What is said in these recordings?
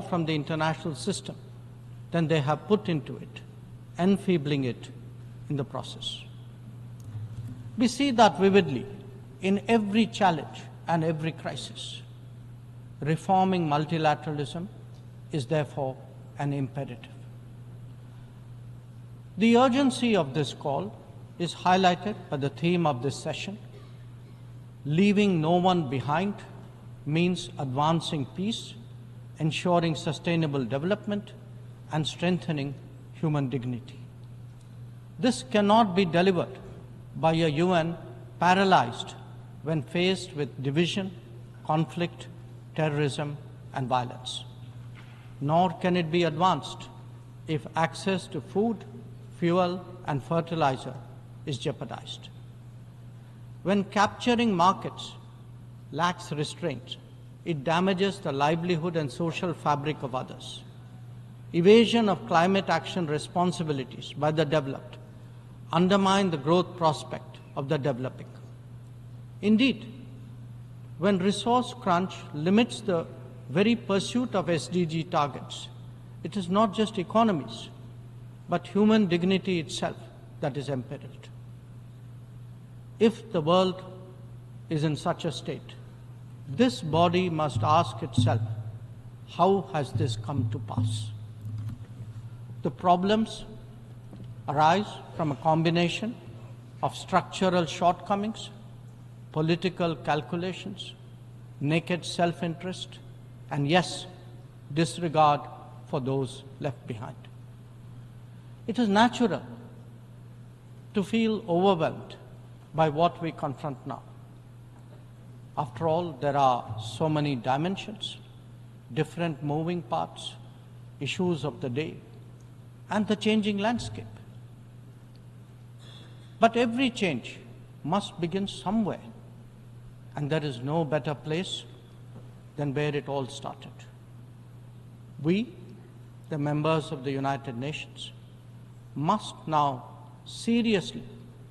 from the international system than they have put into it, enfeebling it in the process. We see that vividly in every challenge and every crisis. Reforming multilateralism is therefore an imperative. The urgency of this call is highlighted by the theme of this session. Leaving no one behind means advancing peace, ensuring sustainable development, and strengthening human dignity. This cannot be delivered by a UN paralyzed when faced with division, conflict, terrorism, and violence. Nor can it be advanced if access to food, fuel, and fertilizer is jeopardized. When capturing markets lacks restraint, it damages the livelihood and social fabric of others. Evasion of climate action responsibilities by the developed undermine the growth prospect of the developing. Indeed, when resource crunch limits the very pursuit of SDG targets, it is not just economies, but human dignity itself that is imperiled. If the world is in such a state, this body must ask itself, how has this come to pass? The problems arise from a combination of structural shortcomings, political calculations, naked self-interest, and yes, disregard for those left behind. It is natural to feel overwhelmed by what we confront now. After all, there are so many dimensions, different moving parts, issues of the day, and the changing landscape. But every change must begin somewhere, and there is no better place than where it all started. We, the members of the United Nations, must now seriously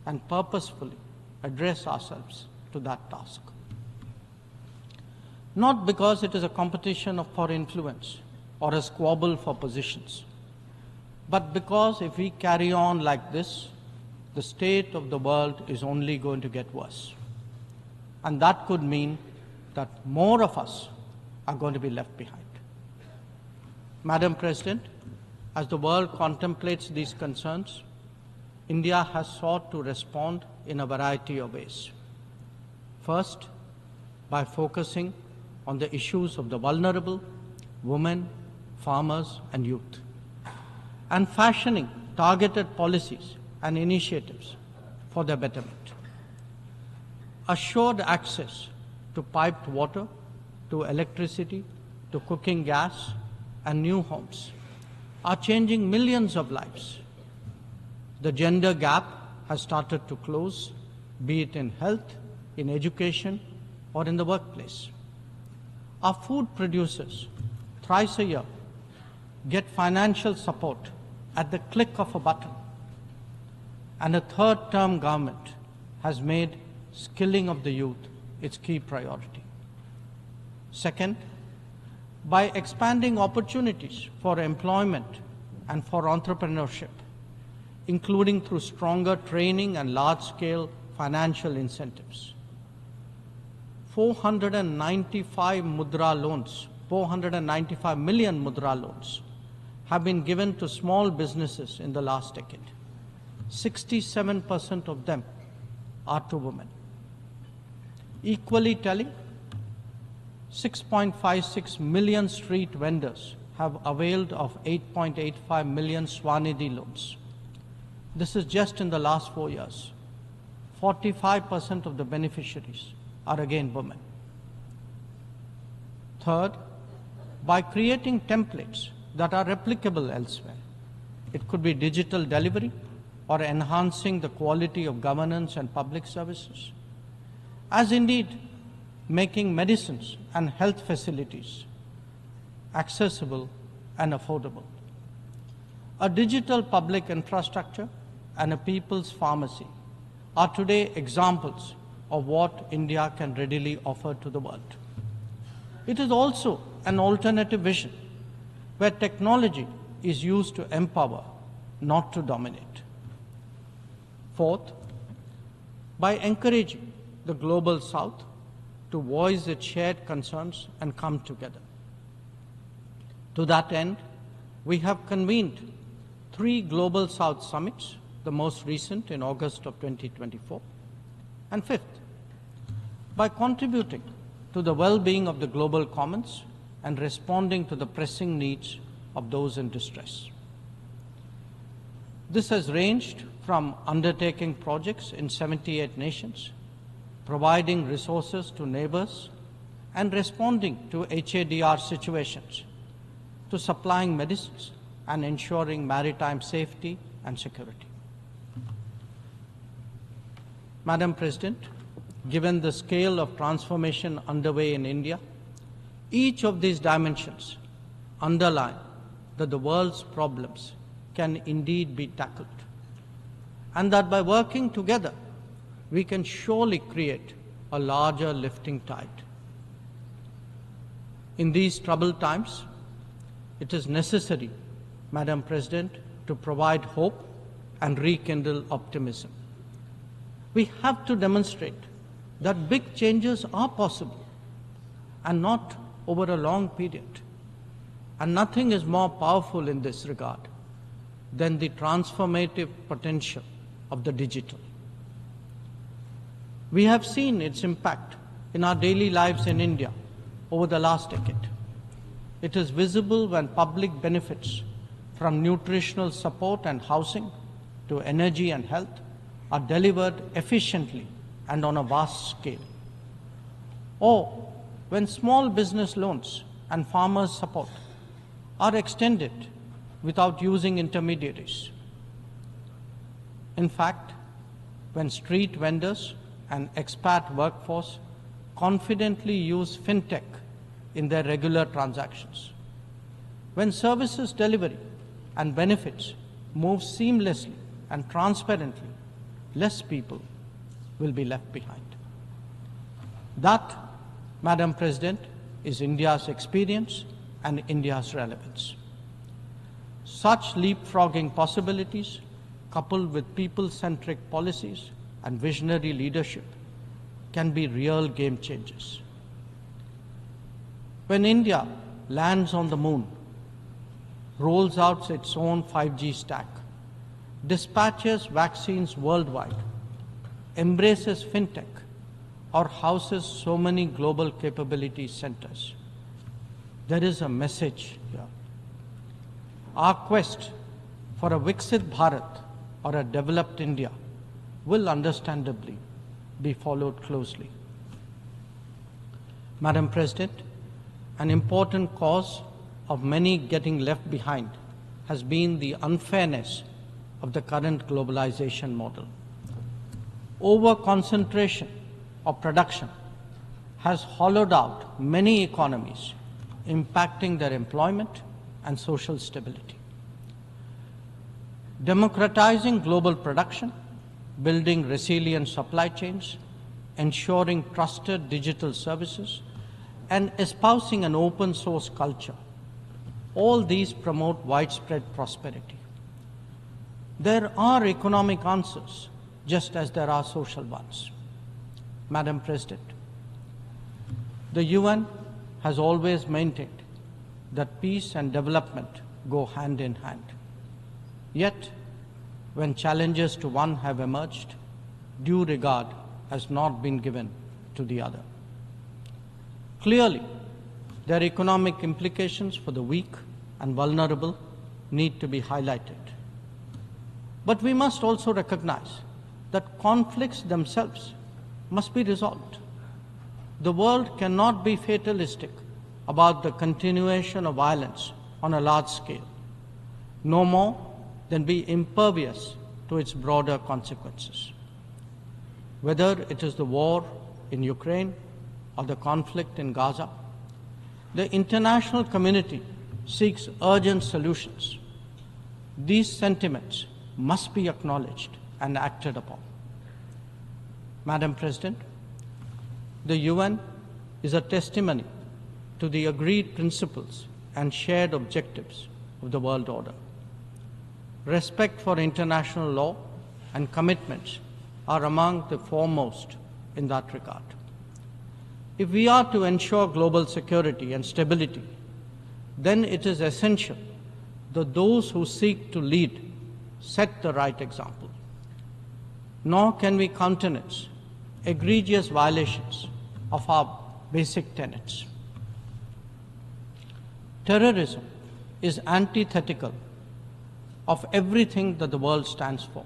and purposefully address ourselves to that task. Not because it is a competition for influence or a squabble for positions, but because if we carry on like this, the state of the world is only going to get worse. And that could mean that more of us are going to be left behind. Madam President, as the world contemplates these concerns, India has sought to respond in a variety of ways. First, by focusing on the issues of the vulnerable, women, farmers, and youth, and fashioning targeted policies and initiatives for their betterment. Assured access to piped water, to electricity, to cooking gas, and new homes are changing millions of lives. The gender gap has started to close, be it in health, in education, or in the workplace. Our food producers, thrice a year, get financial support at the click of a button. And a third-term government has made skilling of the youth its key priority. Second, by expanding opportunities for employment and for entrepreneurship, including through stronger training and large-scale financial incentives. 495 million mudra loans have been given to small businesses in the last decade. 67% of them are to women. Equally telling, 6.56 million street vendors have availed of 8.85 million Swanidhi loans. This is just in the last 4 years. 45% of the beneficiaries are again women. Third, by creating templates that are replicable elsewhere. It could be digital delivery or enhancing the quality of governance and public services, as indeed making medicines and health facilities accessible and affordable. A digital public infrastructure and a people's pharmacy are today examples of what India can readily offer to the world. It is also an alternative vision where technology is used to empower, not to dominate. Fourth, by encouraging the Global South to voice its shared concerns and come together. To that end, we have convened 3 Global South summits, the most recent in August of 2024. And fifth, by contributing to the well-being of the global commons and responding to the pressing needs of those in distress. This has ranged from undertaking projects in 78 nations, providing resources to neighbors, and responding to HADR situations, to supplying medicines and ensuring maritime safety and security. Madam President, given the scale of transformation underway in India, each of these dimensions underline that the world's problems can indeed be tackled, and that by working together, we can surely create a larger lifting tide. In these troubled times, it is necessary, Madam President, to provide hope and rekindle optimism. We have to demonstrate that big changes are possible and not over a long period. And nothing is more powerful in this regard than the transformative potential of the digital. We have seen its impact in our daily lives in India over the last decade. It is visible when public benefits from nutritional support and housing to energy and health are delivered efficiently and on a vast scale. Or when small business loans and farmers' support are extended without using intermediaries. In fact, when street vendors and expat workforce confidently use fintech in their regular transactions, when services delivery and benefits move seamlessly and transparently, less people will be left behind. That, Madam President, is India's experience and India's relevance. Such leapfrogging possibilities, coupled with people-centric policies and visionary leadership, can be real game changers. When India lands on the moon, rolls out its own 5G stack, dispatches vaccines worldwide, embraces fintech, or houses so many global capability centers, there is a message here. Our quest for a Viksit Bharat or a developed India will understandably be followed closely. Madam President, an important cause of many getting left behind has been the unfairness of the current globalization model. Over-concentration of production has hollowed out many economies, impacting their employment and social stability. Democratizing global production, building resilient supply chains, ensuring trusted digital services, and espousing an open source culture, all these promote widespread prosperity. There are economic answers, just as there are social ones. Madam President, the UN has always maintained that peace and development go hand in hand. Yet, when challenges to one have emerged, due regard has not been given to the other. Clearly, their economic implications for the weak and vulnerable need to be highlighted. But we must also recognize that conflicts themselves must be resolved. The world cannot be fatalistic about the continuation of violence on a large scale, no more than be impervious to its broader consequences. Whether it is the war in Ukraine or the conflict in Gaza, the international community seeks urgent solutions. These sentiments must be acknowledged and acted upon. Madam President, the UN is a testimony to the agreed principles and shared objectives of the world order. Respect for international law and commitments are among the foremost in that regard. If we are to ensure global security and stability, then it is essential that those who seek to lead set the right example. Nor can we countenance egregious violations of our basic tenets. Terrorism is antithetical of everything that the world stands for.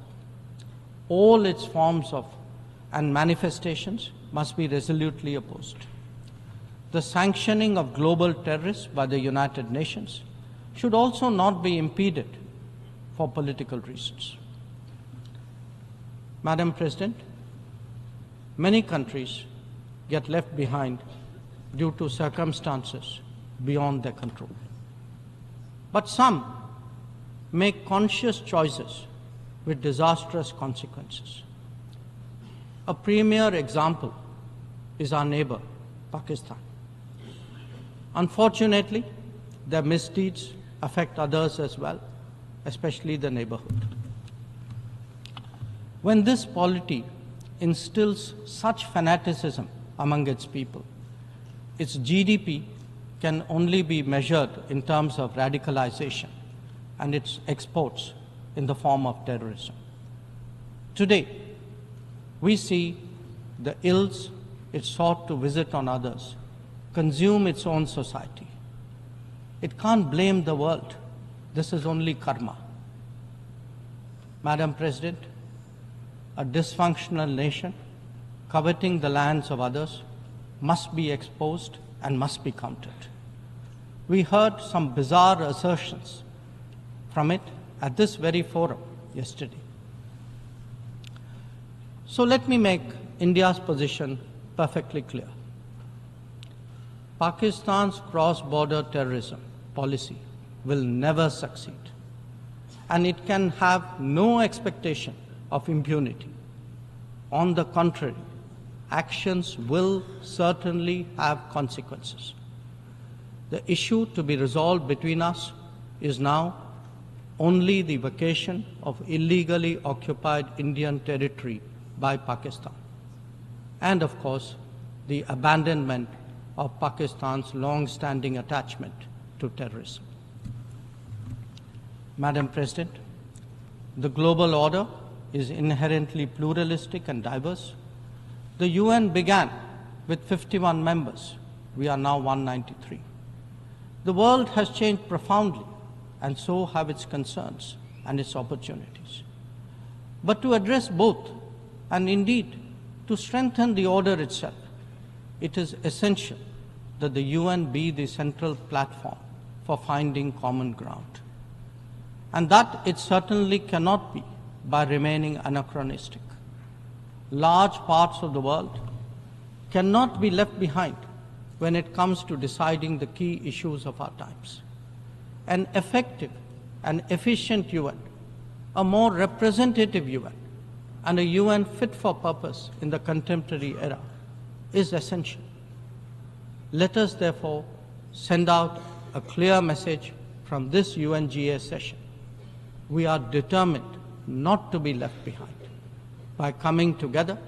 All its forms of and manifestations must be resolutely opposed. The sanctioning of global terrorists by the United Nations should also not be impeded for political reasons. Madam President, many countries get left behind due to circumstances beyond their control. But some make conscious choices with disastrous consequences. A premier example is our neighbor, Pakistan. Unfortunately, their misdeeds affect others as well, especially the neighborhood. When this polity instills such fanaticism among its people, its GDP can only be measured in terms of radicalization and its exports in the form of terrorism. Today, we see the ills it sought to visit on others consume its own society. It can't blame the world. This is only karma. Madam President, a dysfunctional nation coveting the lands of others must be exposed and must be countered. We heard some bizarre assertions from it at this very forum yesterday. So let me make India's position perfectly clear. Pakistan's cross-border terrorism policy will never succeed, and it can have no expectation of impunity. On the contrary, actions will certainly have consequences. The issue to be resolved between us is now only the vacation of illegally occupied Indian territory by Pakistan, and of course, the abandonment of Pakistan's long-standing attachment to terrorism. Madam President, the global order is inherently pluralistic and diverse. The UN began with 51 members. We are now 193. The world has changed profoundly, and so have its concerns and its opportunities. But to address both, and indeed to strengthen the order itself, it is essential that the UN be the central platform for finding common ground. And that it certainly cannot be by remaining anachronistic. Large parts of the world cannot be left behind when it comes to deciding the key issues of our times. An effective and efficient UN, a more representative UN, and a UN fit for purpose in the contemporary era is essential. Let us therefore send out a clear message from this UNGA session. We are determined not to be left behind. By coming together,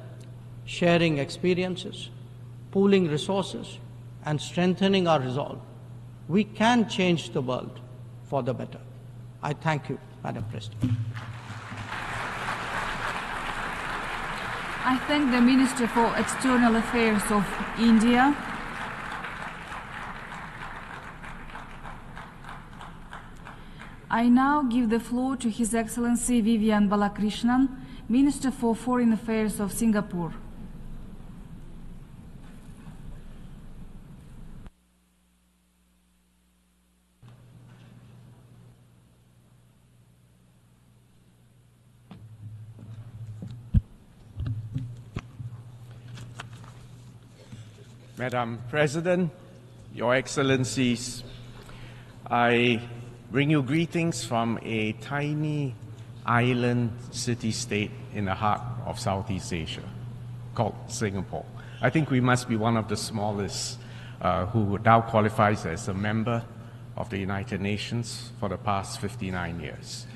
sharing experiences, pooling resources, and strengthening our resolve, we can change the world for the better. I thank you, Madam President. I thank the Minister for External Affairs of India. I now give the floor to His Excellency Vivian Balakrishnan, Minister for Foreign Affairs of Singapore. Madam President, Your Excellencies, I bring you greetings from a tiny island city-state in the heart of Southeast Asia called Singapore. I think we must be one of the smallest who now qualifies as a member of the United Nations for the past 59 years.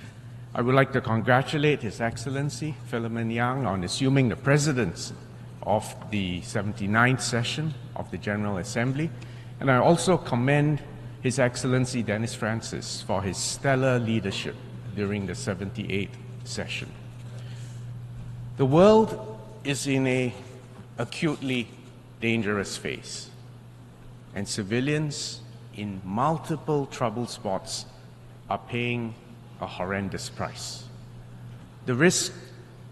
I would like to congratulate His Excellency Philemon Yang on assuming the presidency of the 79th session of the General Assembly, and I also commend His Excellency Dennis Francis for his stellar leadership during the 78th session. The world is in an acutely dangerous phase, and civilians in multiple trouble spots are paying a horrendous price. The risk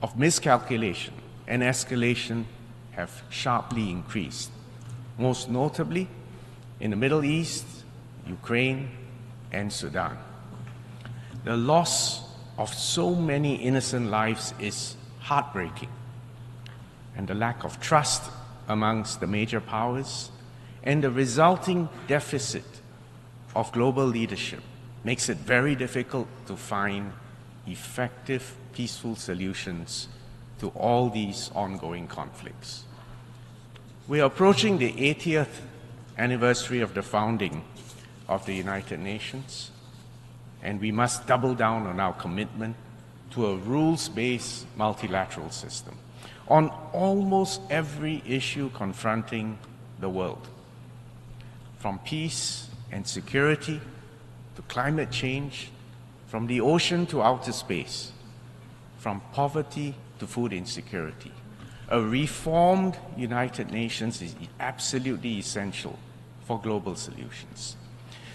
of miscalculation and escalation have sharply increased, most notably in the Middle East, Ukraine, and Sudan. The loss of so many innocent lives is heartbreaking, and the lack of trust amongst the major powers and the resulting deficit of global leadership makes it very difficult to find effective, peaceful solutions to all these ongoing conflicts. We are approaching the 80th anniversary of the founding of the United Nations, and we must double down on our commitment to a rules-based multilateral system on almost every issue confronting the world, from peace and security to climate change, from the ocean to outer space, from poverty to food insecurity. A reformed United Nations is absolutely essential for global solutions.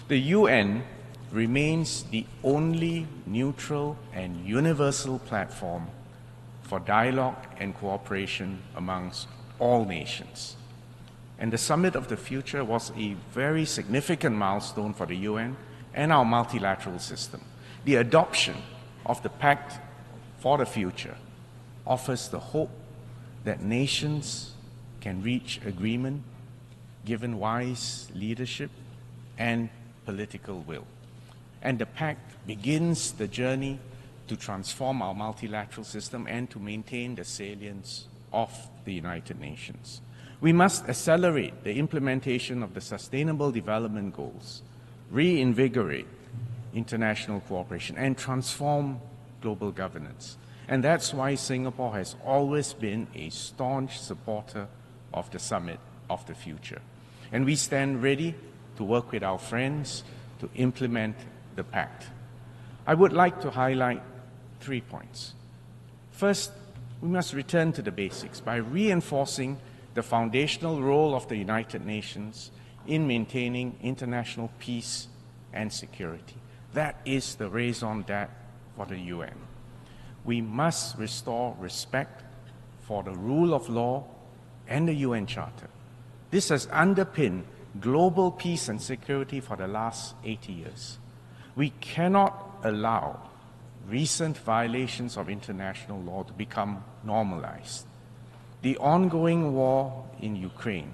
The UN remains the only neutral and universal platform for dialogue and cooperation amongst all nations. And the Summit of the Future was a very significant milestone for the UN and our multilateral system. The adoption of the Pact for the Future offers the hope that nations can reach agreement given wise leadership and political will. And the Pact begins the journey to transform our multilateral system and to maintain the salience of the United Nations. We must accelerate the implementation of the Sustainable Development Goals, reinvigorate international cooperation, and transform global governance. And that's why Singapore has always been a staunch supporter of the Summit of the Future. And we stand ready to work with our friends to implement the Pact. I would like to highlight 3 points. First, we must return to the basics by reinforcing the foundational role of the United Nations in maintaining international peace and security. That is the raison d'etre for the UN. We must restore respect for the rule of law and the UN Charter. This has underpinned global peace and security for the last 80 years. We cannot allow recent violations of international law to become normalized. The ongoing war in Ukraine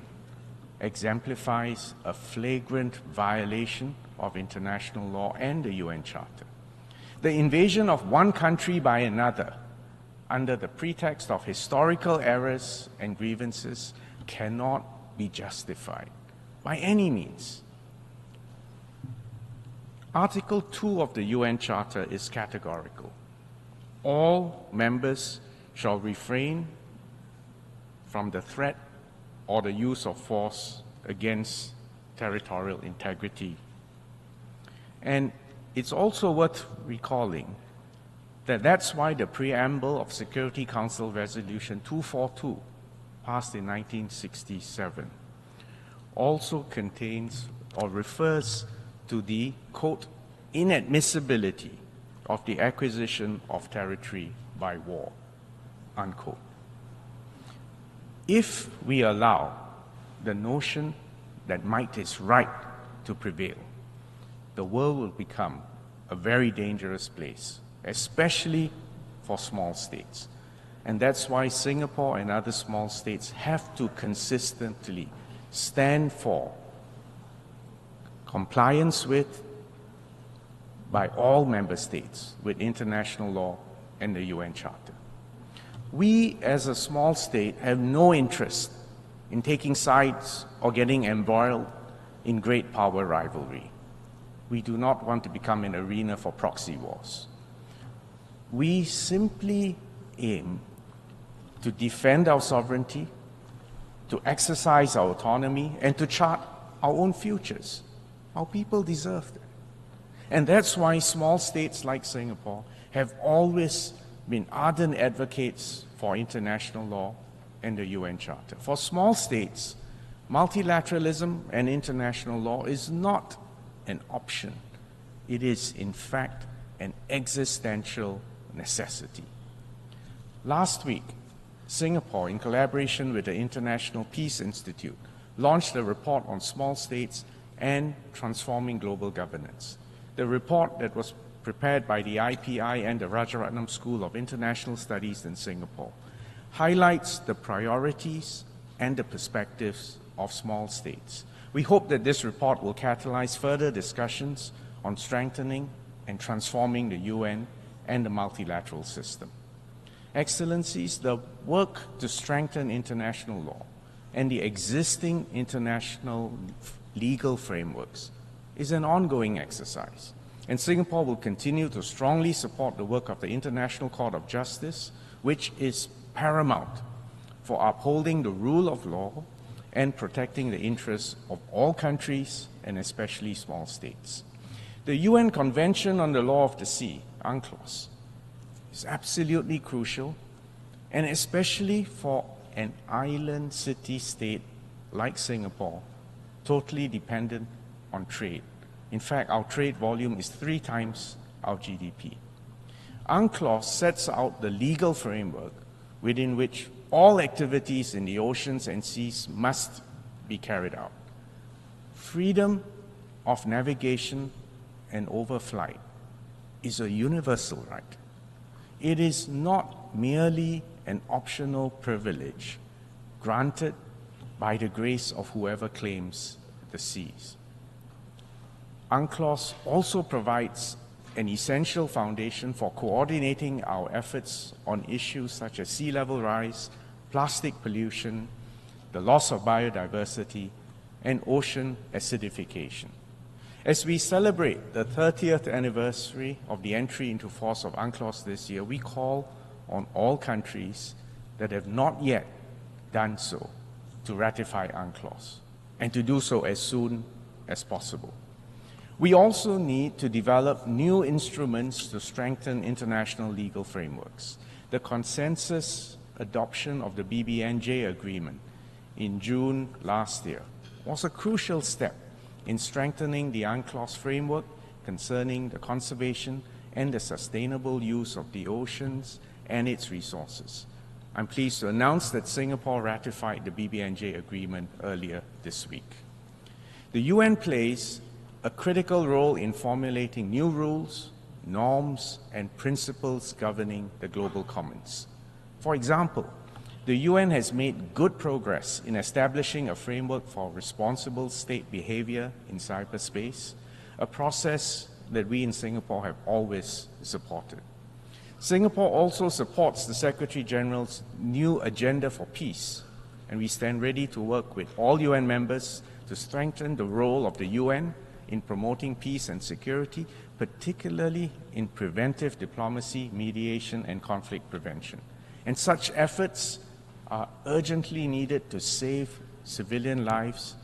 exemplifies a flagrant violation of international law and the UN Charter. The invasion of one country by another under the pretext of historical errors and grievances cannot be justified by any means. Article 2 of the UN Charter is categorical. All members shall refrain from the threat or the use of force against territorial integrity. And it's also worth recalling that that's why the preamble of Security Council Resolution 242, passed in 1967, also contains or refers to the, quote, inadmissibility of the acquisition of territory by war, unquote. If we allow the notion that might is right to prevail, the world will become a very dangerous place, especially for small states. And that's why Singapore and other small states have to consistently stand for compliance with, by all member states, with international law and the UN Charter. We, as a small state, have no interest in taking sides or getting embroiled in great power rivalry. We do not want to become an arena for proxy wars. We simply aim to defend our sovereignty, to exercise our autonomy, and to chart our own futures. Our people deserve that. And that's why small states like Singapore have always been ardent advocates for international law and the UN Charter. For small states, multilateralism and international law is not an option. It is, in fact, an existential necessity. Last week, Singapore, in collaboration with the International Peace Institute, launched a report on small states and transforming global governance. The report that was prepared by the IPI and the Rajaratnam School of International Studies in Singapore highlights the priorities and the perspectives of small states. We hope that this report will catalyze further discussions on strengthening and transforming the UN and the multilateral system. Excellencies, the work to strengthen international law and the existing international legal frameworks is an ongoing exercise, and Singapore will continue to strongly support the work of the International Court of Justice, which is paramount for upholding the rule of law and protecting the interests of all countries and especially small states. The UN Convention on the Law of the Sea, UNCLOS, is absolutely crucial, and especially for an island city-state like Singapore, totally dependent on trade. In fact, our trade volume is 3 times our GDP. UNCLOS sets out the legal framework within which all activities in the oceans and seas must be carried out. Freedom of navigation and overflight is a universal right. It is not merely an optional privilege granted by the grace of whoever claims the seas. UNCLOS also provides an essential foundation for coordinating our efforts on issues such as sea level rise, plastic pollution, the loss of biodiversity, and ocean acidification. As we celebrate the 30th anniversary of the entry into force of UNCLOS this year, we call on all countries that have not yet done so to ratify UNCLOS, and to do so as soon as possible. We also need to develop new instruments to strengthen international legal frameworks. The consensus adoption of the BBNJ agreement in June last year was a crucial step in strengthening the UNCLOS framework concerning the conservation and the sustainable use of the oceans and its resources. I'm pleased to announce that Singapore ratified the BBNJ agreement earlier this week. The UN plays a critical role in formulating new rules, norms, and principles governing the global commons. For example, the UN has made good progress in establishing a framework for responsible state behavior in cyberspace, a process that we in Singapore have always supported. Singapore also supports the Secretary General's new agenda for peace, and we stand ready to work with all UN members to strengthen the role of the UN in promoting peace and security, particularly in preventive diplomacy, mediation, and conflict prevention. And such efforts are urgently needed to save civilian lives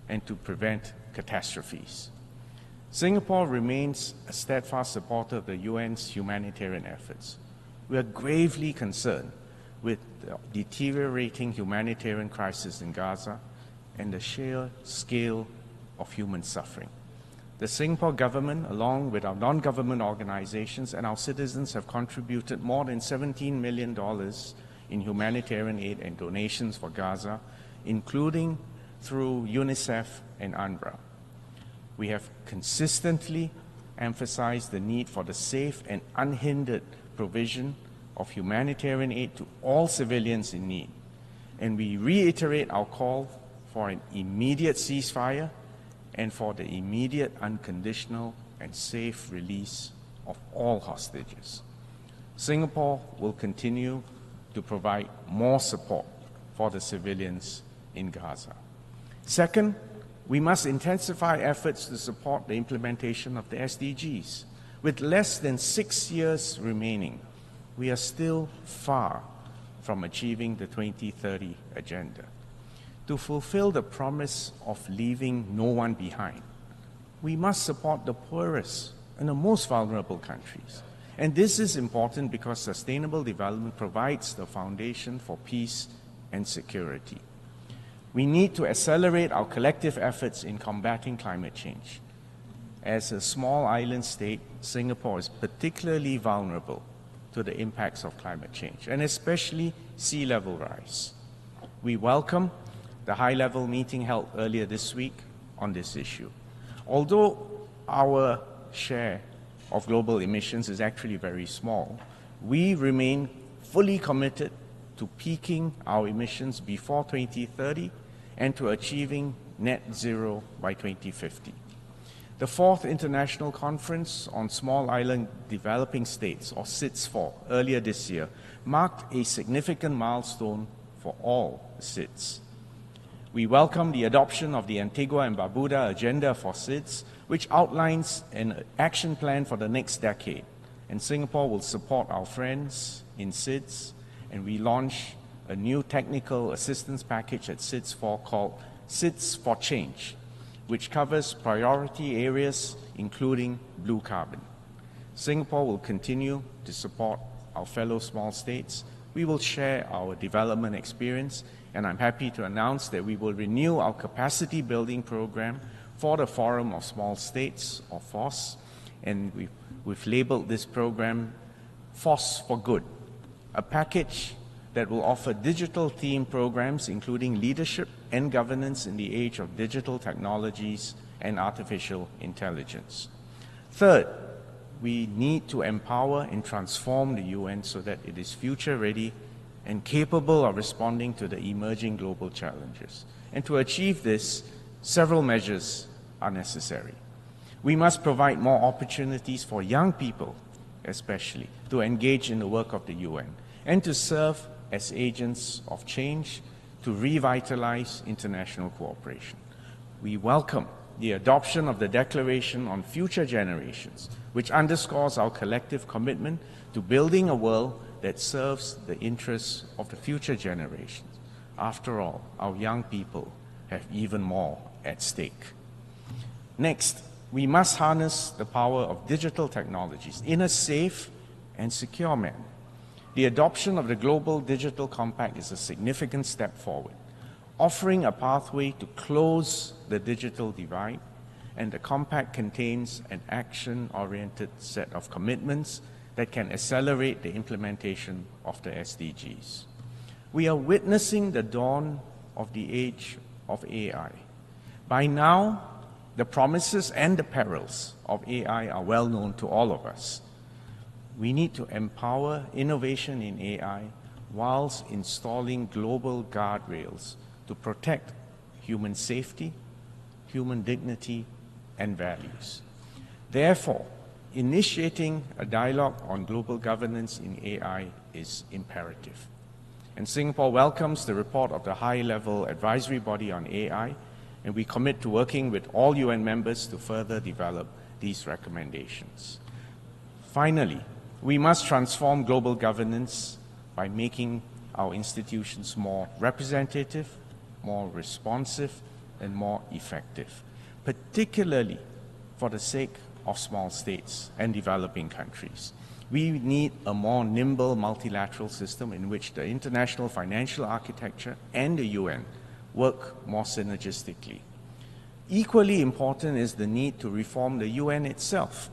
and to prevent catastrophes. Singapore remains a steadfast supporter of the UN's humanitarian efforts. We are gravely concerned with the deteriorating humanitarian crisis in Gaza and the sheer scale of human suffering. The Singapore government, along with our non-government organizations and our citizens, have contributed more than $17 million in humanitarian aid and donations for Gaza, including through UNICEF and UNRWA. We have consistently emphasized the need for the safe and unhindered provision of humanitarian aid to all civilians in need. And we reiterate our call for an immediate ceasefire and for the immediate, unconditional, and safe release of all hostages. Singapore will continue to provide more support for the civilians in Gaza. Second, We must intensify efforts to support the implementation of the SDGs. With less than 6 years remaining, we are still far from achieving the 2030 agenda. To fulfill the promise of leaving no one behind, we must support the poorest and the most vulnerable countries. And this is important because sustainable development provides the foundation for peace and security. We need to accelerate our collective efforts in combating climate change. As a small island state, Singapore is particularly vulnerable to the impacts of climate change, and especially sea level rise. We welcome the high-level meeting held earlier this week on this issue. Although our share of global emissions is actually very small, we remain fully committed to peaking our emissions before 2030 and to achieving net zero by 2050. The 4th International Conference on Small Island Developing States, or SIDS-4, earlier this year, marked a significant milestone for all SIDS. We welcome the adoption of the Antigua and Barbuda Agenda for SIDS, which outlines an action plan for the next decade. And Singapore will support our friends in SIDS, and we launch a new technical assistance package at SIDS-4 called SIDS for Change, which covers priority areas including blue carbon. Singapore will continue to support our fellow small states. We will share our development experience, and I'm happy to announce that we will renew our capacity building program for the Forum of Small States, or FOSS, and we've labeled this program FOSS for Good, a package that will offer digital-themed programs including leadership and governance in the age of digital technologies and artificial intelligence. Third, we need to empower and transform the UN so that it is future-ready and capable of responding to the emerging global challenges. And to achieve this, several measures are necessary. We must provide more opportunities for young people, especially, to engage in the work of the UN and to serve as agents of change to revitalize international cooperation. We welcome the adoption of the Declaration on Future Generations, which underscores our collective commitment to building a world that serves the interests of the future generations. After all, our young people have even more at stake. Next, we must harness the power of digital technologies in a safe and secure manner. The adoption of the Global Digital Compact is a significant step forward, offering a pathway to close the digital divide, and the Compact contains an action-oriented set of commitments that can accelerate the implementation of the SDGs. We are witnessing the dawn of the age of AI. By now, the promises and the perils of AI are well known to all of us. We need to empower innovation in AI whilst installing global guardrails to protect human safety, human dignity, and values. Therefore, initiating a dialogue on global governance in AI is imperative. And Singapore welcomes the report of the high-level advisory body on AI, and we commit to working with all UN members to further develop these recommendations. Finally, we must transform global governance by making our institutions more representative, more responsive, and more effective, particularly for the sake of small states and developing countries. We need a more nimble multilateral system in which the international financial architecture and the UN work more synergistically. Equally important is the need to reform the UN itself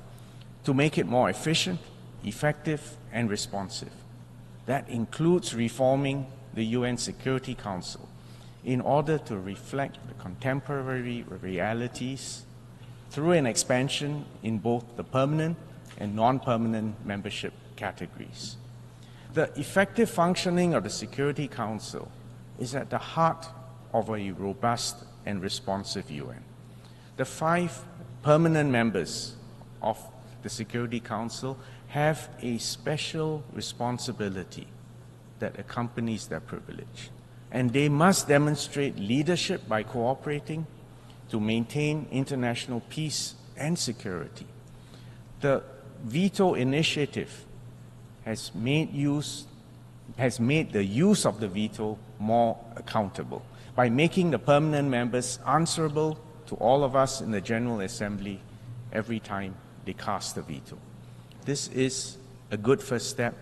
to make it more efficient, effective, and responsive. That includes reforming the UN Security Council in order to reflect the contemporary realities through an expansion in both the permanent and non-permanent membership categories. The effective functioning of the Security Council is at the heart of a robust and responsive UN. The 5 permanent members of the Security Council have a special responsibility that accompanies their privilege, and they must demonstrate leadership by cooperating, to maintain international peace and security. The veto initiative has made the use of the veto more accountable by making the permanent members answerable to all of us in the General Assembly every time they cast the veto. This is a good first step,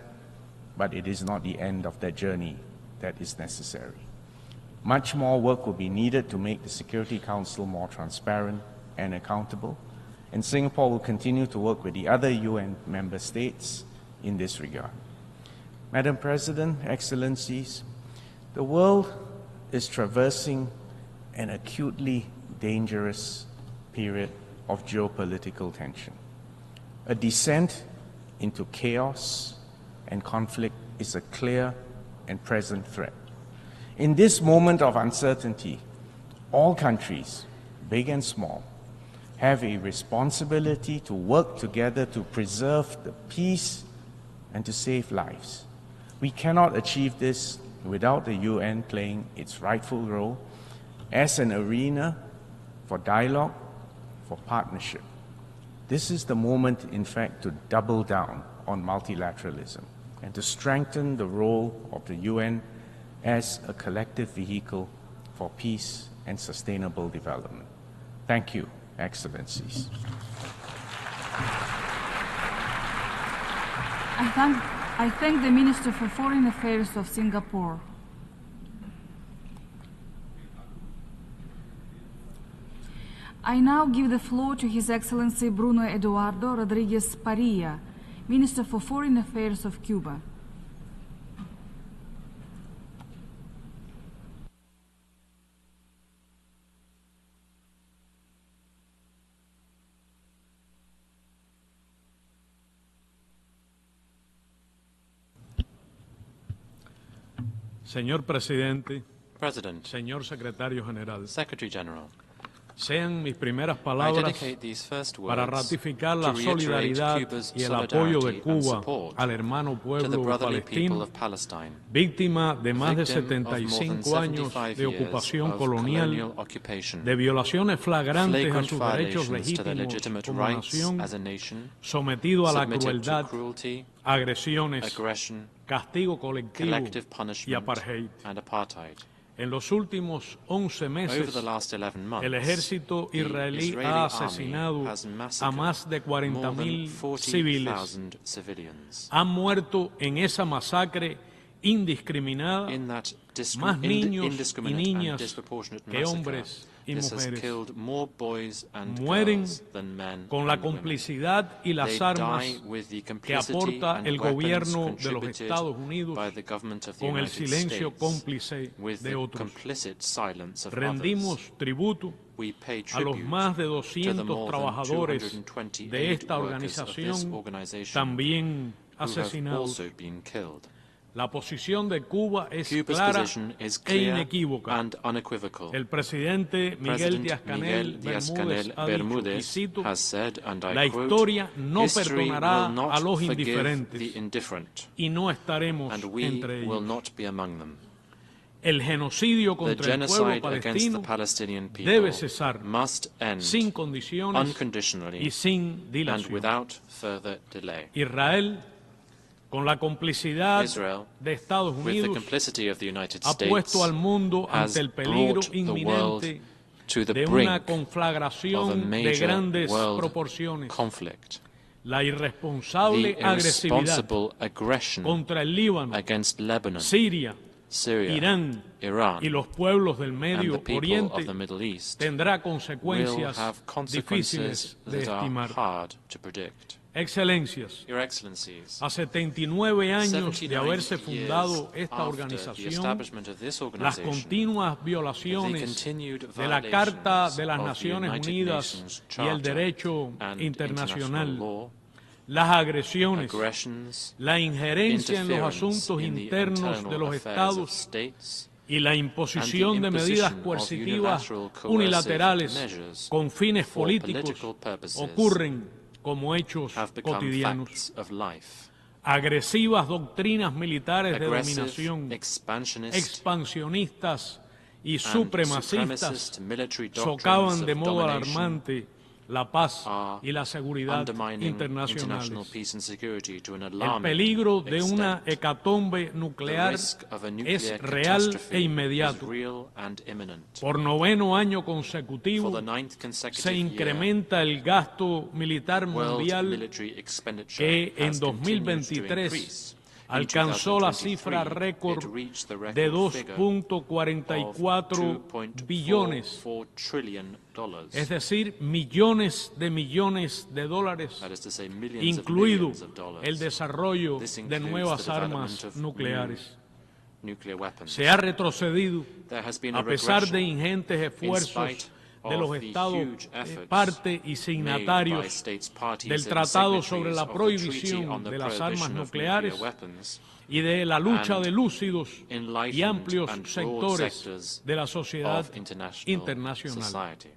but it is not the end of that journey that is necessary. Much more work will be needed to make the Security Council more transparent and accountable, and Singapore will continue to work with the other UN member states in this regard. Madam President, Excellencies, the world is traversing an acutely dangerous period of geopolitical tension. A descent into chaos and conflict is a clear and present threat. In this moment of uncertainty, all countries, big and small, have a responsibility to work together to preserve the peace and to save lives. We cannot achieve this without the UN playing its rightful role as an arena for dialogue, for partnership. This is the moment, in fact, to double down on multilateralism and to strengthen the role of the UN as a collective vehicle for peace and sustainable development. Thank you, Excellencies. I thank the Minister for Foreign Affairs of Singapore. I now give the floor to His Excellency Bruno Eduardo Rodriguez Parilla, Minister for Foreign Affairs of Cuba. Señor Presidente, President, señor Secretario General, Secretary General, sean mis primeras I palabras dedicate these first para words ratificar to la reiterate solidaridad Cuba's y el apoyo de solidarity and Cuba support al hermano to the pueblo brotherly people palestino, of Palestine, víctima de más de victim of more than 75 años 75 de years ocupación of colonial, colonial occupation, de violaciones flagrantes a flagrant sus derechos violations to their legítimos legitimate como rights nación, as a nation, sometido a la submitted to crueldad, cruelty, agresiones, aggression, castigo colectivo collective y punishment, apartheid. and apartheid. En los últimos 11 Over meses, the last 11 months, el ejército the israelí Israeli ha army asesinado has a massacred más de more than 40,000 civiles. 40,000 civilians. Han muerto en esa masacre indiscriminada In that más niños y indiscriminate and niñas disproportionate que massacre, hombres y this has mujeres. killed more boys and Mueren girls than men con la and women. complicidad y las They armas die with the que complicity aporta and el weapons gobierno de los contributed Estados Unidos by the government of the con el United silencio States, cómplice with de the otros. complicit silence of Rendimos others. tributo We pay a los tribute más de to the 200 more than trabajadores 228 de esta workers of this organización organization también who have asesinados. also been killed. La posición de Cuba es Cuba's clara position is e clear inequívoca. and unequivocal. El presidente Miguel Díaz-Canel Miguel Díaz-Canel ha dicho, y Bermúdez cito, has said, and I la quote, historia no "History perdonará will not a los forgive indiferentes the indifferent, y no estaremos and we entre will ellos. not be among them." El genocidio The contra el pueblo genocide against the palestino Palestinian debe people cesar must end sin condiciones unconditionally y sin and dilación. without further delay. Israel, con la complicidad Israel, de Estados with the Unidos, complicity of the United ha States, puesto al mundo has ante el peligro brought the world inminente to the de brink una of a conflagración de major grandes world proporciones. conflict. La irresponsable The agresividad irresponsible aggression contra el Líbano, against Lebanon, Siria, Syria, Irán Iran, y los pueblos del and Medio the people Oriente of the Middle East tendrá will consecuencias have difíciles consequences de that are estimar. hard to predict. Excelencias, Your Excellencies, a 79 años de 79 haberse years fundado esta after the organización, establishment of this las organization, continuas the violaciones continued de la Carta violations de las of the Naciones United Unidas Nations y el Charter derecho and internacional, law, las agresiones, aggressions, la injerencia en los interference asuntos in the internos internal de los affairs of estados states, y la imposición de medidas imposition of coercitivas unilateral coercive unilaterales measures con fines for políticos political purposes ocurren como hechos have become cotidianos. facts of life. Agresivas doctrinas militares de Aggressive, dominación, expansionist, expansionistas y and supremacistas supremacist military socavan doctrines de of modo domination alarmante la paz are y la seguridad undermining international internacionales. peace and security to an El alarming peligro de una extent. hecatombe The nuclear risk of a es nuclear real catastrophe e is inmediato. real and imminent. Por noveno año For consecutivo the ninth se consecutive year, incrementa el gasto militar world mundial military expenditure que en has continued to 2023 increase. In alcanzó la 2023, cifra récord it reached the de record figure of 2.44 billones, $2.44 trillion. es decir, millones de dólares, That is to say, millions of incluido millions of dollars. el desarrollo This de includes nuevas the development armas of nucleares. nuclear weapons. Se ha retrocedido There has been a a pesar de regression ingentes esfuerzos spite de los of the estados huge efforts parte y made by signatarios states, parties, del and Tratado sobre signatories la of the Treaty Prohibición on the de las armas Prohibition of nucleares Nuclear Weapons, y de la lucha and de lúcidos y enlightened amplios and broad sectores sectors de la sociedad of internacional. society.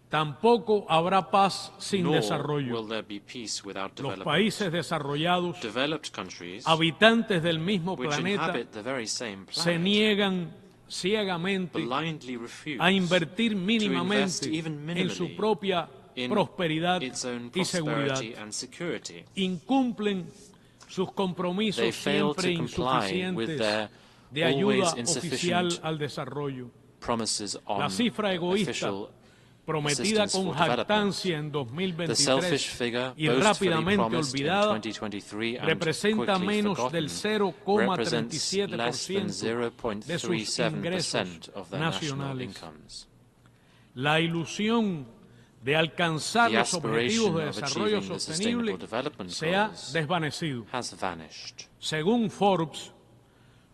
Tampoco habrá paz sin Nor desarrollo. will there be peace without Los development. países desarrollados, Developed countries, habitantes del mismo which planeta, inhabit the very same se planet, niegan ciegamente blindly refuse a invertir to invest mínimamente even en su minimally propia in prosperidad its own y seguridad. prosperity and security. Incumplen sus They compromisos fail siempre to comply with insuficientes their de ayuda always oficial insufficient al desarrollo. promises La on cifra egoísta official prometida assistance con for development. jactancia en The selfish 2023 figure, y boastfully rápidamente promised in olvidada, 2023 and representa quickly menos forgotten, del represents less than 0,37% de sus 0.37% of their national nacionales. incomes. La ilusión de alcanzar The los objetivos aspiration de of desarrollo achieving the sostenible Sustainable Development se ha Goals desvanecido. has vanished. Según Forbes,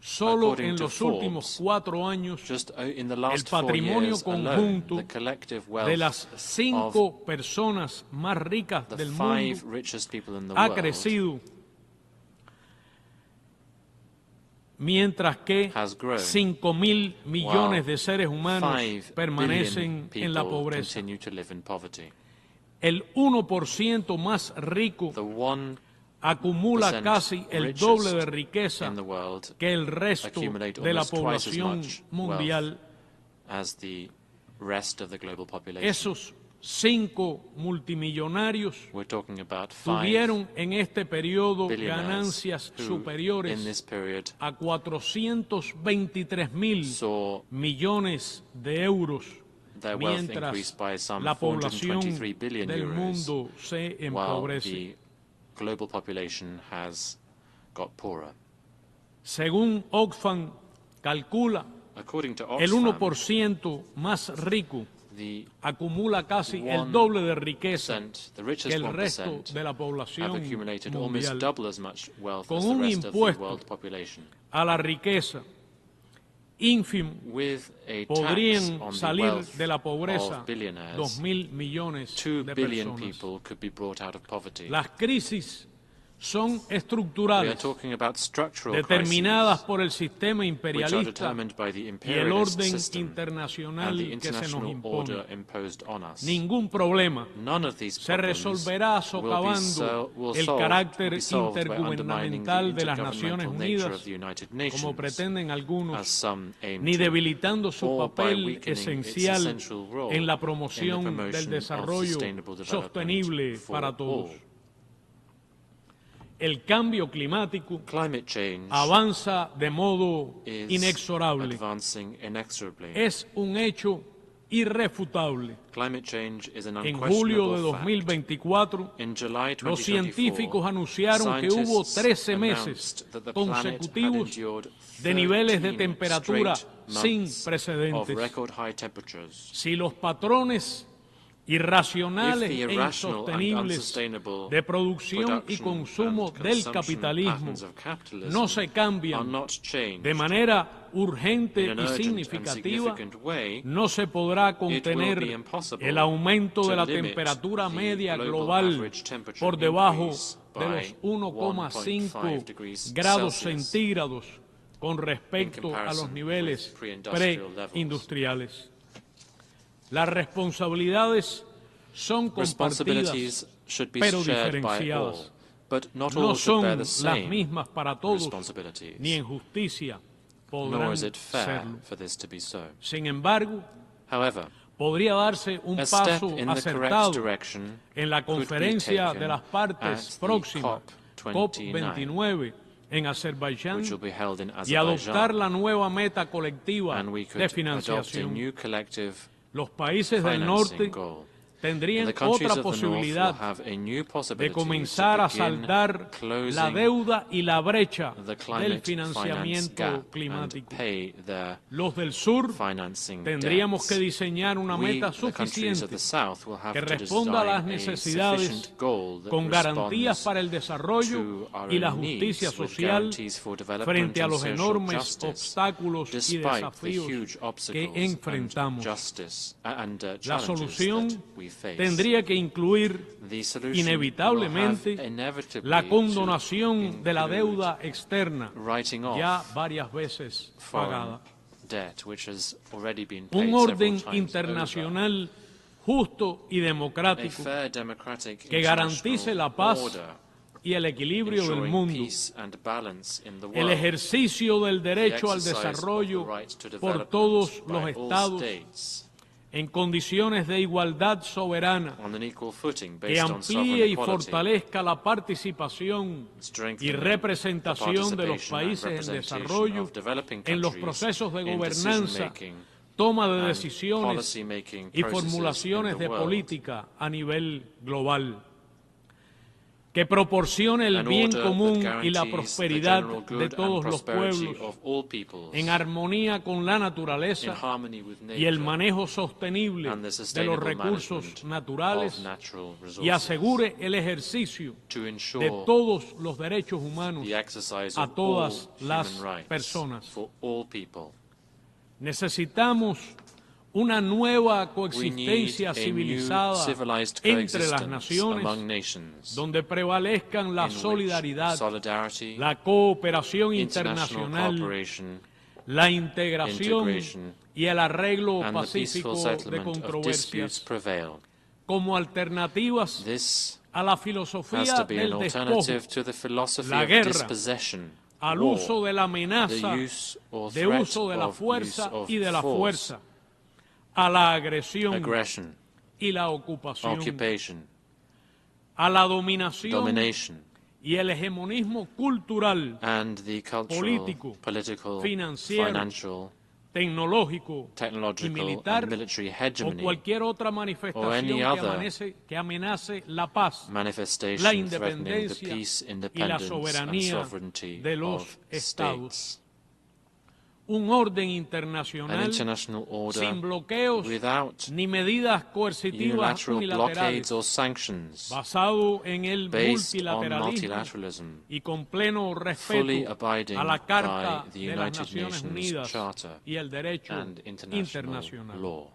solo According en to los últimos Forbes, 4 años, Just in the el last 4 patrimonio years alone, conjunto the collective de wealth las of 5 personas más ricas the del 5 mundo richest people in the ha world crecido, mientras que has grown, 5.000 millones while de seres humanos 5 permanecen billion en la people pobreza. continue to live in poverty. El 1% más rico The 1% acumula casi el richest doble de riqueza in the world que el resto accumulate de la almost twice as población much mundial. as the rest of the global population. Esos 5 multimillonarios We're talking about 5 tuvieron en este periodo billionaires ganancias who, in superiores this period, a 423.000 saw millones de euros, their wealth mientras increased by some la población 423 billion del euros, mundo se while empobrece. the global population has got poorer. Según Oxfam calcula, According to el Oxfam, 1% más rico the acumula casi el doble de riqueza 1%, the que richest el resto 1%, de la have población accumulated almost mundial. double as much wealth Con as the un rest of the impuesto world population. A la riqueza ínfimo With a tax podrían on the salir wealth de la pobreza of billionaires, 2.000 millones 2 de billion personas. people could be brought out of poverty. Las crisis son We are estructurales, talking about structural determinadas crises, por el sistema which are imperialista determined by the y el imperialist orden system internacional and the que se nos international impone. order imposed on us. Ningún problema None of these se problems resolverá socavando el carácter will be solved by undermining the intergubernamental de las Naciones intergovernmental nature Unidas, of the United como Nations, pretenden as algunos, some aim ni to, debilitando su or by papel weakening its esencial essential role en la in the promoción promotion del of desarrollo sustainable development sostenible for para todos. all. El cambio climático Climate change avanza de modo is inexorable. advancing inexorably. Es un hecho irrefutable. Climate change is an En julio de unquestionable fact. 2024, In July los 2024, científicos anunciaron que hubo scientists 13 announced meses that the planet had consecutivos endured de niveles de 13 temperatura straight sin months of precedentes. record high temperatures. Si los patrones irracionales If the e irrational and insostenibles unsustainable de producción y production consumo and del consumption capitalismo patterns of capitalism no se are cambian not changed de manera urgente in an y urgent and significativa, significant way, no se podrá it will be contener impossible el aumento to de la limit temperatura the media global global average temperature por debajo increase de by los 1,5 degrees grados Celsius centígrados con respecto a los comparison niveles with pre-industrial levels. preindustriales. Las responsabilidades son compartidas, Responsibilities should be pero shared by all, diferenciadas. but not No all should son bear the las same mismas para todos, responsibilities. ni en justicia, podrán nor is it fair serlo. for this to be so. Sin embargo, However, podría darse un a step paso in the correct acertado direction en la could be conferencia taken de las partes at the próximas, COP29, COP29, en Azerbaiyán, which will be held in y adoptar la Azerbaijan, nueva meta colectiva and we de could adopt a financiación. new collective Los países del financing norte goal. tendrían The countries otra of the north will posibilidad have a new de possibility comenzar a to begin saldar closing la deuda y la brecha the del climate finance financiamiento gap and climático. pay their Los del sur financing tendríamos debts. que diseñar una We, meta the countries of suficiente the south, will have que to responda a las design a necesidades sufficient goal that con garantías responds para el desarrollo to our y la own justicia needs with social guarantees for development frente a and los social enormes justice, obstáculos y despite the desafíos huge que obstacles enfrentamos. and La challenges solución that we face. tendría que incluir The solution inevitablemente will have inevitably la to condonación de la include deuda externa writing off ya varias veces foreign pagada. debt, which has already been Un paid orden several times internacional justo y over. A democrático fair democratic que garantice la international paz order y el equilibrio del ensuring mundo, peace and balance in the el world, ejercicio del the derecho al exercise of the desarrollo right to por development todos los by all estados states en condiciones de igualdad soberana, on an equal footing que based on sovereign amplíe y equality, fortalezca la participación y strengthening representación de los the participation and países en representation desarrollo of developing en los countries procesos de in gobernanza, decision-making toma de and decisiones policy-making y processes formulaciones in the de world. política a nivel global, que proporcione el An bien order común that y la guarantees prosperidad the general de good and todos los prosperity pueblos of all peoples, en armonía con la in naturaleza harmony with y el nature manejo sostenible and the de los sustainable recursos management naturales of natural resources, y asegure el ejercicio to de ensure todos los derechos humanos the exercise a of all todas las human rights personas. for all people. Necesitamos una nueva We need coexistencia a new civilizada civilized entre las coexistence naciones, among nations, donde prevalezcan la in which solidaridad, solidarity, la cooperación international internacional, cooperation, la integración integration, y el arreglo and the pacífico peaceful de settlement of disputes controversias prevail. como alternativas This a la has filosofía to be an del despojo, alternative to the philosophy la of guerra, dispossession, al war, uso de la amenaza, the use or de threat uso de la of fuerza use of y de la force, fuerza, a la agresión aggression, y la ocupación, occupation, a la dominación domination, y el hegemonismo cultural, and the cultural, político, political, financiero, financial, tecnológico y technological, militar and military o hegemony, cualquier otra or manifestación any other que amenace la paz, la manifestation threatening the independencia peace, y la independence, and soberanía sovereignty de los of estados. states. Un orden An internacional international order sin bloqueos without ni medidas coercitivas unilateral blockades unilaterales, or sanctions, basado en el based on multilateralismo multilateralism, y con pleno fully respeto abiding a la Carta by the de las United Naciones Nations Unidas Charter y el derecho and international internacional. law.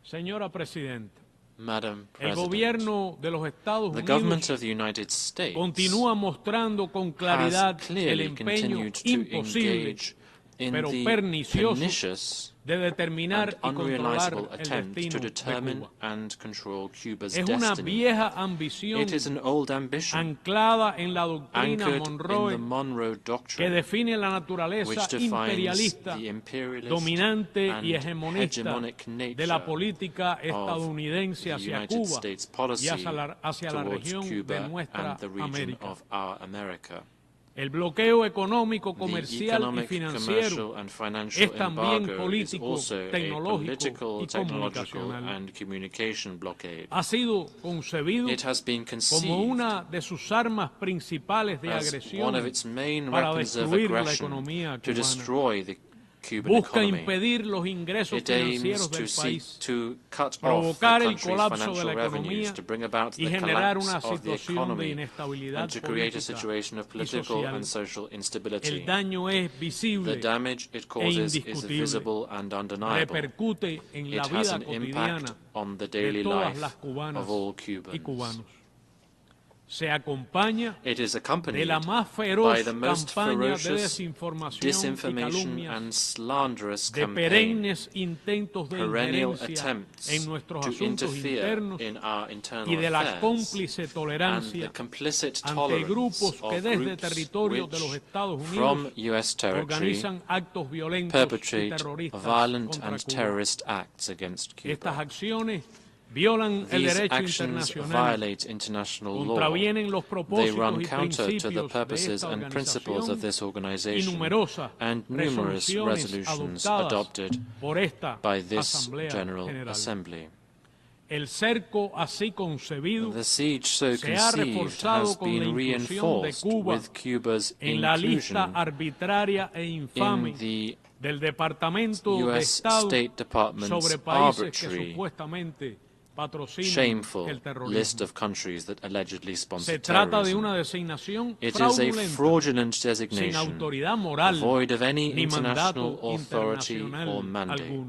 Señora Presidenta, Madam el President, gobierno de los Estados the government Unidos of the United States continúa mostrando con claridad has el clearly empeño continued to imposible engage in pero the pernicioso pernicious de determinar and y controlar unrealizable el attempt destino to de determine Cuba. and control Cuba's Es una destiny. vieja ambición It is an old ambition anclada en la doctrina anchored in the Monroe Monroe que Doctrine, define la naturaleza which defines imperialista, the imperialist dominante and y hegemonista hegemonic nature de la política of estadounidense the hacia United Cuba States y policy hacia la towards región de Cuba nuestra and the region América. of our America. El bloqueo económico, The comercial y economic, financiero commercial, and financial es también embargo is político, also a tecnológico political, y technological, comunicacional. and communication blockade. Ha sido concebido It has been como conceived una de sus armas principales de as agresión one of its main para weapons of destruir la aggression economía to cubana. destroy the Cuban Busca economy. impedir los ingresos It aims financieros to del seek país, to cut off the provocar el country's colapso de financial la revenues, economía to bring about y the generar collapse una of the situación de economy, inestabilidad and to create a política situation of y political social. and social instability. El daño es The visible damage it causes is indiscutible. visible and undeniable. Repercute en la It has vida an impact cotidiana on the de daily todas life las cubanas of all y Cubans. cubanos. se acompaña It is de accompanied la más by feroz the most campaña de ferocious desinformación y disinformation and calumnias, slanderous de campaign, perennes intentos de perennial injerencia attempts en nuestros to asuntos interfere internos in our y internal de la affairs, cómplice and tolerancia the complicit ante tolerance grupos que of desde groups territorios de los which, Estados from Unidos US territory, organizan actos violentos y perpetrate terroristas violent contra and Cuba. terrorist acts against Estas Cuba. acciones violan el These derecho actions internacional, violate international law. contravienen los They propósitos run y counter to the principios de purposes esta and principles of organización this y organization numerosas and numerous resoluciones resolutions adoptadas adopted por esta by this Asamblea General General. Assembly. El cerco así concebido The siege so se ha conceived reforzado has con la been inclusión de reinforced Cuba with Cuba's en la lista inclusion arbitraria e infame in the del Departamento de US Estado State Department's sobre países que arbitrary, supuestamente patrocinan shameful el terrorismo. list of countries that allegedly sponsor Se trata de terrorism. una designación It is a fraudulenta, fraudulent sin designation, autoridad moral void of any ni international mandato authority internacional or mandate. alguno.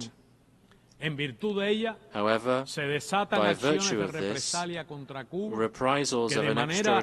En virtud de ella, However, se desatan by acciones virtue de of this, represalia contra Cuba reprisals que of de an manera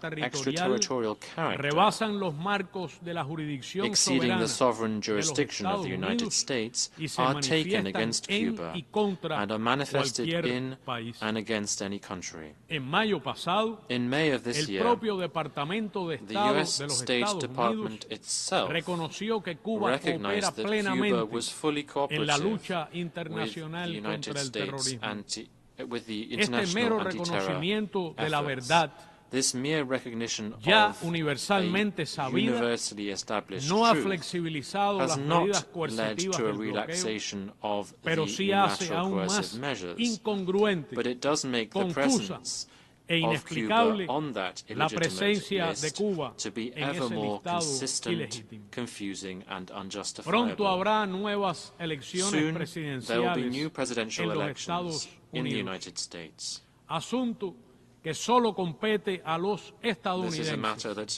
extraterritorial character, rebasan los marcos de la jurisdicción exceeding soberana the sovereign de los jurisdiction of Estados the United Unidos States, y se are taken manifiestan against en Cuba y contra and are manifested cualquier in país. and against any country. En mayo pasado, In May of this el year, propio Departamento de the Estado US de los State Estados Department Unidos itself reconoció que Cuba coopera recognized that Cuba plenamente was fully en la cooperative lucha with the internacional United contra el States terrorismo. with the Este international mero anti-terror reconocimiento de la efforts. verdad This mere recognition ya of universalmente a sabida universally established no ha truth flexibilizado has las medidas not led coercitivas to a del bloqueo, relaxation of pero the sí hace unilateral aún coercive más measures, incongruente, but it does make the confusa presence e of Cuba inexplicable on that la illegitimate presencia de list Cuba to be en ever ese more listado consistent, ilegítimo. confusing and unjustifiable. Pronto habrá nuevas elecciones Soon, there will be presidenciales new presidential en los elections Estados in the Unidos, United States. asunto que solo compete a los This is a estadounidenses, matter that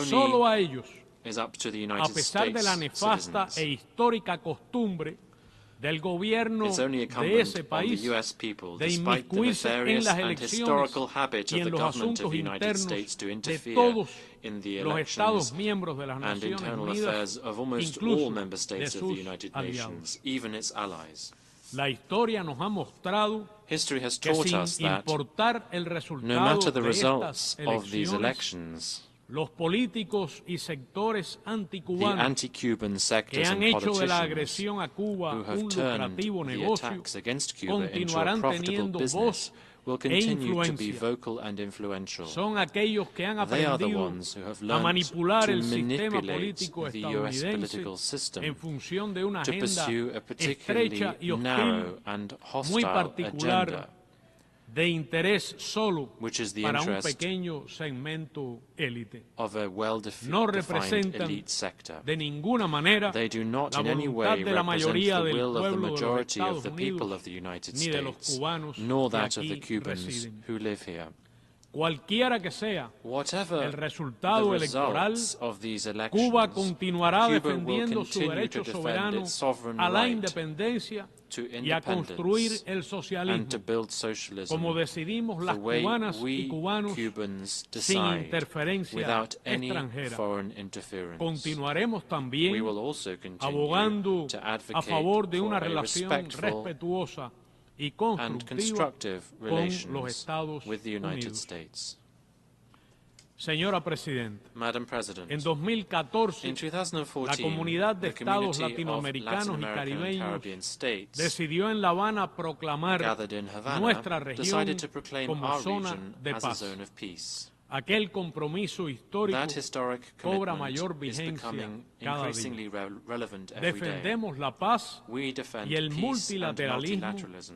solo only a ellos, is up to the a United pesar de States la nefasta citizens. e histórica costumbre del gobierno It's only de incumbent ese on país the US people, de despite the inmiscuirse en nefarious las and elecciones historical habit y of en the los government asuntos of the United internos States to de interfere todos in the los Estados elections miembros de las and Naciones internal Unidas, affairs of almost all incluso member de states of the sus United aliados. Nations, even its allies. La historia nos ha mostrado History has que taught sin us that importar el no resultado matter the de results estas of these elecciones, elections, los políticos y sectores the anticubanos anti-Cuban que sectors han and hecho de la politicians agresión a Cuba who have un turned lucrativo the negocio attacks against Cuba into a continuarán profitable teniendo business voz will e continue to be influencia. vocal and influential. Son aquellos que han They are the aprendido ones who have a learned manipular to el sistema manipulate político the US estadounidense political system en función de una to agenda pursue a estrecha particularly y hostil, narrow and muy hostile particular, agenda, de interés solo which is the para un interest pequeño segmento élite. of a No well-defined representan elite sector. de ninguna manera They do not la in any voluntad way de la represent mayoría the del will of the pueblo de los majority of Estados the people Unidos of the United ni de los States, cubanos nor que that of the aquí Cubans residen. who live here. Cualquiera que sea Whatever el the resultado electoral, results of these elections, Cuba continuará Cuba will defendiendo su continue derecho to defend soberano its sovereign a la right independencia to y a construir independence el and to socialismo, build socialism como decidimos the las way cubanas y we cubanos Cubans sin decide interferencia without any extranjera. foreign interference. Continuaremos We también will also continue abogando to a advocate favor de for una a relación respectful respetuosa y and constructiva constructive con los relations Estados with the United Unidos. States. Señora Presidenta, Madam President, en 2014, in 2014, la comunidad de the estados community of latinoamericanos Latin y American and caribeños Caribbean states decidió en La Habana proclamar gathered in Havana nuestra región decided to proclaim como our zona region de as a paz. zone of peace. Aquel compromiso histórico That historic cobra commitment mayor is vigencia becoming cada increasingly día. relevant every day. Defendemos la paz We defend y el peace and multilateralismo multilateralism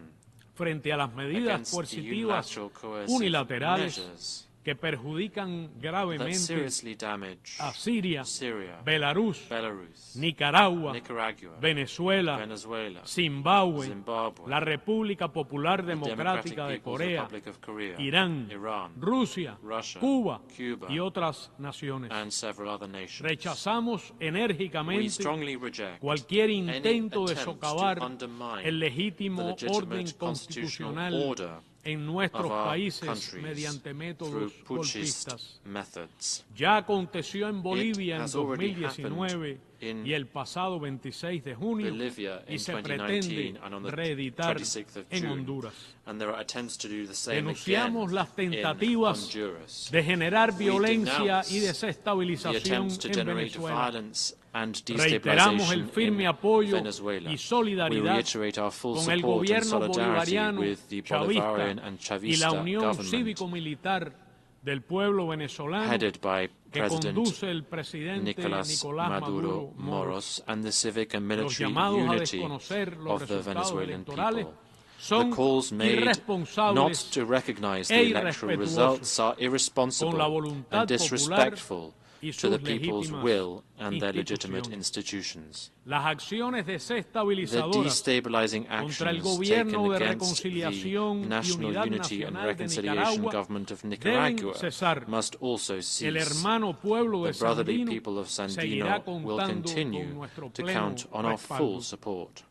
frente a las medidas against the coercitivas unilateral coercive unilaterales measures que perjudican that gravemente seriously damage a Siria, Syria, Belarus, Belarus, Nicaragua, Nicaragua, Venezuela, Venezuela, Zimbabue, Zimbabwe, la República Popular the Democrática de Democratic People's Corea, Republic of Korea, Irán, Iran, Rusia, Russia, Cuba Cuba, y otras naciones. and several other nations. Rechazamos We enérgicamente strongly reject cualquier any intento de attempt socavar to undermine el the legítimo orden legitimate constitutional constitucional order en nuestros of our países countries mediante through métodos putschist golpistas. methods. Ya aconteció en Bolivia en has already 2019 in y el pasado 26 de junio Bolivia y in se 2019 pretende and on the reeditar 26th of en June, Honduras. and there are attempts to do the same Denunciamos again las in tentativas Honduras. de generar violencia y the desestabilización attempts to en generate Venezuela. violence and Reiteramos el destabilization firme in apoyo Venezuela. y We solidaridad reiterate our full con el support and gobierno solidarity bolivariano, with the chavista Bolivarian and y Chavista la Unión government Cívico-Militar del pueblo venezolano headed by que President conduce el presidente Nicolás Maduro Moros. Moros and the civic and Los military llamados a unity desconocer los of the resultados Venezuelan electorales people. The son calls made not irresponsables to recognize e the electoral results are con la irresponsible voluntad and disrespectful y to the sus people's legítimas will and their legitimate instituciones. institutions. Las acciones The desestabilizadoras destabilizing contra el actions gobierno de taken against the reconciliación y National unidad Unity and nacional de Reconciliation Nicaragua Government of deben Nicaragua cesar. must also El cease. hermano pueblo de The brotherly Sandino people of seguirá Sandino will contando continue con nuestro to pleno count on our respaldo. full support.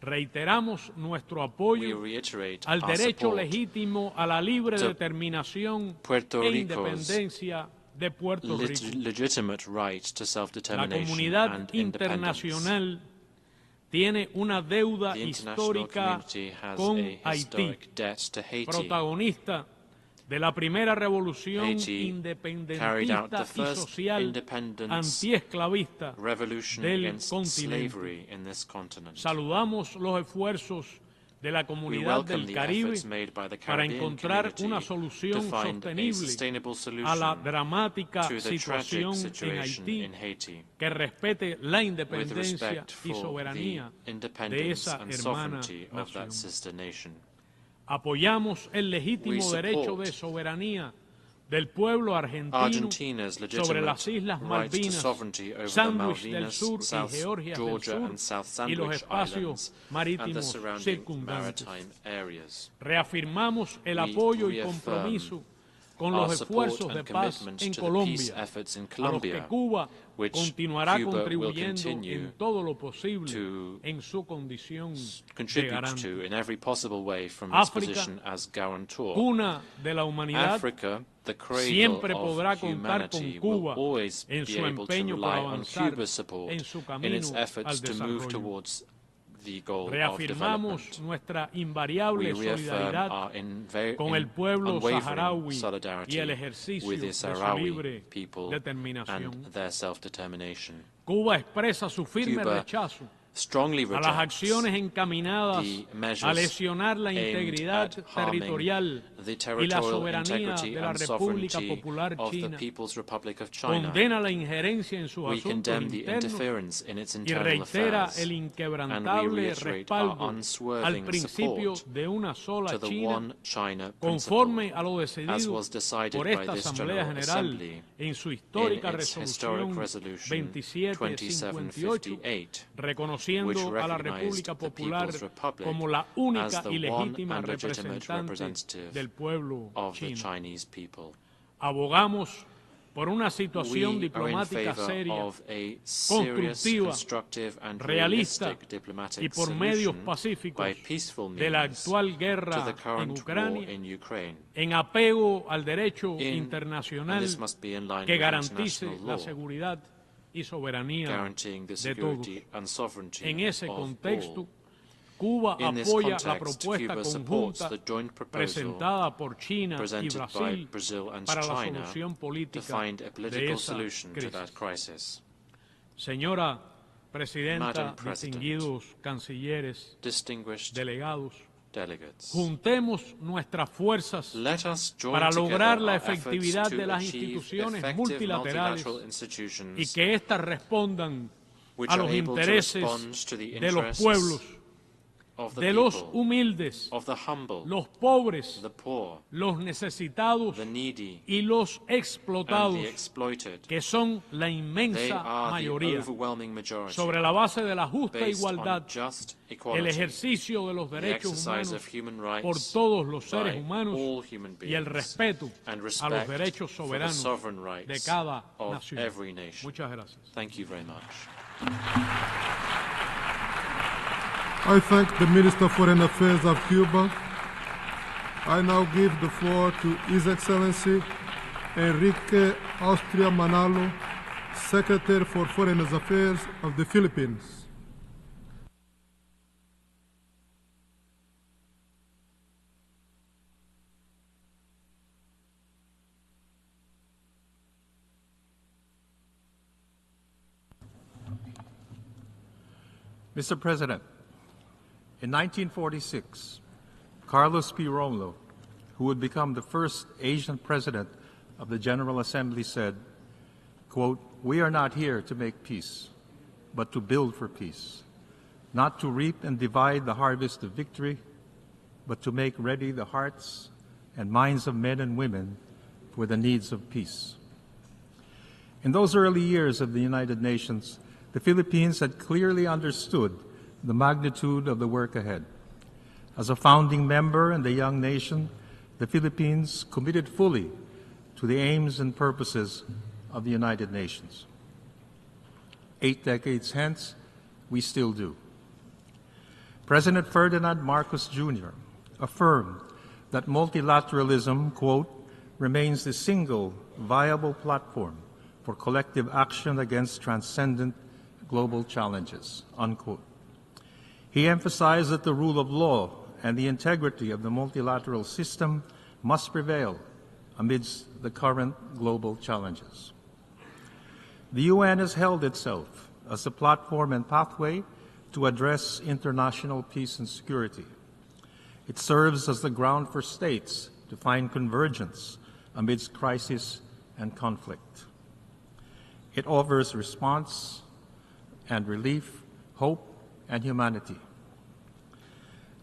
Reiteramos nuestro We apoyo reiterate al our derecho support legítimo a la libre to determinación Puerto e Rico's independencia de Puerto Rico. legitimate right to La self-determination comunidad and independence. internacional tiene una deuda The international histórica community has con a Haití, historic debt to Haiti. protagonista de la primera revolución Haiti carried out the independentista y first social independence antiesclavista revolution del against continente. slavery in this continent. Saludamos los esfuerzos de la We comunidad welcome del the Caribe efforts made by the para Caribbean encontrar community una to solución find a sostenible sustainable a la solution dramática to the tragic situación en situation Haití in Haiti, que respete la with independencia respect y for soberanía the de independence esa and hermana sovereignty of that nación. sister nation. Apoyamos el legítimo We derecho support de soberanía del pueblo argentino Argentina's sobre las legitimate Islas right to Malvinas, sovereignty over the Sándwich del Malvinas, Sur y South Georgias Georgia del and South Sur y los Sandwich espacios Islands and the marítimos surrounding circundantes. maritime areas. Reafirmamos el We apoyo y reaffirm compromiso con Our los support esfuerzos de and paz commitment en to the peace Colombia, efforts in a los que Colombia, Cuba which continuará Cuba will contribuyendo continue en todo lo posible to en su condición de contribute garante. to in every possible way from its África, position as guarantor. Cuna de la humanidad, Africa, the cradle siempre of podrá contar con humanity, Cuba will always en be su able to empeño por rely on avanzar Cuba's support en su in camino its efforts al to move desarrollo. towards the goal of Reafirmamos development. nuestra invariable We reaffirm solidaridad our con el pueblo unwavering saharaui y solidarity el ejercicio with the de su Sahrawi libre people determinación. and their self-determination. Cuba expresa su firme Cuba rechazo strongly a las rejects acciones encaminadas the measures a lesionar la aimed integridad at harming territorial the y la territorial soberanía integrity de la and República sovereignty Popular of the China. People's Republic of China. Condena la injerencia en sus We asuntos condemn the internos interference in its y internal reitera affairs, el and we inquebrantable reiterate our respaldo al unswerving principio support de una sola to the China one China conforme principle, a lo as decidido was decided por by esta this Asamblea General General Assembly en su in histórica its historic resolution 2758, 2758, reconociendo which a la recognized República the Popular People's Republic como la as única the y one legítima and legitimate representante representative del pueblo of the chino. Chinese people. Abogamos por una situación We are in diplomática favor seria, of a serious, constructiva, constructive and realista realistic diplomatic y por medios solution pacíficos by peaceful de la means actual to guerra the en current war Ucrania, in Ukraine. en apego al derecho And internacional this must be in line que with garantice international la law, seguridad y soberanía guaranteeing the de todos. security and sovereignty En ese of contexto, all. Cuba In this apoya la context, propuesta Cuba supports conjunta the joint proposal presentada por China y presented by Brasil Brazil and para la China solución to política find a de political esa solution to that crisis. crisis. Señora Presidenta, Madam President, distinguidos cancilleres, Distinguished delegados, delegates, juntemos nuestras fuerzas let us join para together lograr la our efforts efectividad to de las achieve instituciones effective multilaterales multilateral y institutions que éstas respondan which a are los able to intereses respond to the de los interests pueblos, of the de los people, humildes, of the humble, los pobres, the poor, los necesitados the needy, y los and explotados, the exploited. que son la They inmensa are the mayoría. overwhelming majority. Sobre la base de la justa Based igualdad, on just el equality, ejercicio de los the derechos exercise humanos of human rights por todos los seres by humanos all human y el beings, respeto and a los respect derechos for the soberanos sovereign de rights cada of nación. every nation. Muchas gracias. Thank you very much. I thank the Minister of Foreign Affairs of Cuba I now give the floor to His Excellency Enrique Austria Manalo, Secretary for Foreign Affairs of the Philippines. Mr. President, in 1946, Carlos P. Romlo, who would become the first Asian president of the General Assembly, said, quote, "We are not here to make peace, but to build for peace, not to reap and divide the harvest of victory, but to make ready the hearts and minds of men and women for the needs of peace." In those early years of the United Nations, the Philippines had clearly understood the magnitude of the work ahead. As a founding member and a young nation, the Philippines committed fully to the aims and purposes of the United Nations. 8 decades hence, we still do. President Ferdinand Marcos Jr. affirmed that multilateralism, quote, "remains the single viable platform for collective action against transcendent global challenges," unquote. He emphasized that the rule of law and the integrity of the multilateral system must prevail amidst the current global challenges. The UN has held itself as a platform and pathway to address international peace and security. It serves as the ground for states to find convergence amidst crisis and conflict. It offers response and relief, hope, and humanity.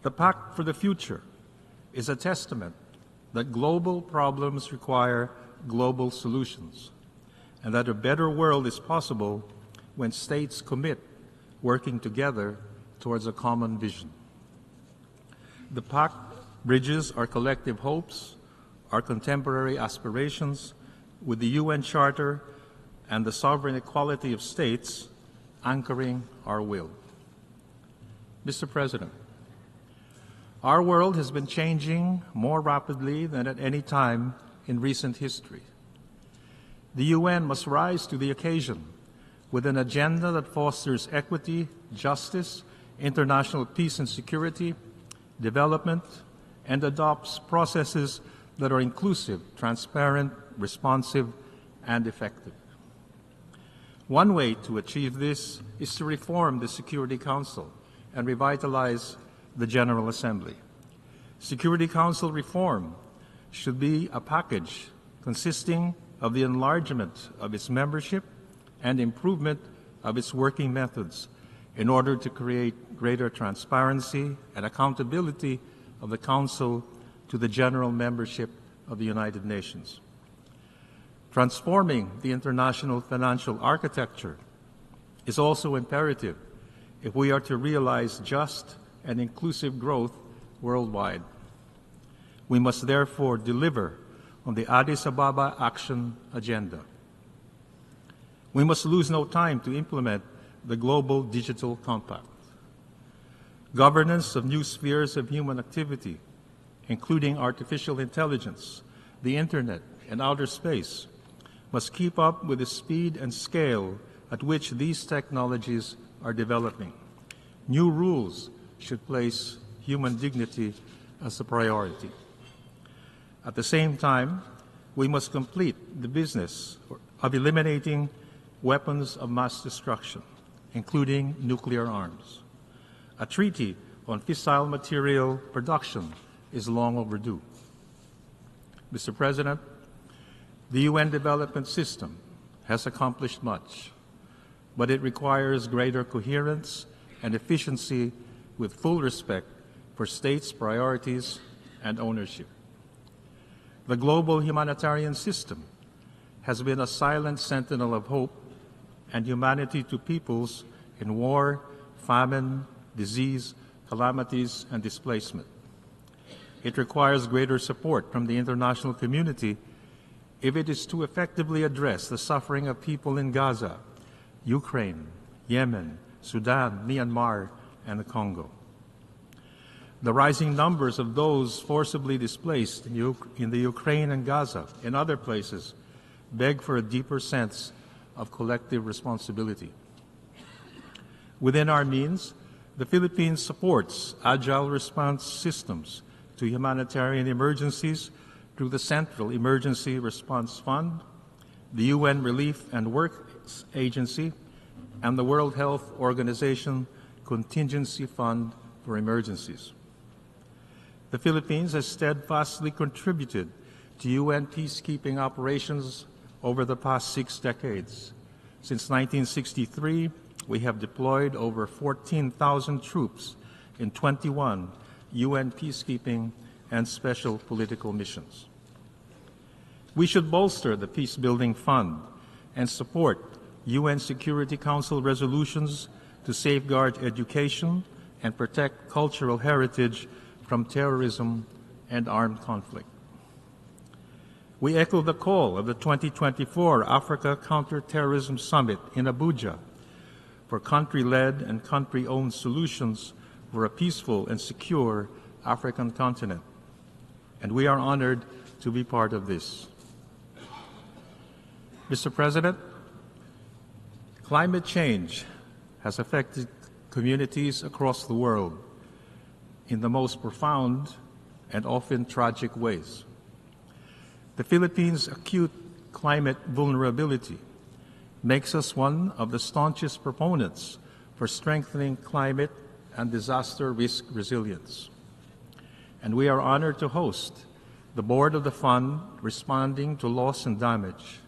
The Pact for the Future is a testament that global problems require global solutions, and that a better world is possible when states commit working together towards a common vision. The Pact bridges our collective hopes, our contemporary aspirations with the UN Charter and the sovereign equality of states anchoring our will. Mr. President, our world has been changing more rapidly than at any time in recent history. The UN must rise to the occasion with an agenda that fosters equity, justice, international peace and security, development, and adopts processes that are inclusive, transparent, responsive, and effective. One way to achieve this is to reform the Security Council and revitalize the General Assembly. Security Council reform should be a package consisting of the enlargement of its membership and improvement of its working methods in order to create greater transparency and accountability of the Council to the general membership of the United Nations. Transforming the international financial architecture is also imperative if we are to realize just and inclusive growth worldwide. We must therefore deliver on the Addis Ababa Action Agenda. We must lose no time to implement the Global Digital Compact. Governance of new spheres of human activity, including artificial intelligence, the Internet, and outer space, must keep up with the speed and scale at which these technologies are developing. New rules should place human dignity as a priority. At the same time, we must complete the business of eliminating weapons of mass destruction, including nuclear arms. A treaty on fissile material production is long overdue. Mr. President, the UN development system has accomplished much, but it requires greater coherence and efficiency with full respect for states' priorities and ownership. The global humanitarian system has been a silent sentinel of hope and humanity to peoples in war, famine, disease, calamities, and displacement. It requires greater support from the international community if it is to effectively address the suffering of people in Gaza, Ukraine, Yemen, Sudan, Myanmar, and the Congo. The rising numbers of those forcibly displaced in the Ukraine and Gaza and other places beg for a deeper sense of collective responsibility. Within our means, the Philippines supports agile response systems to humanitarian emergencies through the Central Emergency Response Fund, the UN Relief and Works Agency, and the World Health Organization Contingency Fund for Emergencies. The Philippines has steadfastly contributed to UN peacekeeping operations over the past 6 decades. Since 1963, we have deployed over 14,000 troops in 21 UN peacekeeping and special political missions. We should bolster the Peacebuilding Fund and support UN Security Council resolutions to safeguard education and protect cultural heritage from terrorism and armed conflict. We echo the call of the 2024 Africa Counterterrorism Summit in Abuja for country-led and country-owned solutions for a peaceful and secure African continent. And we are honored to be part of this. Mr. President, climate change has affected communities across the world in the most profound and often tragic ways. The Philippines' acute climate vulnerability makes us one of the staunchest proponents for strengthening climate and disaster risk resilience. And we are honored to host the board of the fund responding to loss and damage.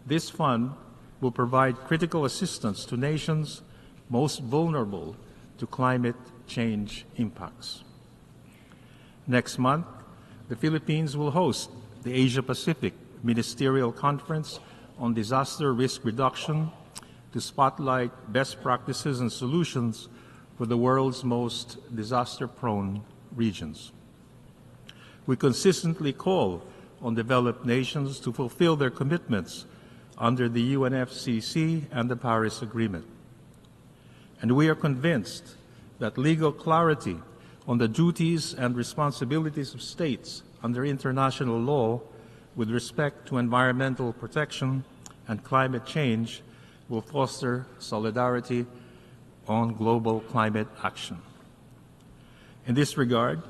This fund will provide critical assistance to nations most vulnerable to climate change impacts. Next month, the Philippines will host the Asia-Pacific Ministerial Conference on Disaster Risk Reduction to spotlight best practices and solutions for the world's most disaster-prone regions. We consistently call on developed nations to fulfill their commitments under the UNFCCC and the Paris Agreement. And we are convinced that legal clarity on the duties and responsibilities of states under international law with respect to environmental protection and climate change will foster solidarity on global climate action. In this regard,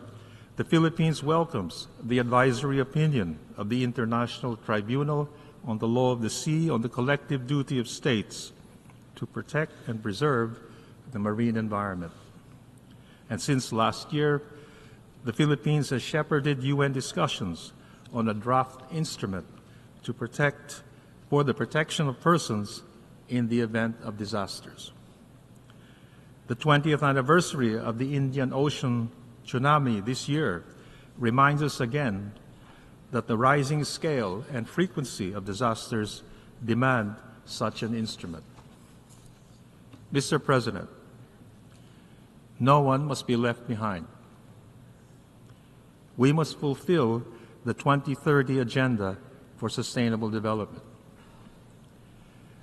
the Philippines welcomes the advisory opinion of the International Tribunal on the Law of the Sea on the collective duty of states to protect and preserve the marine environment. And since last year, the Philippines has shepherded UN discussions on a draft instrument for the protection of persons in the event of disasters. The 20th anniversary of the Indian Ocean tsunami this year reminds us again that the rising scale and frequency of disasters demand such an instrument. Mr. President, no one must be left behind. We must fulfill the 2030 Agenda for Sustainable Development.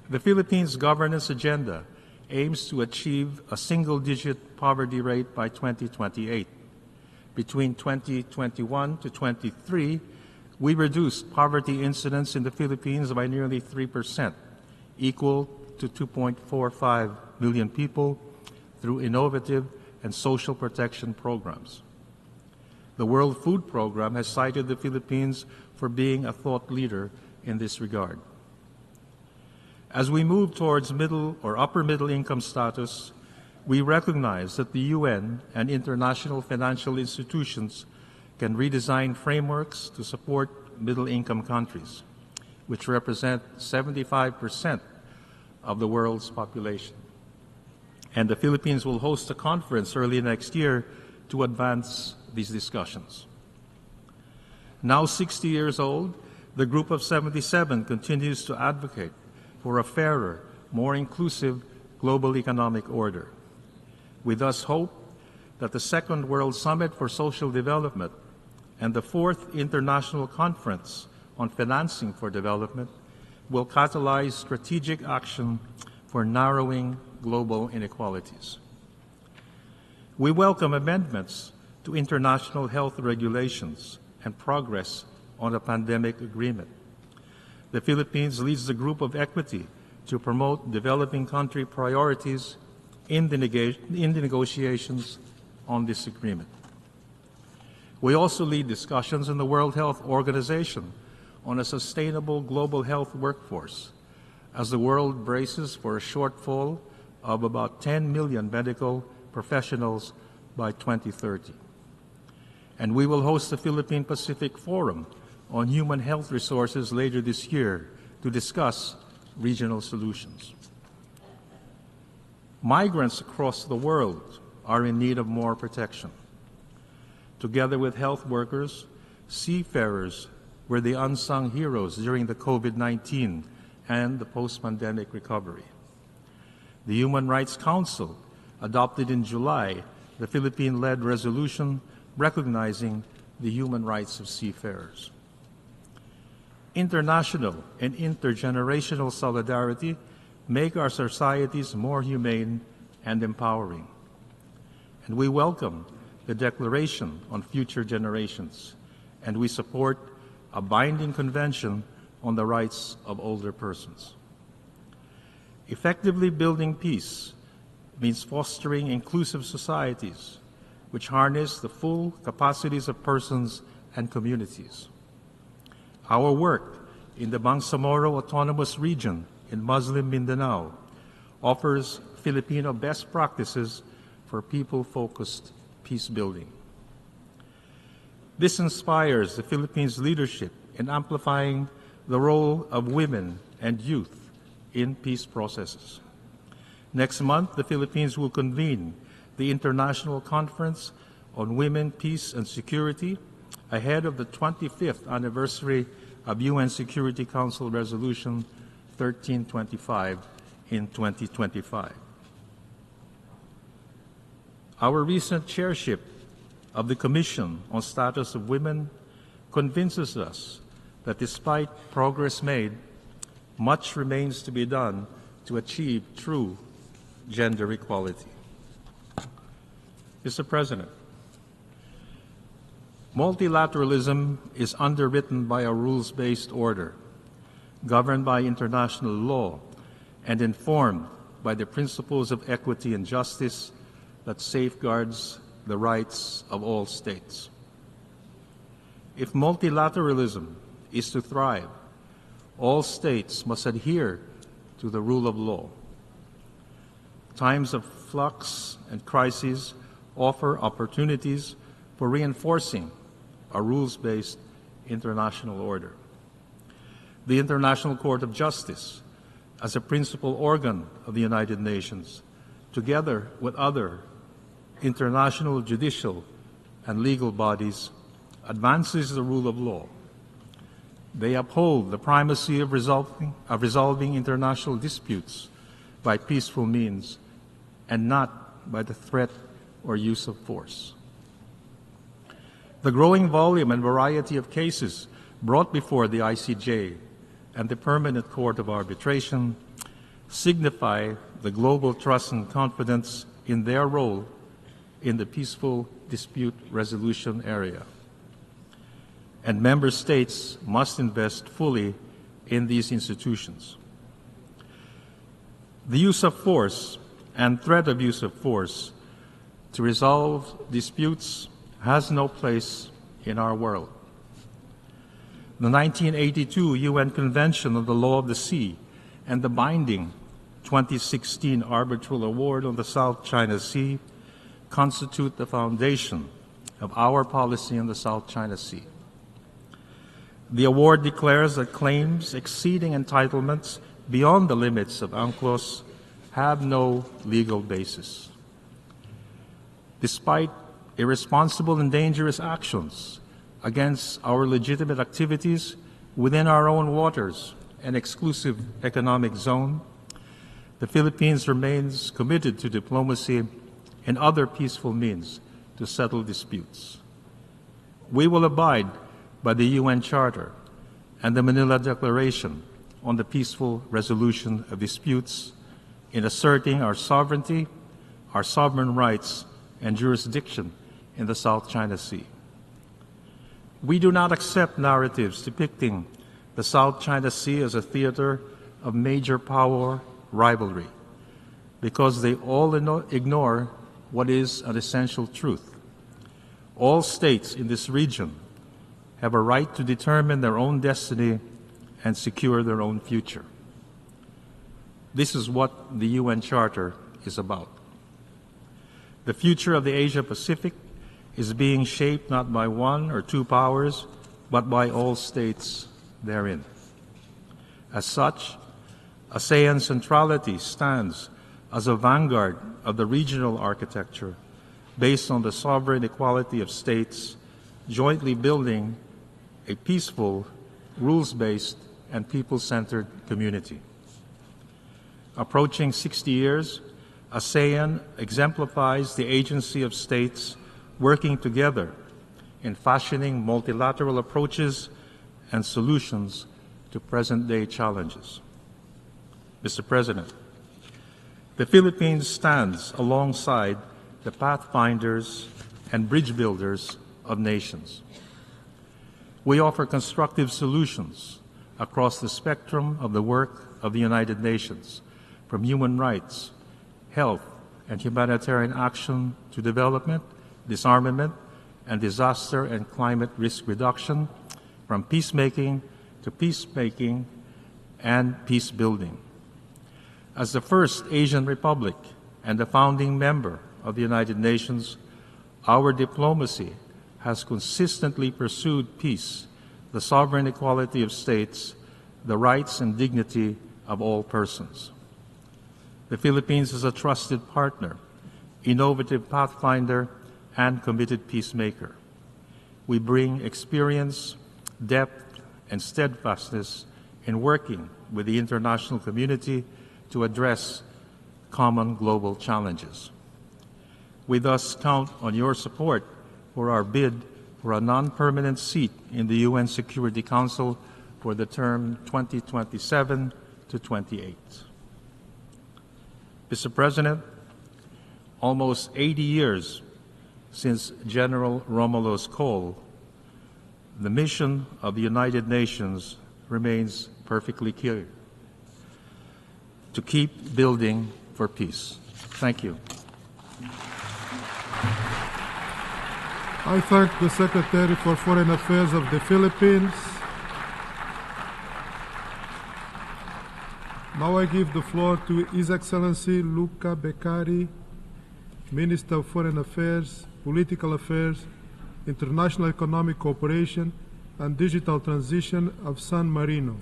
The Philippines' governance agenda aims to achieve a single-digit poverty rate by 2028. Between 2021 to 23, we reduced poverty incidence in the Philippines by nearly 3%, equal to 2.45 million people, through innovative and social protection programs. The World Food Program has cited the Philippines for being a thought leader in this regard. As we move towards middle or upper middle income status, we recognize that the UN and international financial institutions can redesign frameworks to support middle income countries, which represent 75% of the world's population. And the Philippines will host a conference early next year to advance these discussions. Now 60 years old, the Group of 77 continues to advocate for a fairer, more inclusive global economic order. We thus hope that the Second World Summit for Social Development and the Fourth International Conference on Financing for Development will catalyze strategic action for narrowing global inequalities. We welcome amendments to international health regulations and progress on a pandemic agreement. The Philippines leads the group of equity to promote developing country priorities in the negotiations on this agreement. We also lead discussions in the World Health Organization on a sustainable global health workforce as the world braces for a shortfall of about 10 million medical professionals by 2030. And we will host the Philippine Pacific Forum on Human Health Resources later this year to discuss regional solutions. Migrants across the world are in need of more protection. Together with health workers, seafarers were the unsung heroes during the COVID-19 and the post-pandemic recovery. The Human Rights Council adopted in July the Philippine-led resolution recognizing the human rights of seafarers. International and intergenerational solidarity make our societies more humane and empowering. And we welcome the Declaration on Future Generations, and we support a binding convention on the rights of older persons. Effectively building peace means fostering inclusive societies which harness the full capacities of persons and communities. Our work in the Bangsamoro Autonomous Region in Muslim Mindanao offers Filipino best practices for people-focused peace building. This inspires the Philippines' leadership in amplifying the role of women and youth in peace processes. Next month, the Philippines will convene the International Conference on Women, Peace and Security ahead of the 25th anniversary of UN Security Council Resolution 1325 in 2025. Our recent chairship of the Commission on Status of Women convinces us that despite progress made, much remains to be done to achieve true gender equality. Mr. President, multilateralism is underwritten by a rules-based order, governed by international law, and informed by the principles of equity and justice that safeguards the rights of all states. If multilateralism is to thrive, all states must adhere to the rule of law. Times of flux and crises offer opportunities for reinforcing a rules-based international order. The International Court of Justice, as a principal organ of the United Nations, together with other international judicial and legal bodies, advances the rule of law. They uphold the primacy of resolving international disputes by peaceful means and not by the threat or use of force. The growing volume and variety of cases brought before the ICJ and the Permanent Court of Arbitration signify the global trust and confidence in their role in the peaceful dispute resolution area. And member states must invest fully in these institutions. The use of force and threat of use of force to resolve disputes has no place in our world. The 1982 UN Convention on the Law of the Sea and the binding 2016 Arbitral Award on the South China Sea constitute the foundation of our policy in the South China Sea. The award declares that claims exceeding entitlements beyond the limits of UNCLOS have no legal basis. Despite irresponsible and dangerous actions against our legitimate activities within our own waters and exclusive economic zone, the Philippines remains committed to diplomacy and other peaceful means to settle disputes. We will abide by the UN Charter and the Manila Declaration on the peaceful resolution of disputes in asserting our sovereignty, our sovereign rights, and jurisdiction in the South China Sea. We do not accept narratives depicting the South China Sea as a theater of major power rivalry, because they all ignore what is an essential truth. All states in this region have a right to determine their own destiny and secure their own future. This is what the UN Charter is about. The future of the Asia-Pacific is being shaped not by one or two powers, but by all states therein. As such, ASEAN centrality stands as a vanguard of the regional architecture based on the sovereign equality of states jointly building a peaceful, rules-based, and people-centered community. Approaching 60 years, ASEAN exemplifies the agency of states working together in fashioning multilateral approaches and solutions to present-day challenges. Mr. President, the Philippines stands alongside the pathfinders and bridge builders of nations. We offer constructive solutions across the spectrum of the work of the United Nations, from human rights, health, and humanitarian action to development, disarmament, and disaster and climate risk reduction, from peacemaking to peacemaking and peace building. As the first Asian republic and the founding member of the United Nations, our diplomacy has consistently pursued peace, the sovereign equality of states, the rights and dignity of all persons. The Philippines is a trusted partner, innovative pathfinder, and committed peacemaker. We bring experience, depth, and steadfastness in working with the international community to address common global challenges. We thus count on your support for our bid for a non-permanent seat in the UN Security Council for the term 2027 to 28. Mr. President, almost 80 years since General Romulo's call, the mission of the United Nations remains perfectly clear: to keep building for peace. Thank you. I thank the Secretary for Foreign Affairs of the Philippines. Now I give the floor to His Excellency Luca Beccari, Minister of Foreign Affairs, Political Affairs, International Economic Cooperation, and Digital Transition of San Marino.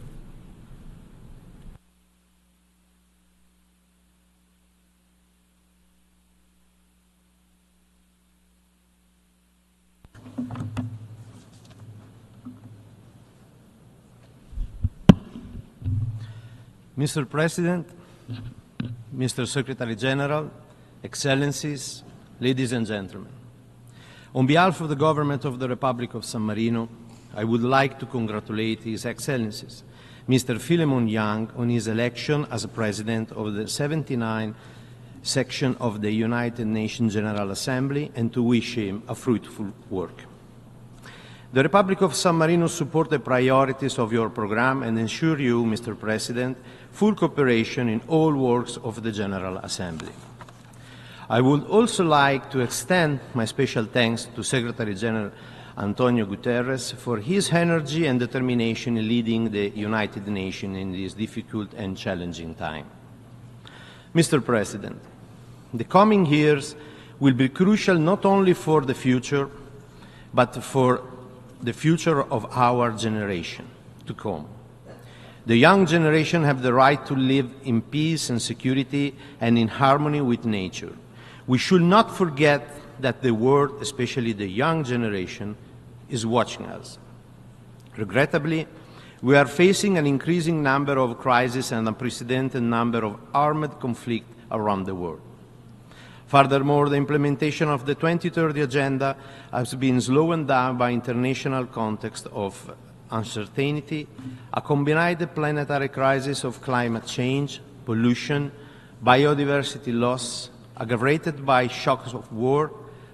Mr. President, Mr. Secretary General, Excellencies, ladies and gentlemen, on behalf of the Government of the Republic of San Marino, I would like to congratulate His Excellencies, Mr. Philemon Yang, on his election as President of the 79th section of the United Nations General Assembly, and to wish him a fruitful work. The Republic of San Marino supports the priorities of your program and ensure you, Mr. President, full cooperation in all works of the General Assembly. I would also like to extend my special thanks to Secretary General Antonio Guterres for his energy and determination in leading the United Nations in this difficult and challenging time. Mr. President, the coming years will be crucial not only for the future, but for the future of our generation to come. The young generation have the right to live in peace and security and in harmony with nature. We should not forget that the world, especially the young generation, is watching us. Regrettably, we are facing an increasing number of crises and an unprecedented number of armed conflicts around the world. Furthermore, the implementation of the 2030 Agenda has been slowed down by international context of uncertainty, a combined planetary crisis of climate change, pollution, biodiversity loss, aggravated by shocks of war,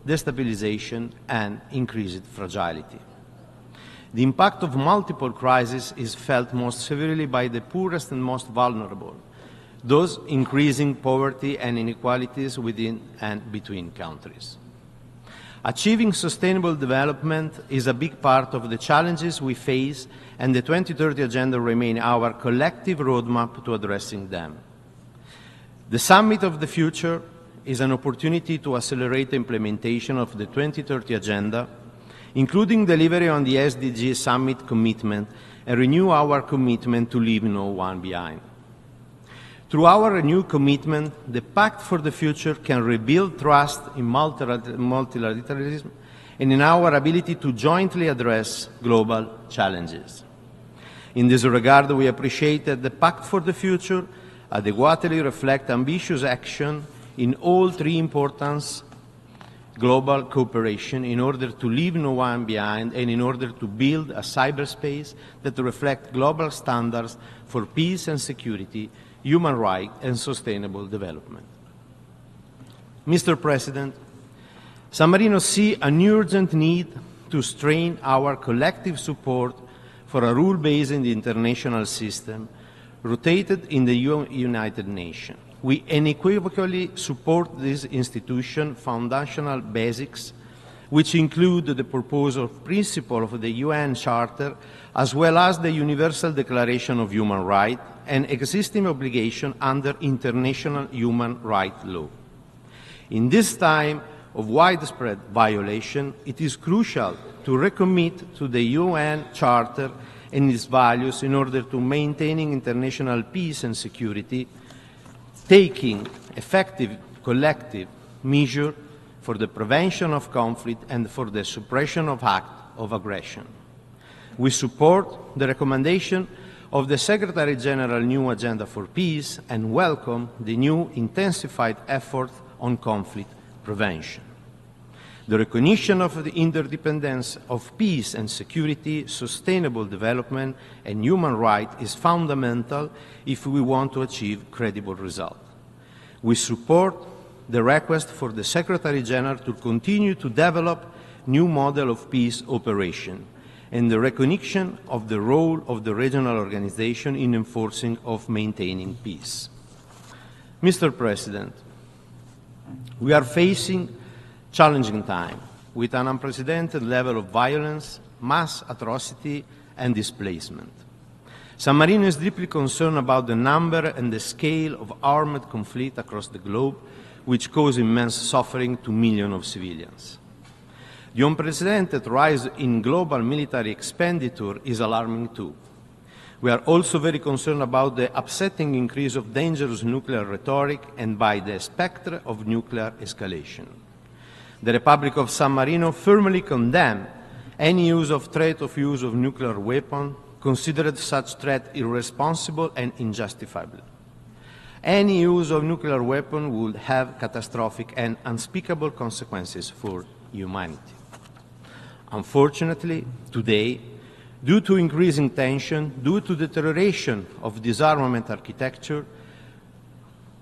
destabilization, and increased fragility. The impact of multiple crises is felt most severely by the poorest and most vulnerable, those increasing poverty and inequalities within and between countries. Achieving sustainable development is a big part of the challenges we face, and the 2030 Agenda remains our collective roadmap to addressing them. The Summit of the Future is an opportunity to accelerate the implementation of the 2030 Agenda, including delivery on the SDG Summit commitment, and renew our commitment to leave no one behind. Through our renewed commitment, the Pact for the Future can rebuild trust in multilateralism and in our ability to jointly address global challenges. In this regard, we appreciate that the Pact for the Future adequately reflects ambitious action in all three important global cooperation in order to leave no one behind and in order to build a cyberspace that reflects global standards for peace and security, human rights, and sustainable development. Mr. President, San Marino sees an urgent need to strengthen our collective support for a rule-based international system rooted in the United Nations. We unequivocally support this institution's foundational basics, which include the purpose of principle of the UN Charter, as well as the Universal Declaration of Human Rights and existing obligations under international human rights law. In this time of widespread violation, it is crucial to recommit to the UN Charter and its values in order to maintain international peace and security, taking effective collective measures for the prevention of conflict and for the suppression of acts of aggression. We support the recommendation of the Secretary General's new Agenda for Peace and welcome the new intensified effort on conflict prevention. The recognition of the interdependence of peace and security, sustainable development, and human rights is fundamental if we want to achieve credible results. We support the request for the Secretary General to continue to develop new model of peace operation and the recognition of the role of the regional organization in enforcing of maintaining peace. Mr. President, we are facing challenging time with an unprecedented level of violence, mass atrocity, and displacement. San Marino is deeply concerned about the number and the scale of armed conflict across the globe, which cause immense suffering to millions of civilians. The unprecedented rise in global military expenditure is alarming too. We are also very concerned about the upsetting increase of dangerous nuclear rhetoric and by the spectre of nuclear escalation. The Republic of San Marino firmly condemns any use of threat of use of nuclear weapons, considered such threat irresponsible and injustifiable. Any use of nuclear weapons would have catastrophic and unspeakable consequences for humanity. Unfortunately, today, due to increasing tension, due to deterioration of disarmament architecture,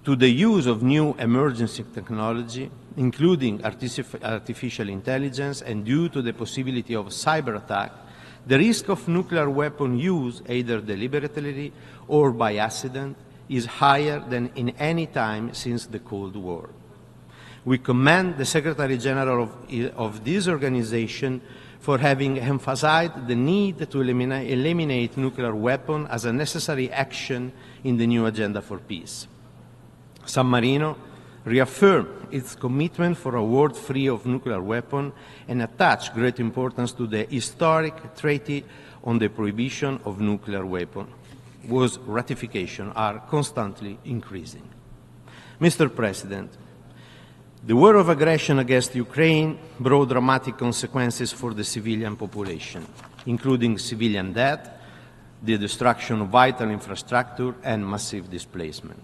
to the use of new emergency technology, including artificial intelligence, and due to the possibility of cyber attack, the risk of nuclear weapon use, either deliberately or by accident, is higher than in any time since the Cold War. We commend the Secretary General of this organization for having emphasized the need to eliminate nuclear weapons as a necessary action in the new Agenda for Peace. San Marino reaffirmed its commitment for a world free of nuclear weapons and attached great importance to the historic Treaty on the Prohibition of Nuclear Weapons, whose ratifications are constantly increasing. Mr. President, the war of aggression against Ukraine brought dramatic consequences for the civilian population, including civilian death, the destruction of vital infrastructure, and massive displacement.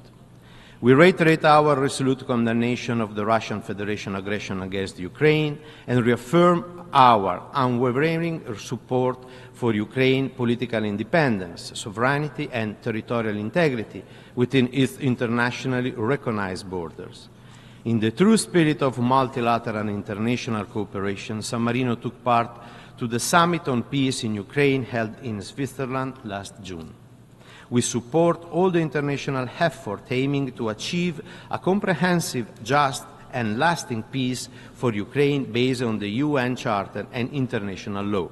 We reiterate our resolute condemnation of the Russian Federation aggression against Ukraine and reaffirm our unwavering support for Ukraine's political independence, sovereignty, and territorial integrity within its internationally recognized borders. In the true spirit of multilateral and international cooperation, San Marino took part to the Summit on Peace in Ukraine held in Switzerland last June. We support all the international effort aiming to achieve a comprehensive, just, and lasting peace for Ukraine based on the UN Charter and international law.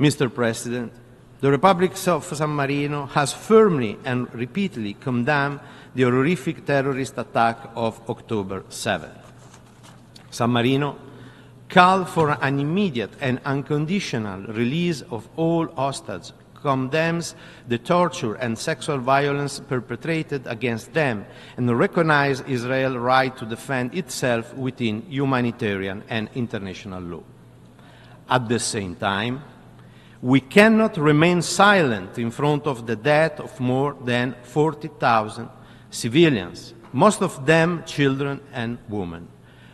Mr. President, the Republic of San Marino has firmly and repeatedly condemned the horrific terrorist attack of October 7. San Marino called for an immediate and unconditional release of all hostages, condemns the torture and sexual violence perpetrated against them, and recognizes Israel's right to defend itself within humanitarian and international law. At the same time, we cannot remain silent in front of the death of more than 40,000 civilians, most of them children and women.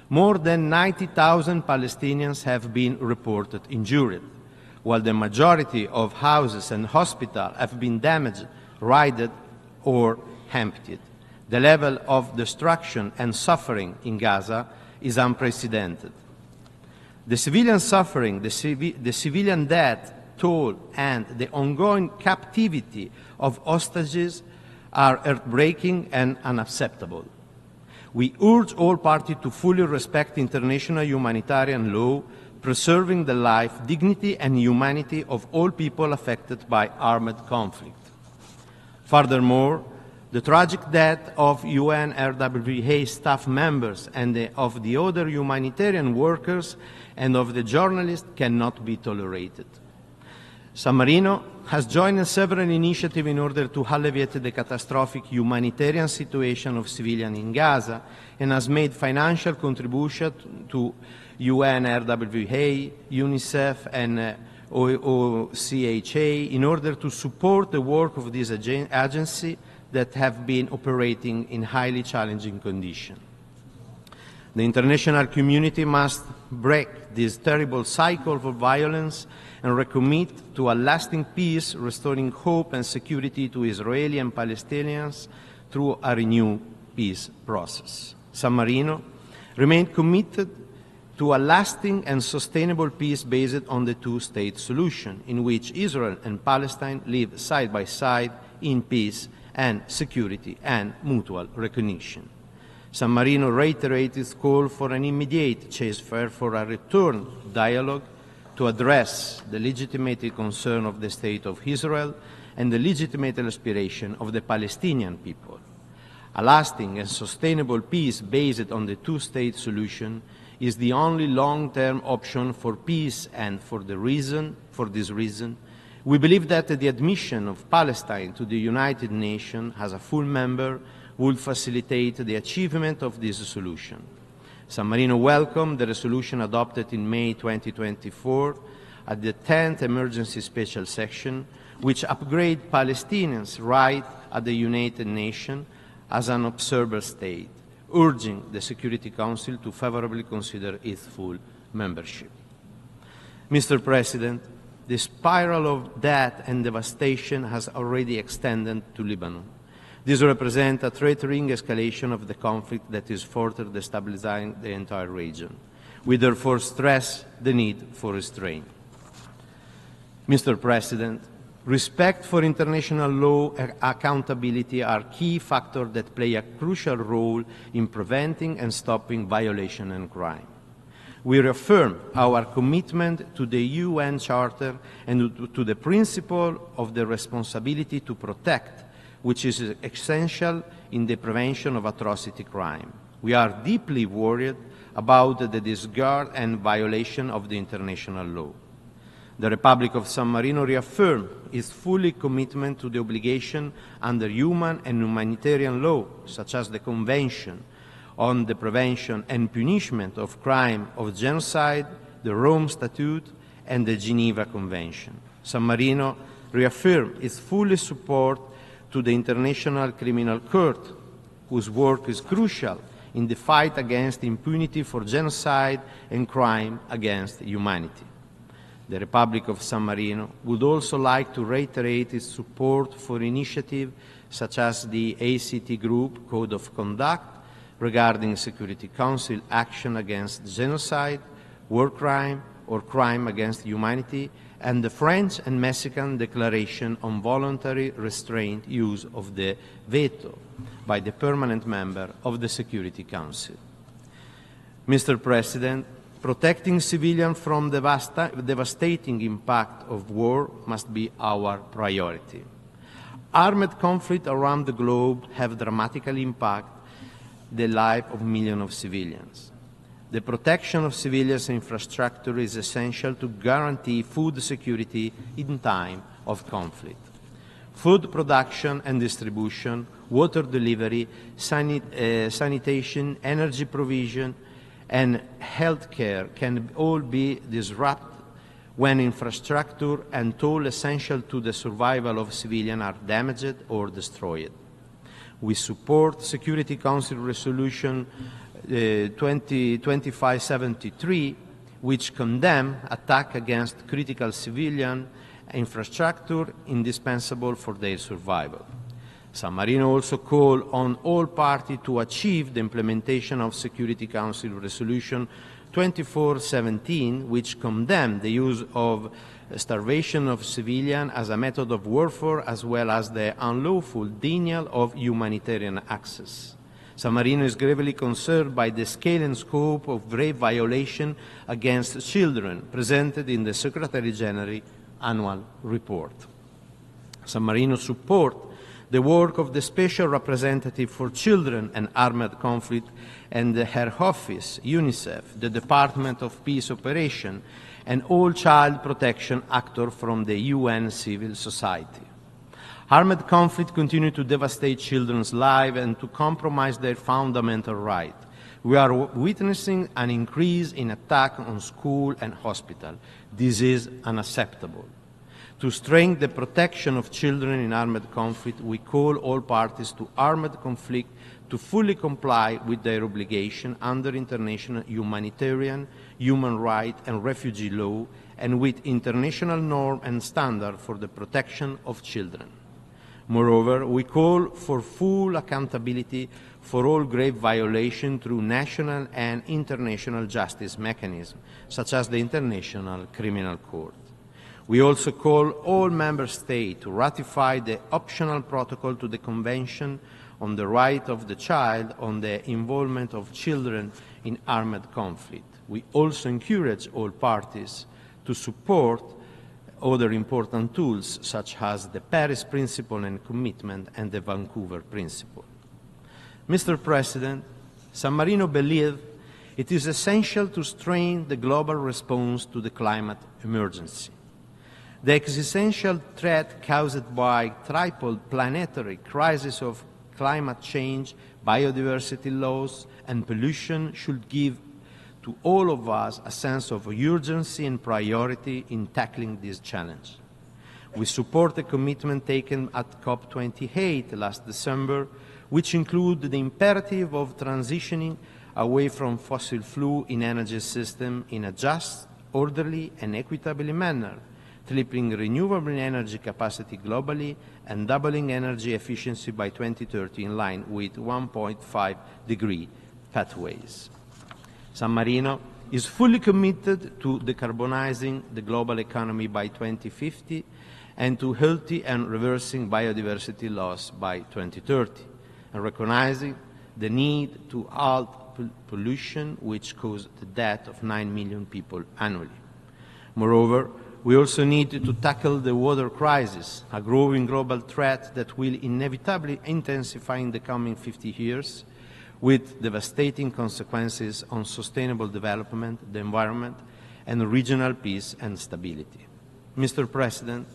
More than 90,000 Palestinians have been reported injured, while the majority of houses and hospitals have been damaged, raided, or emptied. The level of destruction and suffering in Gaza is unprecedented. The civilian suffering, the civilian death toll, and the ongoing captivity of hostages are heartbreaking and unacceptable. We urge all parties to fully respect international humanitarian law, preserving the life, dignity, and humanity of all people affected by armed conflict. Furthermore, the tragic death of UNRWA staff members and of the other humanitarian workers and of the journalists cannot be tolerated. San Marino has joined several initiatives in order to alleviate the catastrophic humanitarian situation of civilians in Gaza and has made financial contributions to UNRWA, UNICEF, and OCHA in order to support the work of this agency that have been operating in highly challenging conditions. The international community must break this terrible cycle of violence and recommit to a lasting peace, restoring hope and security to Israeli and Palestinians through a renewed peace process. San Marino remained committed to a lasting and sustainable peace based on the two-state solution, in which Israel and Palestine live side by side in peace and security and mutual recognition. San Marino reiterated its call for an immediate ceasefire for a return dialogue to address the legitimate concern of the State of Israel and the legitimate aspiration of the Palestinian people. A lasting and sustainable peace based on the two-state solution is the only long-term option for peace, and for this reason, we believe that the admission of Palestine to the United Nations as a full member would facilitate the achievement of this solution. San Marino welcomed the resolution adopted in May 2024 at the 10th Emergency Special Session, which upgraded Palestinians' right at the United Nations as an observer state, urging the Security Council to favorably consider its full membership. Mr. President, the spiral of death and devastation has already extended to Lebanon. This represents a threatening escalation of the conflict that is further destabilizing the entire region. We therefore stress the need for restraint. Mr. President, respect for international law and accountability are key factors that play a crucial role in preventing and stopping violation and crime. We reaffirm our commitment to the UN Charter and to the principle of the responsibility to protect, which is essential in the prevention of atrocity crime. We are deeply worried about the disregard and violation of the international law. The Republic of San Marino reaffirms its full commitment to the obligation under human and humanitarian law, such as the Convention on the Prevention and Punishment of Crime of Genocide, the Rome Statute, and the Geneva Convention. San Marino reaffirms its full support to the International Criminal Court, whose work is crucial in the fight against impunity for genocide and crime against humanity. The Republic of San Marino would also like to reiterate its support for initiatives such as the ACT Group Code of Conduct, regarding Security Council action against genocide, war crime, or crime against humanity, and the French and Mexican declaration on voluntary restrained use of the veto by the permanent member of the Security Council. Mr. President, protecting civilians from the devastating impact of war must be our priority. Armed conflict around the globe have dramatically impacted the life of millions of civilians. The protection of civilians' infrastructure is essential to guarantee food security in time of conflict. Food production and distribution, water delivery, sanitation, energy provision, and health care can all be disrupted when infrastructure and tools essential to the survival of civilians are damaged or destroyed. We support Security Council Resolution 2573, which condemns attacks against critical civilian infrastructure indispensable for their survival. San Marino also called on all parties to achieve the implementation of Security Council Resolution 2417, which condemned the use of starvation of civilians as a method of warfare, as well as the unlawful denial of humanitarian access. San Marino is gravely concerned by the scale and scope of grave violation against children presented in the Secretary General annual report. San Marino supports the work of the Special Representative for Children and Armed Conflict and her office, UNICEF, the Department of Peace Operations, and all child protection actors from the UN civil society. Armed conflict continues to devastate children's lives and to compromise their fundamental rights. We are witnessing an increase in attacks on schools and hospitals. This is unacceptable. To strengthen the protection of children in armed conflict, we call all parties to armed conflict to fully comply with their obligation under international humanitarian, human rights, and refugee law, and with international norms and standards for the protection of children. Moreover, we call for full accountability for all grave violations through national and international justice mechanisms, such as the International Criminal Court. We also call all member states to ratify the optional protocol to the Convention on the Right of the Child on the involvement of children in armed conflict. We also encourage all parties to support other important tools such as the Paris Principle and Commitment and the Vancouver Principle. Mr. President, San Marino believes it is essential to strengthen the global response to the climate emergency. The existential threat caused by triple planetary crisis of climate change, biodiversity loss, and pollution should give to all of us a sense of urgency and priority in tackling this challenge. We support the commitment taken at COP28 last December, which included the imperative of transitioning away from fossil fuel in energy system in a just, orderly, and equitable manner, tripling renewable energy capacity globally and doubling energy efficiency by 2030 in line with 1.5-degree pathways. San Marino is fully committed to decarbonizing the global economy by 2050 and to healthy and reversing biodiversity loss by 2030, and recognizing the need to halt pollution, which caused the death of 9 million people annually. Moreover, we also need to tackle the water crisis, a growing global threat that will inevitably intensify in the coming 50 years, with devastating consequences on sustainable development, the environment, and regional peace and stability. Mr. President,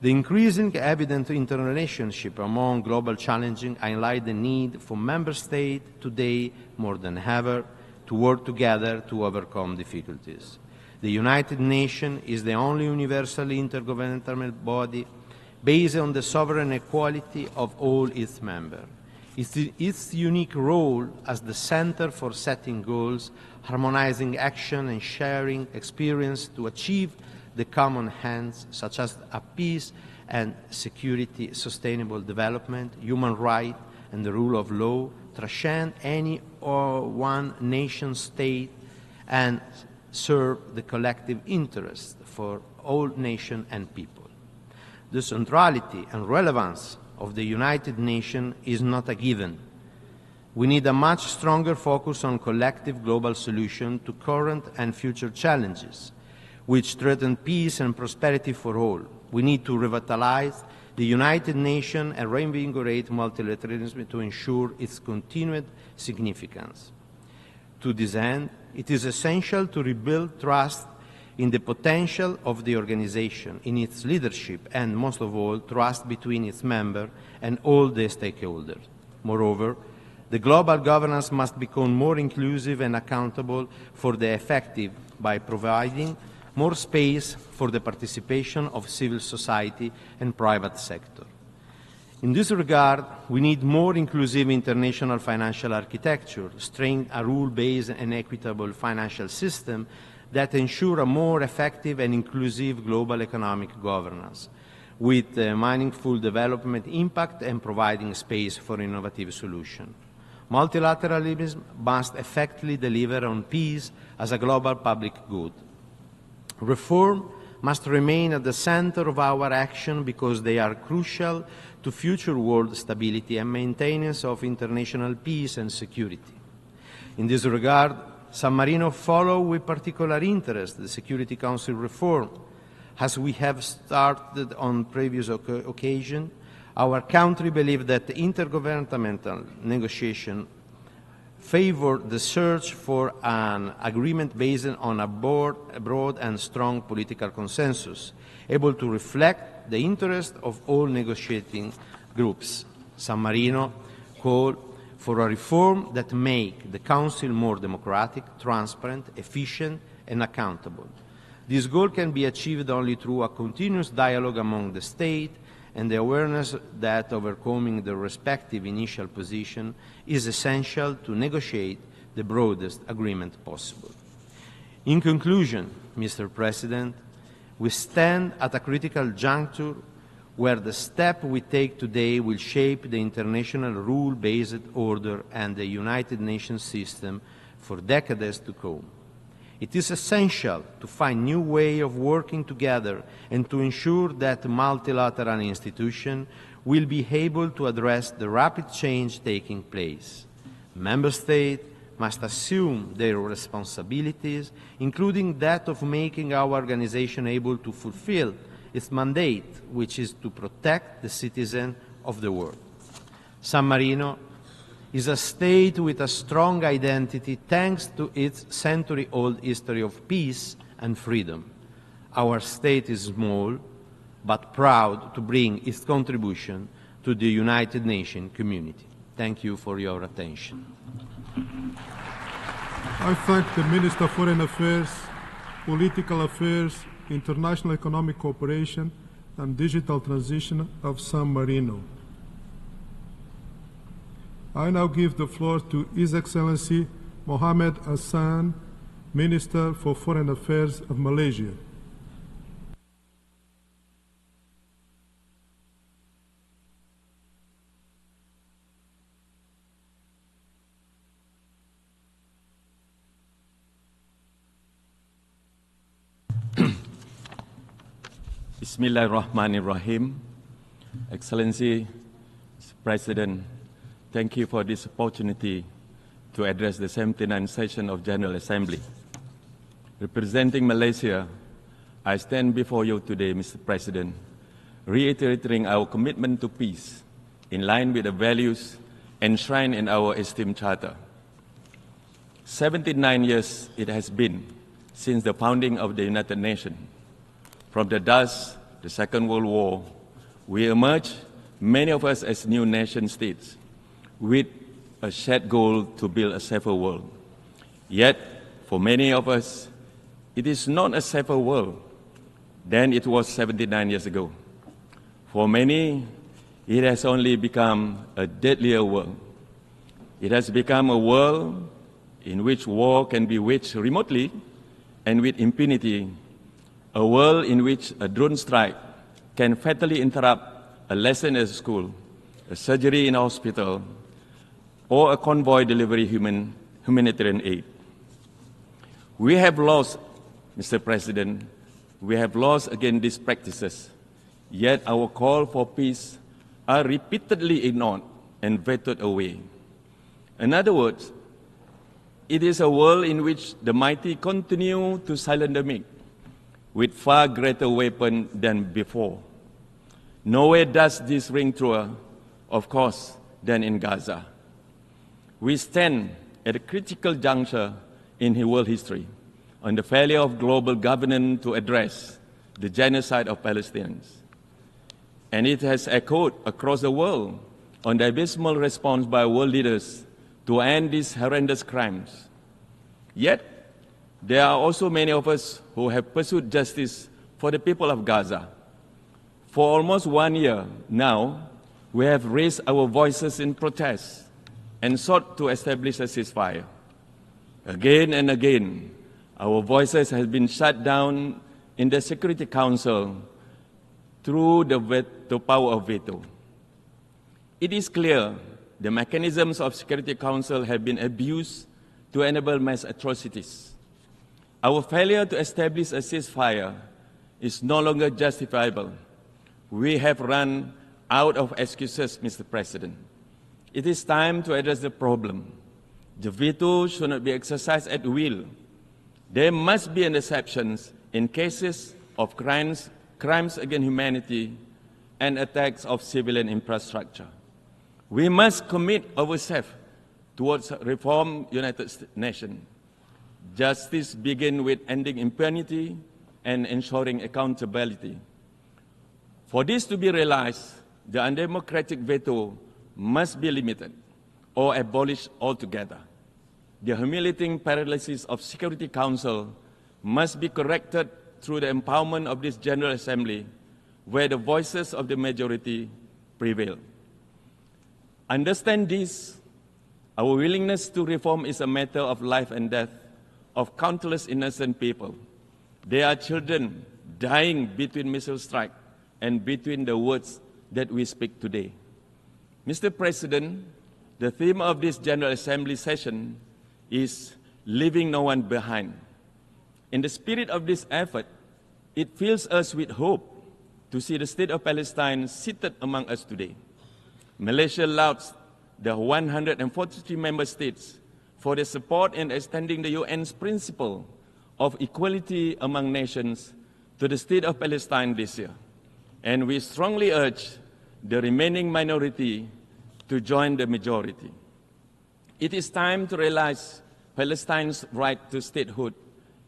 the increasing evident interrelationship among global challenges highlight the need for member states today more than ever to work together to overcome difficulties. The United Nations is the only universally intergovernmental body based on the sovereign equality of all its members. Its unique role as the center for setting goals, harmonizing action, and sharing experience to achieve the common ends, such as peace and security, sustainable development, human rights, and the rule of law transcend any or one nation state and serve the collective interest for all nations and people. The centrality and relevance of the United Nations is not a given. We need a much stronger focus on collective global solutions to current and future challenges, which threaten peace and prosperity for all. We need to revitalize the United Nations and reinvigorate multilateralism to ensure its continued significance. To this end, it is essential to rebuild trust in the potential of the organization, in its leadership, and most of all, trust between its members and all the stakeholders. Moreover, the global governance must become more inclusive and accountable for the effective by providing more space for the participation of civil society and private sector. In this regard, we need more inclusive international financial architecture, strengthen a rule-based and equitable financial system that ensure a more effective and inclusive global economic governance, with meaningful development impact and providing space for innovative solutions. Multilateralism must effectively deliver on peace as a global public good. Reform must remain at the center of our action because they are crucial to future world stability and maintenance of international peace and security. In this regard, San Marino follows with particular interest the Security Council reform. As we have started on previous occasion, our country believes that intergovernmental negotiation favor the search for an agreement based on a broad and strong political consensus, able to reflect the interest of all negotiating groups. San Marino called for a reform that make the Council more democratic, transparent, efficient, and accountable. This goal can be achieved only through a continuous dialogue among the states and the awareness that overcoming the respective initial position is essential to negotiate the broadest agreement possible. In conclusion, Mr. President, we stand at a critical juncture where the step we take today will shape the international rule-based order and the United Nations system for decades to come. It is essential to find new ways of working together and to ensure that multilateral institutions will be able to address the rapid change taking place. Member States must assume their responsibilities, including that of making our organization able to fulfill its mandate, which is to protect the citizens of the world. San Marino is a state with a strong identity thanks to its century-old history of peace and freedom. Our state is small, but proud to bring its contribution to the United Nations community. Thank you for your attention. I thank the Minister of Foreign Affairs, Political Affairs, International Economic Cooperation, and Digital Transition of San Marino. I now give the floor to His Excellency Mohammed Hassan, Minister for Foreign Affairs of Malaysia. Bismillahirrahmanirrahim. Excellency, Mr. President, thank you for this opportunity to address the 79th session of General Assembly. Representing Malaysia, I stand before you today, Mr. President, reiterating our commitment to peace in line with the values enshrined in our esteemed charter. 79 years it has been since the founding of the United Nations. From the dust, the Second World War, we emerged, many of us as new nation states, with a shared goal to build a safer world. Yet, for many of us, it is not a safer world than it was 79 years ago. For many, it has only become a deadlier world. It has become a world in which war can be waged remotely and with impunity, a world in which a drone strike can fatally interrupt a lesson at school, a surgery in a hospital, or a convoy delivery humanitarian aid. We have lost, Mr. President, we have lost again these practices, yet our call for peace are repeatedly ignored and vetoed away. In other words, it is a world in which the mighty continue to silence the meek with far greater weapons than before. Nowhere does this ring truer, of course, than in Gaza. We stand at a critical juncture in world history on the failure of global governance to address the genocide of Palestinians. And it has echoed across the world on the abysmal response by world leaders to end these horrendous crimes. Yet, there are also many of us who have pursued justice for the people of Gaza. For almost 1 year now, we have raised our voices in protest and sought to establish a ceasefire. Again and again, our voices have been shut down in the Security Council through the power of veto. It is clear the mechanisms of Security Council have been abused to enable mass atrocities. Our failure to establish a ceasefire is no longer justifiable. We have run out of excuses, Mr. President. It is time to address the problem. The veto should not be exercised at will. There must be an exception in cases of crimes against humanity and attacks of civilian infrastructure. We must commit ourselves towards reform United Nations. Justice begins with ending impunity and ensuring accountability. For this to be realized, the undemocratic veto must be limited or abolished altogether. The humiliating paralysis of Security Council must be corrected through the empowerment of this General Assembly, where the voices of the majority prevail. Understand this, our willingness to reform is a matter of life and death of countless innocent people. There are children dying between missile strike and between the words that we speak today. Mr. President, the theme of this General Assembly session is leaving no one behind. In the spirit of this effort, it fills us with hope to see the state of Palestine seated among us today. Malaysia lauds the 143 member states for their support in extending the UN's principle of equality among nations to the state of Palestine this year. And we strongly urge the remaining minority to join the majority. It is time to realize Palestine's right to statehood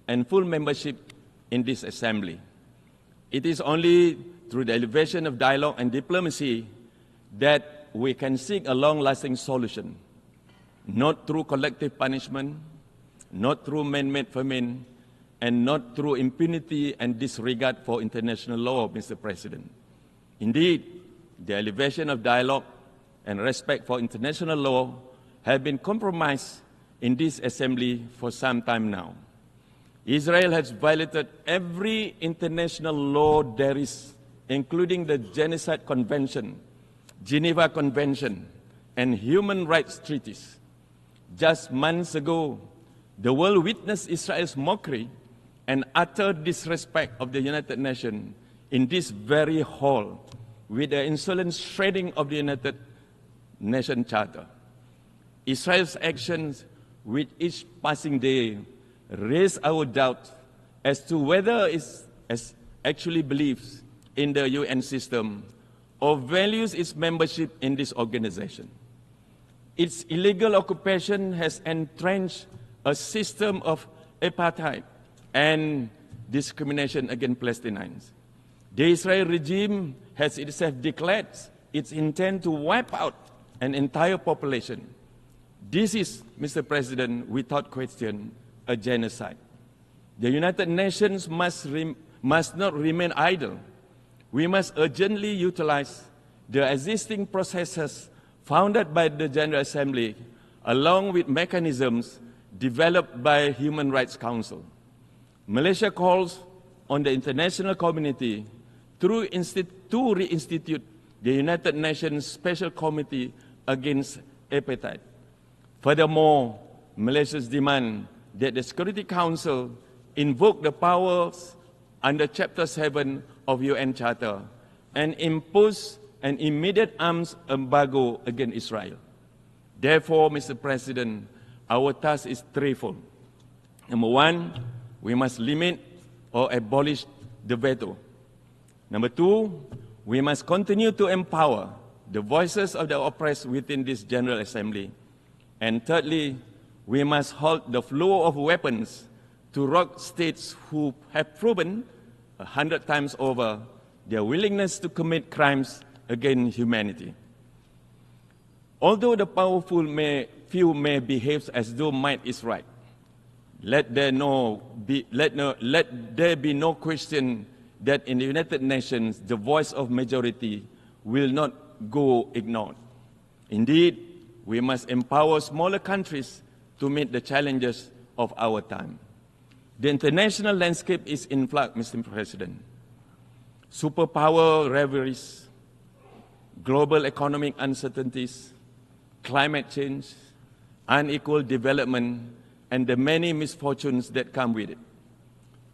and full membership in this assembly. It is only through the elevation of dialogue and diplomacy that we can seek a long-lasting solution, not through collective punishment, not through man-made famine, and not through impunity and disregard for international law, Mr. President. Indeed, the elevation of dialogue and respect for international law have been compromised in this assembly for some time now. Israel has violated every international law there is, including the Genocide Convention, Geneva Convention, and human rights treaties. Just months ago, the world witnessed Israel's mockery and utter disrespect of the United Nations in this very hall with the insolent shredding of the United Nations Charter. Israel's actions with each passing day raise our doubt as to whether it actually believes in the UN system or values its membership in this organization. Its illegal occupation has entrenched a system of apartheid and discrimination against Palestinians. The Israeli regime has itself declared its intent to wipe out an entire population. This is, Mr. President, without question, a genocide. The United Nations must not remain idle. We must urgently utilize the existing processes founded by the General Assembly, along with mechanisms developed by Human Rights Council. Malaysia calls on the international community to reinstitute the United Nations Special Committee Against Apartheid, Furthermore, Malaysia's demand that the Security Council invoke the powers under Chapter 7 of UN Charter and impose an immediate arms embargo against Israel. Therefore, Mr. President, our task is threefold. Number one, we must limit or abolish the veto. Number two, we must continue to empower the voices of the oppressed within this General Assembly. And thirdly, we must halt the flow of weapons to rogue states who have proven 100 times over their willingness to commit crimes against humanity. Although the powerful few may behave as though might is right, let there be no question that in the United Nations, the voice of majority will not go ignored. Indeed, we must empower smaller countries to meet the challenges of our time. The international landscape is in flux, Mr. President. Superpower rivalries, global economic uncertainties, climate change, unequal development, and the many misfortunes that come with it.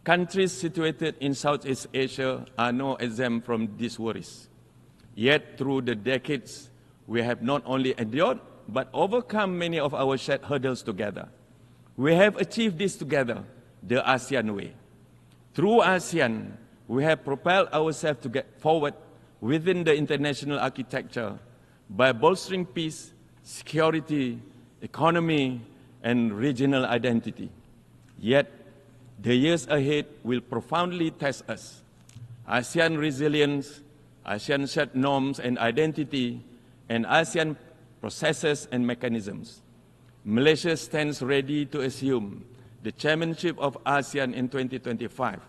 Countries situated in Southeast Asia are no exempt from these worries. Yet, through the decades, we have not only endured, but overcome many of our shared hurdles together. We have achieved this together, the ASEAN way. Through ASEAN, we have propelled ourselves to get forward within the international architecture by bolstering peace, security, economy, and regional identity. Yet, the years ahead will profoundly test us. ASEAN resilience, ASEAN shared norms and identity, and ASEAN processes and mechanisms. Malaysia stands ready to assume the chairmanship of ASEAN in 2025,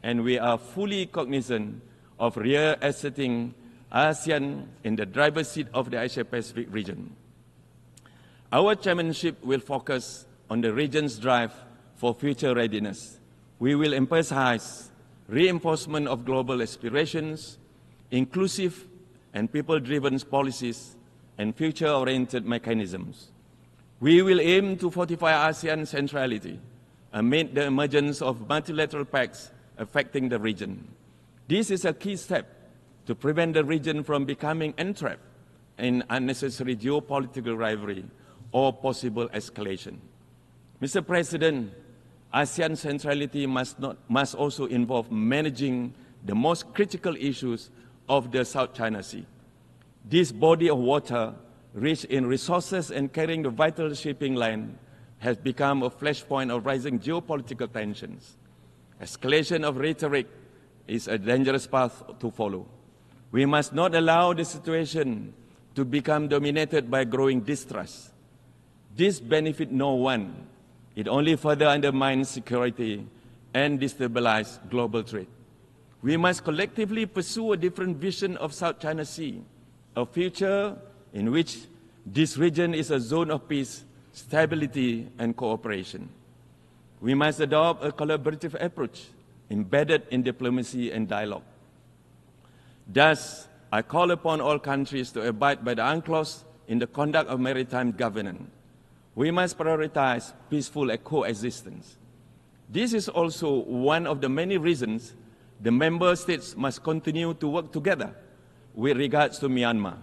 and we are fully cognizant of reasserting ASEAN in the driver's seat of the Asia-Pacific region. Our chairmanship will focus on the region's drive for future readiness. We will emphasize reinforcement of global aspirations, inclusive and people-driven policies, and future-oriented mechanisms. We will aim to fortify ASEAN centrality amid the emergence of multilateral pacts affecting the region. This is a key step to prevent the region from becoming entrapped in unnecessary geopolitical rivalry or possible escalation. Mr. President, ASEAN centrality must also involve managing the most critical issues of the South China Sea. This body of water, rich in resources and carrying the vital shipping line, has become a flashpoint of rising geopolitical tensions. Escalation of rhetoric is a dangerous path to follow. We must not allow the situation to become dominated by growing distrust. This benefits no one. It only further undermines security and destabilizes global trade. We must collectively pursue a different vision of South China Sea, a future in which this region is a zone of peace, stability, and cooperation. We must adopt a collaborative approach embedded in diplomacy and dialogue. Thus, I call upon all countries to abide by the UNCLOS in the conduct of maritime governance. We must prioritize peaceful coexistence. This is also one of the many reasons the member states must continue to work together with regards to Myanmar.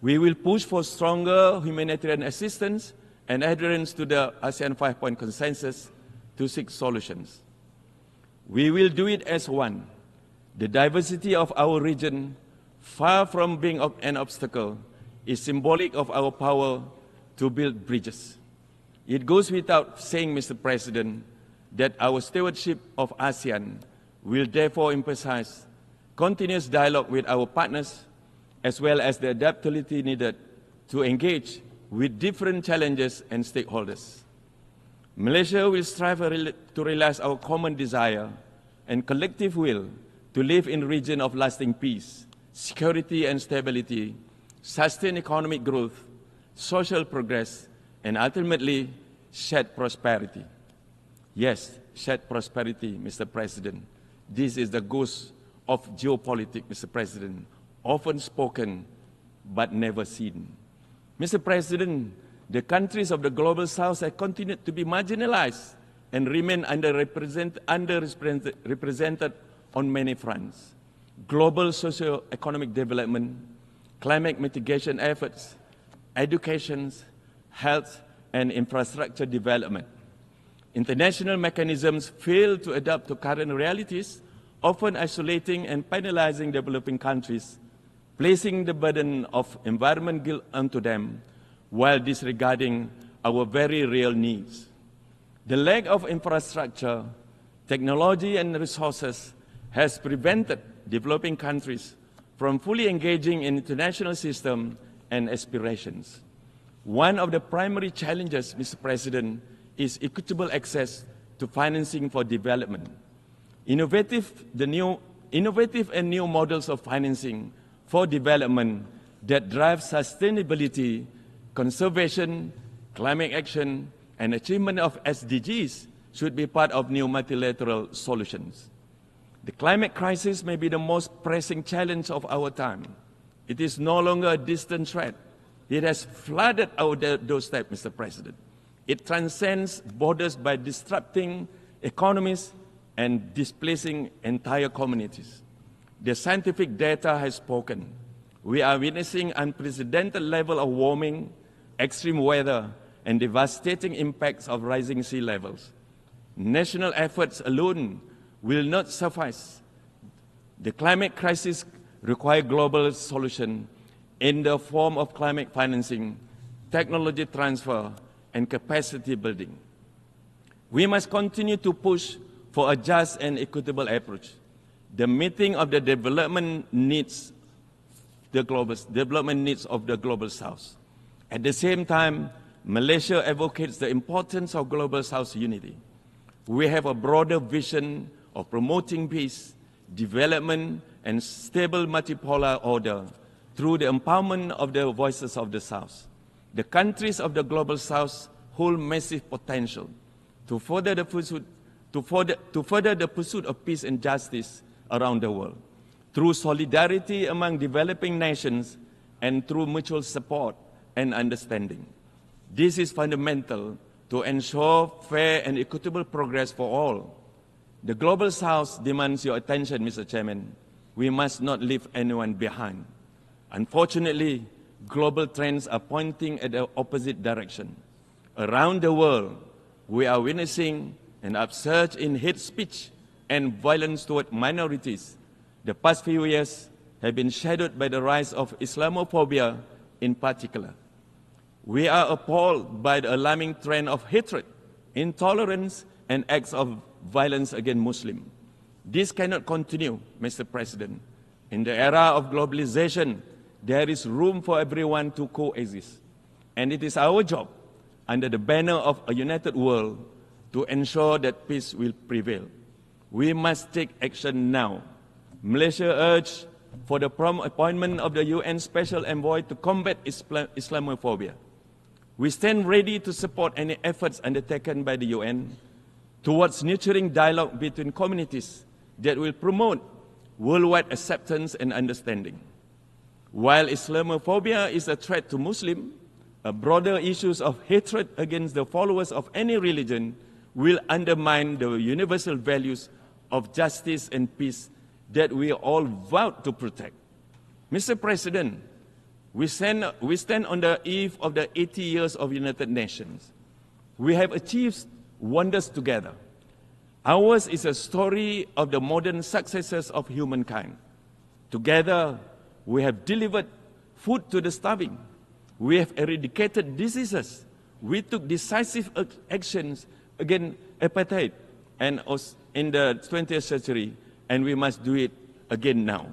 We will push for stronger humanitarian assistance and adherence to the ASEAN 5-point consensus to seek solutions. We will do it as one. The diversity of our region, far from being an obstacle, is symbolic of our power to build bridges. It goes without saying, Mr. President, that our stewardship of ASEAN will therefore emphasize continuous dialogue with our partners, as well as the adaptability needed to engage with different challenges and stakeholders. Malaysia will strive to realize our common desire and collective will to live in a region of lasting peace, security and stability, sustained economic growth, social progress, and ultimately shared prosperity. Yes, shared prosperity, Mr. President. This is the ghost of geopolitics, Mr. President, often spoken but never seen. Mr. President, the countries of the Global South have continued to be marginalized and remain underrepresented on many fronts. Global socio-economic development, climate mitigation efforts, education, health, and infrastructure development. International mechanisms fail to adapt to current realities, often isolating and penalizing developing countries, placing the burden of environment guilt onto them while disregarding our very real needs. The lack of infrastructure, technology, and resources has prevented developing countries from fully engaging in international systems and aspirations. One of the primary challenges, Mr. President, is equitable access to financing for development. Innovative and new models of financing for development that drive sustainability, conservation, climate action, and achievement of SDGs should be part of new multilateral solutions. The climate crisis may be the most pressing challenge of our time. It is no longer a distant threat. It has flooded our doorstep, Mr. President. It transcends borders by disrupting economies and displacing entire communities. The scientific data has spoken. We are witnessing unprecedented level of warming, extreme weather, and devastating impacts of rising sea levels. National efforts alone will not suffice. The climate crisis requires global solution in the form of climate financing, technology transfer, and capacity building. We must continue to push for a just and equitable approach, the meeting of the development needs of the Global South. At the same time, Malaysia advocates the importance of Global South unity. We have a broader vision of promoting peace, development, and stable multipolar order through the empowerment of the voices of the South. The countries of the Global South hold massive potential to further the pursuit of peace and justice around the world, through solidarity among developing nations and through mutual support and understanding. This is fundamental to ensure fair and equitable progress for all. The Global South demands your attention, Mr. Chairman. We must not leave anyone behind. Unfortunately, global trends are pointing at the opposite direction. Around the world, we are witnessing an upsurge in hate speech and violence toward minorities. The past few years have been shadowed by the rise of Islamophobia in particular. We are appalled by the alarming trend of hatred, intolerance, and acts of violence against Muslims. This cannot continue, Mr. President. In the era of globalization, there is room for everyone to coexist. And it is our job, under the banner of a united world, to ensure that peace will prevail. We must take action now. Malaysia urged for the prompt appointment of the UN Special Envoy to combat Islamophobia. We stand ready to support any efforts undertaken by the UN towards nurturing dialogue between communities that will promote worldwide acceptance and understanding. While Islamophobia is a threat to Muslims, broader issues of hatred against the followers of any religion will undermine the universal values of justice and peace that we all vowed to protect. Mr. President, we stand on the eve of the 80 years of United Nations. We have achieved wonders together. Ours is a story of the modern successes of humankind. Together, we have delivered food to the starving. We have eradicated diseases. We took decisive actions against apartheid and in the 20th century, and we must do it again now.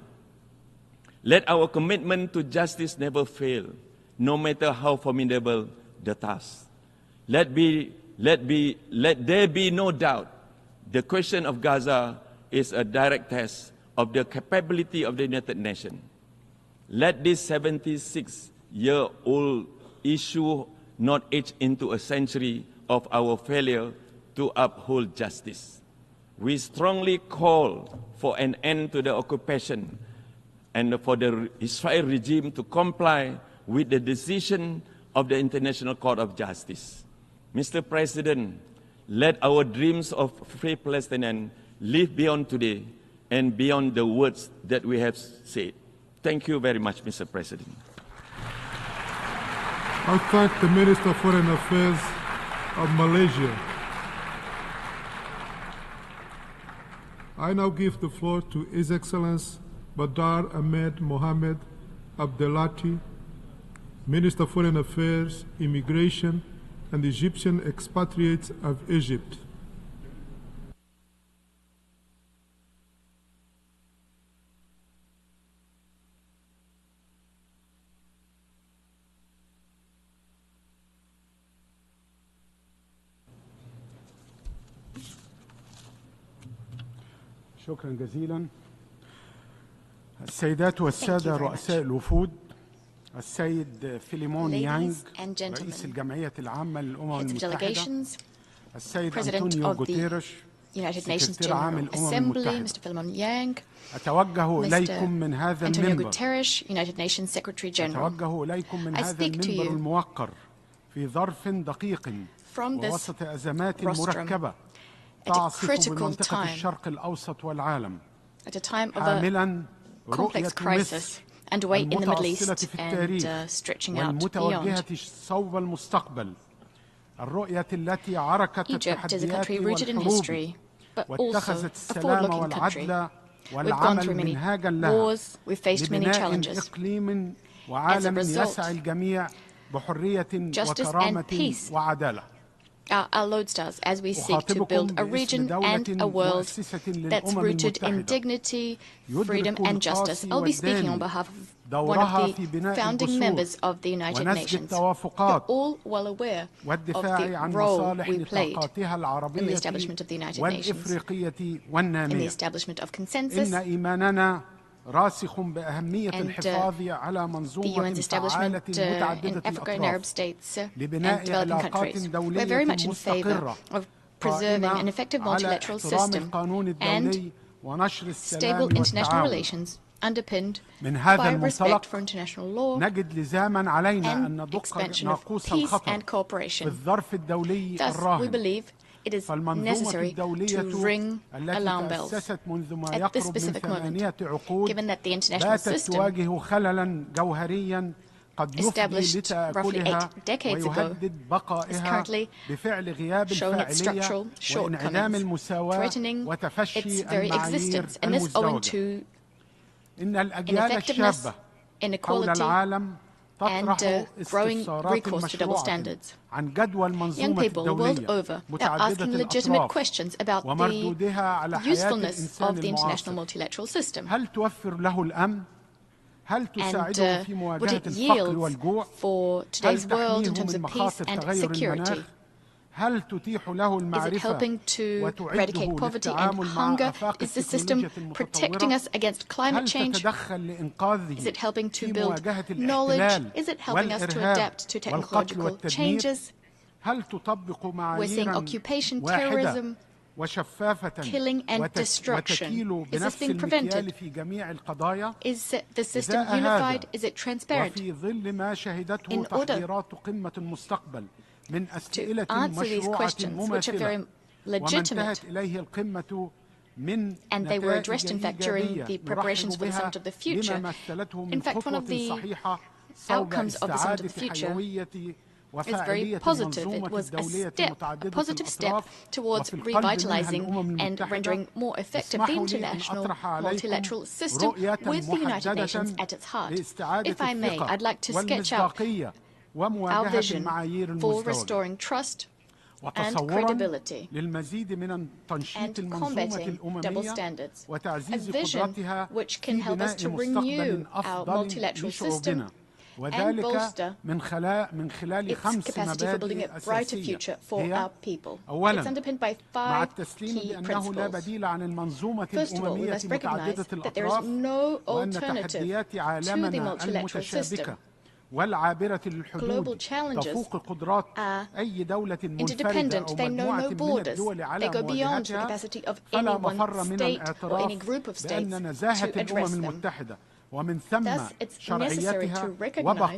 Let our commitment to justice never fail, no matter how formidable the task. Let there be no doubt the question of Gaza is a direct test of the capability of the United Nations. Let this 76-year-old issue not age into a century of our failure to uphold justice. We strongly call for an end to the occupation and for the Israel regime to comply with the decision of the International Court of Justice. Mr. President, let our dreams of free Palestinians live beyond today and beyond the words that we have said. Thank you very much, Mr. President. I thank the Minister of Foreign Affairs of Malaysia. I now give the floor to His Excellency Badr Ahmed Mohamed Abdelati, Minister of Foreign Affairs, Immigration, and Egyptian expatriates of Egypt. شكرا جزيلا. السيدات والسادة رؤساء الوفود، السيد فيليمون يانغ رئيس الجمعية العامة للأمم المتحدة، السيد أنطونيو غوتيريش سكرتير عام الأمم المتحدة، أتوجه إليكم من هذا المنبر الموقر في ظرف دقيق ووسط أزمات مركبة تعصف بمنطقة الشرق الأوسط والعالم، حاملا رؤية مصر المتأصلة في التاريخ والمتوجهة صوب المستقبل، الرؤية التي عركت التحديات والحروب واتخذت السلام والعدل والعمل منهاجا لها لبناء إقليم وعالم يسعى الجميع بحرية وكرامة وعدالة. Our lodestars as we seek to build a region and a world that's rooted in dignity, freedom and justice. I'll be speaking on behalf of one of the founding members of the United Nations. We're all well aware of the role we played in the establishment of the United Nations, in the establishment of consensus, راسخ بأهمية الحفاظ على منظومة فعالة متعددة الأطراف لبناء علاقات دولية مستقرة قائمة على احترام القانون الدولي ونشر السلام والتعاون. من هذا المنطلق نجد لزاما علينا أن ندق ناقوس الخطر في الظرف الدولي الراهن. It is necessary to ring alarm bells at this specific moment, given that the international system established roughly 8 decades ago is currently showing its structural shortcomings, threatening its very existence, and this owing to ineffectiveness, inequality, and growing recourse to double standards. Young people world over are asking legitimate questions about the usefulness of the international multilateral system. And would it yield for today's world in terms of peace and security? Is it helping to eradicate poverty and hunger? Is the system protecting us against climate change? Is it helping to build knowledge? Is it helping us to adapt to technological changes? We're seeing occupation, terrorism, killing and destruction. Is this being prevented? Is the system unified? Is it transparent? In order to answer these questions, which are very legitimate, and they were addressed, in fact, during the preparations for the Summit of the Future. In fact, one of the outcomes of the Summit of the Future is very positive. It was a positive step towards revitalizing and rendering more effective the international multilateral system with the United Nations at its heart. If I may, I'd like to sketch out our vision for restoring trust and credibility and combating double standards. A vision which can help us to renew our multilateral system and bolster its capacity for building a brighter future for our people. It's underpinned by 5 key principles. First of all, we must recognize that there is no alternative to the multilateral system. Global challenges are interdependent. They know no borders. They go beyond the capacity of any one state or any group of states to address them. Thus, it's necessary to recognize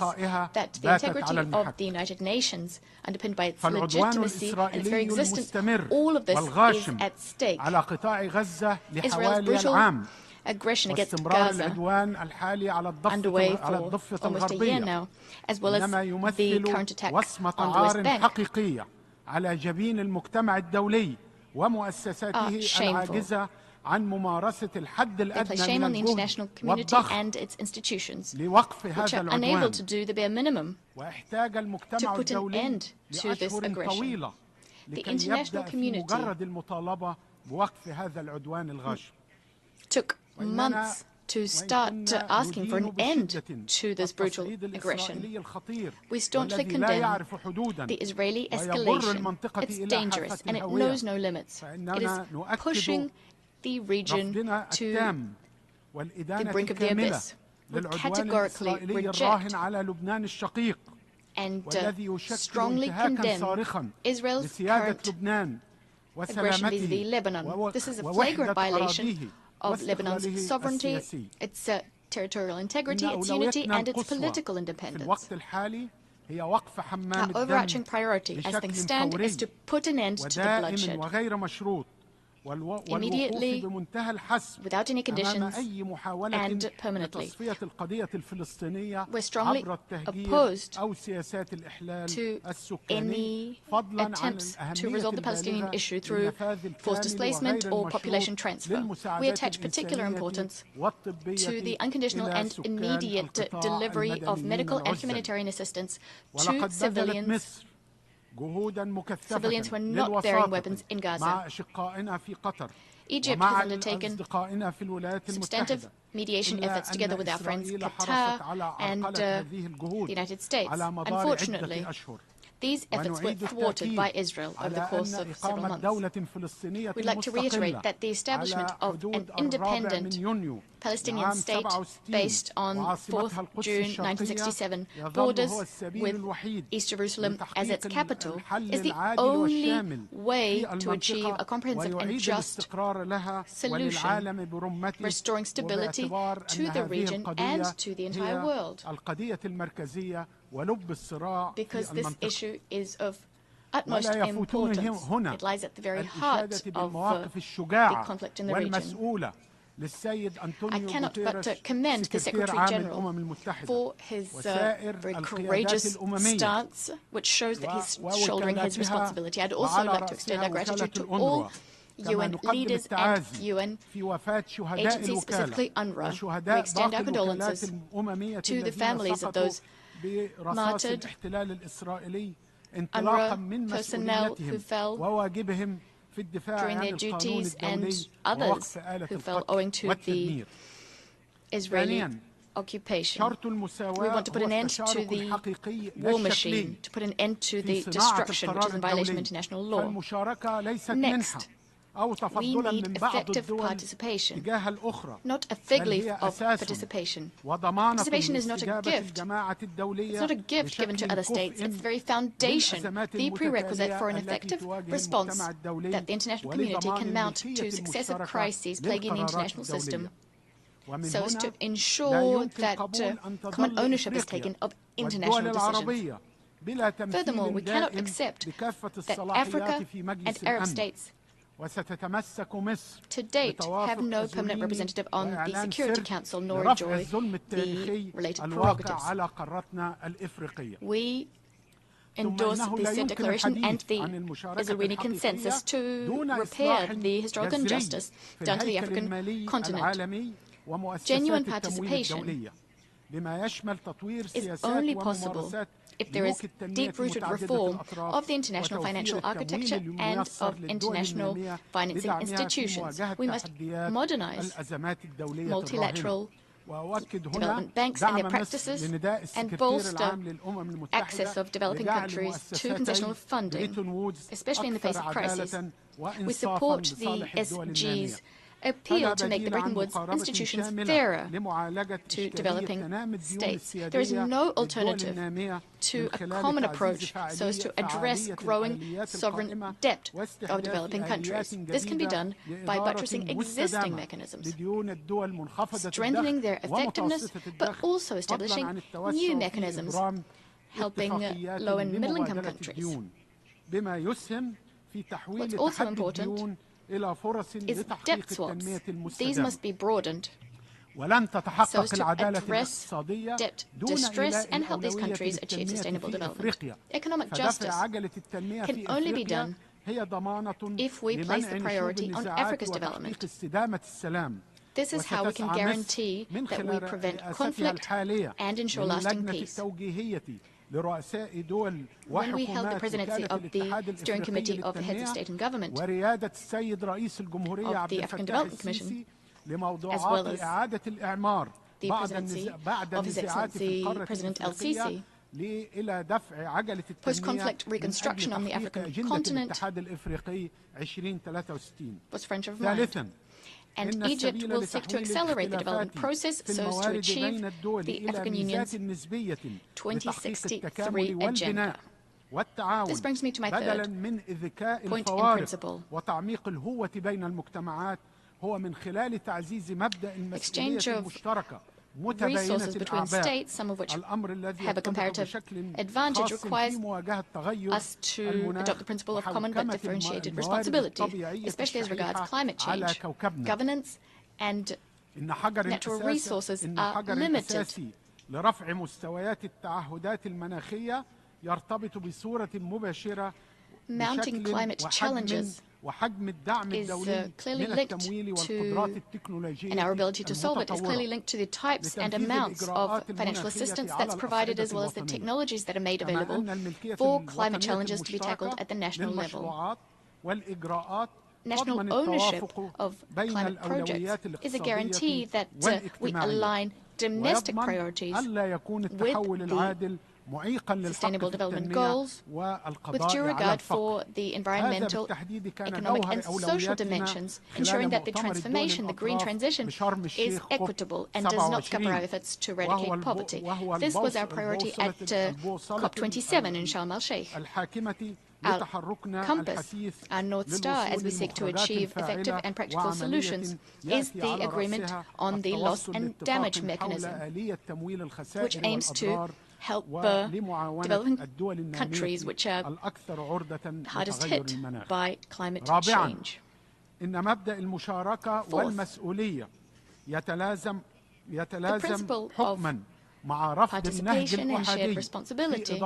that the integrity of the United Nations, underpinned by its legitimacy and its very existence, all of this is at stake. Israel's brutal aggression against Gaza, underway for almost a year now, as well as the current attack on the West Bank, are shameful. They place shame on the international community and its institutions, which are unable to do the bare minimum to put an end to this aggression. The international community took months to start asking for an end to this brutal aggression. We staunchly condemn the Israeli escalation. It's dangerous and it knows no limits. It is pushing the region to the brink of the abyss. We categorically reject and strongly condemn Israel's current aggression vis-à-vis Lebanon. This is a flagrant violation of Lebanon's sovereignty, its territorial integrity, its unity, and its political independence. Our overarching priority, as things stand, is to put an end to the bloodshed immediately, without any conditions, and permanently. We're strongly opposed to any attempts to resolve the Palestinian issue through forced displacement or population transfer. We attach particular importance to the unconditional and immediate delivery of medical and humanitarian assistance to civilians who are not bearing weapons in Gaza. Egypt has undertaken substantive mediation efforts together with our friends Qatar and the United States. Unfortunately, these efforts were thwarted by Israel over the course of several months. We'd like to reiterate that the establishment of an independent Palestinian state based on 4th June 1967 borders with East Jerusalem as its capital is the only way to achieve a comprehensive and just solution, restoring stability to the region and to the entire world. Because this issue is of utmost importance. It lies at the very heart of the conflict in the region. I cannot but commend the Secretary General for his very courageous stance, which shows that he's shouldering his responsibility. I'd also like to extend our gratitude to all UN leaders and UN agencies, specifically UNRWA. We extend our condolences to the families of those martyred UNRWA personnel who fell during their duties and others who fell owing to the Israeli occupation. We want to put an end to the war machine, to put an end to the destruction, which is in violation of international law. Next, we need effective participation, not a fig leaf of participation. Participation is not a gift. It's not a gift given to other states. It's the very foundation, the prerequisite for an effective response that the international community can mount to successive crises plaguing the international system, so as to ensure that common ownership is taken of international decisions. Furthermore, we cannot accept that Africa and Arab states to date have no permanent representative on the Security Council nor enjoy the related prerogatives. We endorse the said declaration and the Eswatini consensus to repair the historical injustice done to the African continent. Genuine participation is only possible if there is deep-rooted reform of the international financial architecture and of international financing institutions. We must modernize multilateral development banks and their practices and bolster access of developing countries to concessional funding, especially in the face of crisis. We support the SG's appeal to make the Bretton Woods institutions fairer to developing states. There is no alternative to a common approach so as to address growing sovereign debt of developing countries. This can be done by buttressing existing mechanisms, strengthening their effectiveness, but also establishing new mechanisms helping low and middle-income countries. What's also important is debt swaps. These must be broadened so as to address debt distress and help these countries achieve sustainable development. Economic justice can only be done if we place the priority on Africa's development. This is how we can guarantee that we prevent conflict and ensure lasting peace. When we held the presidency of the Steering Committee of the Heads of State and Government, of the African Development Commission, as well as the presidency of His Excellency President El-Sisi, post-conflict reconstruction on the African continent was French of mind. And Egypt will seek to accelerate the development process so as to achieve the African Union's 2063 agenda. This brings me to my third point in principle. Exchange of resources between states, some of which have a comparative advantage, requires us to adopt the principle of common but differentiated responsibility, especially as regards climate change. Governance and natural resources are limited. Mounting climate challenges is clearly linked to, and our ability to solve it is clearly linked to the types and amounts of financial assistance that's provided, as well as the technologies that are made available for climate challenges to be tackled at the national level. National ownership of climate projects is a guarantee that we align domestic priorities with the Sustainable Development Goals with due regard for the environmental, economic and social dimensions, ensuring that the transformation, the green transition, is equitable and does not scupper our efforts to eradicate poverty. This was our priority at COP27 in Sharm el-Sheikh. Our compass, our North Star, as we seek to achieve effective and practical solutions, is the agreement on the loss and damage mechanism, which aims to help developing countries which are hardest hit by climate change. Fourth, the principle of participation and shared responsibility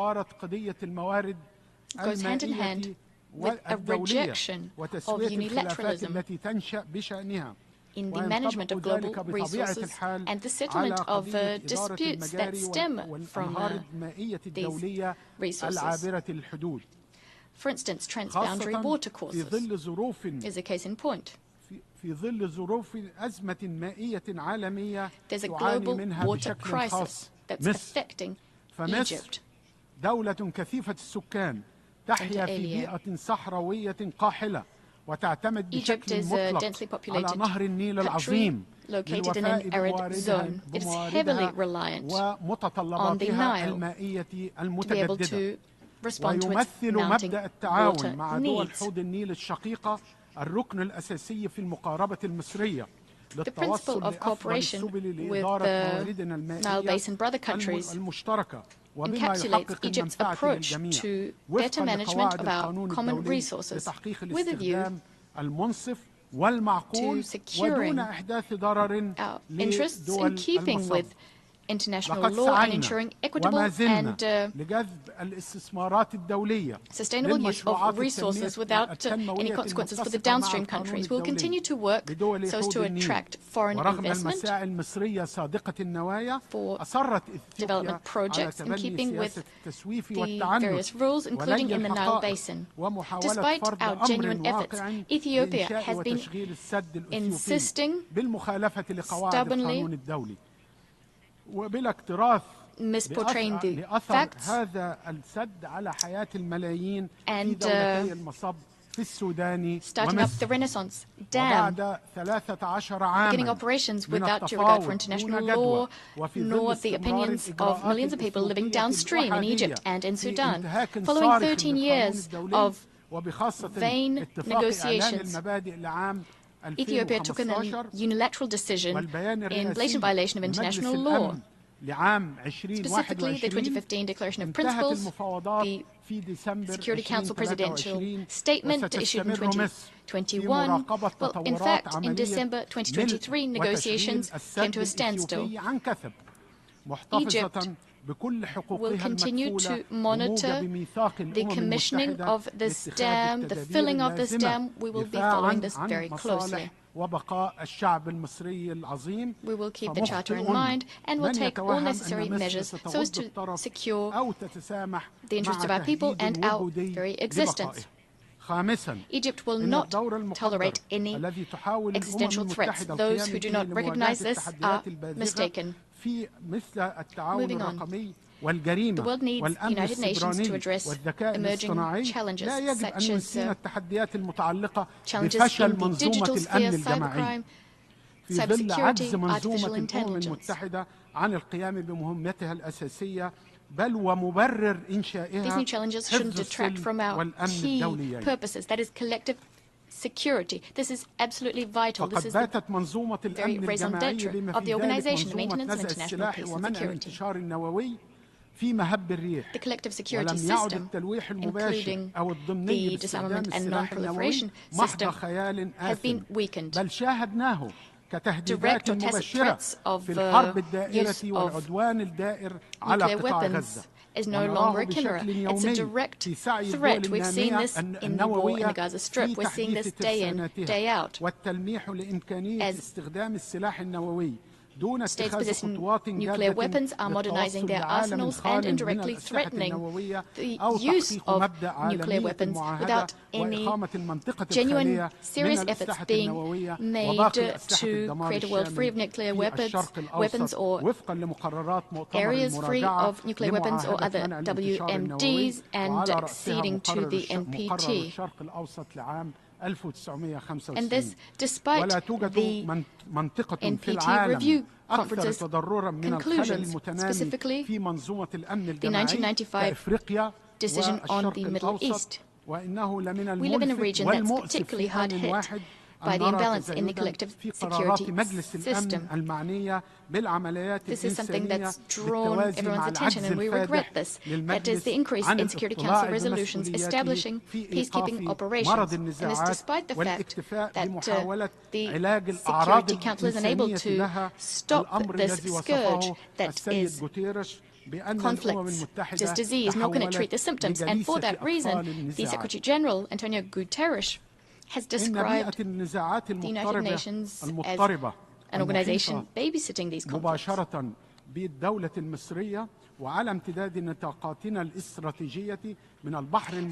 goes hand in hand with a rejection of unilateralism in the management of global resources and the settlement of disputes that stem from these resources. For instance, transboundary watercourses is a case in point. There's a global water crisis that's affecting Egypt. Egypt is a densely populated country located in an arid zone. It is heavily reliant on the Nile to be able to respond to its mounting water needs. The principle of cooperation with the Nile Basin brother countries encapsulates Egypt's approach to better management of our common resources with a view to securing our interests in keeping with international law and ensuring equitable and sustainable use of resources without any consequences for the downstream countries. We'll continue to work so as to attract foreign investment for development projects in keeping with the various rules, including in the Nile Basin. Despite our genuine efforts, Ethiopia has been insisting stubbornly, misportraying the facts and starting up the Renaissance Dam, beginning operations without due regard for international law, nor the opinions of millions of people living downstream in Egypt and in Sudan. Following 13 years of vain negotiations, Ethiopia took a unilateral decision in blatant violation of international law. Specifically, the 2015 Declaration of Principles, the Security Council Presidential Statement issued in 2021. Well, in fact, in December 2023, negotiations came to a standstill. Egypt will continue to monitor the commissioning of this dam, the filling of this dam. We will be following this very closely. We will keep the Charter in mind and will take all necessary measures so as to secure the interests of our people and our very existence. Egypt will not tolerate any existential threats. Those who do not recognize this are mistaken. Moving on. The world needs the United Nations to address emerging challenges, such as challenges in the digital sphere, cybercrime, cybersecurity, artificial intelligence. These new challenges shouldn't detract from our key purposes, that is collective security. This is absolutely vital. This is the very raison d'etre of the Organization, the maintenance of international peace and security. The collective security system, including the disarmament and non-proliferation system, has been weakened. Direct or tacit threats of use of nuclear weapons is no longer a chimera. It's a direct threat. We've seen this in the war in the Gaza Strip. We're seeing this day in, day out. As states possessing nuclear weapons are modernizing their arsenals and indirectly threatening the use of nuclear weapons without any genuine, serious efforts being made to create a world free of nuclear weapons or areas free of nuclear weapons or other WMDs and acceding to the NPT. And this despite the NPT review conference's conclusions, specifically the 1995 decision on the Middle East. We live in a region that's particularly hard hit by the imbalance in the collective security system. This is something that's drawn everyone's attention, and we regret this. That is the increase in Security Council resolutions establishing peacekeeping operations. And this despite the fact that the Security Council is unable to stop this scourge that is conflicts, this disease, nor can it treat the symptoms. And for that reason, the Secretary General, Antonio Guterres, has described the United Nations as an organization babysitting these conflicts.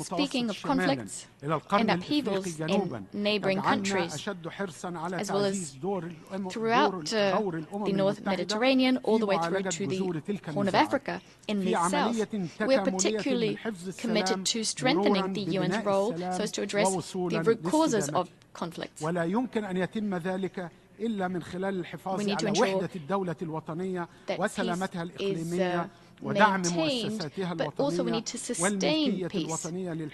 Speaking of conflicts and upheavals in neighboring countries, as well as throughout the North Mediterranean, all the way through to the Horn of Africa in the south, we are particularly committed to strengthening the UN's role so as to address the root causes of conflicts. We need to ensure that peace is maintained, but also we need to sustain peace.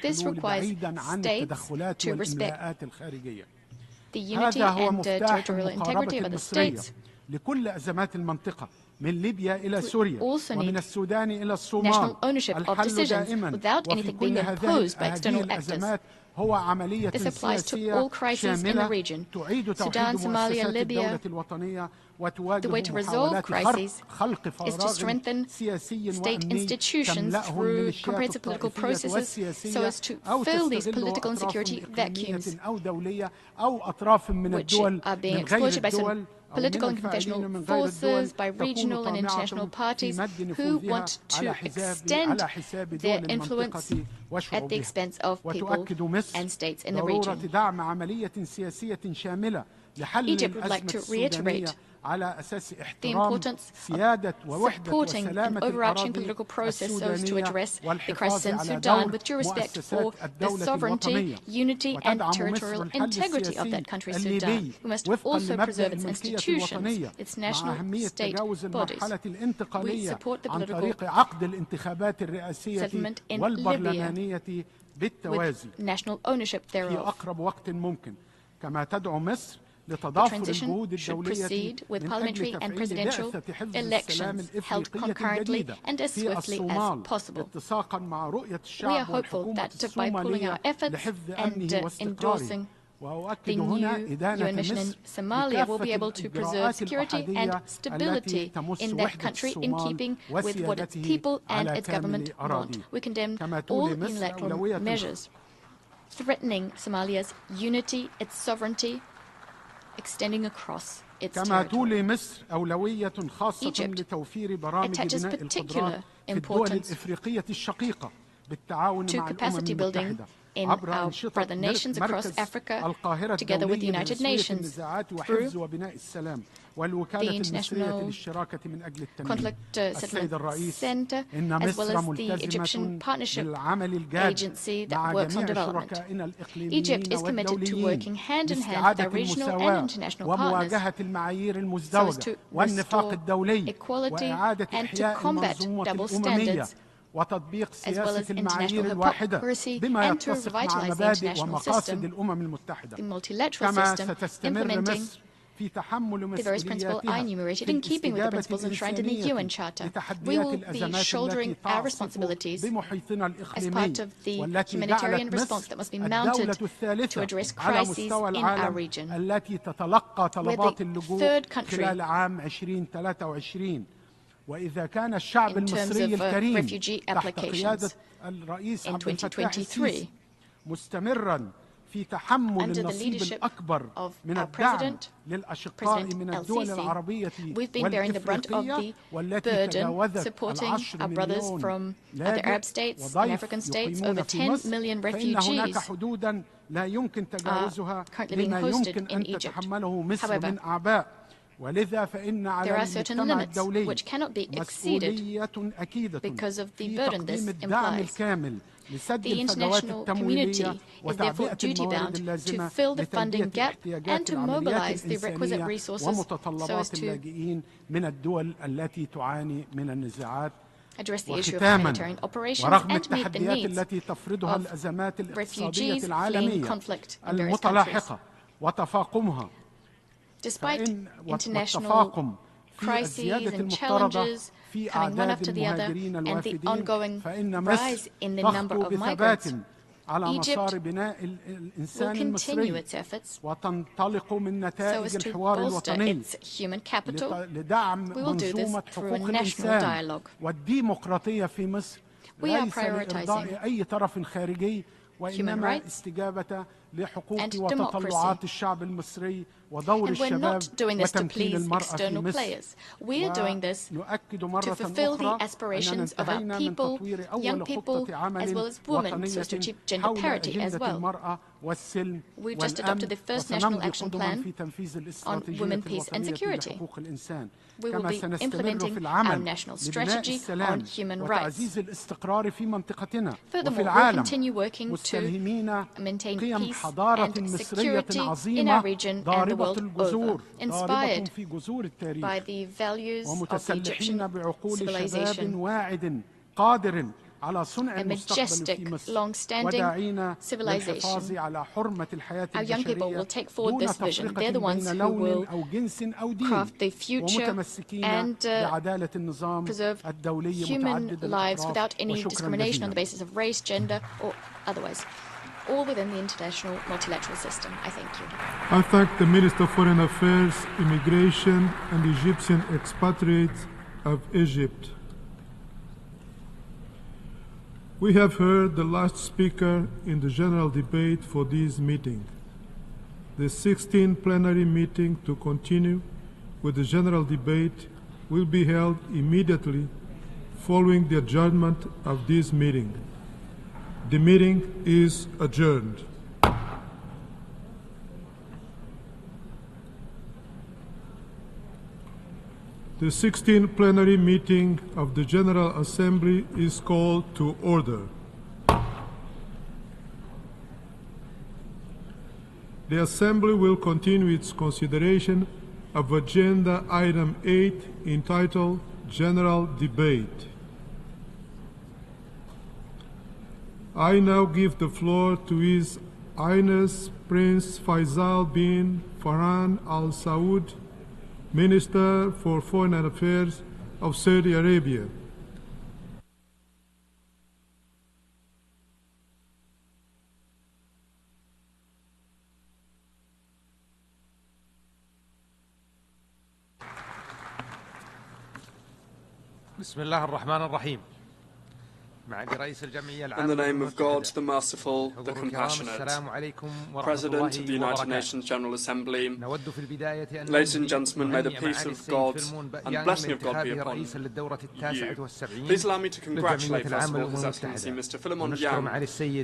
This requires states to respect the unity and territorial integrity of other states. We also need national ownership of decisions without anything being imposed by external actors. This applies to all crises in the region, Sudan, Somalia, Libya. The way to resolve crises is to strengthen state institutions through comprehensive political processes so as to fill these political and security vacuums, which are being exploited by some political and confessional forces, by regional and international parties who want to extend their influence at the expense of people and states in the region. Egypt would like to reiterate the importance of supporting an overarching political process so as to address the crisis in Sudan with due respect for the sovereignty, unity and territorial integrity of that country, Sudan. We must also preserve its institutions, its national state bodies. We support the political settlement in Libya with national ownership thereof. The transition should proceed with parliamentary and presidential elections held concurrently and as swiftly as possible. We are hopeful that by pooling our efforts and endorsing the new UN mission in Somalia, we'll be able to preserve security and stability in that country in keeping with what its people and its government want. We condemn all unilateral measures threatening Somalia's unity, its sovereignty, extending across its territory. Egypt attaches particular importance to capacity building in our brother nations across Africa, together with the United Nations, through the International Conflict Settlement Center, as well as the Egyptian Partnership Agency that works on development. Egypt is committed to working hand in hand with our regional and international partners so as to restore equality and to combat double standards, as well as international hypocrisy, and to revitalize the international system, the multilateral system, implementing the various principles I enumerated in keeping with the principles enshrined in the UN Charter. We will be shouldering our responsibilities as part of the humanitarian response that must be mounted to address crises in our region. We're the third country in terms of refugee applications in 2023. Under the leadership of our President El-Sisi, we've been bearing the brunt of the burden, supporting our brothers from other Arab states and African states. Over 10 million refugees are currently being hosted in Egypt. However, there are certain limits which cannot be exceeded because of the burden this implies. The international community is therefore duty-bound to fill the funding gap and to mobilize the requisite resources so as to address the issue of humanitarian operations and meet the needs of refugees fleeing conflict in various countries. Despite international crises and challenges coming one after the other, and the ongoing rise in the number of migrants, Egypt will continue its efforts so as to bolster its human capital. We will do this through a national dialogue. We are prioritizing human rights and democracy. And we're not doing this to please external players. We're doing this to fulfill the aspirations of our people, young people, as well as women, so as to achieve gender parity as well. We've just adopted the first national action plan on women, peace and security. We will be implementing our national strategy on human rights. Furthermore, we'll continue working to maintain peace and security in our region and the world over, inspired by the values of the Egyptian civilization, a majestic, long-standing civilization. Our young people will take forward this vision. They're the ones who will craft the future and preserve human lives without any discrimination on the basis of race, gender, or otherwise, all within the international multilateral system. I thank you. I thank the Minister of Foreign Affairs, Immigration, and the Egyptian expatriates of Egypt. We have heard the last speaker in the general debate for this meeting. The 16th plenary meeting to continue with the general debate will be held immediately following the adjournment of this meeting. The meeting is adjourned. The 16th plenary meeting of the General Assembly is called to order. The Assembly will continue its consideration of Agenda Item 8 entitled General Debate. I now give the floor to His Highness Prince Faisal bin Farhan Al Saud, Minister for Foreign Affairs of Saudi Arabia. بسم الله الرحمن الرحيم. In the name of God, the merciful, the compassionate, President of the United Nations General Assembly, ladies and gentlemen, may the peace of God and blessing of God be upon you. Please allow me to congratulate, first of all, His Excellency Mr. Philemon Yang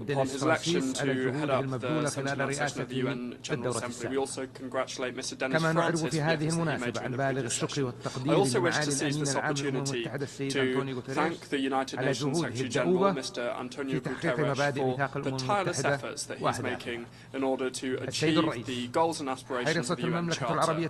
upon his election to head up the 79th session of the UN General Assembly. We also congratulate Mr. Dennis Francis for the efforts that he made during the previous session. I also wish to seize this opportunity to thank the United Nations Secretary General Mr. Antonio Guterres for the tireless efforts that he's making in order to achieve the goals and aspirations of the UN Charter.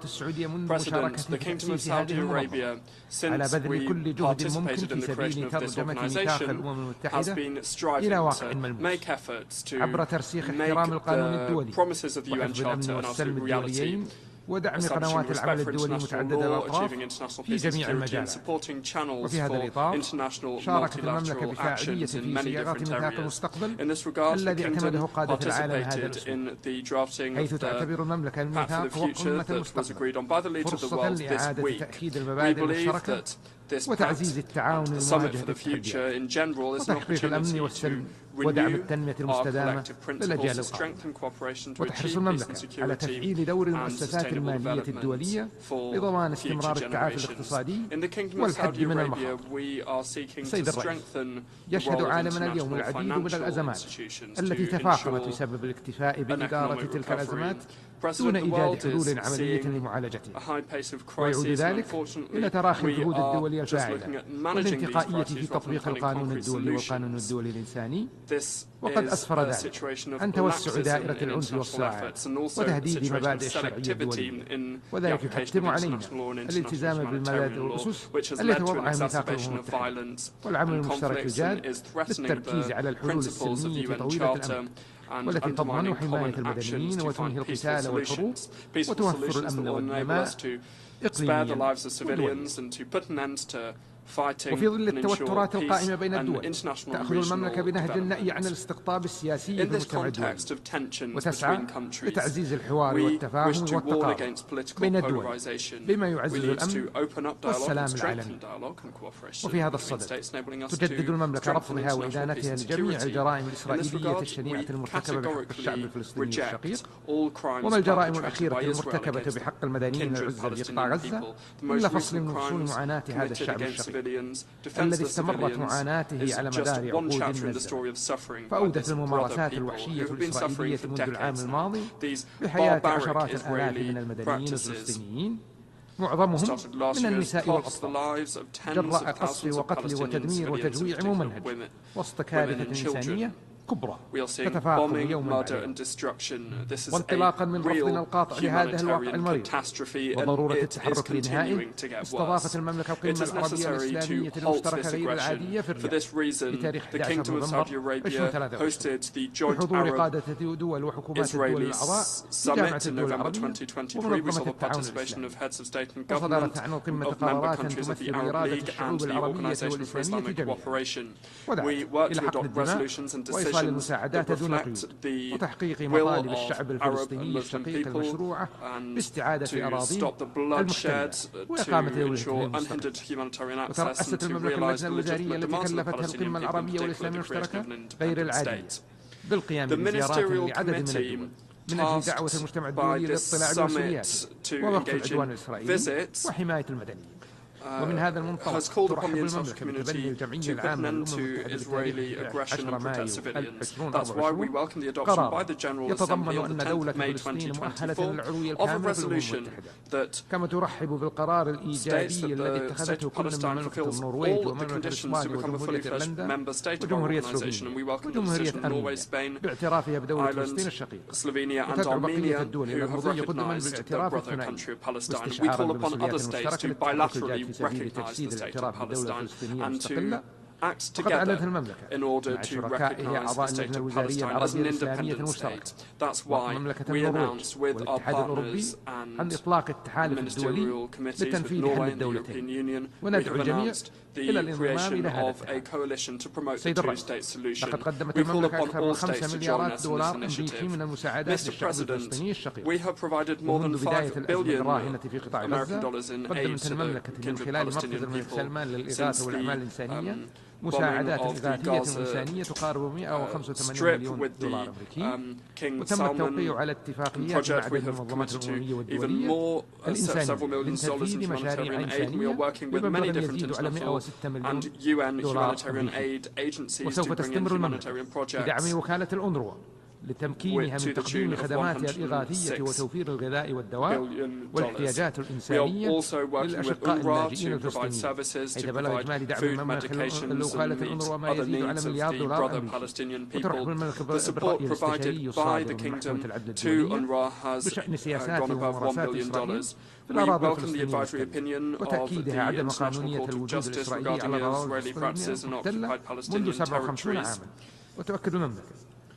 President, the Kingdom of Saudi Arabia, since we participated in the creation of this organization, has been striving to make efforts to make the promises of the UN Charter an absolute reality. Establishing respect for international law, achieving international peace and security, and supporting channels for international multilateral actions in many different areas. In this regard, the Kingdom participated in the drafting of the Pact for the Future that was agreed on by the leaders of the world this week. We believe that this pact, the Summit for the Future in general, is an opportunity to renew our collective principles to strengthen cooperation to achieve peace and security and sustainable development for future generations. In the Kingdom of Saudi Arabia, we are seeking to strengthen the role of international financial institutions to ensure an economic recovery. President, the world is seeing a high pace of crisis, and unfortunately, we are just looking at managing these crises rather than finding concrete solutions. This is a situation of laxism in international efforts and also a situation of selectivity in the application of international law and international humanitarian law, which has led to an exacerbation of violence and conflicts and is threatening the principles of the UN Charter and undermining common actions to find peaceful solutions. Peaceful solutions that will enable us to spare the lives of civilians and to put an end to fighting and ensure peace and international and regional development. In this context of tensions between countries, we wish to warn against political polarization. We need to open up dialogue and strengthen dialogue and cooperation between states, enabling us to strengthen international peace and security. In this regard, we categorically reject all crimes perpetrated by Israel against the kindred Palestinian people. The most recent crimes committed against civilians, defenseless civilians, is just one chapter in the story of suffering by this brother people who have been suffering for decades now. These barbaric Israeli practices started last year has cost the lives of tens of thousands of Palestinian civilians, in particular women and children. We are seeing bombing, murder and destruction. This is a real humanitarian catastrophe and it is continuing to get worse. It is necessary to halt this aggression. For this reason, the Kingdom of Saudi Arabia hosted the Joint Arab-Israeli Summit in November 2023. We saw the participation of heads of state and government of member countries of the Arab League and the Organization for Islamic Cooperation. We worked to adopt resolutions and decisions that reflect the will of Arab and Muslim people and to stop the bloodshed, to ensure unhindered humanitarian access and to realise the legitimate demands of the Palestinian people, in particular the creation of an independent state. The Ministerial Committee tasked by this summit to engage in visits has called upon the international community to put an end to Israeli aggression and protect civilians. That's why we welcome the adoption by the General Assembly on the 10th of May 2024 of a resolution that states that the State of Palestine fulfills all the conditions to become a fully fledged member state of our organisation, and we welcome the decision of Norway, Spain, Ireland, Slovenia and Armenia, who have recognised the brother country of Palestine. We call upon other states to bilaterally recognise the State of Palestine and to act together in order to recognise the State of Palestine as an independent state. That's why we announced with our partners and ministerial committees with Norway and the European Union, we have announced the creation of a coalition to promote the two-state solution. We call upon all states to join us in this initiative. Mr. President, we have provided more than $5 billion American dollars in aid to the kindred Palestinian people since the مساعدات إغاثية إنسانية تقارب 185 مليون دولار أمريكي وتم التوقيع على اتفاقيات مع عدد المنظمات الأممية والدولية الإنسانية لتنفيذ مشاريع إنسانية بمبلغ يزيد على 106 مليون دولار أمريكي وسوف تستمر المملكة بدعم وكالة الأونروا لتمكينها من تقديم خدماتها الإغاثية وتوفير الغذاء والدواء والاحتياجات الإنسانية للأشقاء اللاجئين الفلسطينيين حيث بلغ إجمالي دعم المملكة لوكالة الأونروا ما يزيد على $1 مليار أمريكي وترحب المملكة بالرأي الاستشاري الصادر من محكمة العدل الدولية بشأن سياسات وممارسات إسرائيل في الأراضي الفلسطينية وتأكيدها عدم قانونية الوجود الإسرائيلي على الأراضي الفلسطينية المحتلة منذ 57 عاما وتؤكد المملكة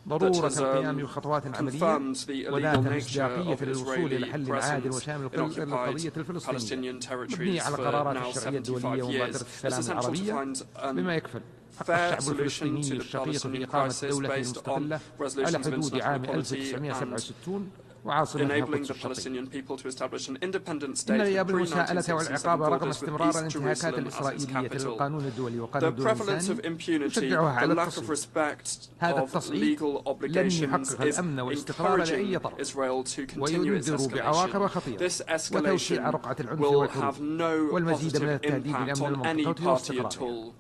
ضرورة القيام بخطوات عملية وذات مصداقية للوصول إلى حل عادل وشامل للقضية الفلسطينية مبني على قرارات الشرعية الدولية ومبادرة السلام العربية بما يكفل حق الشعب الفلسطيني الشقيق في إقامة دولة مستقلة على حدود عام 1967 enabling the Palestinian people to establish an independent state with pre-1967 borders with East Jerusalem as its capital. The prevalence of impunity, the lack of respect of legal obligations is encouraging Israel to continue its escalation. This escalation will have no positive impact on any party at all.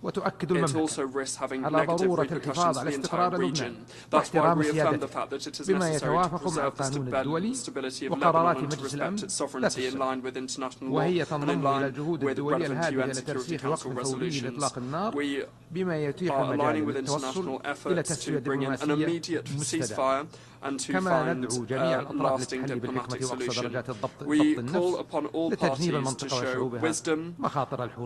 It also risks having negative repercussions for the entire region. That's why we affirm the fact that it is necessary to preserve the stability of Lebanon and to respect its sovereignty in line with international law and in line with relevant UN Security Council resolutions. We are aligning with international efforts to bring in an immediate ceasefire and to find a lasting diplomatic solution. We call upon all parties to show wisdom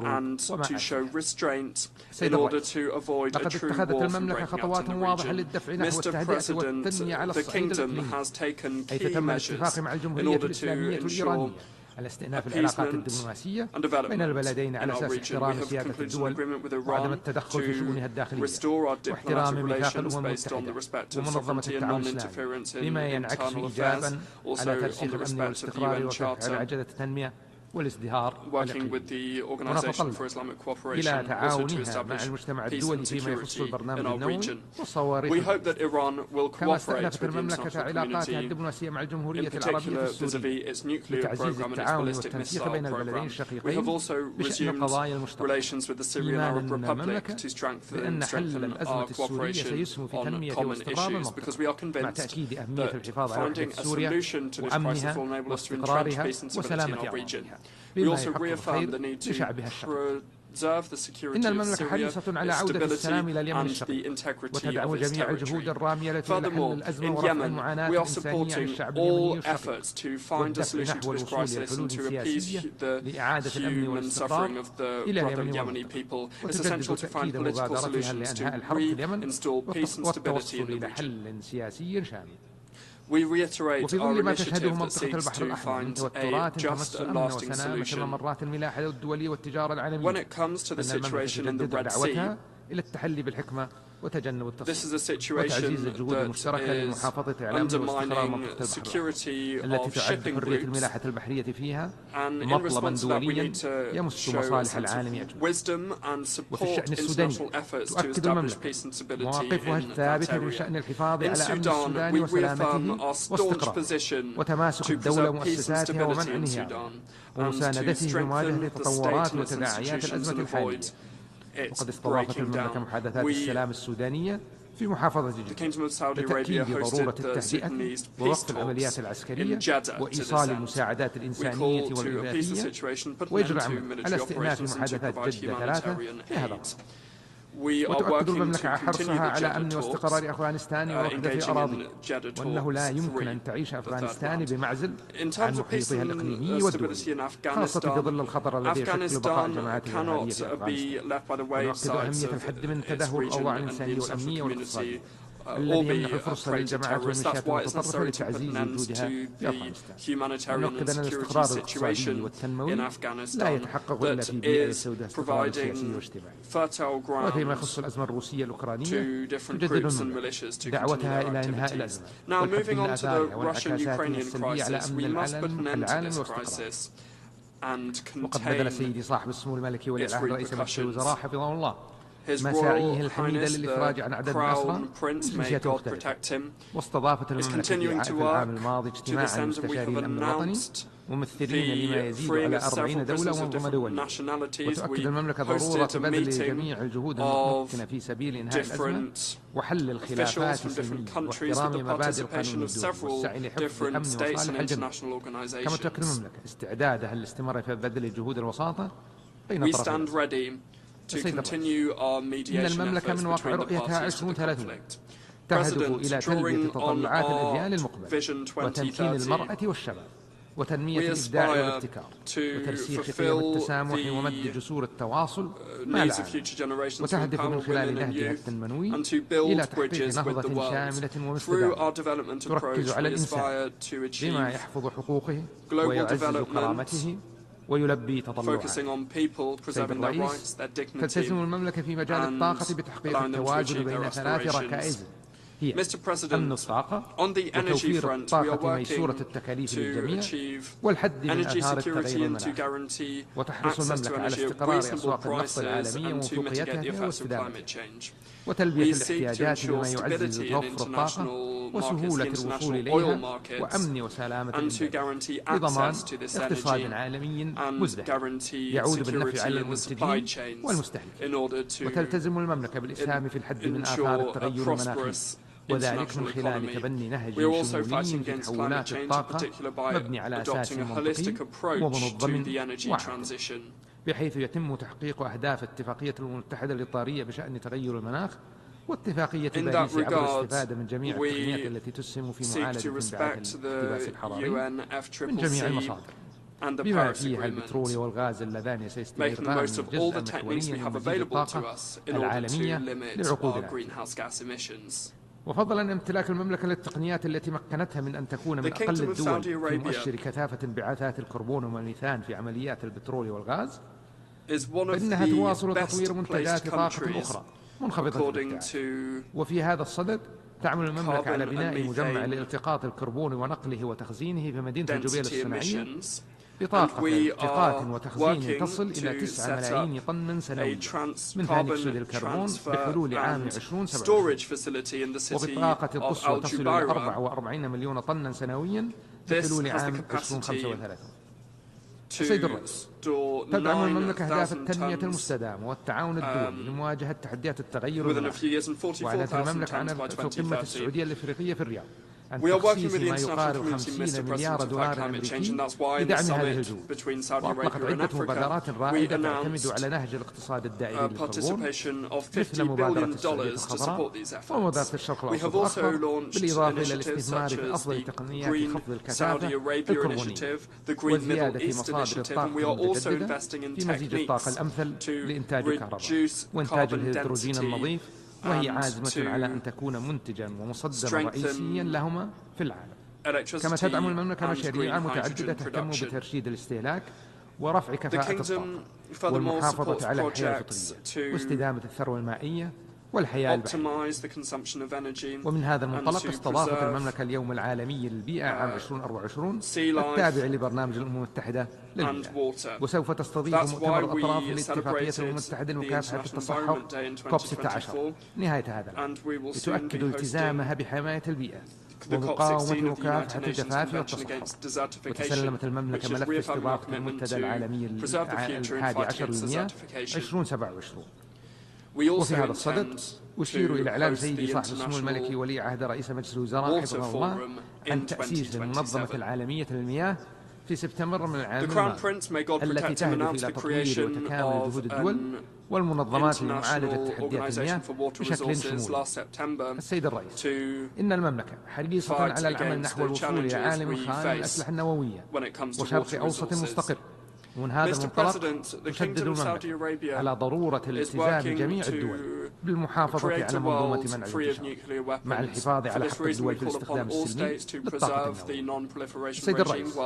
and to show restraint in order to avoid a true war from breaking out in the region. Mr. President, the Kingdom has taken key measures in order to ensure appeasement and development in our region. We have concluded an agreement with Iran to restore our diplomatic relations based on the respect of sovereignty and non-interference in internal affairs, also on the respect of the UN Charter, working with the Organization for Islamic Cooperation also to establish peace and security in our region. We hope that Iran will cooperate with the international community, in particular vis-à-vis its nuclear program and its ballistic missile program. We have also resumed relations with the Syrian Arab Republic to strengthen our cooperation on common issues, because we are convinced that finding a solution to this crisis will enable us to entrench peace and stability in our region. We also reaffirm the need to preserve the security of Syria, its stability and the integrity of its territory. Furthermore, in Yemen, we are supporting all efforts to find a solution to this crisis and to appease the human suffering of the brother Yemeni people. It's essential to find political solutions to reinstall peace and stability in the region. We reiterate our initiative that seeks to find a just and lasting solution. When it comes to the situation in the Red Sea, This is a situation that is undermining security of shipping routes, and in response to that we need to show a sense of wisdom and support international efforts to establish peace and stability in that area. In Sudan, we reaffirm our staunch position to preserve peace and stability in Sudan and to strengthen the stateless institutions and avoid its breaking down. The Kingdom of Saudi Arabia hosted the Sudanese peace talks in Jeddah to this end. We call to a peaceful situation, put an end to military operations and to provide humanitarian aid. We are working to continue the Jeddah talks, engaging in Jeddah talks in terms of peace and stability in Afghanistan, Afghanistan cannot be left by the waysides of its region and the international community or be a prey to terrorists. That's why it's necessary to put an end to the humanitarian and security situation in Afghanistan that is providing fertile ground to different groups and militias to continue their activities. Now, moving on to the Russian-Ukrainian crisis, we must put an end to this crisis and contain its repercussions. His Royal Highness, the Crown Prince, may God protect him, is continuing to work to this end, and we have announced the freeing of several prisoners of different nationalities. We hosted a meeting of different officials from different countries with the participation of several different states and international organizations. We stand ready to continue our mediation efforts between the parties to the conflict. President, drawing on our Vision 2030, we aspire to fulfill the needs of future generations for empower women and youth, and to build bridges with the world. Through our development approach, we aspire to achieve global development, focusing on people, preserving their rights, their dignity, and allowing them to achieve their aspirations. Mr. President, on the energy front, we are working to achieve energy security and to guarantee access to energy at reasonable prices and to mitigate the effects of climate change. We seek to ensure stability in international markets, the international oil markets, and to guarantee access to this energy and guarantee security in the supply chains in order to ensure a prosperous international economy. We are also fighting against climate change, in particular by adopting a holistic approach to the energy transition. بحيث يتم تحقيق أهداف اتفاقية الأمم المتحدة الإطارية بشأن تغير المناخ واتفاقية باريس عبر الاستفادة من جميع التقنيات التي تسهم في معالجة انبعاث الاحتباس الحراري من جميع المصادر بما فيها البترول والغاز اللذان سيستمران جزءا محوريا من مزيد الطاقة العالمية لعقود الآتية. وفضلا امتلاك المملكة للتقنيات التي مكنتها من أن تكون من أقل الدول في مؤشر كثافة انبعاثات الكربون والميثان في عمليات البترول والغاز، فإنها تواصل تطوير منتجات طاقة أخرى منخفضة الابتعاث. وفي هذا الصدد تعمل المملكة على بناء مجمع لالتقاط الكربون ونقله وتخزينه في مدينة الجبيل الصناعية بطاقة التقاط وتخزين تصل إلى 9 ملايين طن سنويا من ثاني أكسيد الكربون بحلول عام 2027، وبطاقة القصوى تصل إلى 44 مليون طنا سنويا بحلول عام 2035. السيد الرئيس، تدعم المملكة أهداف التنمية المستدامة والتعاون الدولي لمواجهة تحديات التغير المناخي، وأعلنت المملكة عن القمة السعودية الإفريقية في الرياض عن تخصيص ما يقارب 50 مليار دولار أمريكي لدعم هذه الجهود، وأطلقت عدة مبادرات رائدة تعتمد على نهج الاقتصاد الدائري للكربون مثل مبادرة السعودية الخضراء ومبادرة الشرق الأوسط الأخضر، بالإضافة إلى الاستثمار في أفضل تقنيات خفض الكثافة الكربونية وزيادة مصادر الطاقة المتجددة في مزيج الطاقة الأمثل لإنتاج الكهرباء وإنتاج الهيدروجين النظيف، وهي عازمة على أن تكون منتجا ومصدرا رئيسيا لهما في العالم. كما تدعم المملكة مشاريع متعددة تهتم بترشيد الاستهلاك ورفع كفاءة الطاقة والمحافظة على الحياة الفطرية واستدامة الثروة المائية والحياة optimize the consumption of energy, ومن هذا and المنطلق to استضافت preserve المملكة اليوم العالمي للبيئة عام 2024 التابع لبرنامج الأمم المتحدة للبيئة، وسوف تستضيف مؤتمر الأطراف لاتفاقية الأمم المتحدة لمكافحة التصحر كوب 16 نهاية هذا العام، لتؤكد التزامها بحماية البيئة ومقاومة ومكافحة الجفاف والتصحر. وتسلمت المملكة ملف استضافة المنتدى العالمي الحادي عشر للمياه 2027. وفي هذا الصدد أشير إلى إعلان سيدي صاحب السمو الملكي ولي عهد رئيس مجلس الوزراء حفظه الله عن تأسيس المنظمة العالمية للمياه في سبتمبر من العام الماضي، التي تهدف إلى تطوير وتكامل جهود الدول والمنظمات لمعالجة تحديات المياه بشكل شمولي. السيد الرئيس، إن المملكة حريصة على العمل نحو الوصول إلى عالم خالي من الأسلحة النووية وشرق أوسط مستقر. ومن هذا المنطلق تشدد المملكة على ضرورة الالتزام جميع الدول بالمحافظة على منظومة منع الانتشار مع الحفاظ على حق الدول في الاستخدام السلمي للطاقة النووية. السيد الرئيس،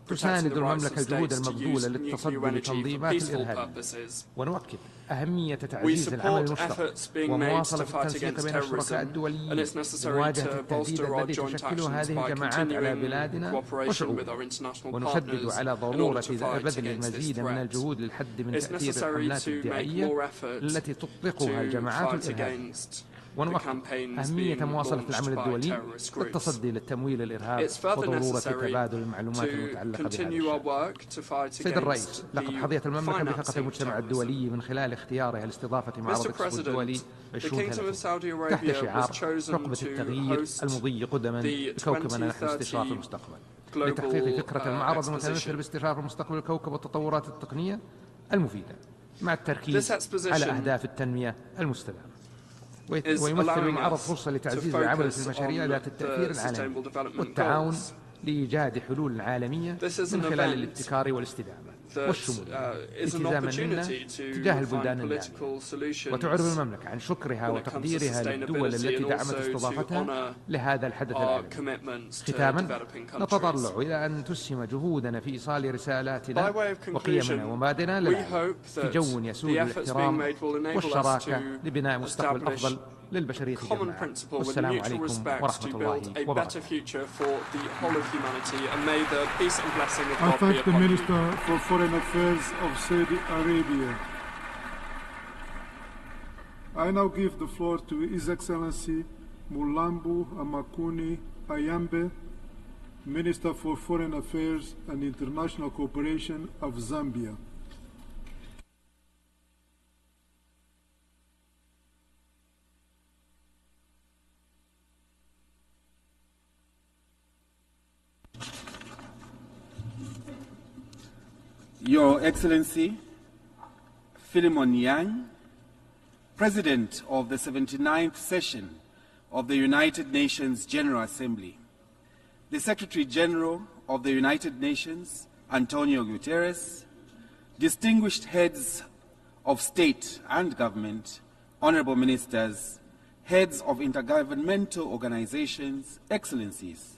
تساند المملكة الجهود المبذولة للتصدي لتنظيمات الإرهاب، ونؤكد أهمية تعزيز العمل المشترك ومواصلة التنسيق بين الشركاء الدوليين لمواجهة التهديد الذي تشكله هذه الجماعات على بلادنا وشعوبنا، ونشدد على ضرورة بذل المزيد من الجهود للحد من تأثير الحملات الدعائية التي تطلقها الجماعات الإرهابية، ونؤكد أهمية مواصلة العمل الدولي للتصدي للتمويل الإرهاب وضرورة تبادل المعلومات المتعلقة بهذا الشأن. سيد الرئيس، لقد حظيت المملكة بثقة المجتمع الدولي من خلال اختيارها لاستضافة معرض اكسبو الدولي 2030 تحت شعار حقبة التغيير المضي قدما بكوكبنا نحو استشراف المستقبل، لتحقيق فكرة المعرض المتمثل باستشراف مستقبل الكوكب والتطورات التقنية المفيدة مع التركيز على أهداف التنمية المستدامة. ويمثل المعرض فرصة لتعزيز العمل في المشاريع ذات التأثير العالمي والتعاون لإيجاد حلول عالمية من خلال الابتكار والاستدامة والشمولية التزاما منا تجاه البلدان النامية. وتعرب المملكة عن شكرها وتقديرها للدول التي دعمت استضافتها لهذا الحدث العالمي. ختاما، نتطلع إلى أن تسهم جهودنا في إيصال رسالاتنا وقيمنا ومبادئنا للعالم في جو يسود الاحترام والشراكة لبناء مستقبل أفضل للبشرية جميعا. والسلام عليكم ورحمة الله وبركاته. I thank the Minister for Foreign Affairs of Saudi Arabia. I now give the floor to His Excellency Mulambu Amakuni Ayambe, Minister for Foreign Affairs and International Cooperation of Zambia. Your Excellency, Philemon Yang, President of the 79th session of the United Nations General Assembly, the Secretary General of the United Nations, Antonio Guterres, distinguished heads of state and government, honorable ministers, heads of intergovernmental organizations, excellencies,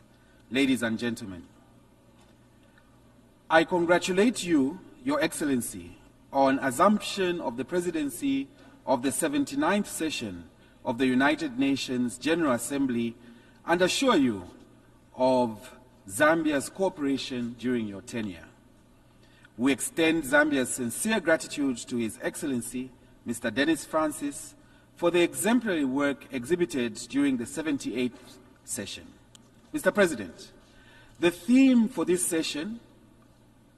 ladies and gentlemen. I congratulate you, Your Excellency, on assumption of the presidency of the 79th session of the United Nations General Assembly and assure you of Zambia's cooperation during your tenure. We extend Zambia's sincere gratitude to His Excellency, Mr. Dennis Francis, for the exemplary work exhibited during the 78th session. Mr. President, the theme for this session,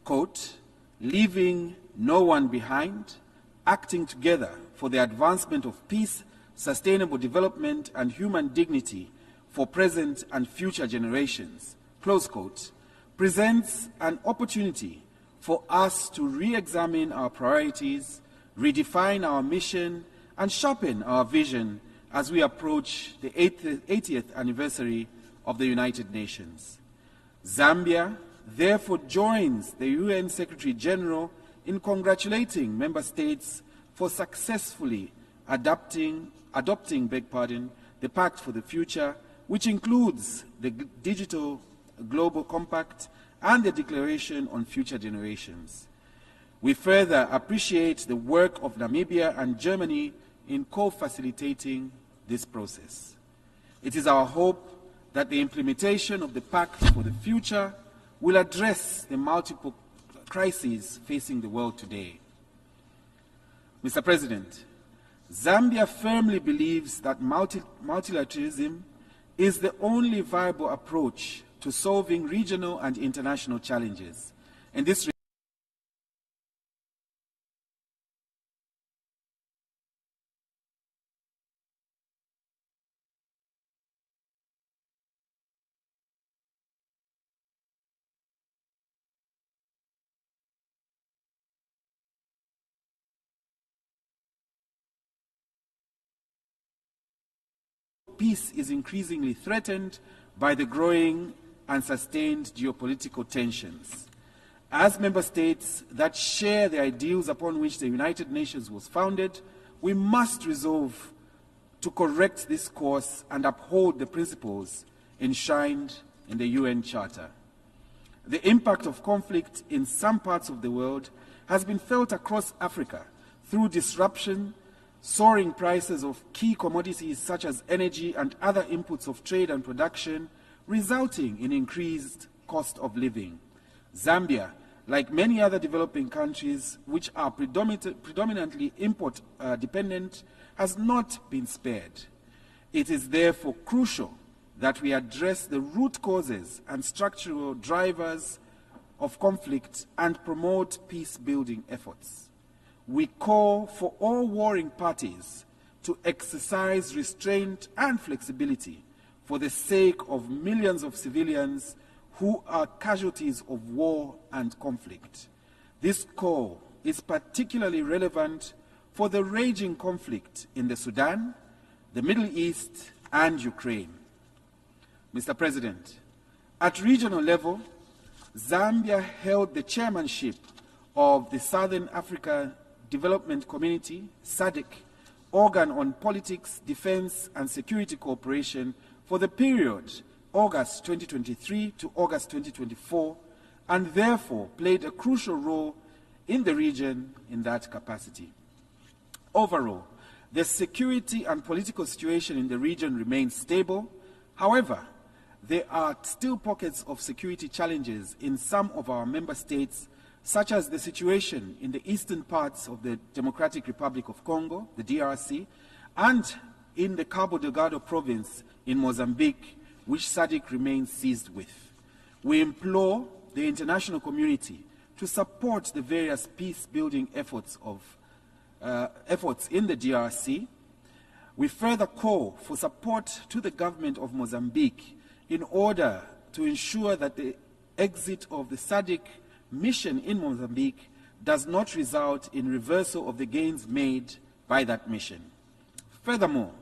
quote, leaving no one behind, acting together for the advancement of peace, sustainable development, and human dignity for present and future generations, close quote, presents an opportunity for us to re-examine our priorities, redefine our mission, and sharpen our vision as we approach the 80th anniversary of the United Nations. Zambia therefore joins the UN Secretary General in congratulating member states for successfully adopting the Pact for the Future, which includes the Digital Global Compact and the Declaration on Future Generations. We further appreciate the work of Namibia and Germany in co-facilitating this process. It is our hope that the implementation of the Pact for the Future will address the multiple crises facing the world today. Mr. President, Zambia firmly believes that multilateralism is the only viable approach to solving regional and international challenges. And this peace is increasingly threatened by the growing and sustained geopolitical tensions. As member states that share the ideals upon which the United Nations was founded, we must resolve to correct this course and uphold the principles enshrined in the UN Charter. The impact of conflict in some parts of the world has been felt across Africa through disruption, soaring prices of key commodities such as energy and other inputs of trade and production, resulting in increased cost of living. Zambia, like many other developing countries which are predominantly import dependent, has not been spared. It is therefore crucial that we address the root causes and structural drivers of conflict and promote peace-building efforts. We call for all warring parties to exercise restraint and flexibility for the sake of millions of civilians who are casualties of war and conflict. This call is particularly relevant for the raging conflict in the Sudan, the Middle East, and Ukraine. Mr. President, at regional level, Zambia held the chairmanship of the Southern Africa Development Community, SADC, organ on politics, defense, and security cooperation for the period August 2023 to August 2024, and therefore played a crucial role in the region in that capacity. Overall, the security and political situation in the region remains stable. However, there are still pockets of security challenges in some of our member states, such as the situation in the eastern parts of the Democratic Republic of Congo, the DRC, and in the Cabo Delgado province in Mozambique, which SADC remains seized with. We implore the international community to support the various peace-building efforts in the DRC. We further call for support to the government of Mozambique in order to ensure that the exit of the SADC mission in Mozambique does not result in reversal of the gains made by that mission. Furthermore,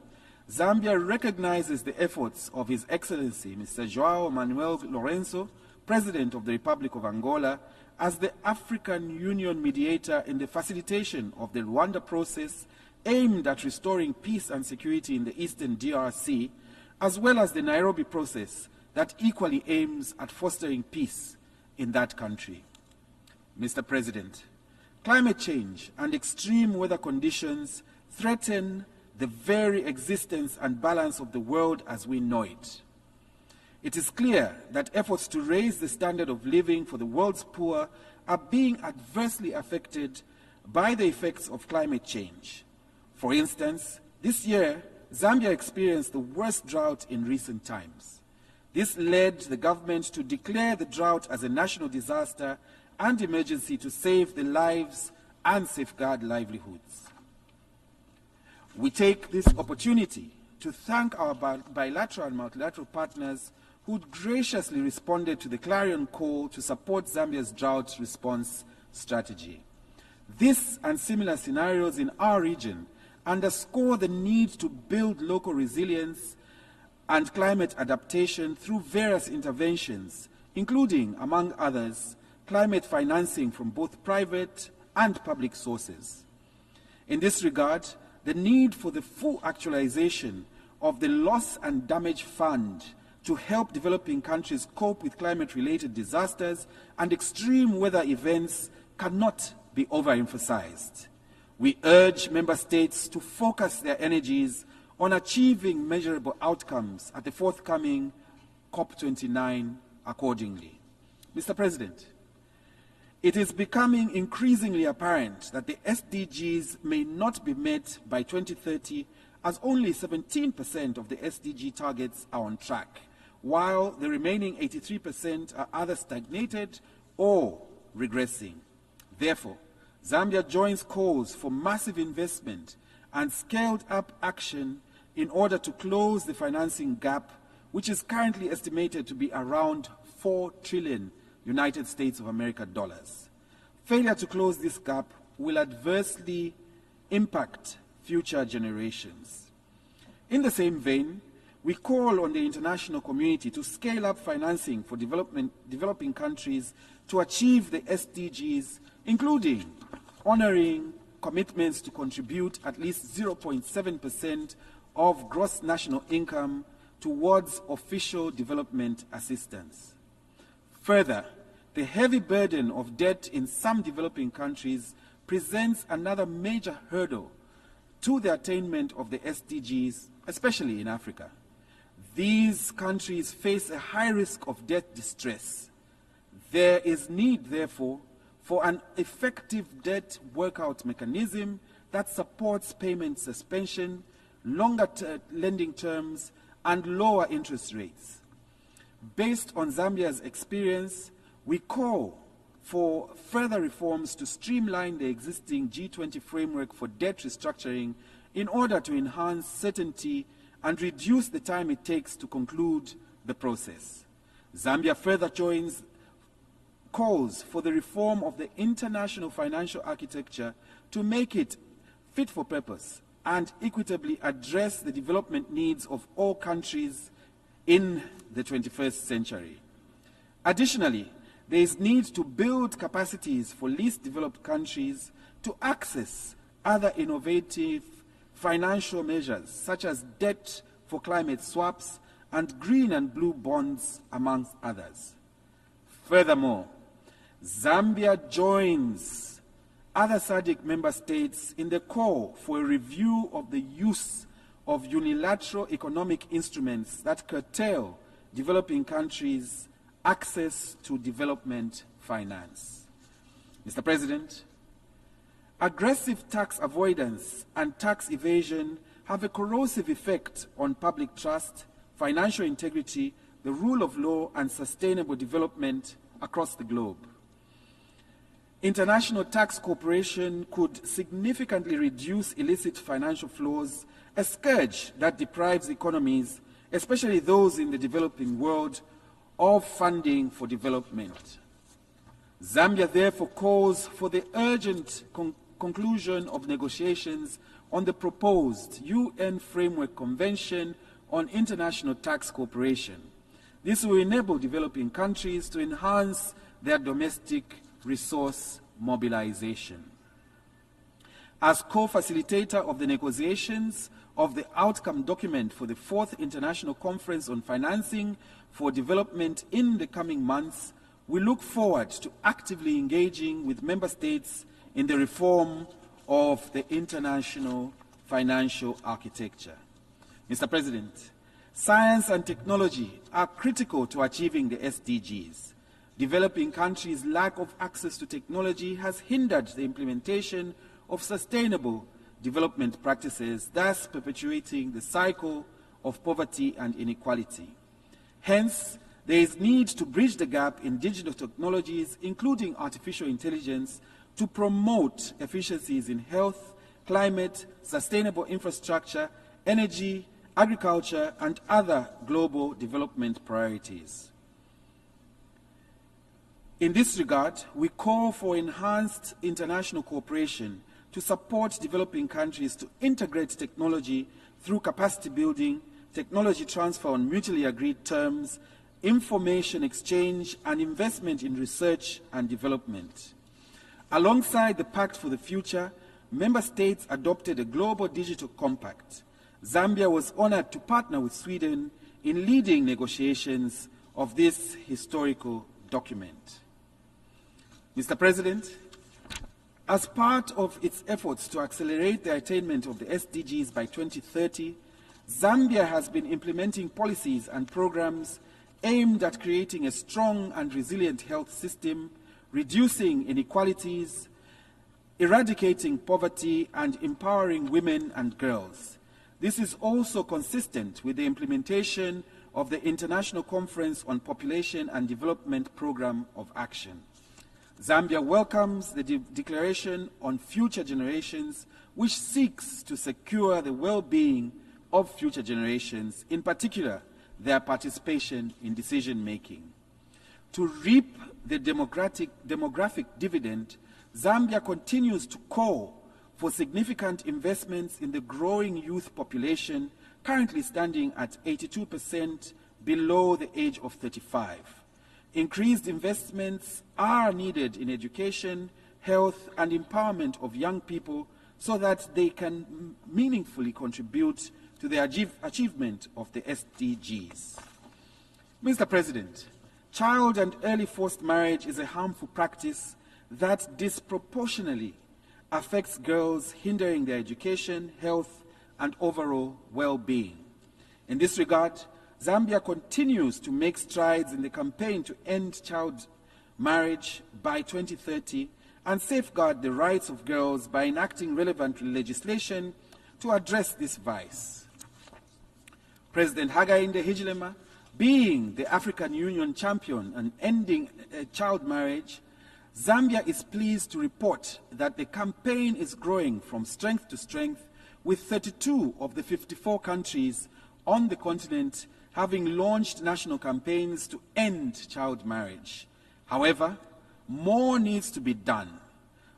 Zambia recognizes the efforts of His Excellency Mr. João Manuel Lourenço, President of the Republic of Angola, as the African Union mediator in the facilitation of the Rwanda process aimed at restoring peace and security in the Eastern DRC, as well as the Nairobi process that equally aims at fostering peace in that country. Mr. President, climate change and extreme weather conditions threaten the very existence and balance of the world as we know it. It is clear that efforts to raise the standard of living for the world's poor are being adversely affected by the effects of climate change. For instance, this year, Zambia experienced the worst drought in recent times. This led the government to declare the drought as a national disaster and emergency to save the lives and safeguard livelihoods. We take this opportunity to thank our bilateral and multilateral partners who graciously responded to the clarion call to support Zambia's drought response strategy. This and similar scenarios in our region underscore the need to build local resilience and climate adaptation through various interventions, including, among others, climate financing from both private and public sources. In this regard, the need for the full actualization of the Loss and Damage Fund to help developing countries cope with climate-related disasters and extreme weather events cannot be overemphasized. We urge member states to focus their energies on achieving measurable outcomes at the forthcoming COP29 accordingly. Mr. President, it is becoming increasingly apparent that the SDGs may not be met by 2030, as only 17% of the SDG targets are on track, while the remaining 83% are either stagnated or regressing. Therefore, Zambia joins calls for massive investment and scaled-up action in order to close the financing gap, which is currently estimated to be around 4 trillion United States of America dollars. Failure to close this gap will adversely impact future generations. In the same vein, we call on the international community to scale up financing for developing countries to achieve the SDGs, including honoring commitments to contribute at least 0.7% of gross national income towards official development assistance. Further, the heavy burden of debt in some developing countries presents another major hurdle to the attainment of the SDGs, especially in Africa. These countries face a high risk of debt distress. There is need, therefore, for an effective debt workout mechanism that supports payment suspension, longer lending terms, and lower interest rates. Based on Zambia's experience, we call for further reforms to streamline the existing G20 framework for debt restructuring in order to enhance certainty and reduce the time it takes to conclude the process. Zambia further joins calls for the reform of the international financial architecture to make it fit for purpose and equitably address the development needs of all countries in the 21st century. Additionally, there is need to build capacities for least developed countries to access other innovative financial measures, such as debt for climate swaps and green and blue bonds, amongst others. Furthermore, Zambia joins other SADC member states in the call for a review of the use of unilateral economic instruments that curtail developing countries' access to development finance. Mr. President, aggressive tax avoidance and tax evasion have a corrosive effect on public trust, financial integrity, the rule of law, and sustainable development across the globe. International tax cooperation could significantly reduce illicit financial flows, a scourge that deprives economies, especially those in the developing world, of funding for development. Zambia therefore calls for the urgent conclusion of negotiations on the proposed UN Framework Convention on International Tax Cooperation. This will enable developing countries to enhance their domestic resource mobilization. As co-facilitator of the negotiations of the outcome document for the 4th International Conference on Financing for Development in the coming months, we look forward to actively engaging with member states in the reform of the international financial architecture. Mr. President, science and technology are critical to achieving the SDGs. Developing countries' lack of access to technology has hindered the implementation of sustainable development practices, thus perpetuating the cycle of poverty and inequality. Hence, there is need to bridge the gap in digital technologies, including artificial intelligence, to promote efficiencies in health, climate, sustainable infrastructure, energy, agriculture, and other global development priorities. In this regard, we call for enhanced international cooperation to support developing countries to integrate technology through capacity building, technology transfer on mutually agreed terms, information exchange, and investment in research and development. Alongside the Pact for the Future, member states adopted a global digital compact. Zambia was honored to partner with Sweden in leading negotiations of this historical document. Mr. President, As part of its efforts to accelerate the attainment of the SDGs by 2030, Zambia has been implementing policies and programs aimed at creating a strong and resilient health system, reducing inequalities, eradicating poverty, and empowering women and girls. This is also consistent with the implementation of the International Conference on Population and Development Program of Action. Zambia welcomes the Declaration on Future Generations, which seeks to secure the well-being of future generations, in particular, their participation in decision-making. To reap the demographic dividend, Zambia continues to call for significant investments in the growing youth population, currently standing at 82% below the age of 35. Increased investments are needed in education, health, and empowerment of young people so that they can meaningfully contribute to the achievement of the SDGs. Mr. President, child and early forced marriage is a harmful practice that disproportionately affects girls, hindering their education, health, and overall well-being. In this regard, Zambia continues to make strides in the campaign to end child marriage by 2030 and safeguard the rights of girls by enacting relevant legislation to address this vice. President Hakainde Hichilema, being the African Union champion on ending child marriage, Zambia is pleased to report that the campaign is growing from strength to strength, with 32 of the 54 countries on the continent having launched national campaigns to end child marriage. However, more needs to be done.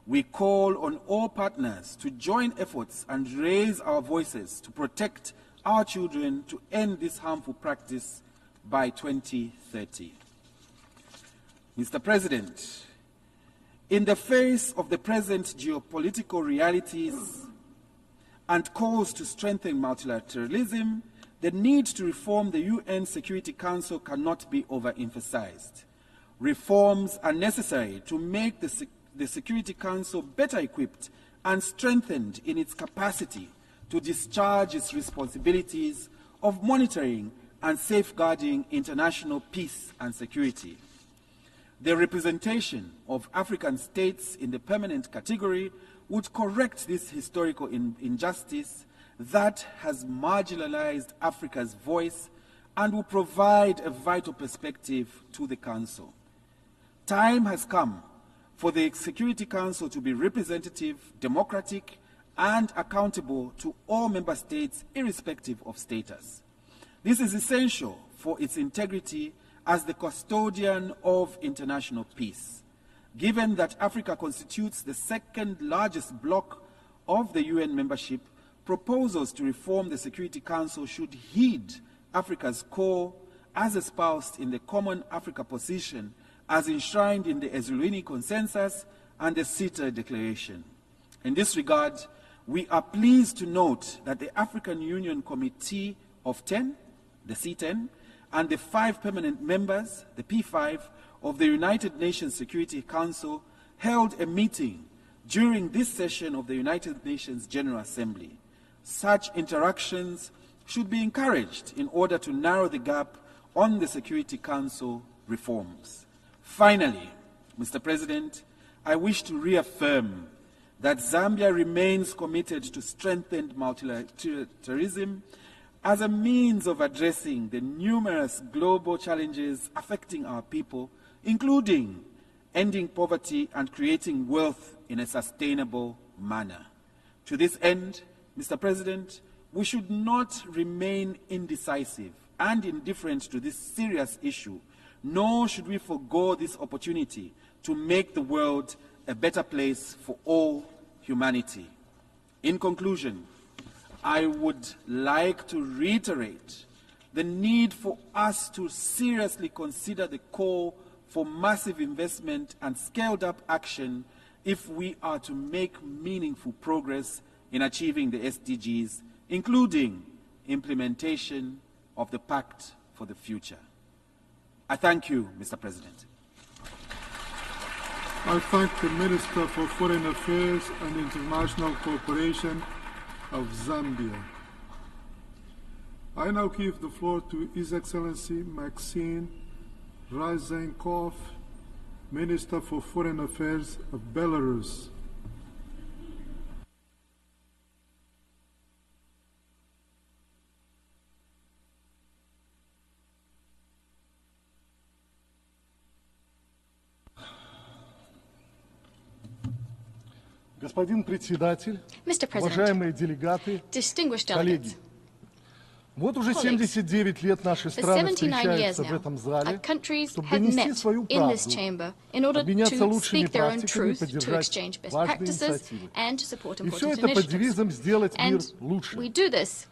We call on all partners to join efforts and raise our voices to protect our children to end this harmful practice by 2030. Mr. President, in the face of the present geopolitical realities and calls to strengthen multilateralism, the need to reform the UN Security Council cannot be overemphasized. Reforms are necessary to make the Security Council better equipped and strengthened in its capacity to discharge its responsibilities of monitoring and safeguarding international peace and security. The representation of African states in the permanent category would correct this historical injustice that has marginalized Africa's voice and will provide a vital perspective to the Council. Time has come for the Security Council to be representative, democratic, and accountable to all member states, irrespective of status. This is essential for its integrity as the custodian of international peace. Given that Africa constitutes the second largest bloc of the UN membership, proposals to reform the Security Council should heed Africa's core as espoused in the Common Africa Position as enshrined in the Ezulwini Consensus and the CETA Declaration. In this regard, we are pleased to note that the African Union Committee of 10, the C10, and the 5 permanent members, the P5, of the United Nations Security Council held a meeting during this session of the United Nations General Assembly. Such interactions should be encouraged in order to narrow the gap on the Security Council reforms. Finally, Mr. President, I wish to reaffirm that Zambia remains committed to strengthened multilateralism as a means of addressing the numerous global challenges affecting our people, including ending poverty and creating wealth in a sustainable manner. To this end, Mr. President, we should not remain indecisive and indifferent to this serious issue, nor should we forgo this opportunity to make the world a better place for all humanity. In conclusion, I would like to reiterate the need for us to seriously consider the call for massive investment and scaled-up action if we are to make meaningful progress in achieving the SDGs, including implementation of the Pact for the Future. I thank you, Mr. President. I thank the Minister for Foreign Affairs and International Cooperation of Zambia. I now give the floor to His Excellency Maxine Ryzenkov, Minister for Foreign Affairs of Belarus. Господин председатель, Mr. уважаемые делегаты, коллеги, вот уже 79 лет наши страны встречаются в этом зале, чтобы донести свою правду, обменяться лучшими практиками, поддержать важные инициативы. И все это под девизом «Сделать мир лучше».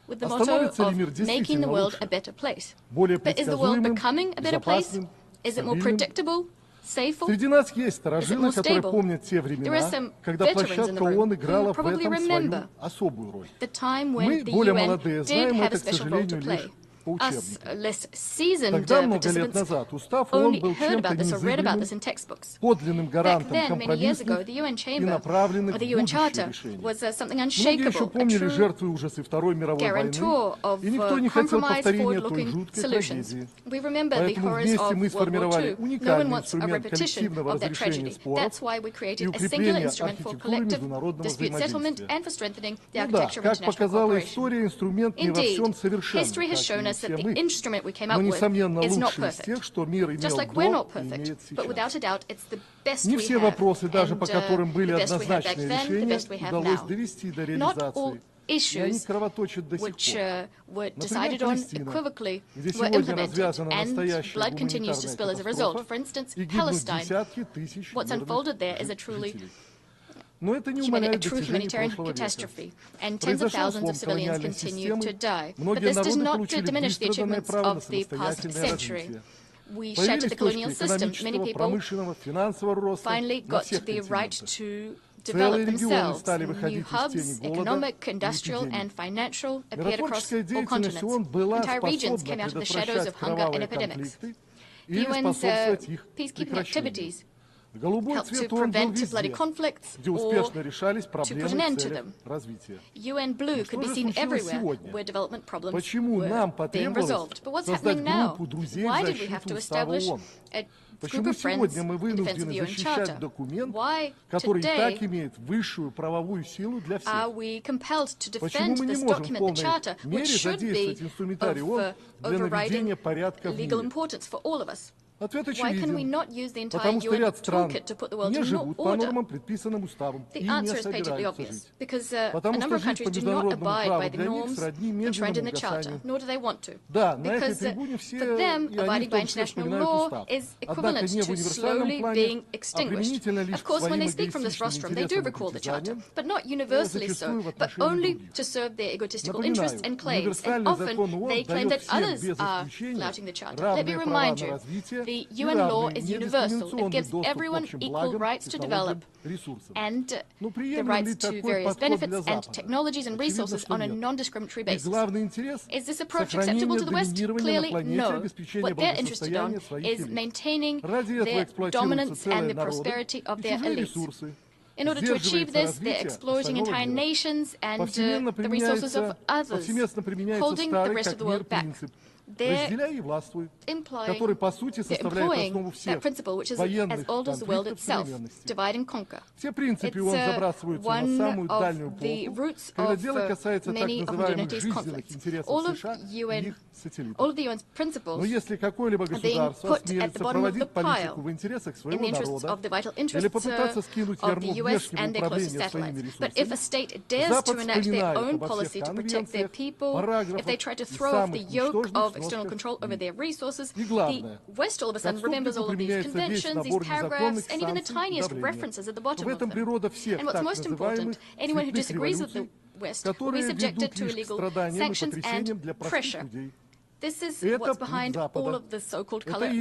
Остановится ли мир действительно лучше, более предсказуемым, безопасным, стабильным? Среди нас есть старожилы, которые помнят те времена, когда площадка ООН играла в этом свою особую роль. Мы, более молодые, знаем это, к сожалению, лишь по учебникам. Тогда, много лет назад, устав ООН был чем-то незыблемым, подлинным гарантом компромиссных и направленных в будущее решений. Многие еще помнили жертвы ужасы Второй мировой войны, и никто не хотел повторения той жуткой трагедии. Поэтому вместе мы сформировали уникальный инструмент коллективного разрешения споров и укрепления архитектуры международного взаимодействия. Ну да, как показала история, инструмент не во всем совершенен, that the instrument we came up with is not perfect. Just like we're not perfect, but without a doubt, it's the best we have, and the best we had back then, the best we have now. Not all issues which were decided on equivocally were implemented, and blood continues to spill as a result. For instance, Palestine, what's unfolded there is a true humanitarian catastrophe, and tens of thousands of civilians continue to die. But this does not diminish the achievements of the past century. We shattered the colonial system. Many people finally got the right to develop themselves. New hubs, economic, industrial, and financial, appeared across all continents. Entire regions came out of the shadows of hunger and epidemics. The UN's peacekeeping activities help to prevent bloody conflicts or to put an end to them. UN Blue could be seen everywhere where development problems were being resolved. But what's happening now? Why did we have to establish a group of friends in defense of the UN Charter? Why today are we compelled to defend this document, the Charter, which should be of overriding legal importance for all of us? Why can we not use the entire UN toolkit to put the world in order? The answer is patently obvious, because a number of countries do not abide by the norms enshrined in the Charter, nor do they want to. Because for them, abiding by international law is equivalent to slowly being extinguished. Of course, when they speak from this rostrum, they do recall the Charter, but not universally so, but only to serve their egotistical interests and claims. And often they claim that others are flouting the Charter. Let me remind you, the UN law is universal. It gives everyone equal rights to develop and the rights to various benefits and technologies and resources on a non-discriminatory basis. Is this approach acceptable to the West? Clearly, no. What they're interested in is maintaining their dominance and the prosperity of their elites. In order to achieve this, they're exploiting entire nations and the resources of others, holding the rest of the world back. They're employing that principle, which is as old as the world itself, divide and conquer. It's one of the roots of many of modernity conflicts. All of the UN's principles are being put at the bottom of the pile in the interests of the vital interests of the US and their closest satellites. But if a state dares to enact their own policy to protect their people, if they try to throw off the yoke of external control over their resources, the West all of a sudden remembers all of these conventions, these paragraphs, and even the tiniest references at the bottom of them. And what's most important, anyone who disagrees with the West will be subjected to illegal sanctions and pressure. This is what's behind all of the so-called color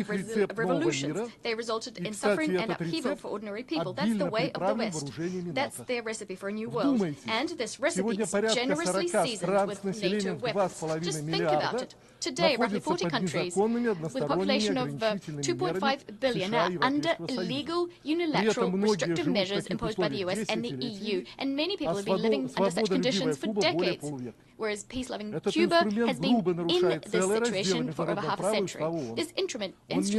revolutions. They resulted in suffering and upheaval for ordinary people. That's the way of the West. That's their recipe for a new world. And this recipe is generously seasoned with NATO weapons. Just think about it. Today, roughly 40 countries with a population of 2.5 billion are under illegal, unilateral, restrictive measures imposed by the US and the EU. And many people have been living under such conditions for decades. Whereas peace-loving Cuba has been in this situation for over half a century. This instrument is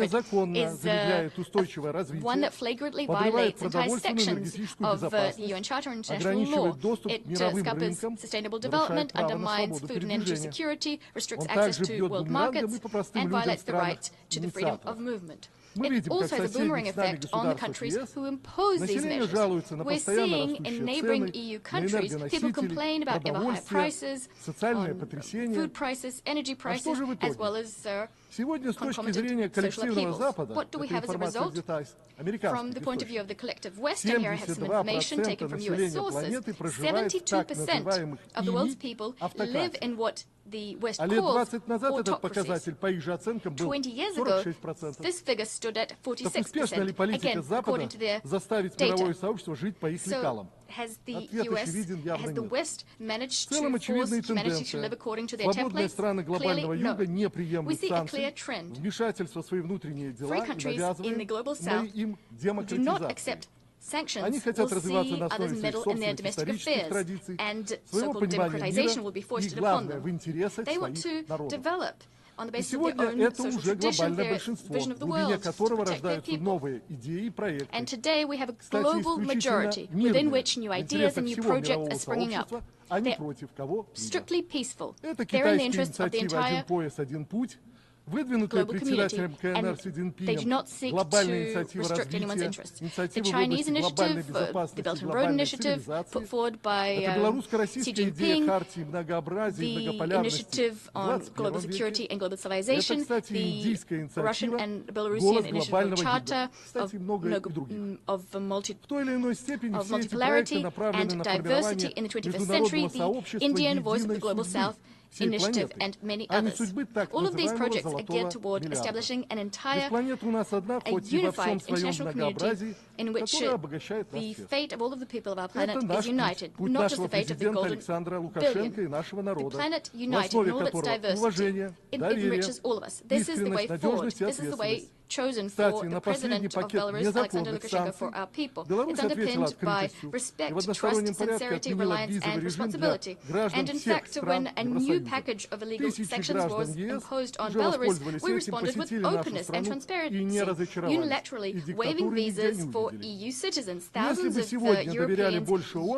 one that flagrantly violates entire sections of the UN Charter and international law. It scuppers sustainable development, undermines food and energy security, restricts access to world markets, and violates the right to the freedom of movement. It also has a boomerang effect on the countries who impose these measures. We're seeing in neighboring EU countries people complain about ever higher prices, on food prices, energy prices, as well as concomitant social upheavals. What do we have as a result? From the point of view of the collective West, and here I have some information taken from US sources, 72% of the world's people live in what the West calls autocracies. 20 years ago, this figure stood at 46%, again, according to their data. So has the US, has the West managed to force humanity to live according to their templates? Clearly, no. We see a clear trend. Free countries in the global South do not accept sanctions, will see others meddle in their domestic affairs, and so-called democratization will be foisted upon them. They want to develop on the basis of their own social tradition, their vision of the world, to protect their people. And today we have a global majority within which new ideas and new projects are springing up. They're strictly peaceful. They're in the interests of the entire global community, and they do not seek to restrict anyone's interests. The Chinese initiative, the Belt and Road Initiative, put forward by Xi Jinping, the initiative on global security and global civilization, the Russian and Belarusian initiative on Charter of multipolarity and diversity in the 21st century, the Indian Voice of the Global South initiative, and many others. All of these projects are geared toward establishing an entire, a unified international community in which the fate of all of the people of our planet is united, not just the fate of the golden billion. The planet united in all of its diversity, it enriches all of us. This is the way forward. This is the way chosen for the president of Belarus, Alexander Lukashenko, for our people. It's underpinned by respect, trust, sincerity, reliance, and responsibility. And in fact, when a new package of illegal sanctions was imposed on Belarus, we responded with openness and transparency, unilaterally waiving visas for EU citizens. Thousands of Europeans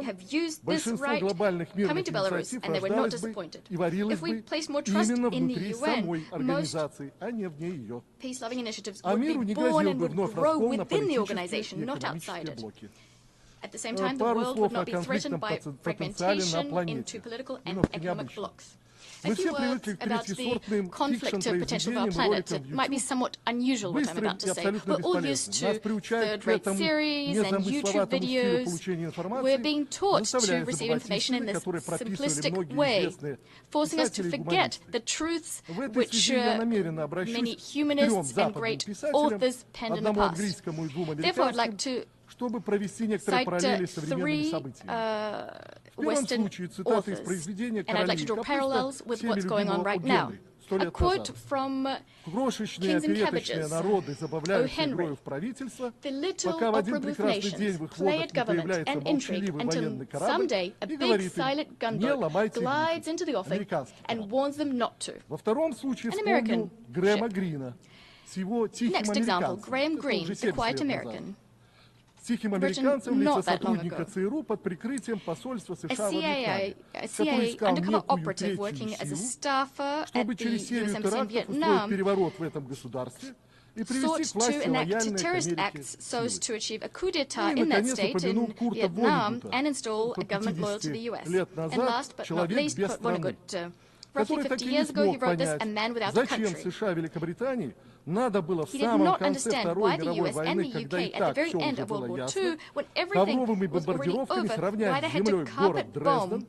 have used this right coming to Belarus, and they were not disappointed. If we place more trust in the UN, most peace-loving initiatives would be born and would grow within the organization, not outside it. At the same time, the world would not be threatened by fragmentation into political and economic blocs. A few words about the conflict potential of our planet. It might be somewhat unusual what I'm about to say. We're all used to third-rate series and YouTube videos. We're being taught to receive information in this simplistic way, forcing us to forget the truths which many humanists and great authors penned in the past. Therefore, I'd like to cite three Western authors, and I'd like to draw parallels with what's going on right now. A quote from Kings and Cabbages, O. Henry: "The little opera-booth nations play at government and intrigue until someday a big silent gunboat glides into the offing and warns them not to." An American ship. Next example, Graham Greene, The Quiet American. Written not that long ago. A CIA undercover operative working as a staffer at the US Embassy in Vietnam sought to enact terrorist acts so as to achieve a coup d'etat in that state in Vietnam and install a government loyal to the US. And last but not least, Kurt Vonnegut. Roughly 50 years ago, he wrote this, A Man Without a Country. He did not understand why the US and the UK, at the very end of World War II, when everything was already over, why they had to carpet bomb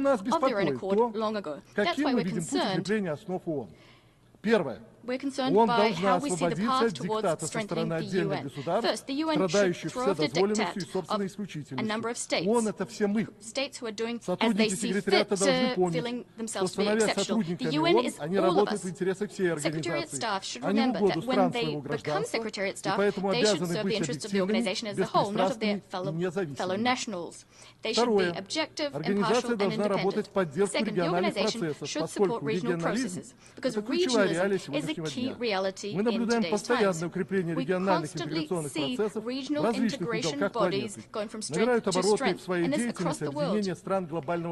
of their own accord long ago. That's why we're concerned. We're concerned by how we see the path towards strengthening the UN. First, the UN should throw off the diktat of a number of states who are doing as they see fit, feeling themselves to be exceptional. The UN is all of us. Secretariat staff should remember that when they become Secretariat staff, they should serve the interests of the organization as a whole, not of their fellow nationals. They should be objective, impartial, and independent. Second, the organization should support regional processes, because regionalism is a key reality in today's times. We constantly see regional integration bodies going from strength to strength, and this across the world.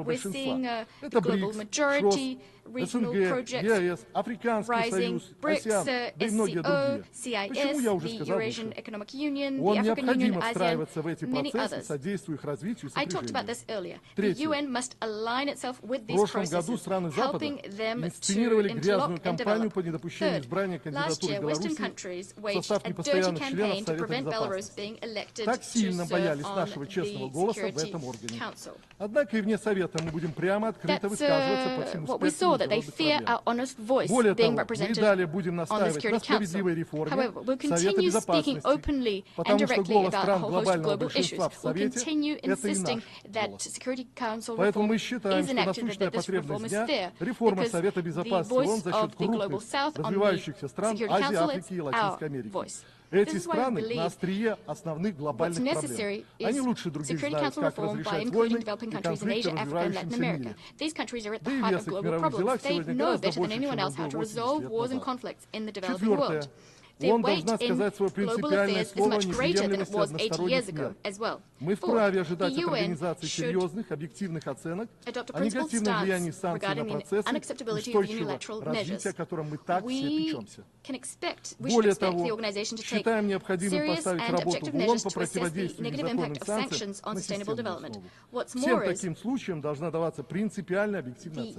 We're seeing the global majority regional projects, Rising, BRICS, SCO, CIS, the Eurasian Economic Union, the African Union, ASEAN, many others. I talked about this earlier. The UN must align itself with these processes, helping them to interlock and develop. Third, last year, Western countries waged a dirty campaign to prevent Belarus being elected to serve on the Security Council. That's what we saw, that they fear our honest voice being represented on the Security Council. However, we'll continue speaking openly and directly about a whole host of global issues. We'll continue insisting that Security Council reform is enacted, that this reform is fair, because the voice of the Global South on the Security Council is our voice. This is why we believe what's necessary is Security Council reform by including developing countries in Asia, Africa, and Latin America. These countries are at the heart of global problems. They know better than anyone else how to resolve wars and conflicts in the developing world. Their weight in global affairs is much greater than it was 80 years ago as well. Fourth, the UN should adopt a principled stance regarding the unacceptability of unilateral measures. We should expect the organization to take serious and objective measures to assess the negative impact of sanctions on sustainable development. What's more is the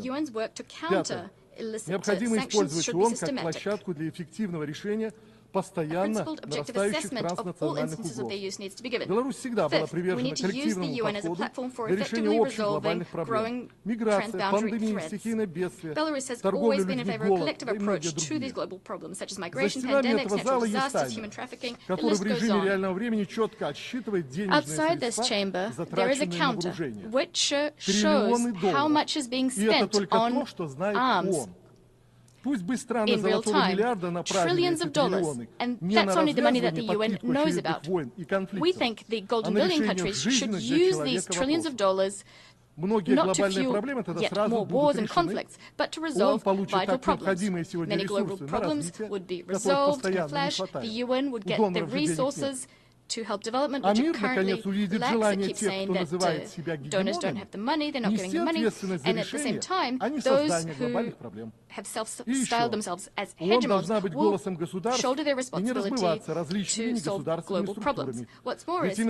UN's work to counter illicit sanctions should be systematic. A principled, objective assessment of all instances of their use needs to be given. Fifth, we need to use the UN as a platform for effectively resolving growing transboundary threats. Belarus has always been in favor of a collective approach to these global problems, such as migration, pandemics, natural disasters, human trafficking, the list goes on. Outside this chamber, there is a counter, which shows how much is being spent on arms in real time, trillions of dollars, and that's only the money that the UN knows about. We think the Golden Billion countries should use these trillions of dollars not to fuel yet more wars and conflicts, but to resolve vital problems. Many global problems would be resolved in a flash. The UN would get the resources to help development, which it currently lacks. It keeps saying that donors don't have the money, they're not giving the money, and at the same time, those who have self-styled themselves as hegemons will shoulder their responsibility to solve global problems. What's more is, the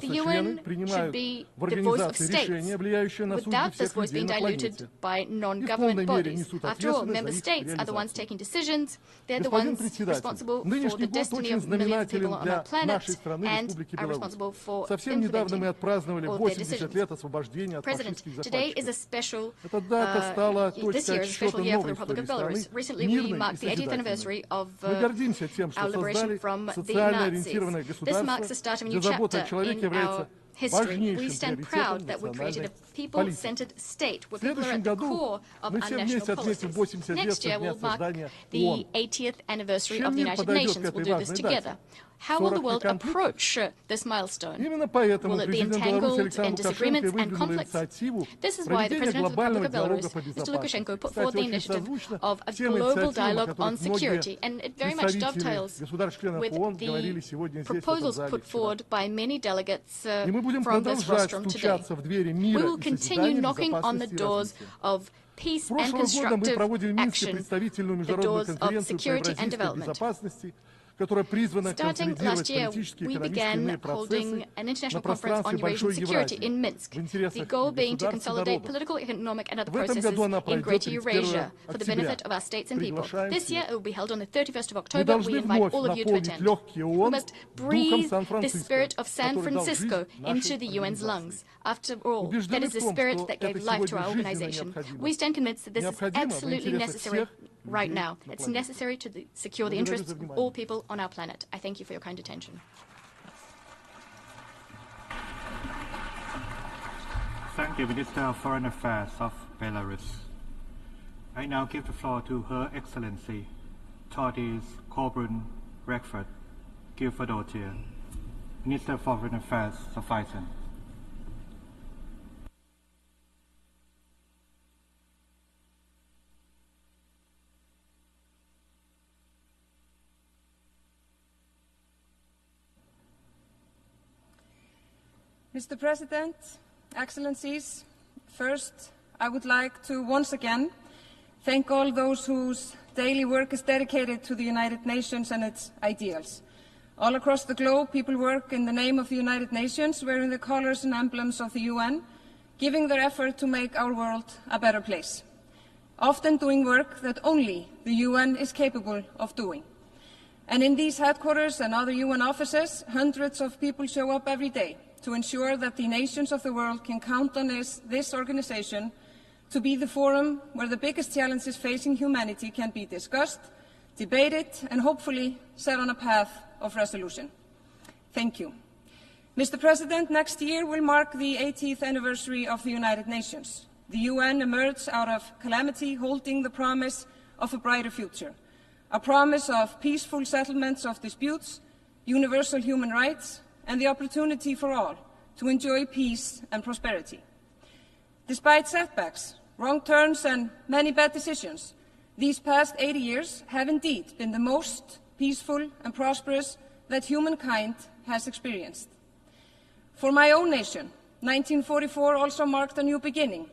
UN should be the voice of states, without this voice being diluted by non-government bodies. After all, member states are the ones taking decisions, they're the ones responsible for the destiny of millions of people on our planet, and are responsible for implementing all their decisions. President, today is a special, this year is a special year for the Republic of Belarus. Recently we marked the 80th anniversary of our liberation from the Nazis. This marks the start of a new chapter in our history. We stand proud that we created a people-centered state where people are at the core of our national policies. Next year will mark the 80th anniversary of the United Nations. We'll do this together. How will the world approach this milestone? Will it be entangled in disagreements and conflicts? This is why the President of the Republic of Belarus, Mr. Lukashenko, put forward the initiative of a global dialogue on security, and it very much dovetails with the proposals put forward by many delegates from this rostrum today. We will continue knocking on the doors of peace and constructive action, the doors of security and development. Starting last year, we began holding an international conference on Eurasian security in Minsk, the goal being to consolidate political, economic and other processes in Greater Eurasia for the benefit of our states and people. This year it will be held on the 31st of October. We invite all of you to attend. We must breathe the spirit of San Francisco into the UN's lungs. After all, that is the spirit that gave life to our organization. We stand convinced that this is absolutely necessary right now. It's necessary to secure the interests of all people on our planet. I thank you for your kind attention. Thank you, Minister of Foreign Affairs of Belarus. I now give the floor to Her Excellency Todis Coburn Redford Guilford-Otier, Minister of Foreign Affairs of Iceland. Mr. President, Excellencies, first I would like to once again thank all those whose daily work is dedicated to the United Nations and its ideals. All across the globe, people work in the name of the United Nations, wearing the colors and emblems of the UN, giving their effort to make our world a better place, often doing work that only the UN is capable of doing. And in these headquarters and other UN offices, hundreds of people show up every day to ensure that the nations of the world can count on this organization to be the forum where the biggest challenges facing humanity can be discussed, debated, and hopefully set on a path of resolution. Thank you. Mr. President, next year will mark the 80th anniversary of the United Nations. The UN emerged out of calamity holding the promise of a brighter future, a promise of peaceful settlements of disputes, universal human rights, and the opportunity for all to enjoy peace and prosperity. Despite setbacks, wrong turns, and many bad decisions, these past 80 years have indeed been the most peaceful and prosperous that humankind has experienced. For my own nation, 1944 also marked a new beginning,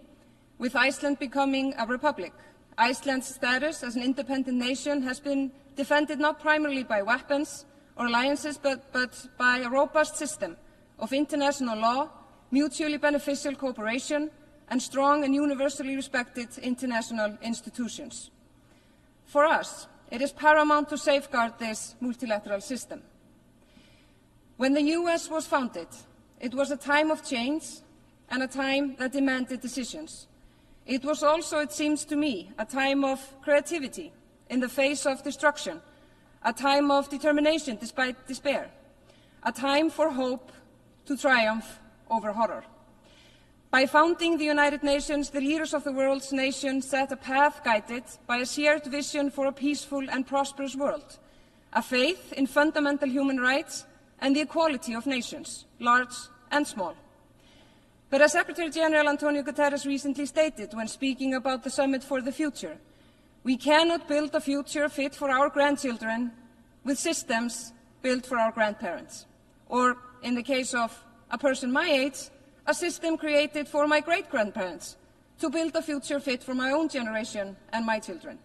with Iceland becoming a republic. Iceland's status as an independent nation has been defended not primarily by weapons or alliances, but by a robust system of international law, mutually beneficial cooperation, and strong and universally respected international institutions. For us, it is paramount to safeguard this multilateral system. When the US was founded, it was a time of change and a time that demanded decisions. It was also, it seems to me, a time of creativity in the face of destruction, a time of determination despite despair, a time for hope to triumph over horror. By founding the United Nations, the leaders of the world's nations set a path guided by a shared vision for a peaceful and prosperous world, a faith in fundamental human rights and the equality of nations, large and small. But as Secretary General Antonio Guterres recently stated when speaking about the Summit for the Future, we cannot build a future fit for our grandchildren with systems built for our grandparents, or, in the case of a person my age, a system created for my great-grandparents to build a future fit for my own generation and my children.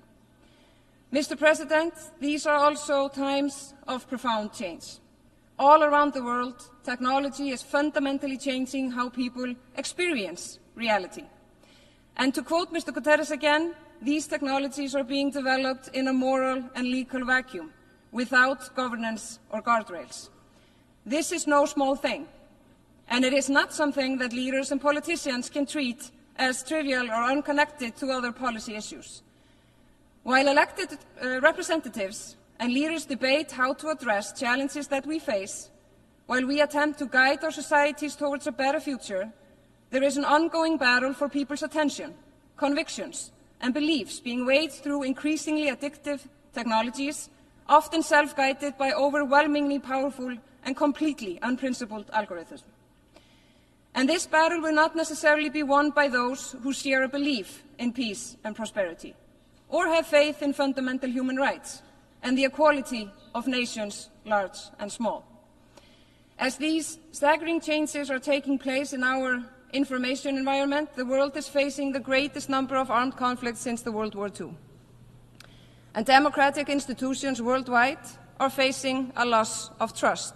Mr. President, these are also times of profound change. All around the world, technology is fundamentally changing how people experience reality. And to quote Mr. Guterres again, these technologies are being developed in a moral and legal vacuum, without governance or guardrails. This is no small thing, and it is not something that leaders and politicians can treat as trivial or unconnected to other policy issues. While elected representatives and leaders debate how to address challenges that we face, while we attempt to guide our societies towards a better future, there is an ongoing battle for people's attention, convictions, and beliefs being weighed through increasingly addictive technologies, often self-guided by overwhelmingly powerful and completely unprincipled algorithms. And this battle will not necessarily be won by those who share a belief in peace and prosperity, or have faith in fundamental human rights and the equality of nations, large and small. As these staggering changes are taking place in our information environment, the world is facing the greatest number of armed conflicts since the World War II. And democratic institutions worldwide are facing a loss of trust.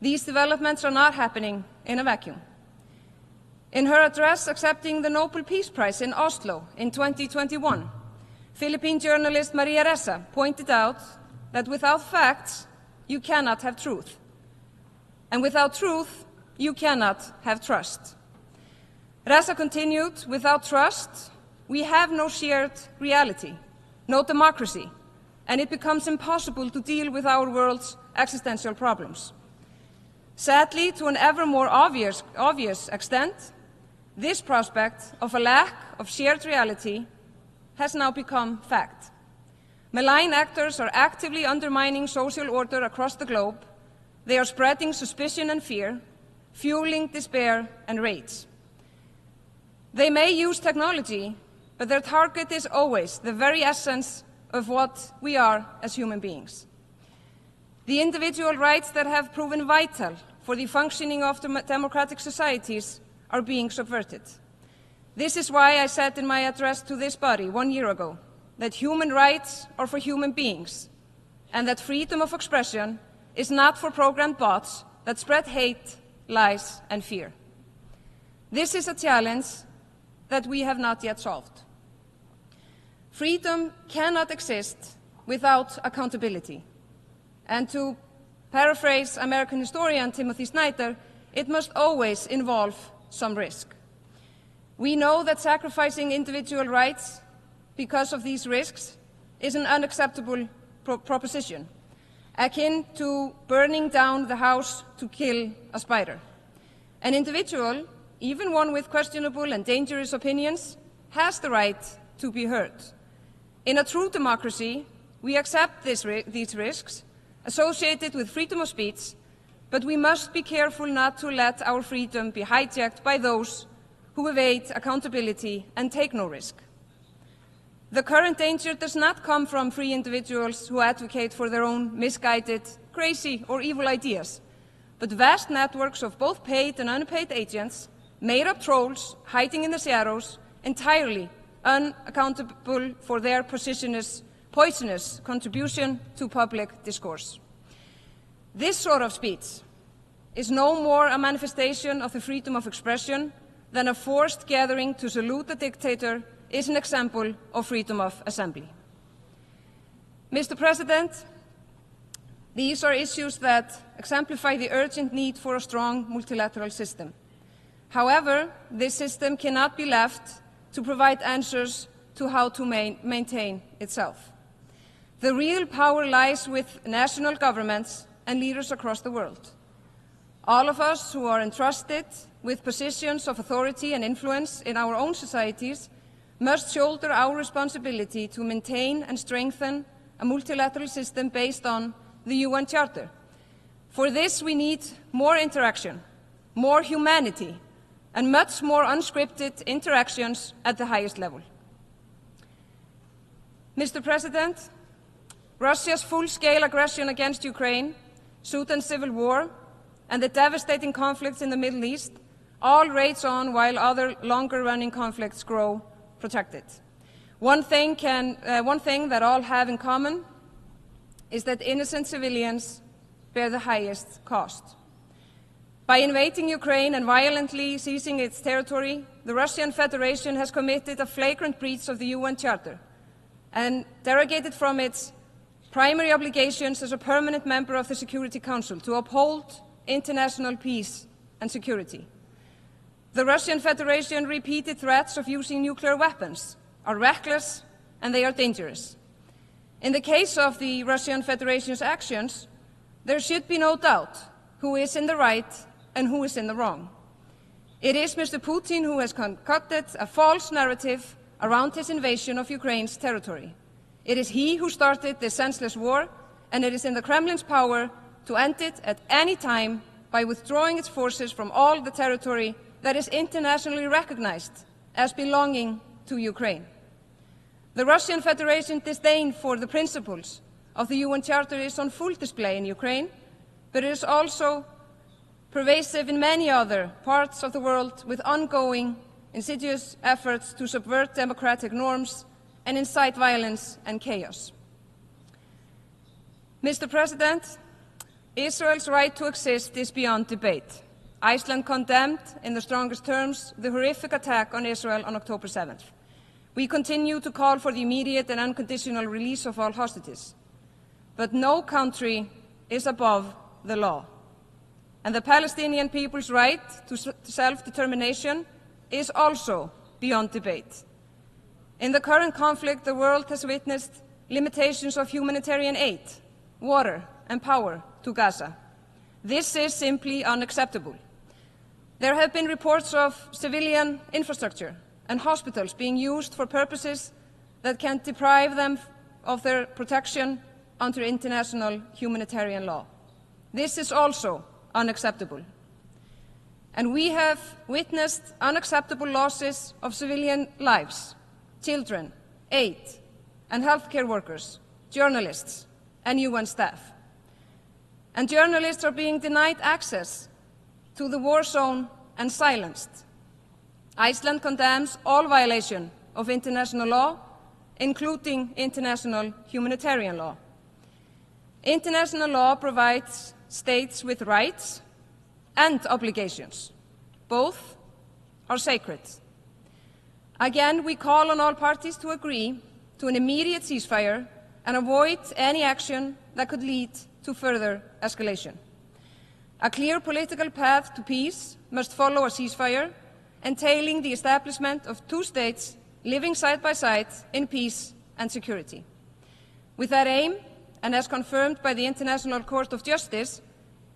These developments are not happening in a vacuum. In her address accepting the Nobel Peace Prize in Oslo in 2021, Philippine journalist Maria Ressa pointed out that without facts, you cannot have truth. And without truth, you cannot have trust. Ressa continued, without trust, we have no shared reality, no democracy, and it becomes impossible to deal with our world's existential problems. Sadly, to an ever more obvious extent, this prospect of a lack of shared reality has now become fact. Malign actors are actively undermining social order across the globe. They are spreading suspicion and fear, fueling despair and rage. They may use technology, but their target is always the very essence of what we are as human beings. The individual rights that have proven vital for the functioning of democratic societies are being subverted. This is why I said in my address to this body 1 year ago that human rights are for human beings and that freedom of expression is not for programmed bots that spread hate, lies, and fear. This is a challenge that we have not yet solved. Freedom cannot exist without accountability. And to paraphrase American historian Timothy Snyder, it must always involve some risk. We know that sacrificing individual rights because of these risks is an unacceptable proposition, akin to burning down the house to kill a spider. An individual, even one with questionable and dangerous opinions, has the right to be heard. In a true democracy, we accept these risks associated with freedom of speech, but we must be careful not to let our freedom be hijacked by those who evade accountability and take no risk. The current danger does not come from free individuals who advocate for their own misguided, crazy, or evil ideas, but vast networks of both paid and unpaid agents, made-up trolls hiding in the shadows, entirely unaccountable for their poisonous contribution to public discourse. This sort of speech is no more a manifestation of the freedom of expression than a forced gathering to salute a dictator is an example of freedom of assembly. Mr. President, these are issues that exemplify the urgent need for a strong multilateral system. However, this system cannot be left to provide answers to how to maintain itself. The real power lies with national governments and leaders across the world. All of us who are entrusted with positions of authority and influence in our own societies must shoulder our responsibility to maintain and strengthen a multilateral system based on the UN Charter. For this, we need more interaction, more humanity, and much more unscripted interactions at the highest level. Mr. President, Russia's full-scale aggression against Ukraine, Sudan's civil war, and the devastating conflicts in the Middle East all rage on while other longer-running conflicts grow protracted. One thing that all have in common is that innocent civilians bear the highest cost. By invading Ukraine and violently seizing its territory, the Russian Federation has committed a flagrant breach of the UN Charter and derogated from its primary obligations as a permanent member of the Security Council to uphold international peace and security. The Russian Federation repeated threats of using nuclear weapons are reckless and they are dangerous. In the case of the Russian Federation's actions, there should be no doubt who is in the right and who is in the wrong. It is Mr. Putin who has concocted a false narrative around his invasion of Ukraine's territory. It is he who started this senseless war, and it is in the Kremlin's power to end it at any time by withdrawing its forces from all the territory that is internationally recognized as belonging to Ukraine. The Russian Federation's disdain for the principles of the UN Charter is on full display in Ukraine, but it is also pervasive in many other parts of the world with ongoing insidious efforts to subvert democratic norms and incite violence and chaos. Mr. President, Israel's right to exist is beyond debate. Iceland condemned in the strongest terms the horrific attack on Israel on October 7th. We continue to call for the immediate and unconditional release of all hostages. But no country is above the law. And the Palestinian people's right to self-determination is also beyond debate. In the current conflict, the world has witnessed limitations of humanitarian aid, water, and power to Gaza. This is simply unacceptable. There have been reports of civilian infrastructure and hospitals being used for purposes that can deprive them of their protection under international humanitarian law. This is also unacceptable. And we have witnessed unacceptable losses of civilian lives, children, aid, and healthcare workers, journalists, and UN staff. And journalists are being denied access to the war zone and silenced. Iceland condemns all violation of international law, including international humanitarian law. International law provides states with rights and obligations. Both are sacred. Again, we call on all parties to agree to an immediate ceasefire and avoid any action that could lead to further escalation. A clear political path to peace must follow a ceasefire, entailing the establishment of two states living side by side in peace and security. With that aim, and as confirmed by the International Court of Justice,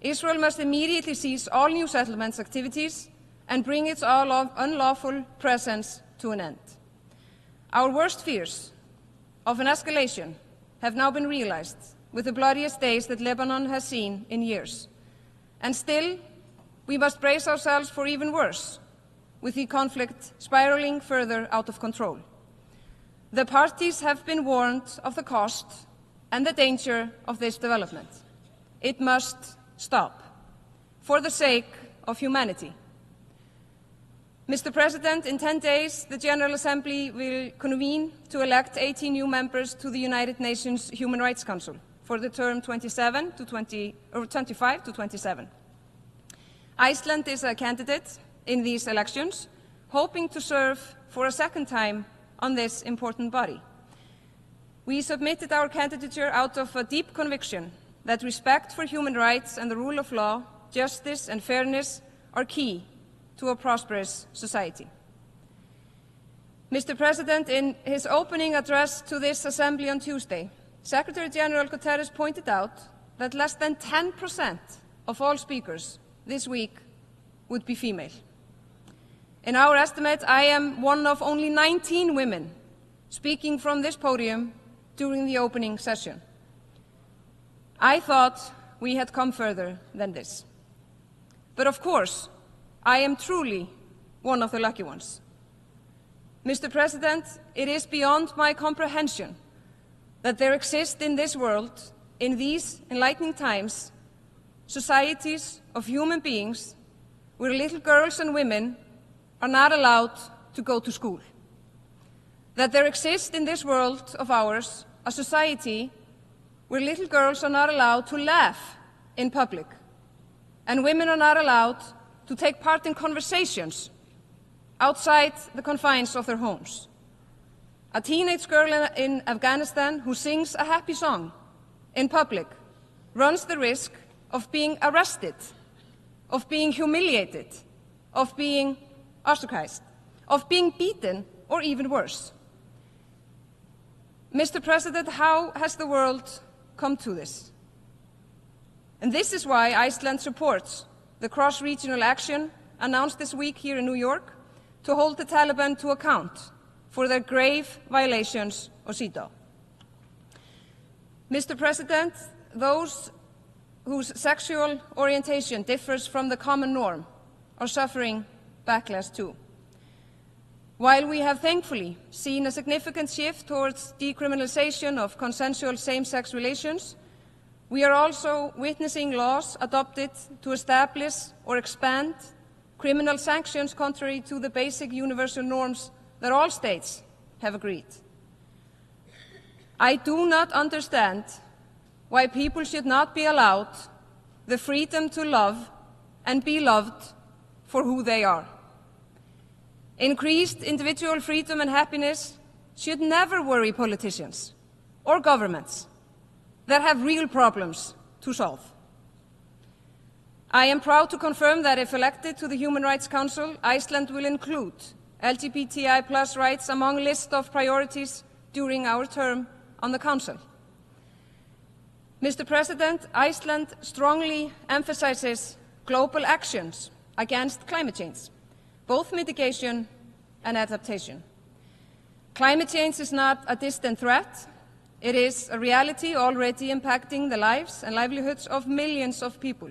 Israel must immediately cease all new settlements activities and bring its unlawful presence to an end. Our worst fears of an escalation have now been realized with the bloodiest days that Lebanon has seen in years. And still, we must brace ourselves for even worse, with the conflict spiraling further out of control. The parties have been warned of the cost and the danger of this development. It must stop, for the sake of humanity. Mr. President, in 10 days, the General Assembly will convene to elect 18 new members to the United Nations Human Rights Council for the term 25 to 27. Iceland is a candidate in these elections, hoping to serve for a second time on this important body. We submitted our candidature out of a deep conviction that respect for human rights and the rule of law, justice and fairness are key to a prosperous society. Mr. President, in his opening address to this Assembly on Tuesday, Secretary General Guterres pointed out that less than 10% of all speakers this week would be female. In our estimate, I am one of only 19 women speaking from this podium during the opening session. I thought we had come further than this. But of course, I am truly one of the lucky ones. Mr. President, it is beyond my comprehension that there exist in this world, in these enlightening times, societies of human beings where little girls and women are not allowed to go to school. That there exists in this world of ours a society where little girls are not allowed to laugh in public, and women are not allowed to take part in conversations outside the confines of their homes. A teenage girl in Afghanistan who sings a happy song in public runs the risk of being arrested, of being humiliated, of being ostracized, of being beaten, or even worse. Mr. President, how has the world come to this? And this is why Iceland supports the cross-regional action announced this week here in New York to hold the Taliban to account for their grave violations of CEDAW. Mr. President, those whose sexual orientation differs from the common norm are suffering backlash too. While we have thankfully seen a significant shift towards decriminalization of consensual same-sex relations, we are also witnessing laws adopted to establish or expand criminal sanctions contrary to the basic universal norms that all states have agreed. I do not understand why people should not be allowed the freedom to love and be loved for who they are. Increased individual freedom and happiness should never worry politicians or governments that have real problems to solve. I am proud to confirm that if elected to the Human Rights Council, Iceland will include LGBTI+ rights among a list of priorities during our term on the Council. Mr. President, Iceland strongly emphasizes global actions against climate change, both mitigation and adaptation. Climate change is not a distant threat. It is a reality already impacting the lives and livelihoods of millions of people.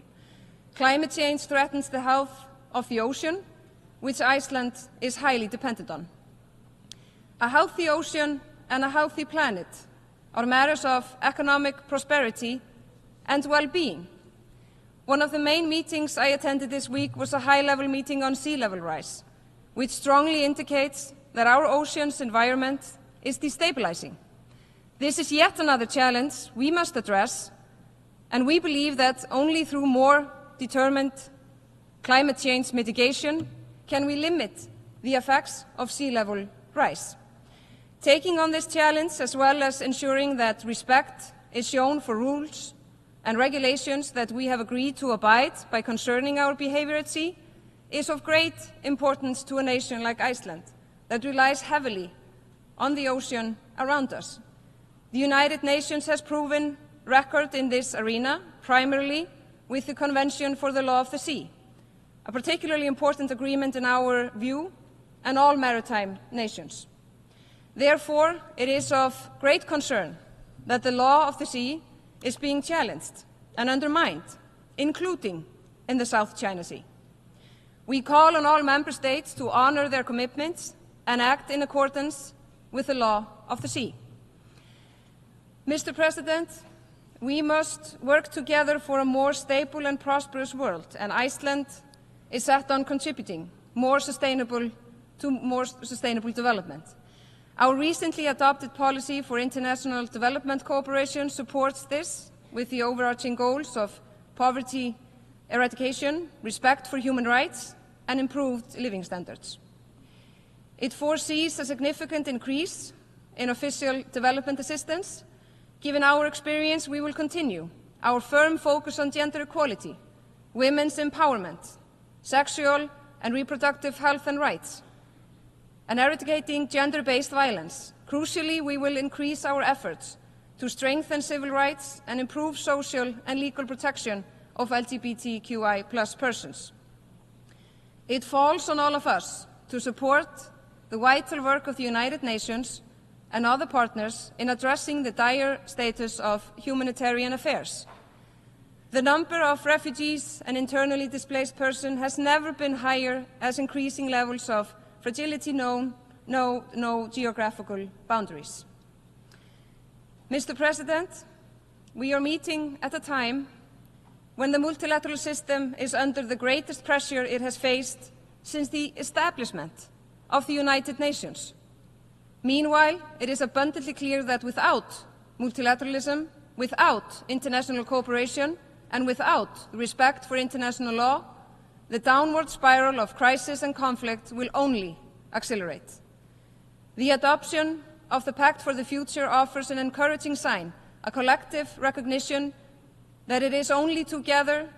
Climate change threatens the health of the ocean, which Iceland is highly dependent on. A healthy ocean and a healthy planet are matters of economic prosperity and well-being. One of the main meetings I attended this week was a high-level meeting on sea level rise, which strongly indicates that our ocean's environment is destabilizing. This is yet another challenge we must address, and we believe that only through more determined climate change mitigation can we limit the effects of sea level rise. Taking on this challenge, as well as ensuring that respect is shown for rules and regulations that we have agreed to abide by concerning our behavior at sea, is of great importance to a nation like Iceland that relies heavily on the ocean around us. The United Nations has proven record in this arena, primarily with the Convention for the Law of the Sea, a particularly important agreement in our view and all maritime nations. Therefore, it is of great concern that the law of the sea is being challenged and undermined, including in the South China Sea. We call on all member states to honor their commitments and act in accordance with the law of the sea. Mr. President, we must work together for a more stable and prosperous world, and Iceland is set on contributing to more sustainable development. Our recently adopted policy for international development cooperation supports this with the overarching goals of poverty eradication, respect for human rights, and improved living standards. It foresees a significant increase in official development assistance. Given our experience, we will continue our firm focus on gender equality, women's empowerment, sexual and reproductive health and rights, and eradicating gender-based violence. Crucially, we will increase our efforts to strengthen civil rights and improve social and legal protection of LGBTQI+ persons. It falls on all of us to support the vital work of the United Nations and other partners in addressing the dire status of humanitarian affairs. The number of refugees and internally displaced persons has never been higher, as increasing levels of fragility know no geographical boundaries. Mr. President, we are meeting at a time when the multilateral system is under the greatest pressure it has faced since the establishment of the United Nations. Meanwhile, it is abundantly clear that without multilateralism, without international cooperation, and without respect for international law, the downward spiral of crisis and conflict will only accelerate. The adoption of the Pact for the Future offers an encouraging sign, a collective recognition that it is only together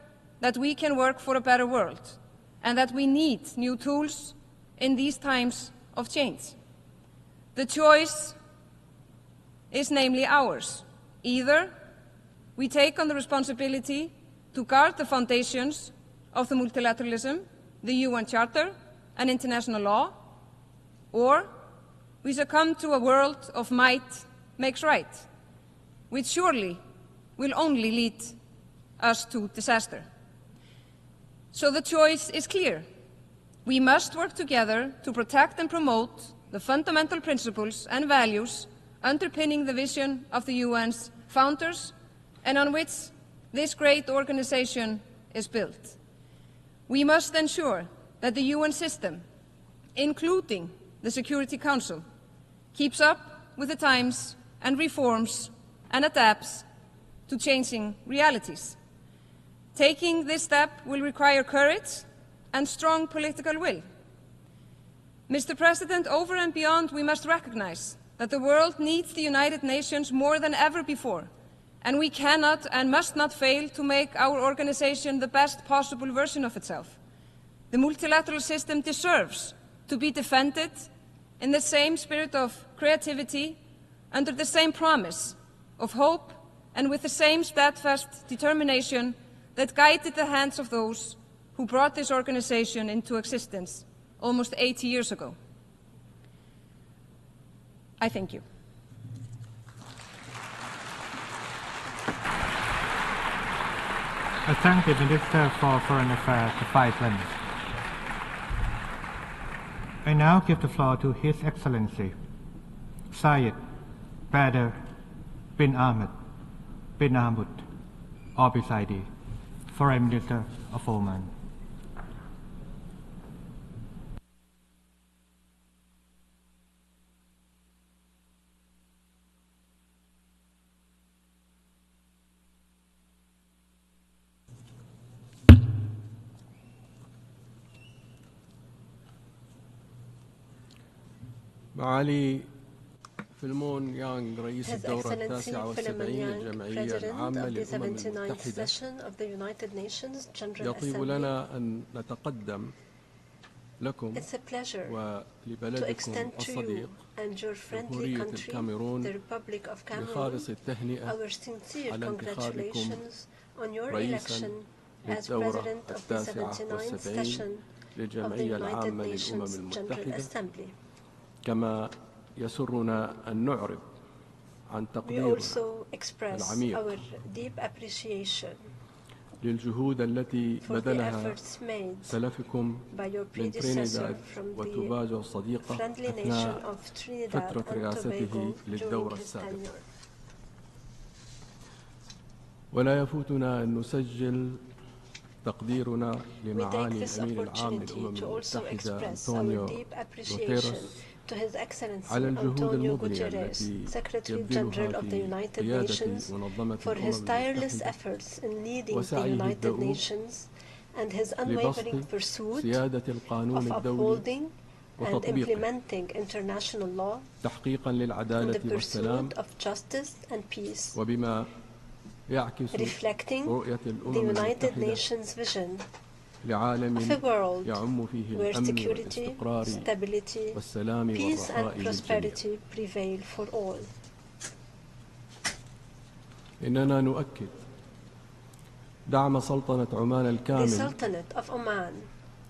that we can work for a better world, and that we need new tools in these times of change. The choice is namely ours. Either we take on the responsibility to guard the foundations of the multilateralism, the UN Charter, and international law, or we succumb to a world of might makes right, which surely will only lead us to disaster. So the choice is clear. We must work together to protect and promote the fundamental principles and values underpinning the vision of the UN's founders and on which this great organization is built. We must ensure that the UN system, including the Security Council, keeps up with the times and reforms and adapts to changing realities. Taking this step will require courage and strong political will. Mr. President, over and beyond, we must recognize that the world needs the United Nations more than ever before, and we cannot and must not fail to make our organization the best possible version of itself. The multilateral system deserves to be defended in the same spirit of creativity, under the same promise of hope, and with the same steadfast determination that guided the hands of those who brought this organization into existence almost 80 years ago. I thank you. I thank the Minister for Foreign Affairs of Iceland. I now give the floor to His Excellency Syed Badr bin Ahmed bin Ahmed Al-Bisaidi, Foreign Minister of Oman. معالي فيلمون يانغ رئيس الدورة التاسعة والسبعين للجمعية العامة للأمم المتحدة يطيب لنا أن نتقدم لكم ولبلدكم الصديق جمهورية الكاميرون بخالص التهنئة على انتخابكم رئيسا للدورة التاسعة والسبعين للجمعية العامة للأمم المتحدة، كما يسرنا أن نعرب عن تقديرنا العميق للجهود التي بذلها سلفكم من ترينيداد وتوباغو الصديقة أثناء فترة رئاسته للدورة السابقة. ولا يفوتنا أن نسجل تقديرنا لمعالي الأمين العام للأمم المتحدة أنطونيو غوتيريش على الجهود المضنية التي يبذلها في قيادة منظمة الأمم المتحدة وسعيه الدؤوب لبسط سيادة القانون الدولي وتطبيقه تحقيقا للعدالة والسلام، وبما يعكس رؤية الأمم المتحدة لعالم يعم فيه الأمن والاستقرار والسلام والرخاء للجميع. إننا نؤكد دعم سلطنة عمان الكامل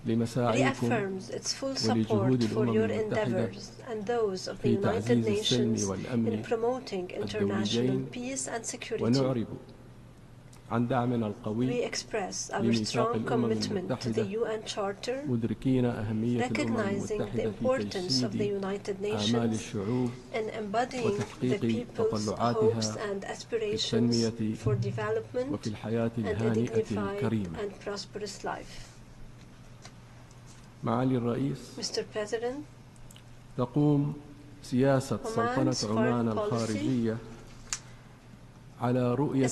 لمساعيكم ولجهود الأمم المتحدة في تعزيز السلم والأمن الدوليين، ونعرب عن دعمنا القوي لميثاق الأمم المتحدة، مدركين أهمية الأمم المتحدة في تجسيد آمال الشعوب وتحقيق تطلعاتها في التنمية وفي الحياة الهانئة الكريمة. معالي الرئيس، تقوم سياسة سلطنة عمان الخارجية على رؤية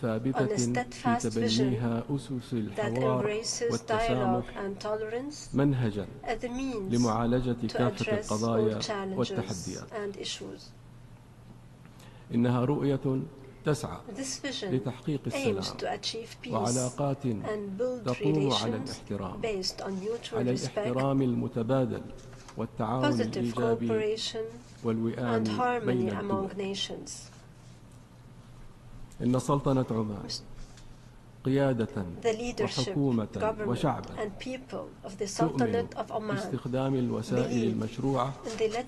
ثابتة في تبنيها أسس الحوار والتسامح منهجا لمعالجة كافة القضايا والتحديات. إنها رؤية تسعى لتحقيق السلام وعلاقات تقوم على الاحترام المتبادل والتعاون الإيجابي والوئام بين الدول. إن سلطنة عمان قيادة وحكومة وشعبا تؤمن باستخدام الوسائل المشروعة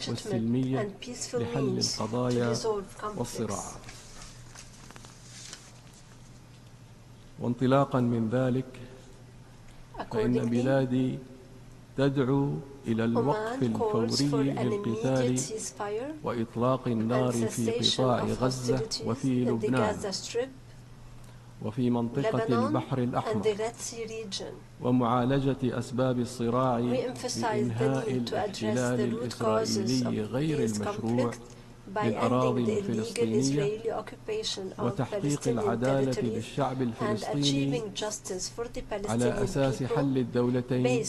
والسلمية لحل القضايا والصراعات. وانطلاقا من ذلك، فإن بلادي تدعو إلى الوقف الفوري للقتال وإطلاق النار في قطاع غزة وفي لبنان وفي منطقة البحر الأحمر، ومعالجة أسباب الصراع بإنهاء الاحتلال الإسرائيلي غير المشروع للأراضي الفلسطينية وتحقيق العدالة للشعب الفلسطيني على أساس حل الدولتين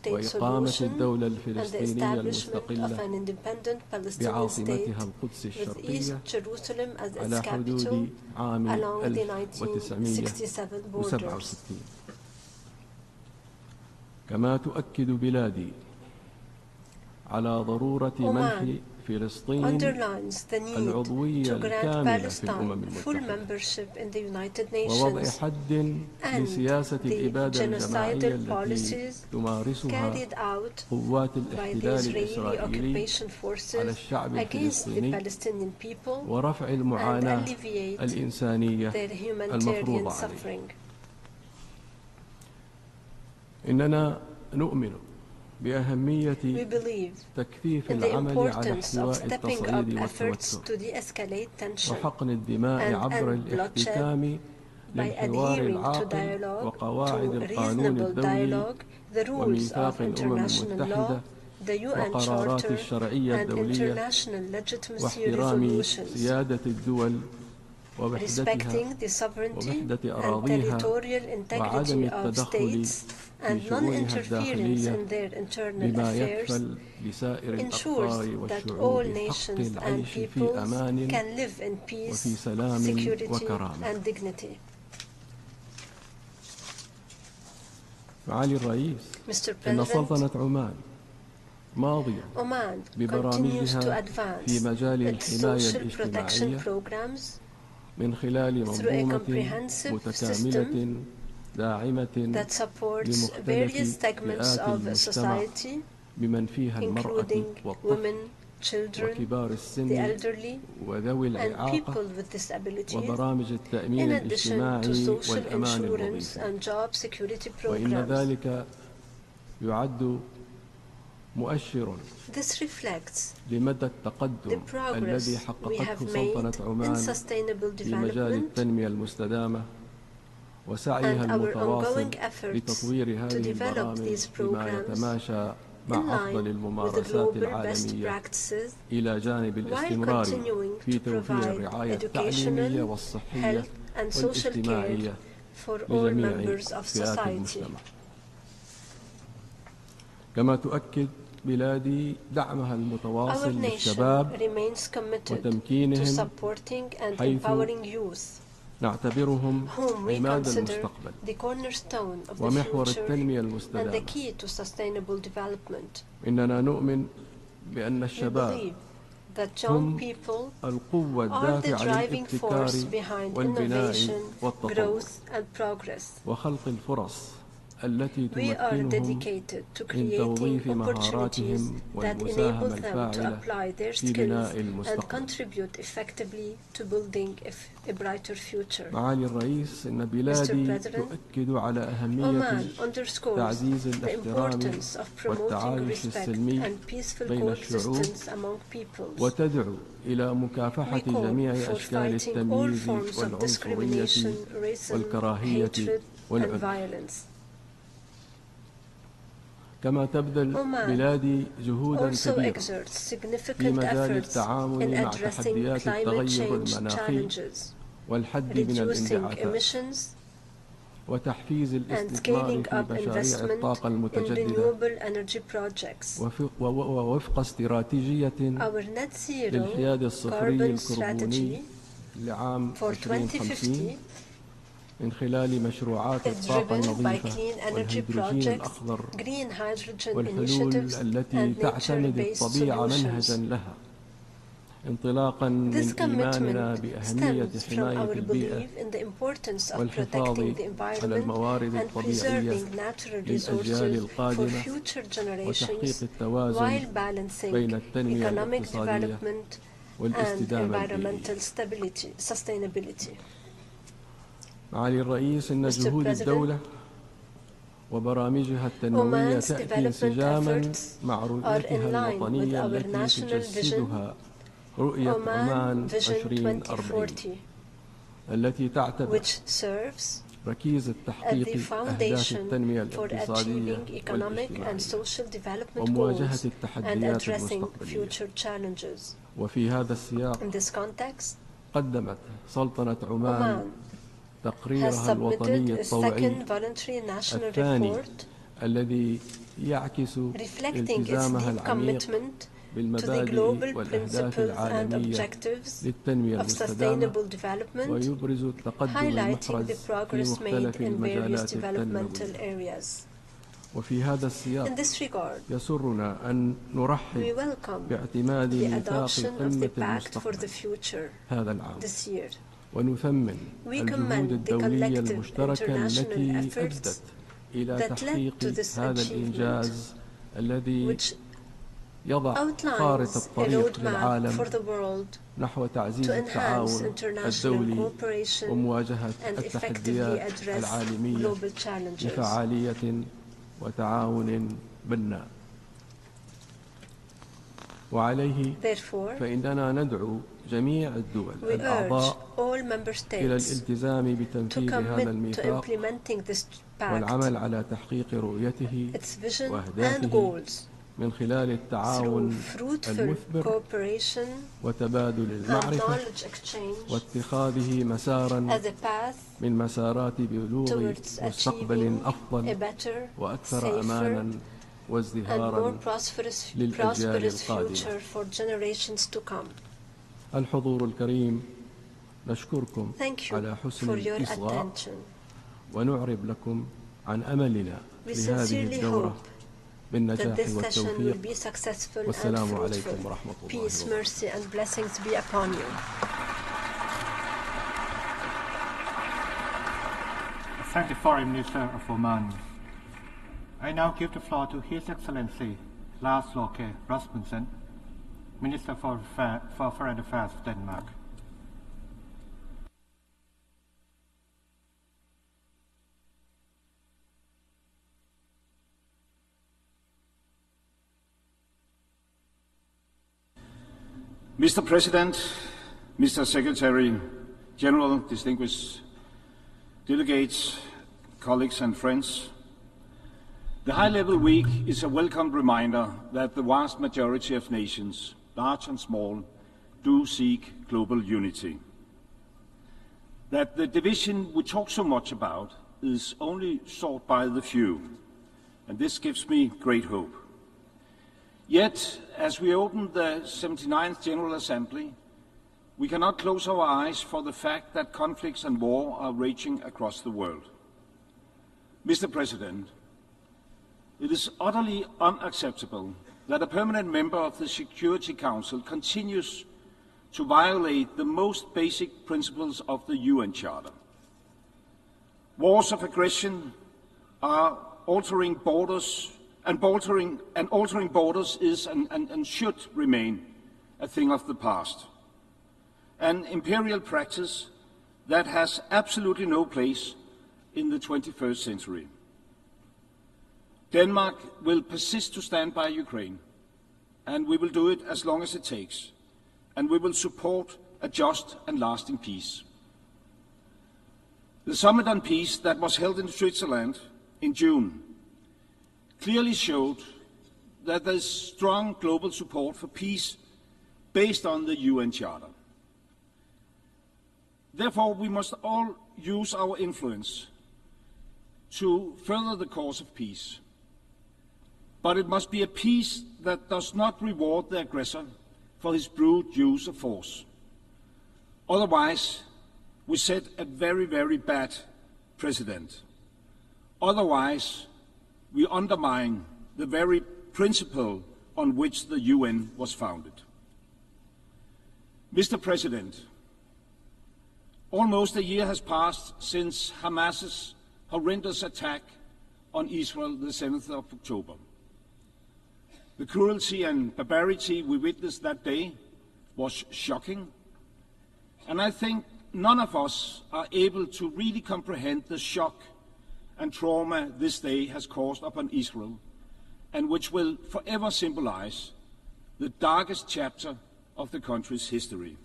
وإقامة الدولة الفلسطينية المستقلة بعاصمتها القدس الشرقية على حدود عام 1967. كما تؤكد بلادي على ضرورة منح فلسطين العضوية الكاملة في الأمم المتحدة ووضع حد لسياسة الإبادة الجماعية التي تمارسها قوات الاحتلال الإسرائيلي على الشعب الفلسطيني ورفع المعاناة الإنسانية المفروضة عليه. إننا نؤمن بأهمية تكثيف العمل على احتواء التصعيد والتوتر وحقن الدماء عبر الاحتكام للحوار العاقل وقواعد القانون الدولي وميثاق الأمم المتحدة وقرارات الشرعية الدولية واحترام سيادة الدول respecting the sovereignty and territorial integrity of states and non-interference in their internal affairs ensures that all nations and peoples can live in peace, security, and dignity. معالي الرئيس، إن سلطنة عمان ماضية ببرامجها في مجال الحماية الاجتماعية من خلال منظومة متكاملة داعمة لمختلف فئات المجتمع بمن فيها المرأة والطفل وكبار السن وذوي الإعاقة وبرامج التأمين الاجتماعي والأمان الوظيفي، وإن ذلك يعد مؤشر لمدى التقدم الذي حققته سلطنة عمان في مجال التنمية المستدامة وسعيها المتواصل لتطوير هذه البرامج بما يتماشى مع أفضل الممارسات العالمية إلى جانب الاستمرار في توفير الرعاية التعليمية والصحية والاجتماعية لجميع فئات المجتمع. كما تؤكد بلادي دعمها المتواصل للشباب وتمكينهم حيث نعتبرهم عماد المستقبل ومحور التنمية المستدامة. إننا نؤمن بأن الشباب هم القوة الدافعة للابتكار والبناء والتطور وخلق الفرص التي تمكنهم من توظيف مهاراتهم والمساهمة الفاعلة في بناء المستقبل. معالي الرئيس، إن بلادي تؤكد على أهمية تعزيز الاحترام والتعايش السلمي بين الشعوب وتدعو إلى مكافحة جميع أشكال التمييز والعنصرية والكراهية والعنف. كما تبذل بلادي جهودا كبيرة في مجال التعامل مع تحديات التغير المناخي والحد من الانبعاثات وتحفيز الاستثمار في مشاريع الطاقة المتجددة ووفق استراتيجية للحياد الصفري الكربوني لعام 2050 من خلال مشروعات الطاقة النظيفة والهيدروجين الأخضر والحلول التي تعتمد الطبيعة منهجا لها، انطلاقا من إيماننا بأهمية حماية البيئة والحفاظ على الموارد الطبيعية للأجيال القادمة وتحقيق التوازن بين التنمية الاقتصادية والاستدامة البيئية. معالي الرئيس، إن جهود الدولة وبرامجها التنموية تأتي انسجاما مع رؤيتها الوطنية التي تجسدها رؤية عمان 2040 التي تعتبر ركيزة تحقيق أهداف التنمية الاقتصادية والاجتماعية ومواجهة التحديات المستقبلية. وفي هذا السياق قدمت سلطنة عمان تقريرها الوطني الطوعي الثاني الذي يعكس التزامها العميق بالمبادئ والأهداف العالمية للتنمية المستدامة ويبرز التقدم المحرز في مختلف المجالات التنموية. وفي هذا السياق يسرنا أن نرحب باعتماد ميثاق قمة المستقبل هذا العام ونثمن الجهود الدولية المشتركة التي أدت إلى تحقيق هذا الإنجاز الذي يضع خارطة الطريق للعالم نحو تعزيز التعاون الدولي ومواجهة التحديات العالمية بفعالية وتعاون بناء. وعليه فإننا ندعو جميع الدول الأعضاء إلى الالتزام بتنفيذ هذا الميثاق والعمل على تحقيق رؤيته وأهدافه من خلال التعاون المثمر وتبادل المعرفة واتخاذه مساراً من مسارات بلوغ مستقبل أفضل وأكثر أماناً وازدهاراً للأجيال القادمة. الحضور الكريم، نشكركم على حسن الإصغاء ونعرب لكم عن أملنا لهذه الدورة بالنجاح والتوفيق. والسلام عليكم ورحمة الله وبركاته. Thank the Foreign Minister of Oman. I now give the floor to His Excellency Lars Løkke Rasmussen, Minister for Foreign Affairs of Denmark. Mr. President, Mr. Secretary General, distinguished delegates, colleagues and friends, the High-Level Week is a welcome reminder that the vast majority of nations, large and small, do seek global unity. That the division we talk so much about is only sought by the few, and this gives me great hope. Yet, as we open the 79th General Assembly, we cannot close our eyes for the fact that conflicts and war are raging across the world. Mr. President, it is utterly unacceptable that a permanent member of the Security Council continues to violate the most basic principles of the UN Charter. Wars of aggression are altering borders, and altering borders is and should remain a thing of the past. An imperial practice that has absolutely no place in the 21st century. Denmark will persist to stand by Ukraine, and we will do it as long as it takes, and we will support a just and lasting peace. The summit on peace that was held in Switzerland in June clearly showed that there is strong global support for peace based on the UN Charter. Therefore, we must all use our influence to further the cause of peace. But it must be a peace that does not reward the aggressor for his brute use of force. Otherwise, we set a very, very bad precedent. Otherwise, we undermine the very principle on which the UN was founded. Mr. President, almost a year has passed since Hamas's horrendous attack on Israel the 7th of October. The cruelty and barbarity we witnessed that day was shocking, and I think none of us are able to really comprehend the shock and trauma this day has caused upon Israel, and which will forever symbolize the darkest chapter of the country's history.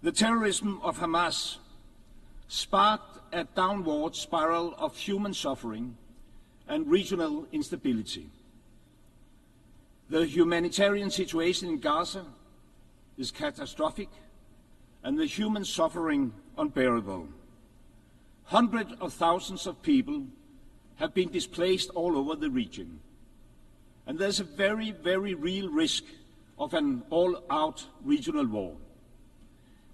The terrorism of Hamas sparked a downward spiral of human suffering and regional instability. The humanitarian situation in Gaza is catastrophic and the human suffering unbearable. Hundreds of thousands of people have been displaced all over the region. And there's a very, very real risk of an all-out regional war,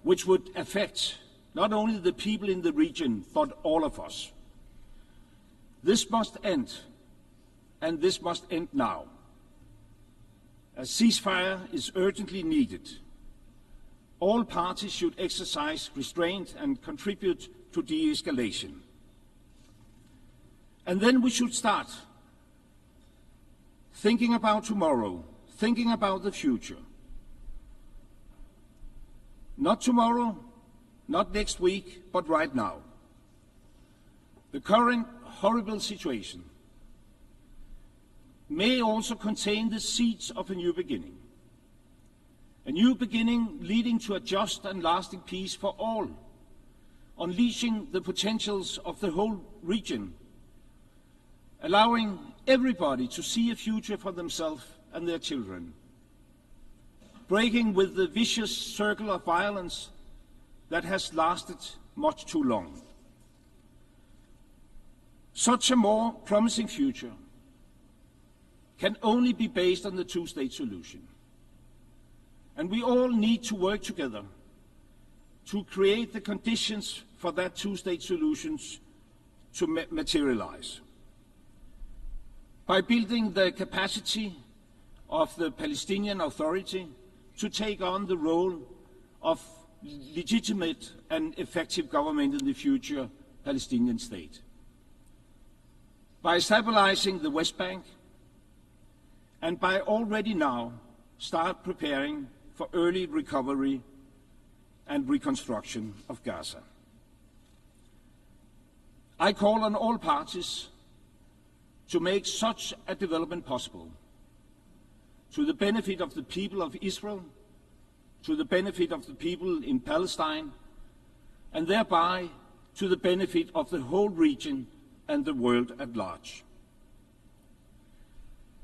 which would affect not only the people in the region, but all of us. This must end, and this must end now. A ceasefire is urgently needed. All parties should exercise restraint and contribute to de-escalation. And then we should start thinking about tomorrow, thinking about the future. Not tomorrow, not next week, but right now. The current horrible situation may also contain the seeds of a new beginning. A new beginning leading to a just and lasting peace for all, unleashing the potentials of the whole region, allowing everybody to see a future for themselves and their children, breaking with the vicious circle of violence that has lasted much too long. Such a more promising future can only be based on the two-state solution. And we all need to work together to create the conditions for that two-state solution to materialize. By building the capacity of the Palestinian Authority to take on the role of legitimate and effective government in the future Palestinian state. By stabilizing the West Bank, and by already now start preparing for early recovery and reconstruction of Gaza. I call on all parties to make such a development possible, to the benefit of the people of Israel, to the benefit of the people in Palestine, and thereby to the benefit of the whole region and the world at large.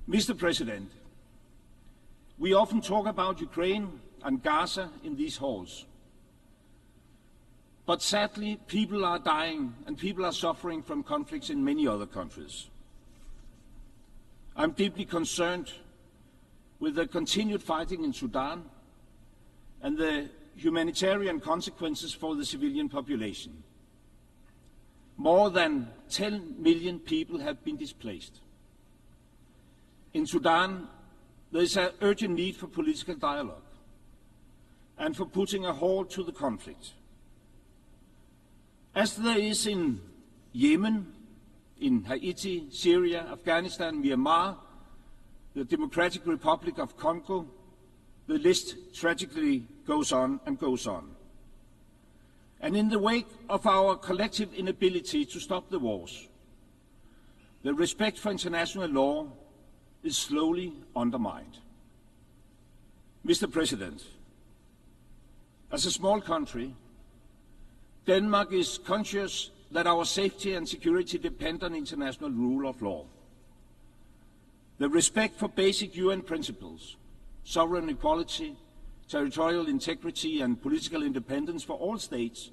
Mr. President, we often talk about Ukraine and Gaza in these halls. But sadly, people are dying and people are suffering from conflicts in many other countries. I'm deeply concerned with the continued fighting in Sudan and the humanitarian consequences for the civilian population. More than 10 million people have been displaced. In Sudan, there is an urgent need for political dialogue and for putting a halt to the conflict. As there is in Yemen, in Haiti, Syria, Afghanistan, Myanmar, the Democratic Republic of Congo, the list tragically goes on and goes on. And in the wake of our collective inability to stop the wars, the respect for international law is slowly undermined. Mr. President, as a small country, Denmark is conscious that our safety and security depend on international rule of law. The respect for basic UN principles, sovereign equality, territorial integrity and political independence for all states,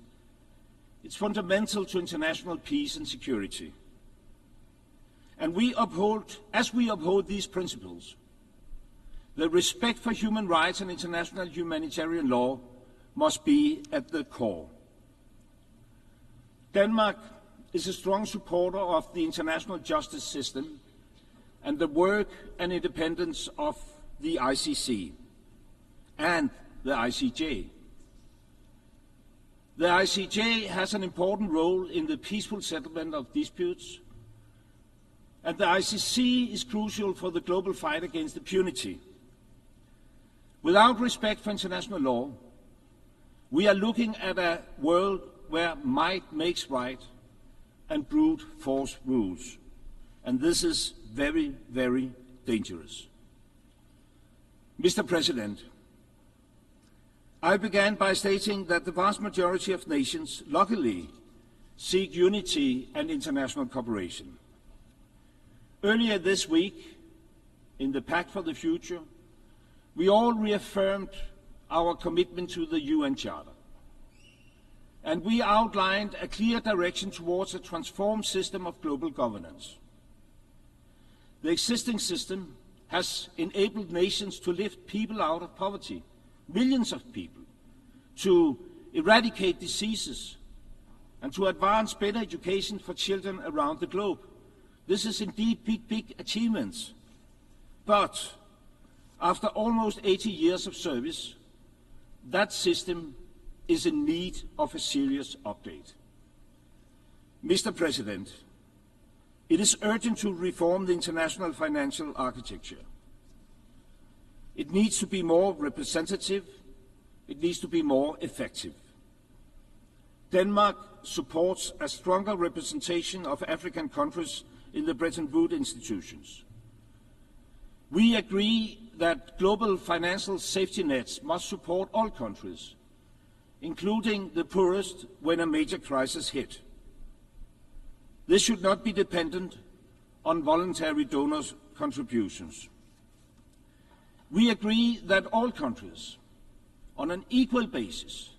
is fundamental to international peace and security. And as we uphold these principles, the respect for human rights and international humanitarian law must be at the core. Denmark is a strong supporter of the international justice system and the work and independence of the ICC and the ICJ. The ICJ has an important role in the peaceful settlement of disputes, and the ICC is crucial for the global fight against impunity. Without respect for international law, we are looking at a world where might makes right and brute force rules. And this is very, very dangerous. Mr. President, I began by stating that the vast majority of nations, luckily, seek unity and international cooperation. Earlier this week, in the Pact for the Future, we all reaffirmed our commitment to the UN Charter. And we outlined a clear direction towards a transformed system of global governance. The existing system has enabled nations to lift people out of poverty, millions of people, to eradicate diseases, and to advance better education for children around the globe. This is indeed big, big achievements. But after almost 80 years of service, that system is in need of a serious update. Mr. President, it is urgent to reform the international financial architecture. It needs to be more representative. It needs to be more effective. Denmark supports a stronger representation of African countries in the Bretton Woods institutions. We agree that global financial safety nets must support all countries, including the poorest, when a major crisis hit. This should not be dependent on voluntary donors' contributions. We agree that all countries, on an equal basis,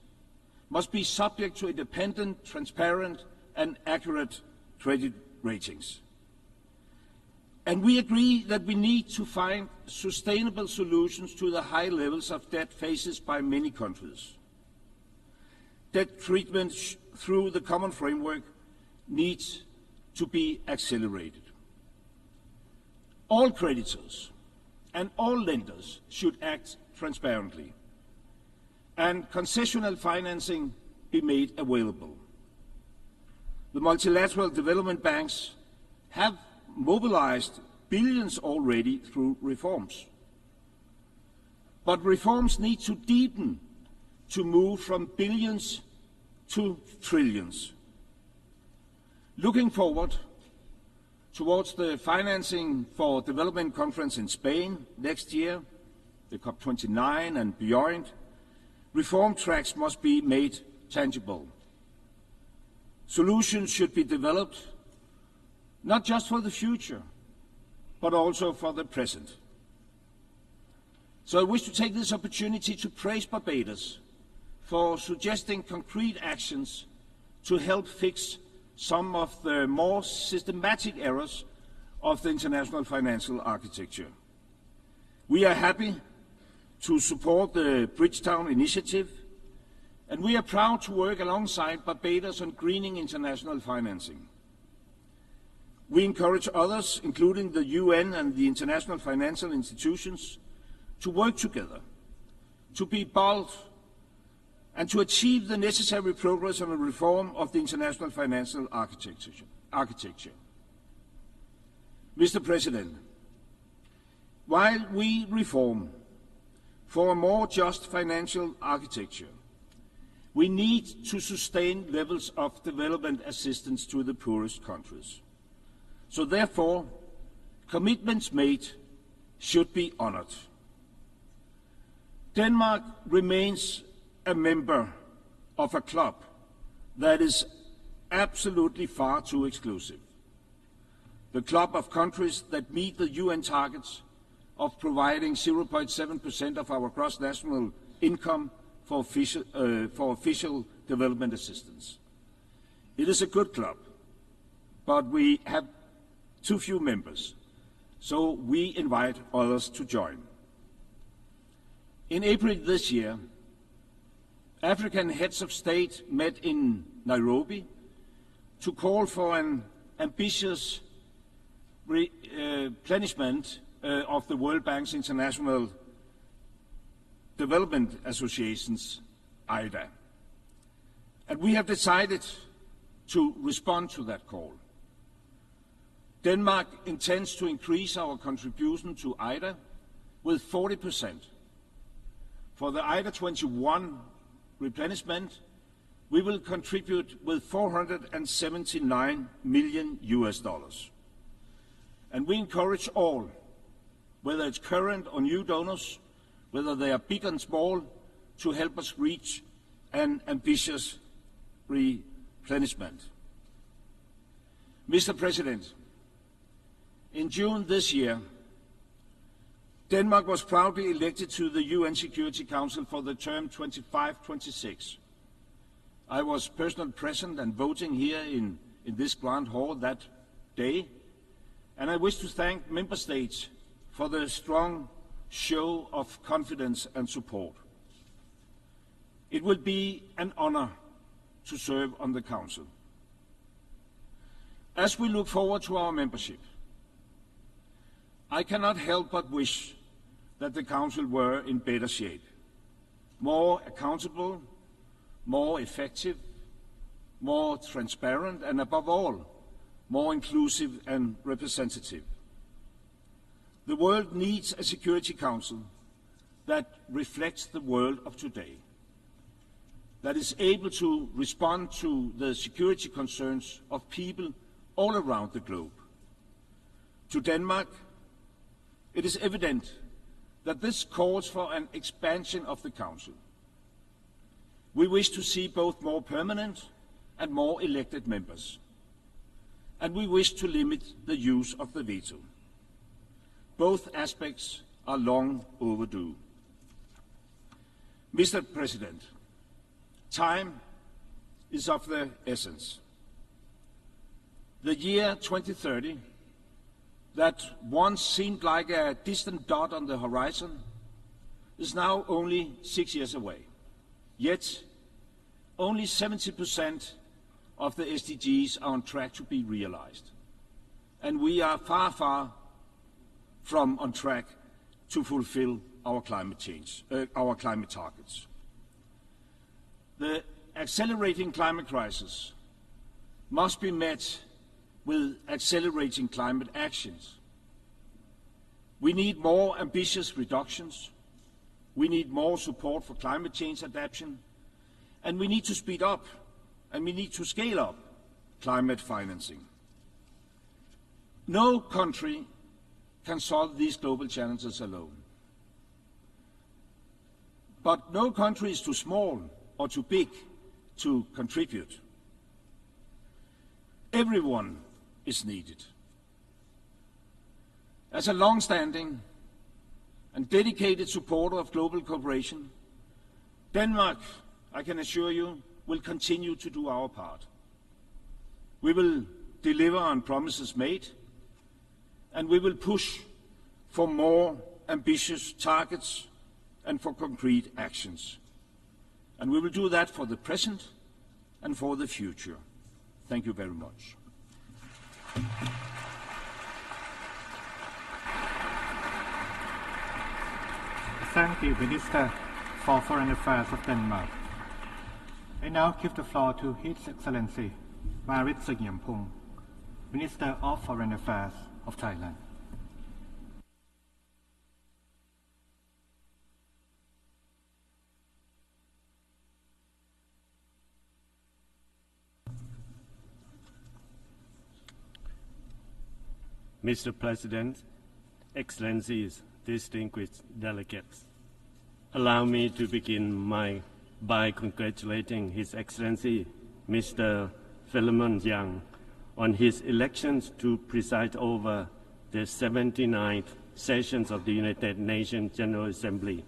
must be subject to independent, transparent, and accurate credit ratings. And we agree that we need to find sustainable solutions to the high levels of debt faced by many countries. Debt treatment through the common framework needs to be accelerated. All creditors and all lenders should act transparently, and concessional financing be made available. The multilateral development banks have mobilized billions already through reforms. But reforms need to deepen to move from billions to trillions. Looking forward towards the Financing for Development Conference in Spain next year, the COP29 and beyond, reform tracks must be made tangible. Solutions should be developed not just for the future, but also for the present. So I wish to take this opportunity to praise Barbados for suggesting concrete actions to help fix some of the more systematic errors of the international financial architecture. We are happy to support the Bridgetown Initiative, and we are proud to work alongside Barbados on greening international financing. We encourage others, including the UN and the international financial institutions, to work together, to be bold, and to achieve the necessary progress on the reform of the international financial architecture. Mr. President, while we reform for a more just financial architecture, we need to sustain levels of development assistance to the poorest countries. So therefore, commitments made should be honored. Denmark remains a member of a club that is absolutely far too exclusive. The club of countries that meet the UN targets of providing 0.7% of our gross national income for official development assistance. It is a good club, but we have too few members, so we invite others to join. In April this year, African heads of state met in Nairobi to call for an ambitious replenishment of the World Bank's International Development Association's IDA. And we have decided to respond to that call. Denmark intends to increase our contribution to IDA with 40%. For the IDA 21 replenishment, we will contribute with $479 million. And we encourage all, whether it's current or new donors, whether they are big and small, to help us reach an ambitious replenishment. Mr. President, in June this year, Denmark was proudly elected to the UN Security Council for the term 25-26. I was personally present and voting here in this grand hall that day, and I wish to thank member states for the strong show of confidence and support. It will be an honor to serve on the Council. As we look forward to our membership, I cannot help but wish that the Council were in better shape, more accountable, more effective, more transparent, and above all, more inclusive and representative. The world needs a Security Council that reflects the world of today, that is able to respond to the security concerns of people all around the globe. To Denmark, it is evident that this calls for an expansion of the Council. We wish to see both more permanent and more elected members. and we wish to limit the use of the veto. Both aspects are long overdue. Mr. President, time is of the essence. The year 2030, that once seemed like a distant dot on the horizon, is now only 6 years away. Yet, only 70% of the SDGs are on track to be realized. And we are far, far from on track to fulfill our climate targets. The accelerating climate crisis must be met with accelerating climate actions. We need more ambitious reductions, we need more support for climate change adaptation, and we need to speed up and we need to scale up climate financing. No country can solve these global challenges alone. But no country is too small or too big to contribute. Everyone is needed. As a long-standing and dedicated supporter of global cooperation, Denmark, I can assure you, will continue to do our part. We will deliver on promises made, and we will push for more ambitious targets and for concrete actions. And we will do that for the present and for the future. Thank you very much. Thank you, Minister for Foreign Affairs of Denmark. I now give the floor to His Excellency Marino, Minister of Foreign Affairs of Thailand. Mr. President, Excellencies, distinguished delegates, allow me to begin by congratulating His Excellency Mr. Philemon Yang on his elections to preside over the 79th sessions of the United Nations General Assembly.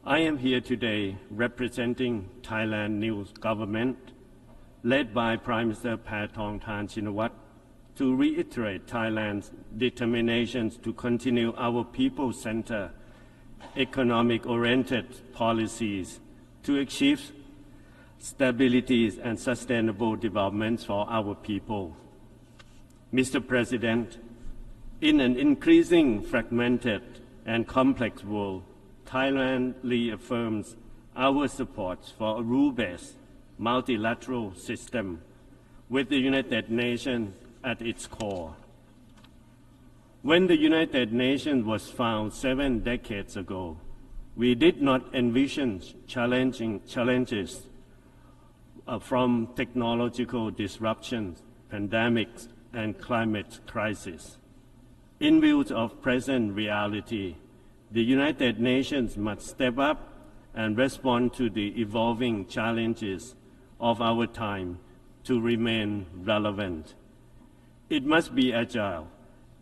I am here today representing Thailand's new government, led by Prime Minister Paetongtarn Shinawatra, to reiterate Thailand's determination to continue our people-centered, economic-oriented policies to achieve stability and sustainable development for our people. Mr. President, in an increasingly fragmented and complex world, Thailand reaffirms our support for a rule-based multilateral system with the United Nations at its core. When the United Nations was founded 7 decades ago, we did not envision challenges from technological disruptions, pandemics, and climate crisis. In view of present reality, the United Nations must step up and respond to the evolving challenges of our time to remain relevant. It must be agile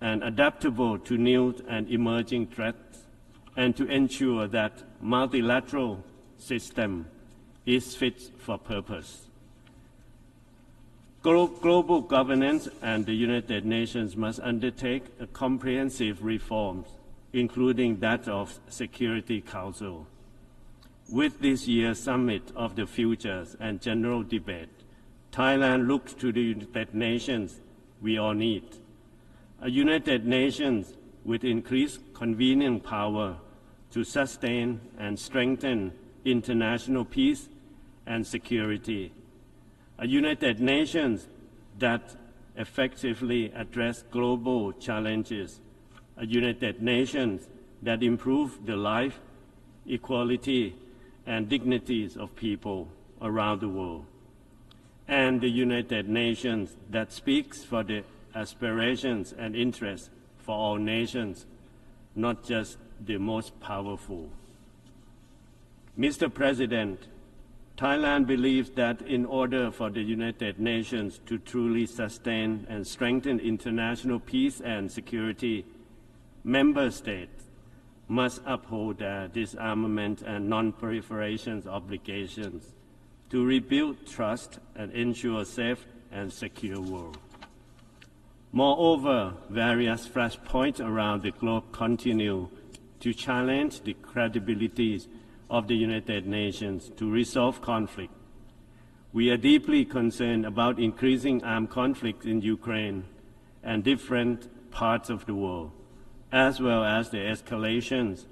and adaptable to new and emerging threats, and to ensure that multilateral system is fit for purpose. Global governance and the United Nations must undertake a comprehensive reforms, including that of Security Council. With this year's Summit of the Futures and general debate, Thailand looks to the United Nations we all need. A United Nations with increased convening power to sustain and strengthen international peace and security. A United Nations that effectively address global challenges. A United Nations that improve the life, equality, and dignities of people around the world. And the United Nations that speaks for the aspirations and interests for all nations, not just the most powerful. Mr. President, Thailand believes that in order for the United Nations to truly sustain and strengthen international peace and security, member states must uphold their disarmament and non-proliferation obligations to rebuild trust and ensure a safe and secure world. Moreover, various flashpoints around the globe continue to challenge the credibility of the United Nations to resolve conflict. We are deeply concerned about increasing armed conflicts in Ukraine and different parts of the world, as well as the escalations,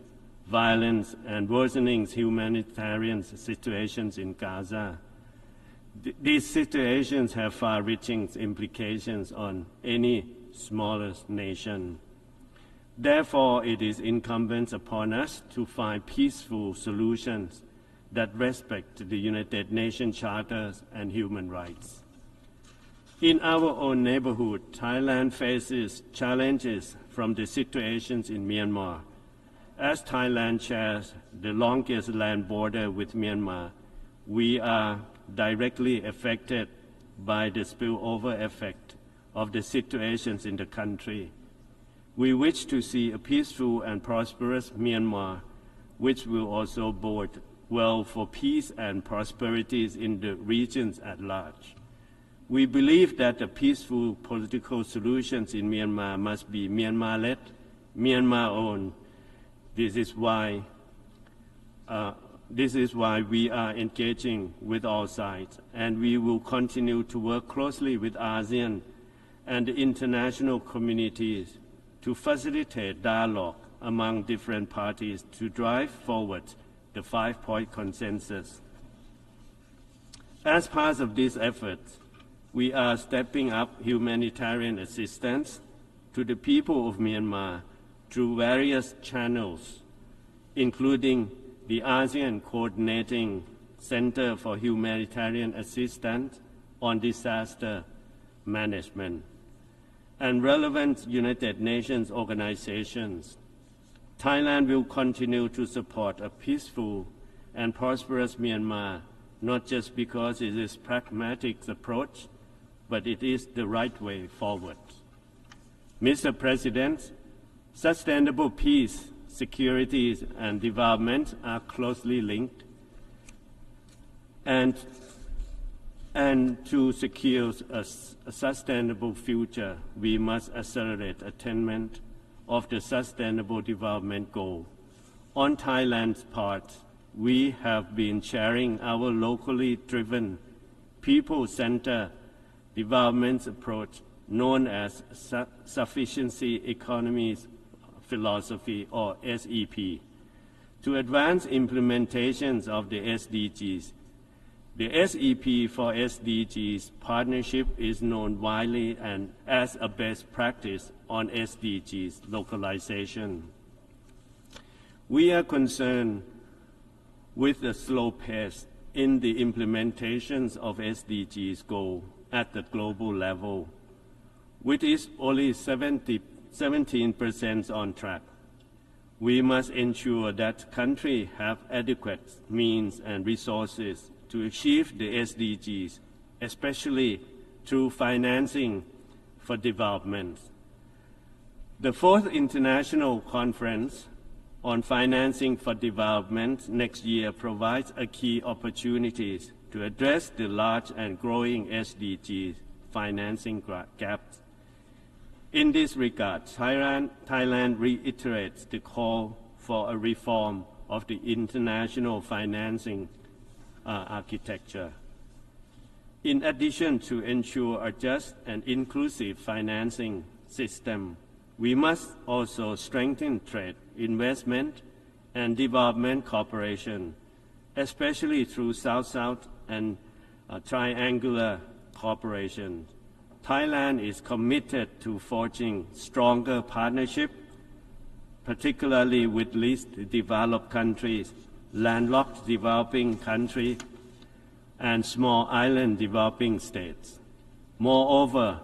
violence, and worsening humanitarian situations in Gaza. These situations have far-reaching implications on any smallest nation. Therefore, it is incumbent upon us to find peaceful solutions that respect the United Nations charters and human rights. In our own neighborhood, Thailand faces challenges from the situations in Myanmar. As Thailand shares the longest land border with Myanmar, we are directly affected by the spillover effect of the situations in the country. We wish to see a peaceful and prosperous Myanmar, which will also bode well for peace and prosperity in the regions at large. We believe that the peaceful political solutions in Myanmar must be Myanmar-led, Myanmar-owned. This is why we are engaging with all sides, and we will continue to work closely with ASEAN and the international communities to facilitate dialogue among different parties to drive forward the 5-point consensus. As part of this effort, we are stepping up humanitarian assistance to the people of Myanmar through various channels, including the ASEAN Coordinating Center for Humanitarian Assistance on Disaster Management, and relevant United Nations organizations. Thailand will continue to support a peaceful and prosperous Myanmar, not just because it is a pragmatic approach, but it is the right way forward. Mr. President, sustainable peace, security, and development are closely linked, and to secure a sustainable future, we must accelerate attainment of the Sustainable Development Goal. On Thailand's part, we have been sharing our locally driven, people-centered development approach known as Sufficiency Economies Philosophy, or SEP, to advance implementations of the SDGs. The SEP for SDGs partnership is known widely and as a best practice on SDGs localization. We are concerned with the slow pace in the implementations of SDGs goal at the global level, which is only 17% on track. We must ensure that countries have adequate means and resources to achieve the SDGs, especially through financing for development. The 4th International Conference on Financing for Development next year provides a key opportunities to address the large and growing SDGs financing gaps. In this regard, Thailand reiterates the call for a reform of the international financing architecture. In addition to ensure a just and inclusive financing system, we must also strengthen trade, investment, and development cooperation, especially through South-South and triangular cooperation. Thailand is committed to forging stronger partnership, particularly with least developed countries, landlocked developing countries, and small island developing states. Moreover,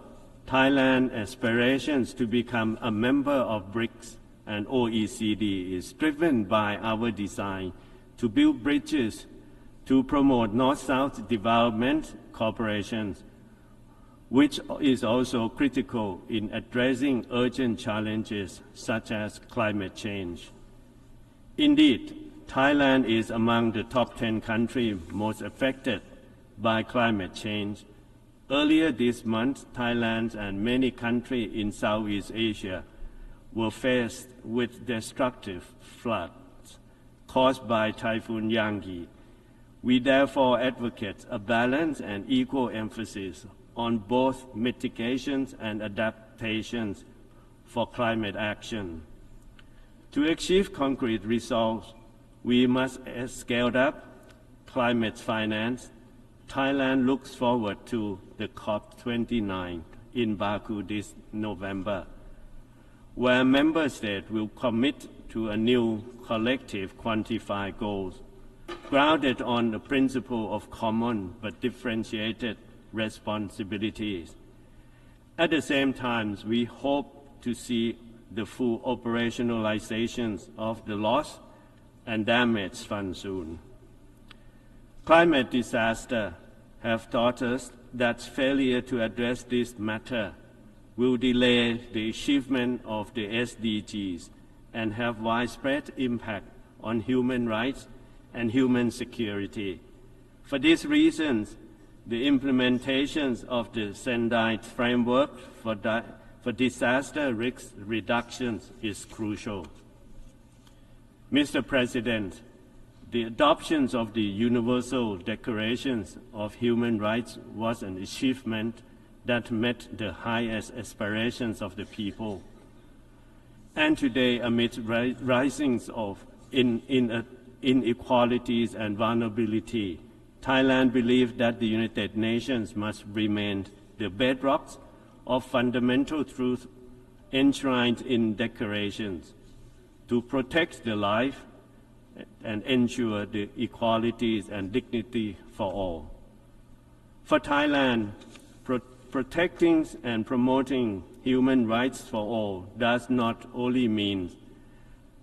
Thailand's aspirations to become a member of BRICS and OECD is driven by our desire to build bridges to promote North-South development cooperation, which is also critical in addressing urgent challenges such as climate change. Indeed, Thailand is among the top 10 countries most affected by climate change. Earlier this month, Thailand and many countries in Southeast Asia were faced with destructive floods caused by Typhoon Yanggi. We therefore advocate a balanced and equal emphasis on both mitigations and adaptations for climate action. To achieve concrete results, we must scale up climate finance. Thailand looks forward to the COP29 in Baku this November, where member states will commit to a new collective quantified goals grounded on the principle of common but differentiated responsibilities. At the same time, we hope to see the full operationalization of the loss and damage fund soon. Climate disaster have taught us that failure to address this matter will delay the achievement of the SDGs and have widespread impact on human rights and human security. For these reasons, the implementation of the Sendai framework for disaster risk reduction is crucial. Mr. President, the adoption of the Universal Declaration of Human Rights was an achievement that met the highest aspirations of the people. And today, amid risings of inequalities and vulnerability, Thailand believes that the United Nations must remain the bedrock of fundamental truth enshrined in declarations to protect the life and ensure the equalities and dignity for all. For Thailand, protecting and promoting human rights for all does not only mean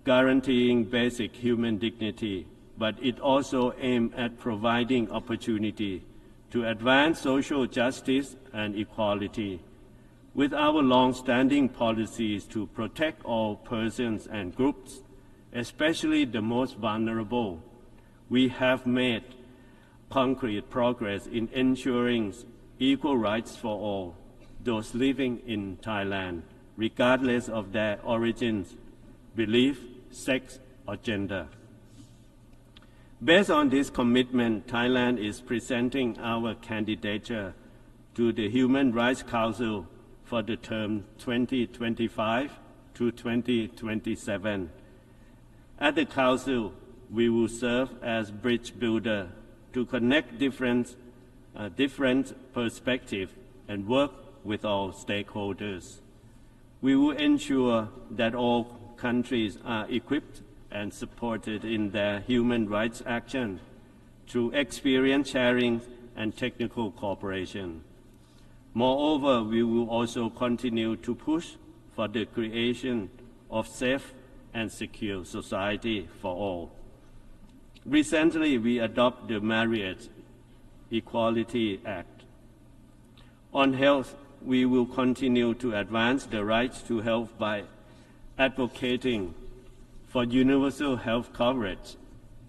guaranteeing basic human dignity, but it also aims at providing opportunity to advance social justice and equality. With our long-standing policies to protect all persons and groups, especially the most vulnerable, we have made concrete progress in ensuring equal rights for all, those living in Thailand, regardless of their origins, belief, sex, or gender. Based on this commitment, Thailand is presenting our candidature to the Human Rights Council for the term 2025 to 2027. At the Council, we will serve as bridge builder to connect different perspectives and work with all stakeholders. We will ensure that all countries are equipped and supported in their human rights action through experience sharing and technical cooperation. Moreover, we will also continue to push for the creation of safe and secure society for all. Recently, we adopted the Marriage Equality Act. On health, we will continue to advance the right to health by advocating for universal health coverage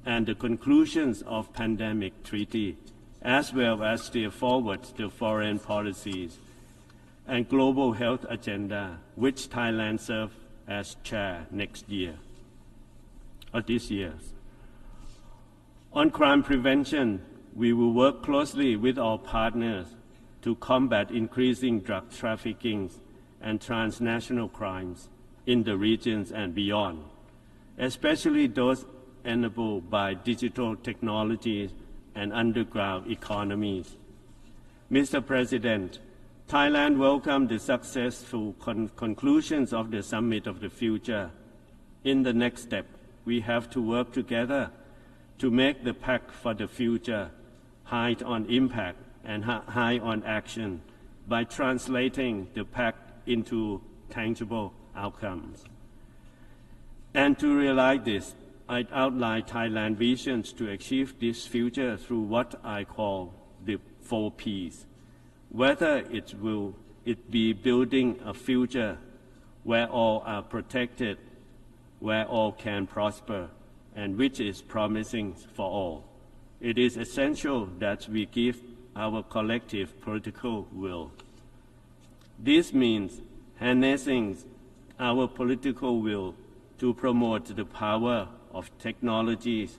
and the conclusions of pandemic treaty, as well as steer forward the foreign policies and global health agenda, which Thailand serves as chair next year, or this year. On crime prevention, we will work closely with our partners to combat increasing drug trafficking and transnational crimes in the regions and beyond, especially those enabled by digital technologies and underground economies. Mr. President, Thailand welcomed the successful conclusions of the Summit of the Future. In the next step, we have to work together to make the Pact for the Future high on impact and high on action by translating the Pact into tangible outcomes. And to realize this, I outline Thailand's visions to achieve this future through what I call the 4 Ps. Whether it be building a future where all are protected, where all can prosper, and which is promising for all. It is essential that we give our collective political will. This means harnessing our political will to promote the power of technologies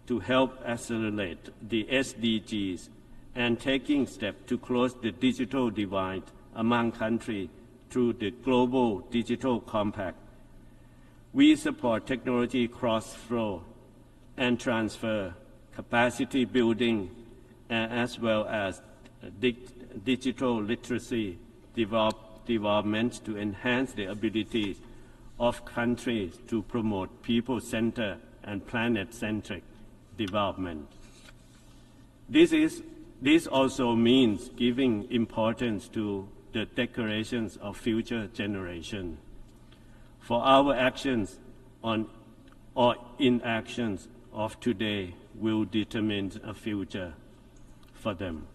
to help accelerate the SDGs and taking steps to close the digital divide among countries through the Global Digital Compact. We support technology cross-flow and transfer, capacity building, as well as digital literacy development to enhance the abilities of countries to promote people-centered and planet-centric development. This also means giving importance to the declarations of future generations. For our actions or inactions of today will determine a future for them.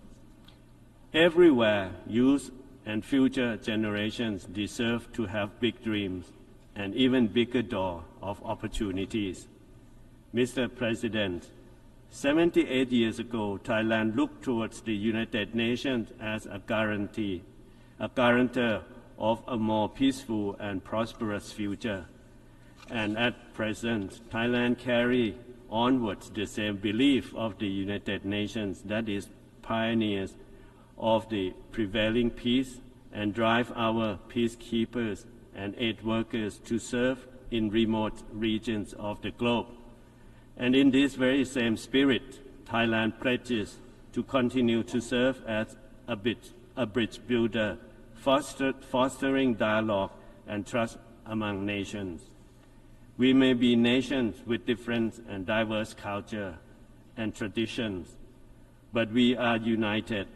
Everywhere, youth and future generations deserve to have big dreams and even bigger door of opportunities. Mr. President, 78 years ago, Thailand looked towards the United Nations as a guarantor of a more peaceful and prosperous future. And at present, Thailand carries onwards the same belief of the United Nations, that is, pioneers of the prevailing peace and drive our peacekeepers and aid workers to serve in remote regions of the globe. And in this very same spirit, Thailand pledges to continue to serve as a bridge builder, fostering dialogue and trust among nations. We may be nations with different and diverse culture and traditions, but we are united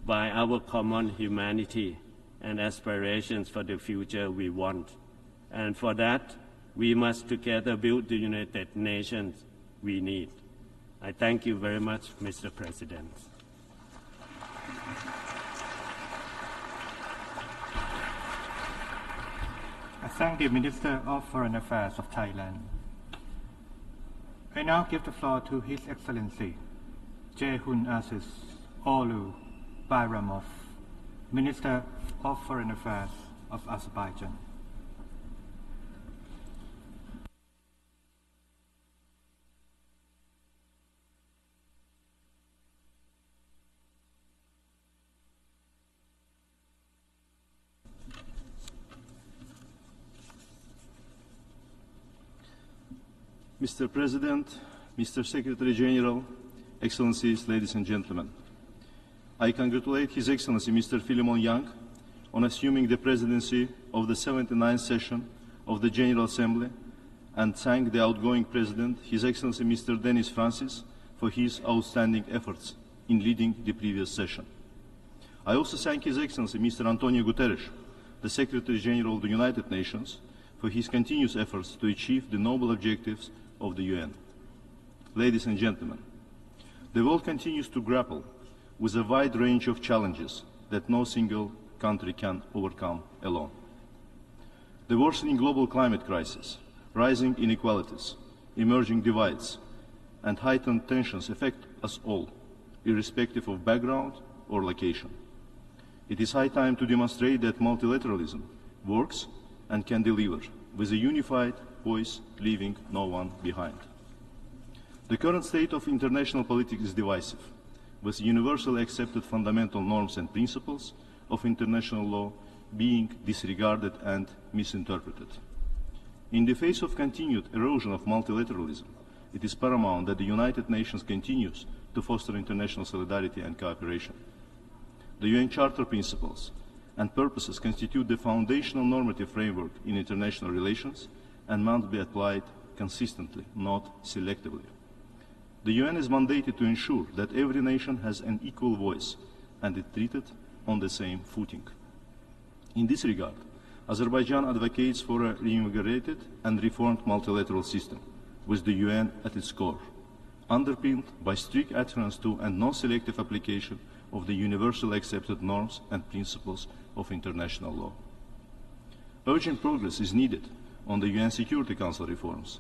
by our common humanity and aspirations for the future we want. And for that, we must together build the United Nations we need. I thank you very much, Mr. President. I thank the Minister of Foreign Affairs of Thailand. I now give the floor to His Excellency Jehun Aziz Olu Bayramov, Minister of Foreign Affairs of Azerbaijan. Mr. President, Mr. Secretary General, Excellencies, ladies and gentlemen, I congratulate His Excellency Mr. Philemon Yang on assuming the presidency of the 79th session of the General Assembly and thank the outgoing President, His Excellency Mr. Denis Francis, for his outstanding efforts in leading the previous session. I also thank His Excellency Mr. Antonio Guterres, the Secretary General of the United Nations, for his continuous efforts to achieve the noble objectives of the UN. Ladies and gentlemen, the world continues to grapple with a wide range of challenges that no single country can overcome alone. The worsening global climate crisis, rising inequalities, emerging divides, and heightened tensions affect us all, irrespective of background or location. It is high time to demonstrate that multilateralism works and can deliver with a unified voice, leaving no one behind. The current state of international politics is divisive, with universally accepted fundamental norms and principles of international law being disregarded and misinterpreted. In the face of continued erosion of multilateralism, it is paramount that the United Nations continues to foster international solidarity and cooperation. The UN Charter principles and purposes constitute the foundational normative framework in international relations and must be applied consistently, not selectively. The UN is mandated to ensure that every nation has an equal voice and is treated on the same footing. In this regard, Azerbaijan advocates for a reinvigorated and reformed multilateral system, with the UN at its core, underpinned by strict adherence to and non-selective application of the universally accepted norms and principles of international law. Urgent progress is needed on the UN Security Council reforms,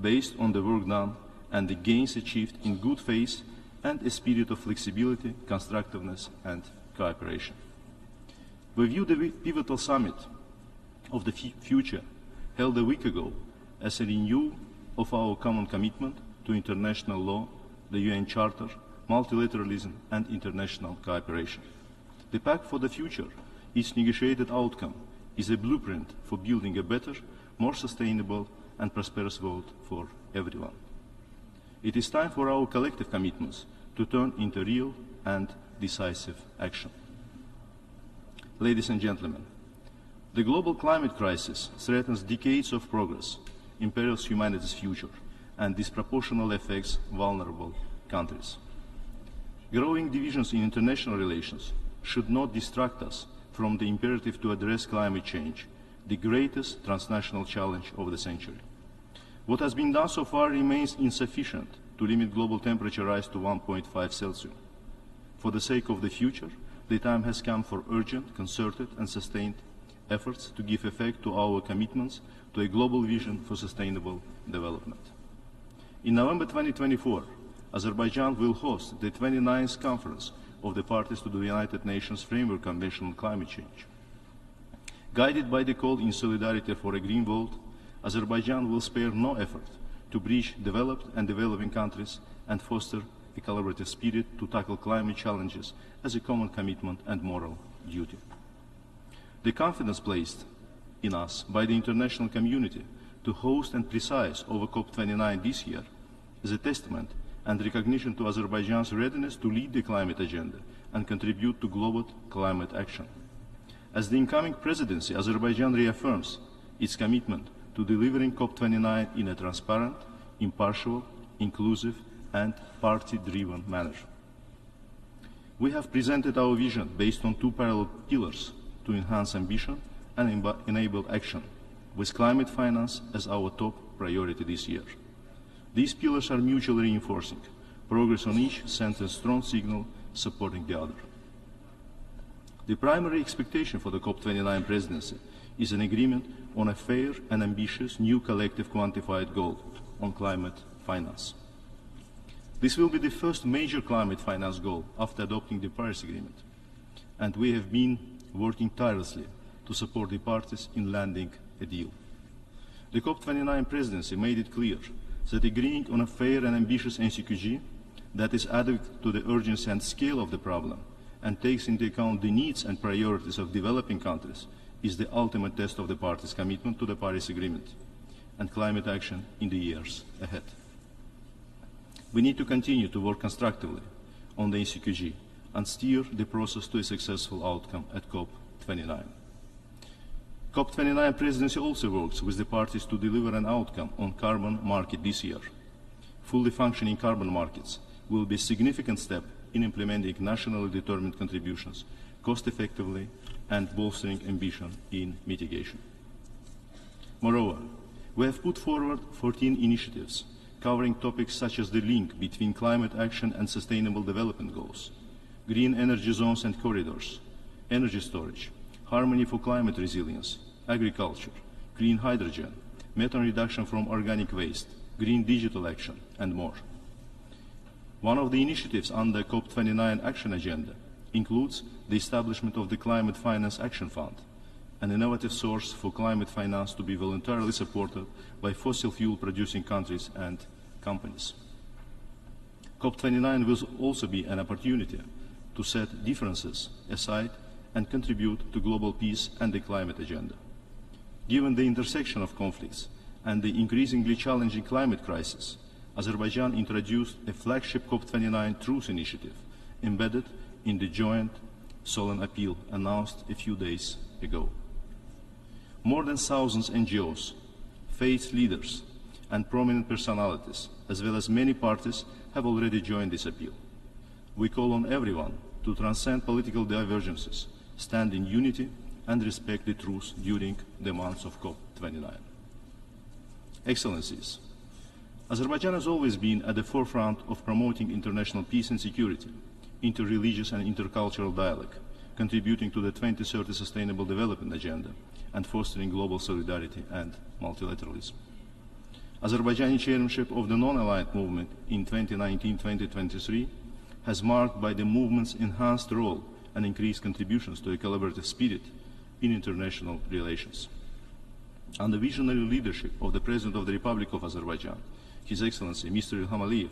based on the work done and the gains achieved in good faith and a spirit of flexibility, constructiveness, and cooperation. We view the pivotal summit of the future held a week ago as a renewal of our common commitment to international law, the UN Charter, multilateralism, and international cooperation. The Pact for the Future, its negotiated outcome, is a blueprint for building a better, more sustainable and prosperous world for everyone. It is time for our collective commitments to turn into real and decisive action. Ladies and gentlemen, the global climate crisis threatens decades of progress, imperils humanity's future, and disproportionately affects vulnerable countries. Growing divisions in international relations should not distract us from the imperative to address climate change, the greatest transnational challenge of the century. What has been done so far remains insufficient to limit global temperature rise to 1.5 Celsius. For the sake of the future, the time has come for urgent, concerted and sustained efforts to give effect to our commitments to a global vision for sustainable development. In November 2024, Azerbaijan will host the 29th Conference of the Parties to the United Nations Framework Convention on Climate Change. Guided by the call in solidarity for a green world, Azerbaijan will spare no effort to bridge developed and developing countries and foster a collaborative spirit to tackle climate challenges as a common commitment and moral duty. The confidence placed in us by the international community to host and preside over COP29 this year is a testament and recognition to Azerbaijan's readiness to lead the climate agenda and contribute to global climate action. As the incoming presidency, Azerbaijan reaffirms its commitment to delivering COP29 in a transparent, impartial, inclusive, and party-driven manner. We have presented our vision based on two parallel pillars to enhance ambition and enable action, with climate finance as our top priority this year. These pillars are mutually reinforcing. Progress on each sends a strong signal supporting the other. The primary expectation for the COP29 presidency is an agreement on a fair and ambitious new collective quantified goal on climate finance. This will be the first major climate finance goal after adopting the Paris Agreement, and we have been working tirelessly to support the parties in landing a deal. The COP29 presidency made it clear that agreeing on a fair and ambitious NCQG that is adequate to the urgency and scale of the problem and takes into account the needs and priorities of developing countries is the ultimate test of the parties' commitment to the Paris Agreement and climate action in the years ahead. We need to continue to work constructively on the NCQG and steer the process to a successful outcome at COP29. COP29 presidency also works with the parties to deliver an outcome on carbon market this year. Fully functioning carbon markets will be a significant step in implementing nationally determined contributions cost-effectively and bolstering ambition in mitigation. Moreover, we have put forward 14 initiatives covering topics such as the link between climate action and sustainable development goals, green energy zones and corridors, energy storage, harmony for climate resilience, agriculture, green hydrogen, methane reduction from organic waste, green digital action, and more. One of the initiatives on the COP29 action agenda includes the establishment of the Climate Finance Action Fund, an innovative source for climate finance to be voluntarily supported by fossil fuel producing countries and companies. COP29 will also be an opportunity to set differences aside and contribute to global peace and the climate agenda. Given the intersection of conflicts and the increasingly challenging climate crisis, Azerbaijan introduced a flagship COP29 Truth Initiative embedded in the joint solemn appeal announced a few days ago. More than 1,000 NGOs, faith leaders, and prominent personalities, as well as many parties, have already joined this appeal. We call on everyone to transcend political divergences, stand in unity, and respect the truth during the months of COP29. Excellencies, Azerbaijan has always been at the forefront of promoting international peace and security, interreligious and intercultural dialogue, contributing to the 2030 Sustainable Development Agenda, and fostering global solidarity and multilateralism. Azerbaijani chairmanship of the non-aligned movement in 2019-2023 has marked by the movement's enhanced role and increased contributions to a collaborative spirit in international relations. Under the visionary leadership of the President of the Republic of Azerbaijan, His Excellency Mr. Ilham Aliyev,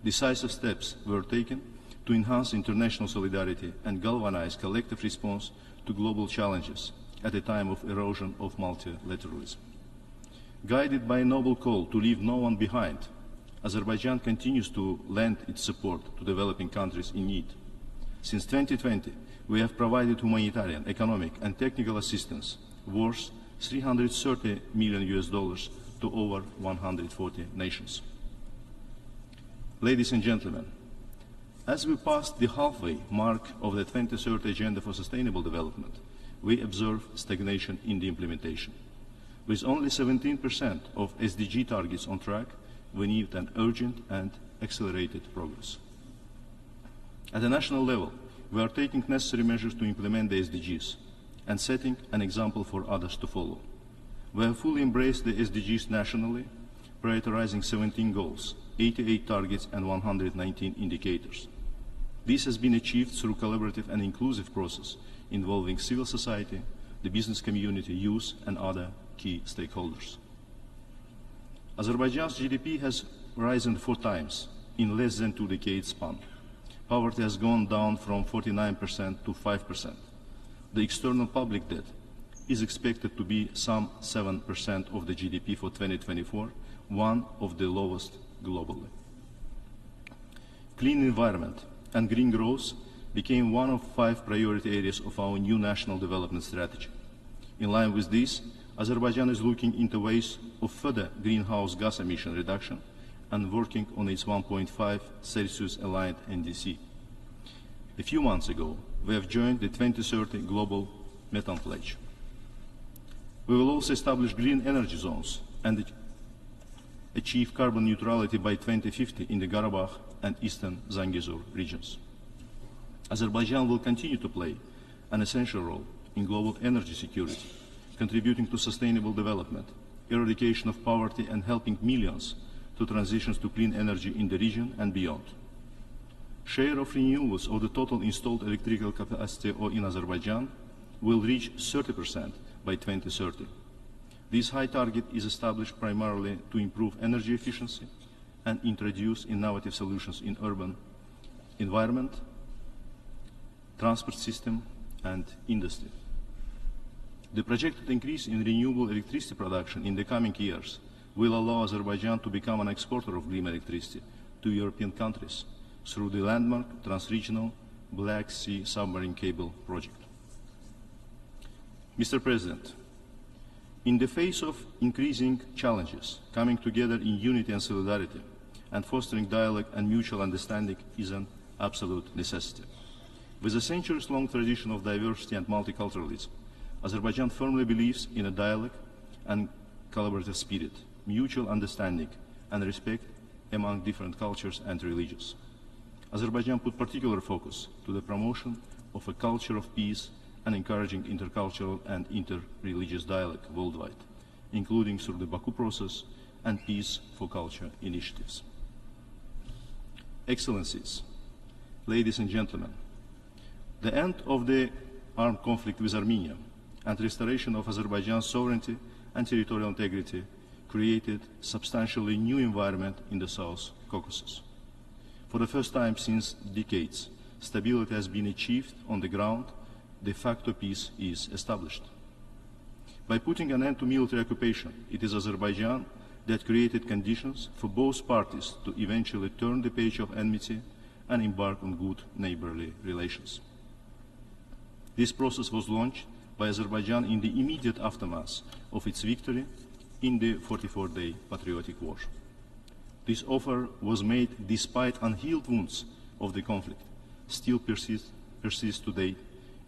decisive steps were taken to enhance international solidarity and galvanize collective response to global challenges at a time of erosion of multilateralism. Guided by a noble call to leave no one behind, Azerbaijan continues to lend its support to developing countries in need. Since 2020, we have provided humanitarian, economic and technical assistance worth $330 million to over 140 nations. Ladies and gentlemen, as we pass the halfway mark of the 2030 Agenda for Sustainable Development, we observe stagnation in the implementation. With only 17% of SDG targets on track, we need an urgent and accelerated progress. At the national level, we are taking necessary measures to implement the SDGs and setting an example for others to follow. We have fully embraced the SDGs nationally, prioritizing 17 goals, 88 targets and 119 indicators. This has been achieved through collaborative and inclusive process involving civil society, the business community, youth and other key stakeholders. Azerbaijan's GDP has risen 4 times in less than 2 decades span. Poverty has gone down from 49% to 5%. The external public debt is expected to be some 7% of the GDP for 2024, one of the lowest globally. Clean environment and green growth became one of 5 priority areas of our new national development strategy. In line with this, Azerbaijan is looking into ways of further greenhouse gas emission reduction and working on its 1.5 Celsius aligned NDC. A few months ago, we have joined the 2030 Global Methane Pledge. We will also establish green energy zones and achieve carbon neutrality by 2050 in the Karabakh and Eastern Zangezur regions. Azerbaijan will continue to play an essential role in global energy security, contributing to sustainable development, eradication of poverty and helping millions to transitions to clean energy in the region and beyond. Share of renewables of the total installed electrical capacity in Azerbaijan will reach 30% by 2030. This high target is established primarily to improve energy efficiency and introduce innovative solutions in urban environment, transport system and industry. The projected increase in renewable electricity production in the coming years will allow Azerbaijan to become an exporter of green electricity to European countries through the landmark Trans-Regional Black Sea Submarine Cable project. Mr. President, in the face of increasing challenges, coming together in unity and solidarity and fostering dialogue and mutual understanding is an absolute necessity. With a centuries-long tradition of diversity and multiculturalism, Azerbaijan firmly believes in a dialogue and collaborative spirit, mutual understanding and respect among different cultures and religions. Azerbaijan put particular focus to the promotion of a culture of peace and encouraging intercultural and inter-religious dialogue worldwide, including through the Baku process and Peace for Culture initiatives. Excellencies, ladies and gentlemen, the end of the armed conflict with Armenia and restoration of Azerbaijan's sovereignty and territorial integrity created substantially new environment in the South Caucasus. For the first time since decades, stability has been achieved on the ground, de facto peace is established. By putting an end to military occupation, it is Azerbaijan that created conditions for both parties to eventually turn the page of enmity and embark on good neighborly relations. This process was launched by Azerbaijan in the immediate aftermath of its victory in the 44-day patriotic war. This offer was made despite unhealed wounds of the conflict, still persist today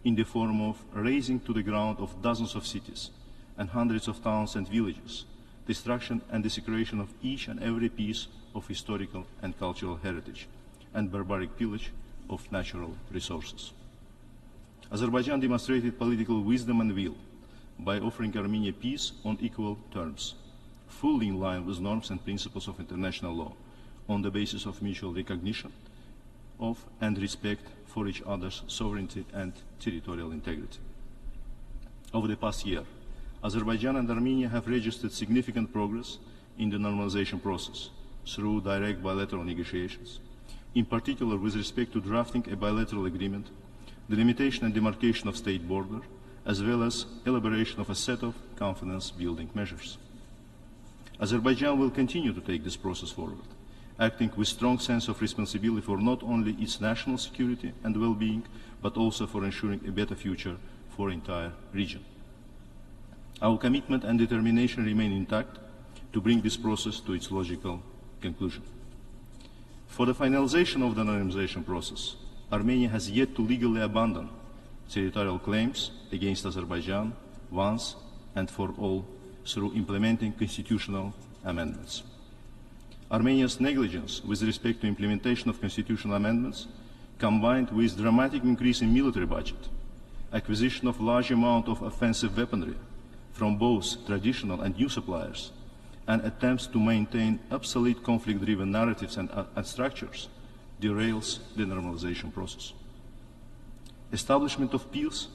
in the form of razing to the ground of dozens of cities and hundreds of towns and villages, destruction and desecration of each and every piece of historical and cultural heritage, and barbaric pillage of natural resources. Azerbaijan demonstrated political wisdom and will by offering Armenia peace on equal terms, fully in line with norms and principles of international law, on the basis of mutual recognition of and respect for each other's sovereignty and territorial integrity. Over the past year, Azerbaijan and Armenia have registered significant progress in the normalization process through direct bilateral negotiations, in particular with respect to drafting a bilateral agreement, the limitation and demarcation of state border, as well as elaboration of a set of confidence-building measures. Azerbaijan will continue to take this process forward, acting with strong sense of responsibility for not only its national security and well-being, but also for ensuring a better future for the entire region. Our commitment and determination remain intact to bring this process to its logical conclusion. For the finalization of the normalization process, Armenia has yet to legally abandon territorial claims against Azerbaijan once and for all through implementing constitutional amendments. Armenia's negligence with respect to implementation of constitutional amendments, combined with dramatic increase in military budget, acquisition of large amount of offensive weaponry from both traditional and new suppliers, and attempts to maintain obsolete conflict-driven narratives and structures, derails the normalization process. Establishment of peace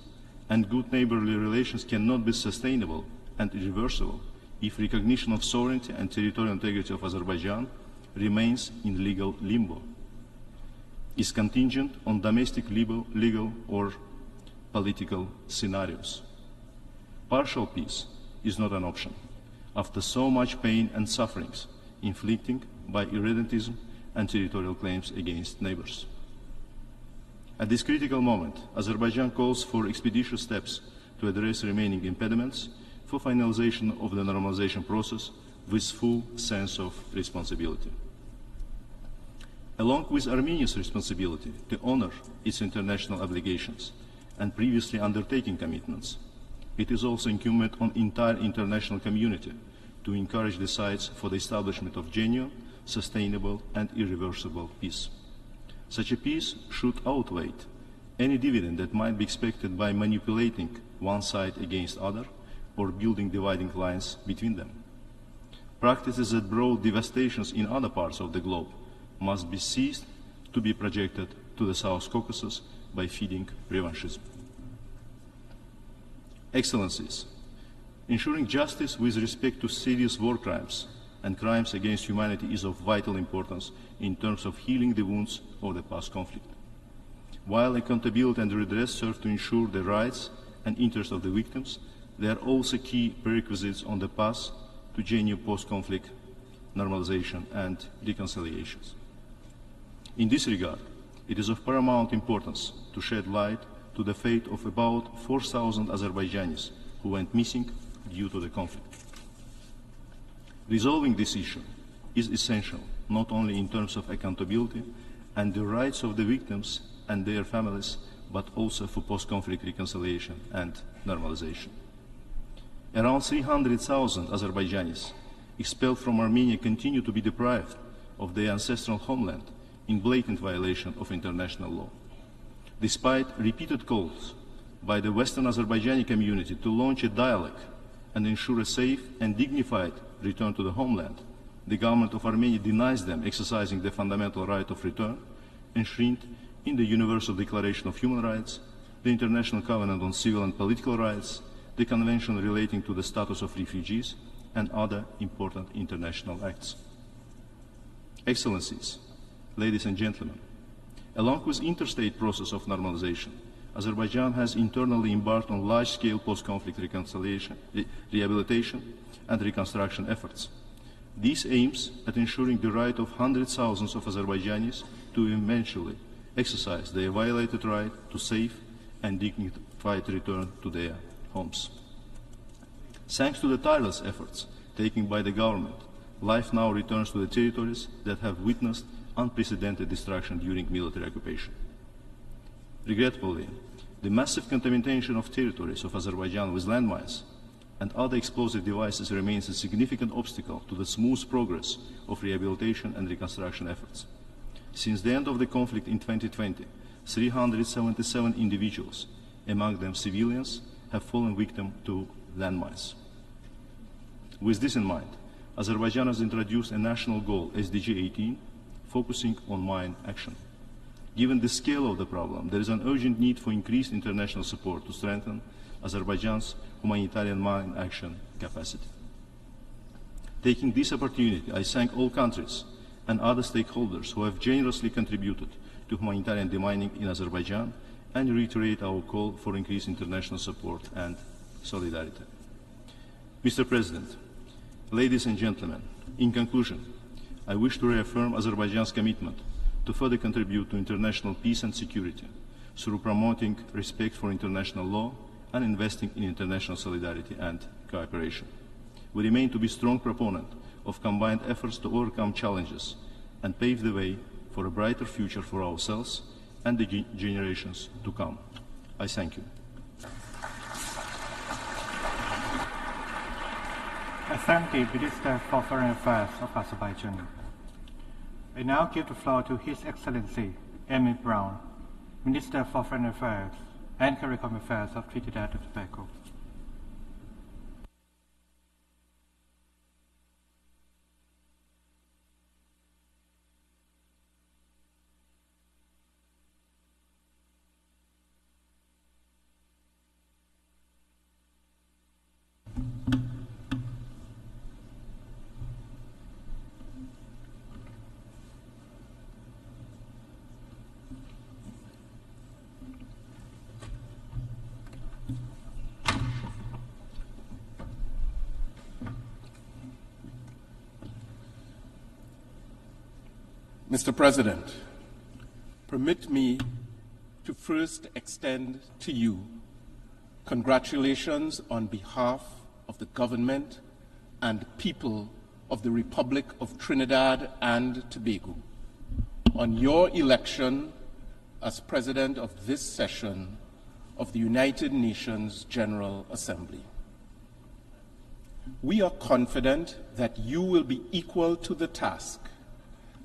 and good neighborly relations cannot be sustainable and irreversible if recognition of sovereignty and territorial integrity of Azerbaijan remains in legal limbo, is contingent on domestic legal or political scenarios. Partial peace is not an option after so much pain and sufferings inflicted by irredentism and territorial claims against neighbors. At this critical moment, Azerbaijan calls for expeditious steps to address remaining impediments for finalization of the normalization process with full sense of responsibility. Along with Armenia's responsibility to honor its international obligations and previously undertaken commitments, it is also incumbent on the entire international community to encourage the sides for the establishment of genuine, sustainable and irreversible peace. Such a peace should outweigh any dividend that might be expected by manipulating one side against other or building dividing lines between them. Practices that brought devastations in other parts of the globe must be ceased to be projected to the South Caucasus by feeding revanchism. Excellencies, ensuring justice with respect to serious war crimes and crimes against humanity is of vital importance in terms of healing the wounds of the past conflict. While accountability and redress serve to ensure the rights and interests of the victims, they are also key prerequisites on the path to genuine post-conflict normalization and reconciliations. In this regard, it is of paramount importance to shed light to the fate of about 4,000 Azerbaijanis who went missing due to the conflict. Resolving this issue is essential not only in terms of accountability and the rights of the victims and their families, but also for post-conflict reconciliation and normalization. Around 300,000 Azerbaijanis expelled from Armenia continue to be deprived of their ancestral homeland in blatant violation of international law. Despite repeated calls by the Western Azerbaijani community to launch a dialogue and ensure a safe and dignified return to the homeland, the government of Armenia denies them exercising the fundamental right of return enshrined in the Universal Declaration of Human Rights, the International Covenant on Civil and Political Rights, the Convention relating to the status of refugees, and other important international acts. Excellencies, ladies and gentlemen, along with the interstate process of normalization, Azerbaijan has internally embarked on large-scale post-conflict reconciliation, rehabilitation, and reconstruction efforts. This aims at ensuring the right of hundreds of thousands of Azerbaijanis to eventually exercise their violated right to safe and dignified return to their homes. Thanks to the tireless efforts taken by the government, life now returns to the territories that have witnessed unprecedented destruction during military occupation. Regretfully, the massive contamination of territories of Azerbaijan with landmines and other explosive devices remains a significant obstacle to the smooth progress of rehabilitation and reconstruction efforts. Since the end of the conflict in 2020, 377 individuals, among them civilians, have fallen victim to landmines. With this in mind, Azerbaijan has introduced a national goal, SDG 18, focusing on mine action. Given the scale of the problem, there is an urgent need for increased international support to strengthen Azerbaijan's humanitarian mine action capacity. Taking this opportunity, I thank all countries and other stakeholders who have generously contributed to humanitarian demining in Azerbaijan and reiterate our call for increased international support and solidarity. Mr. President, ladies and gentlemen, in conclusion, I wish to reaffirm Azerbaijan's commitment to further contribute to international peace and security through promoting respect for international law and investing in international solidarity and cooperation. We remain to be strong proponent of combined efforts to overcome challenges and pave the way for a brighter future for ourselves and the generations to come. I thank you. I thank the Minister for Foreign Affairs of Azerbaijan. I now give the floor to His Excellency Emmett Brown, Minister for Foreign Affairs and CARICOM Affairs of Trinidad and Tobago. Mr. President, permit me to first extend to you congratulations on behalf of the government and people of the Republic of Trinidad and Tobago on your election as President of this session of the United Nations General Assembly. We are confident that you will be equal to the task,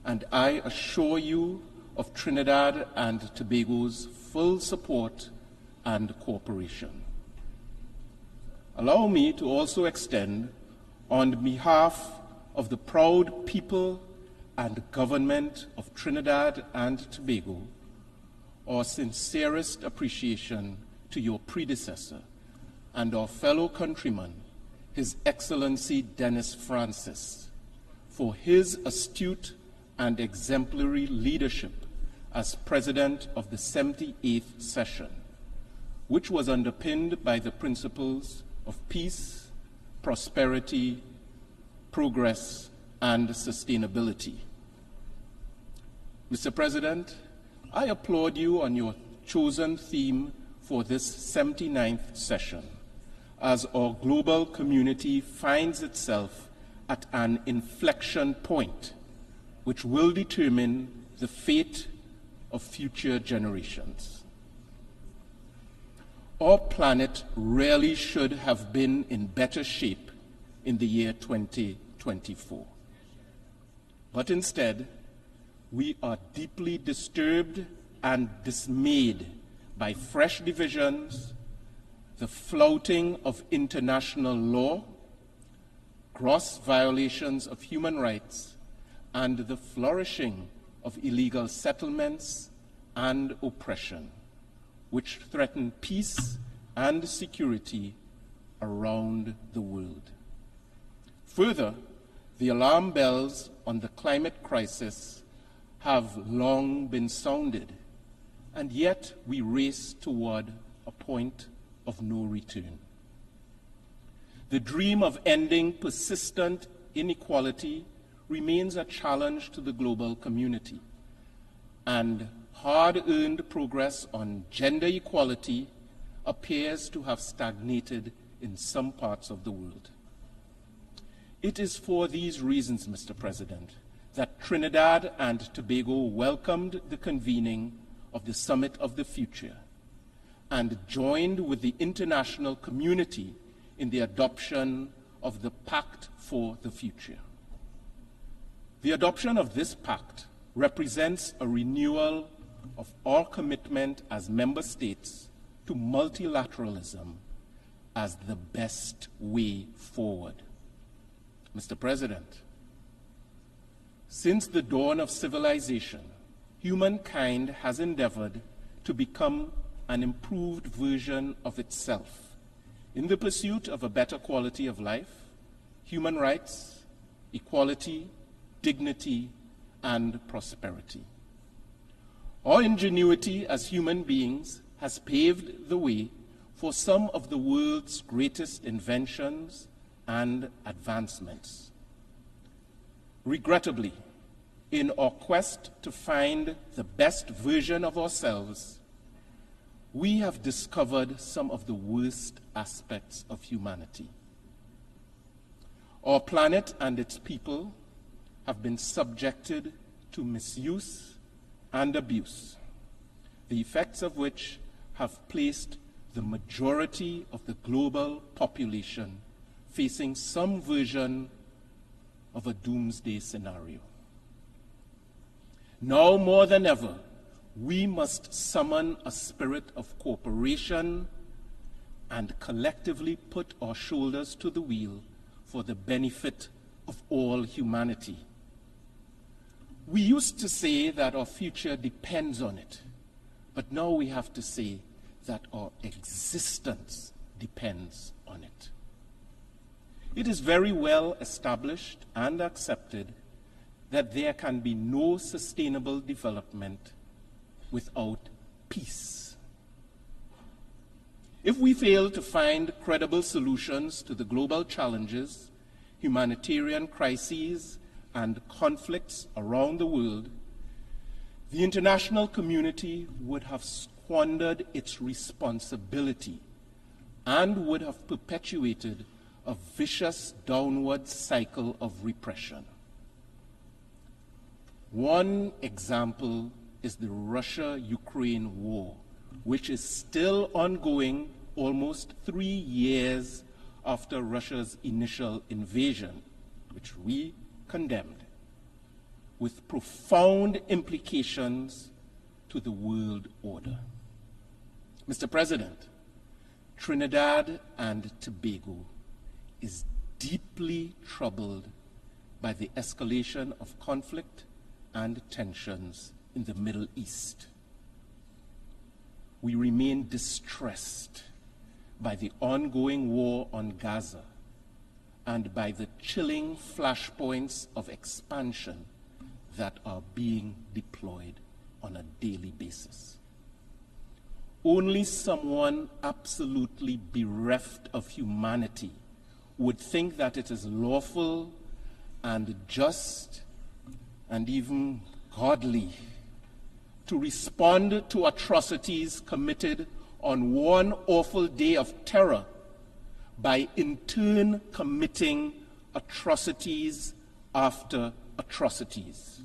and I assure you of Trinidad and Tobago's full support and cooperation. Allow me to also extend, on behalf of the proud people and government of Trinidad and Tobago, our sincerest appreciation to your predecessor and our fellow countryman, His Excellency Dennis Francis, for his astute and exemplary leadership as President of the 78th session, which was underpinned by the principles of peace, prosperity, progress, and sustainability. Mr. President, I applaud you on your chosen theme for this 79th session, as our global community finds itself at an inflection point which will determine the fate of future generations. Our planet really should have been in better shape in the year 2024. But instead, we are deeply disturbed and dismayed by fresh divisions, the flouting of international law, gross violations of human rights, and the flourishing of illegal settlements and oppression, which threaten peace and security around the world. Further, the alarm bells on the climate crisis have long been sounded, and yet we race toward a point of no return. The dream of ending persistent inequality remains a challenge to the global community, and hard-earned progress on gender equality appears to have stagnated in some parts of the world. It is for these reasons, Mr. President, that Trinidad and Tobago welcomed the convening of the Summit of the Future and joined with the international community in the adoption of the Pact for the Future. The adoption of this pact represents a renewal of our commitment as member states to multilateralism as the best way forward. Mr. President, since the dawn of civilization, humankind has endeavored to become an improved version of itself in the pursuit of a better quality of life, human rights, equality, dignity, and prosperity. Our ingenuity as human beings has paved the way for some of the world's greatest inventions and advancements. Regrettably, in our quest to find the best version of ourselves, we have discovered some of the worst aspects of humanity. Our planet and its people have been subjected to misuse and abuse, the effects of which have placed the majority of the global population facing some version of a doomsday scenario. Now more than ever, we must summon a spirit of cooperation and collectively put our shoulders to the wheel for the benefit of all humanity. We used to say that our future depends on it, but now we have to say that our existence depends on it. It is very well established and accepted that there can be no sustainable development without peace. If we fail to find credible solutions to the global challenges, humanitarian crises, and conflicts around the world, the international community would have squandered its responsibility and would have perpetuated a vicious downward cycle of repression. One example is the Russia-Ukraine war, which is still ongoing almost 3 years after Russia's initial invasion, which we condemned, with profound implications to the world order. Mr. President, Trinidad and Tobago is deeply troubled by the escalation of conflict and tensions in the Middle East. We remain distressed by the ongoing war on Gaza and by the chilling flashpoints of expansion that are being deployed on a daily basis. Only someone absolutely bereft of humanity would think that it is lawful and just and even godly to respond to atrocities committed on one awful day of terror by in turn committing atrocities after atrocities.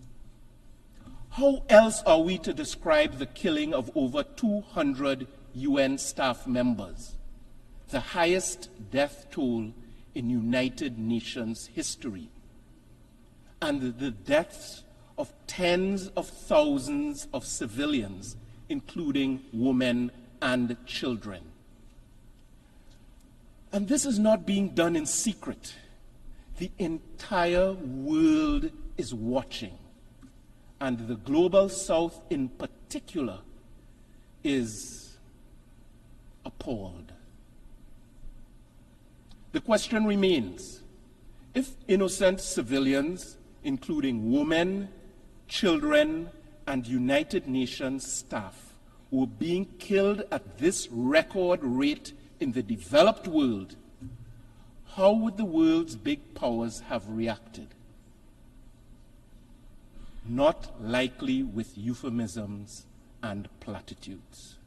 How else are we to describe the killing of over 200 UN staff members, the highest death toll in United Nations history, and the deaths of tens of thousands of civilians, including women and children? And this is not being done in secret. The entire world is watching, and the Global South in particular is appalled. The question remains, if innocent civilians, including women, children, and United Nations staff, were being killed at this record rate in the developed world, how would the world's big powers have reacted? Not likely with euphemisms and platitudes.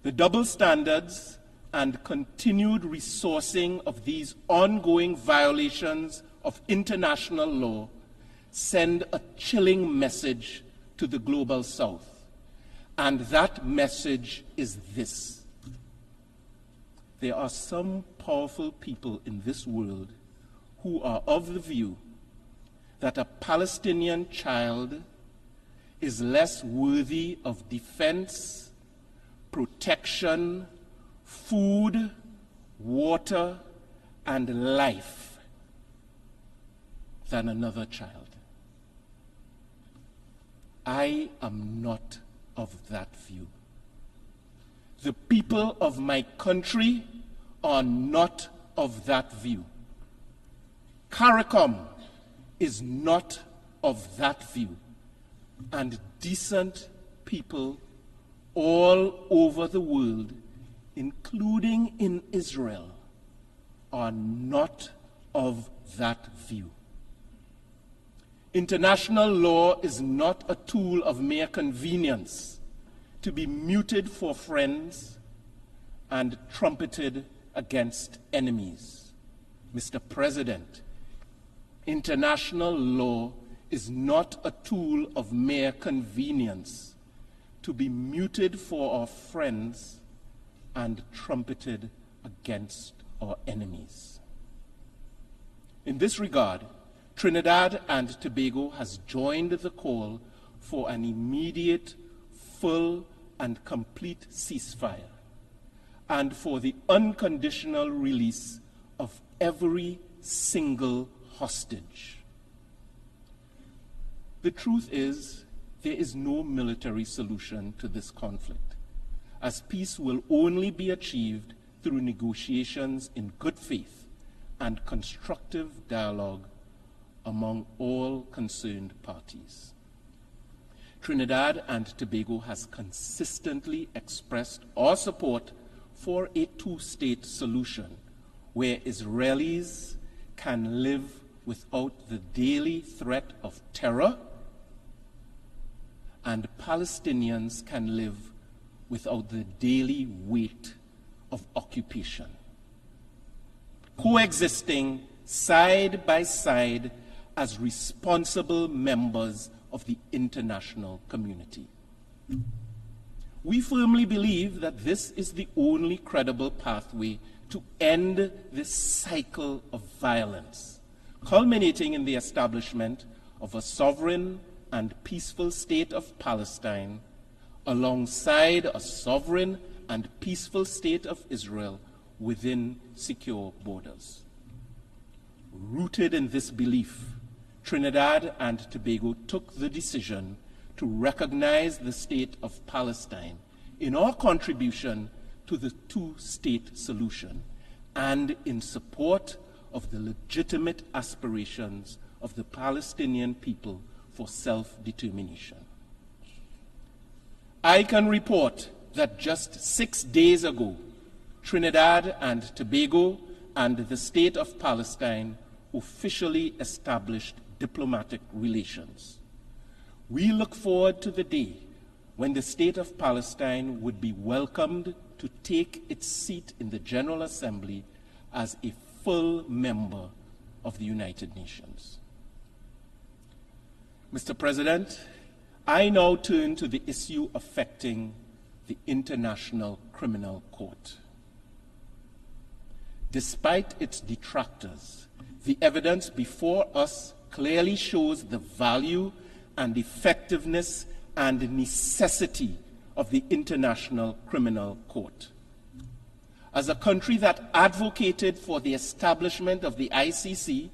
The double standards and continued resourcing of these ongoing violations of international law send a chilling message to the Global South. And that message is this: there are some powerful people in this world who are of the view that a Palestinian child is less worthy of defense, protection, food, water, and life than another child. I am not of that view. The people of my country are not of that view. CARICOM is not of that view. And decent people all over the world, including in Israel, are not of that view. International law is not a tool of mere convenience to be muted for friends and trumpeted against enemies. Mr. President, international law is not a tool of mere convenience to be muted for our friends and trumpeted against our enemies. In this regard, Trinidad and Tobago has joined the call for an immediate, full, and complete ceasefire, and for the unconditional release of every single hostage. The truth is, there is no military solution to this conflict, as peace will only be achieved through negotiations in good faith and constructive dialogue among all concerned parties. Trinidad and Tobago has consistently expressed our support for a two-state solution where Israelis can live without the daily threat of terror and Palestinians can live without the daily weight of occupation, coexisting side by side as responsible members of the international community. We firmly believe that this is the only credible pathway to end this cycle of violence, culminating in the establishment of a sovereign and peaceful state of Palestine alongside a sovereign and peaceful state of Israel within secure borders. Rooted in this belief, Trinidad and Tobago took the decision to recognize the state of Palestine in our contribution to the two-state solution and in support of the legitimate aspirations of the Palestinian people for self-determination. I can report that just 6 days ago, Trinidad and Tobago and the State of Palestine officially established diplomatic relations. We look forward to the day when the State of Palestine would be welcomed to take its seat in the General Assembly as a full member of the United Nations. Mr. President, I now turn to the issue affecting the International Criminal Court. Despite its detractors, the evidence before us clearly shows the value and effectiveness and necessity of the International Criminal Court. As a country that advocated for the establishment of the ICC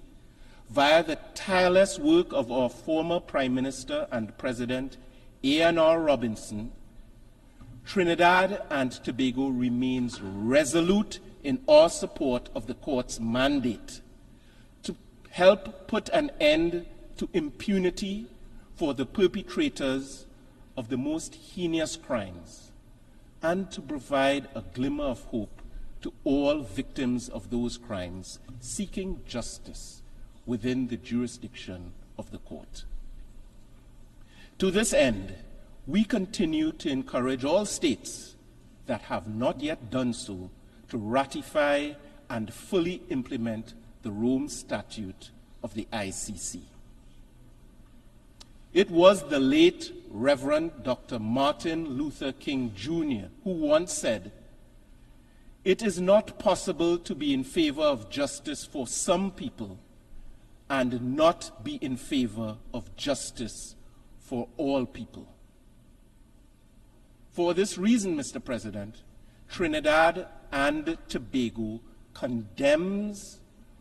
via the tireless work of our former Prime Minister and President, A.N.R. Robinson, Trinidad and Tobago remains resolute in our support of the court's mandate to help put an end to impunity for the perpetrators of the most heinous crimes and to provide a glimmer of hope to all victims of those crimes seeking justice within the jurisdiction of the court. To this end, we continue to encourage all states that have not yet done so to ratify and fully implement the Rome Statute of the ICC. It was the late Reverend Dr. Martin Luther King Jr. who once said, It is not possible to be in favor of justice for some people and not be in favor of justice for all people. For this reason, Mr. President, Trinidad and Tobago condemns,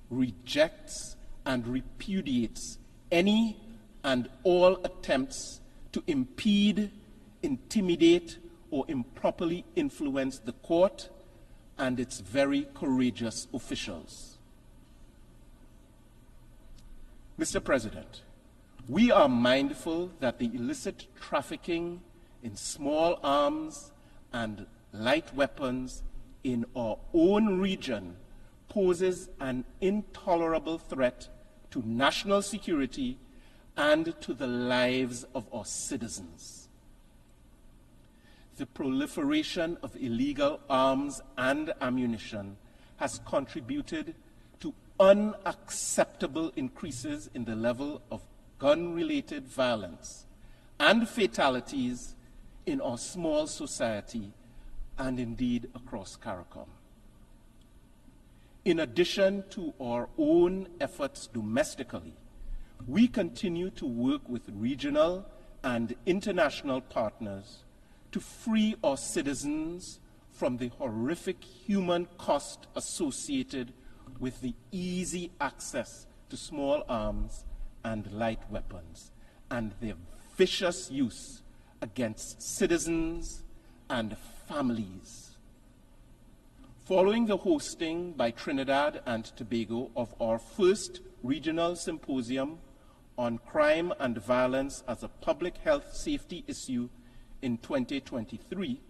rejects, and repudiates any and all attempts to impede, intimidate, or improperly influence the court and its very courageous officials. Mr. President, we are mindful that the illicit trafficking in small arms and light weapons in our own region poses an intolerable threat to national security and to the lives of our citizens. The proliferation of illegal arms and ammunition has contributed to unacceptable increases in the level of gun-related violence and fatalities in our small society and indeed across CARICOM. In addition to our own efforts domestically, we continue to work with regional and international partners to free our citizens from the horrific human cost associated with the easy access to small arms and light weapons and their vicious use against citizens and families. Following the hosting by Trinidad and Tobago of our first regional symposium on crime and violence as a public health safety issue in 2023,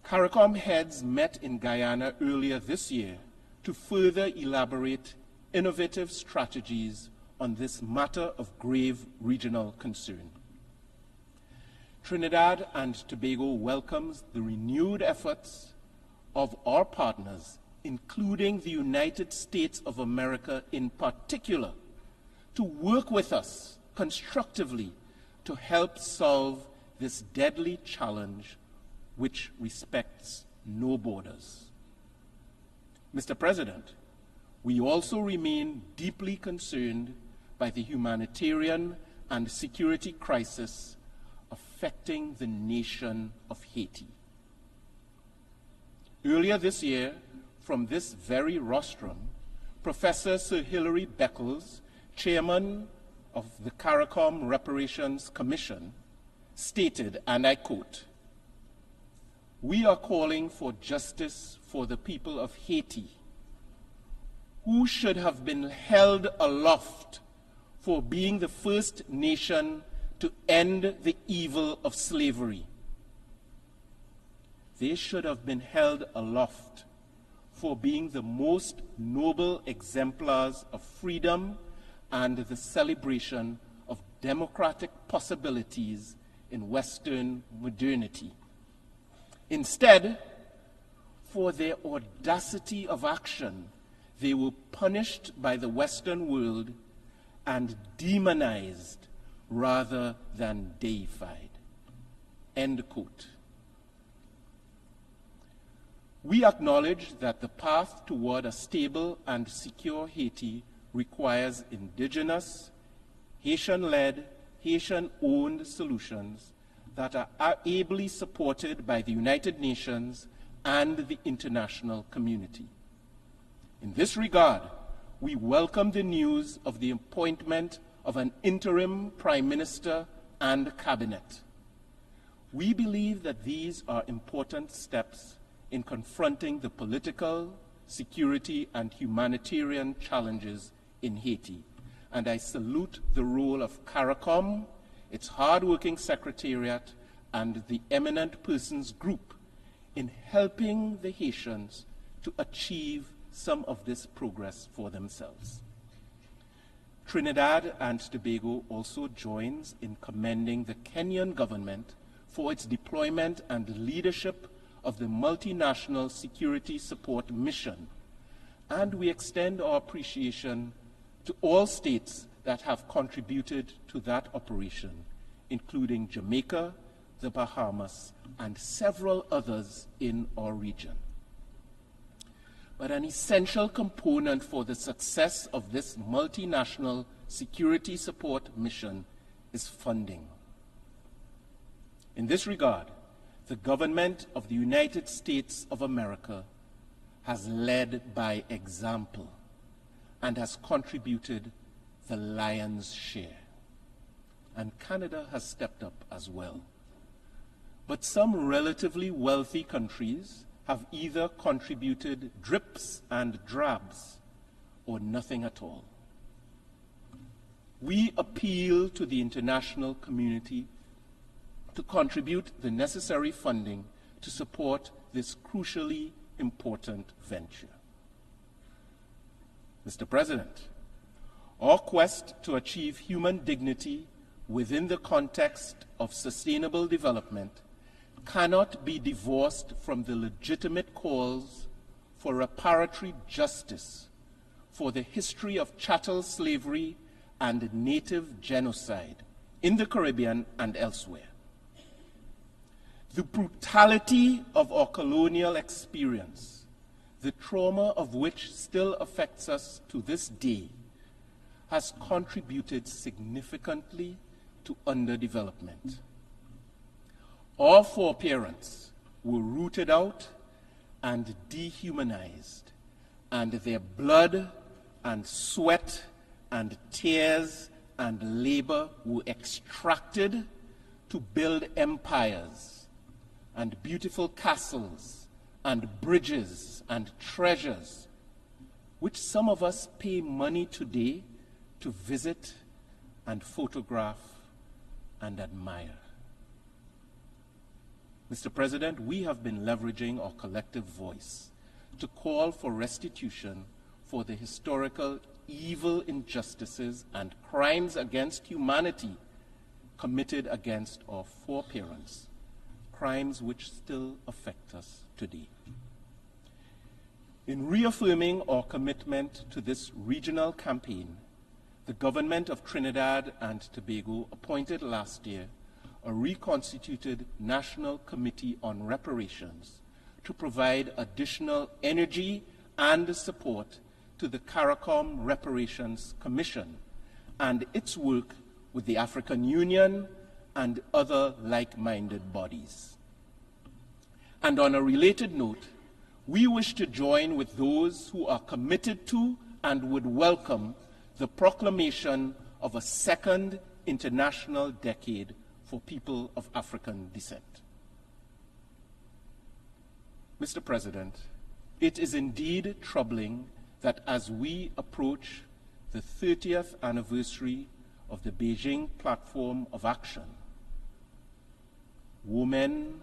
CARICOM heads met in Guyana earlier this year to further elaborate innovative strategies on this matter of grave regional concern. Trinidad and Tobago welcomes the renewed efforts of our partners, including the United States of America in particular, to work with us constructively to help solve this deadly challenge which respects no borders. Mr. President, we also remain deeply concerned by the humanitarian and security crisis affecting the nation of Haiti. Earlier this year, from this very rostrum, Professor Sir Hilary Beckles, chairman of the CARICOM Reparations Commission, stated, and I quote, "We are calling for justice for the people of Haiti, who should have been held aloft for being the first nation to end the evil of slavery. They should have been held aloft for being the most noble exemplars of freedom and the celebration of democratic possibilities in Western modernity. Instead, for their audacity of action, they were punished by the Western world and demonized rather than deified." End quote. We acknowledge that the path toward a stable and secure Haiti requires indigenous, Haitian-led, Haitian-owned solutions that are ably supported by the United Nations and the international community. In this regard, we welcome the news of the appointment of an interim Prime Minister and Cabinet. We believe that these are important steps in confronting the political, security, and humanitarian challenges in Haiti, and I salute the role of CARICOM, its hard-working secretariat, and the eminent persons group in helping the Haitians to achieve some of this progress for themselves. Trinidad and Tobago also joins in commending the Kenyan government for its deployment and leadership of the multinational security support mission, and we extend our appreciation to all states that have contributed to that operation, including Jamaica, the Bahamas, and several others in our region. but an essential component for the success of this multinational security support mission is funding. In this regard, the government of the United States of America has led by example and has contributed the lion's share. And Canada has stepped up as well. But some relatively wealthy countries have either contributed drips and drabs or nothing at all. We appeal to the international community to contribute the necessary funding to support this crucially important venture. Mr. President, our quest to achieve human dignity within the context of sustainable development cannot be divorced from the legitimate calls for reparatory justice for the history of chattel slavery and native genocide in the Caribbean and elsewhere. The brutality of our colonial experience, the trauma of which still affects us to this day, has contributed significantly to underdevelopment. Our foreparents were rooted out and dehumanized, and their blood and sweat and tears and labor were extracted to build empires and beautiful castles and bridges and treasures, which some of us pay money today to visit and photograph and admire. Mr. President, we have been leveraging our collective voice to call for restitution for the historical evil injustices and crimes against humanity committed against our foreparents, crimes which still affect us today. In reaffirming our commitment to this regional campaign, the government of Trinidad and Tobago appointed last year a reconstituted National Committee on Reparations to provide additional energy and support to the CARICOM Reparations Commission and its work with the African Union and other like-minded bodies. And on a related note, we wish to join with those who are committed to and would welcome the proclamation of a second international decade for people of African descent. Mr. President, it is indeed troubling that as we approach the 30th anniversary of the Beijing Platform of Action, women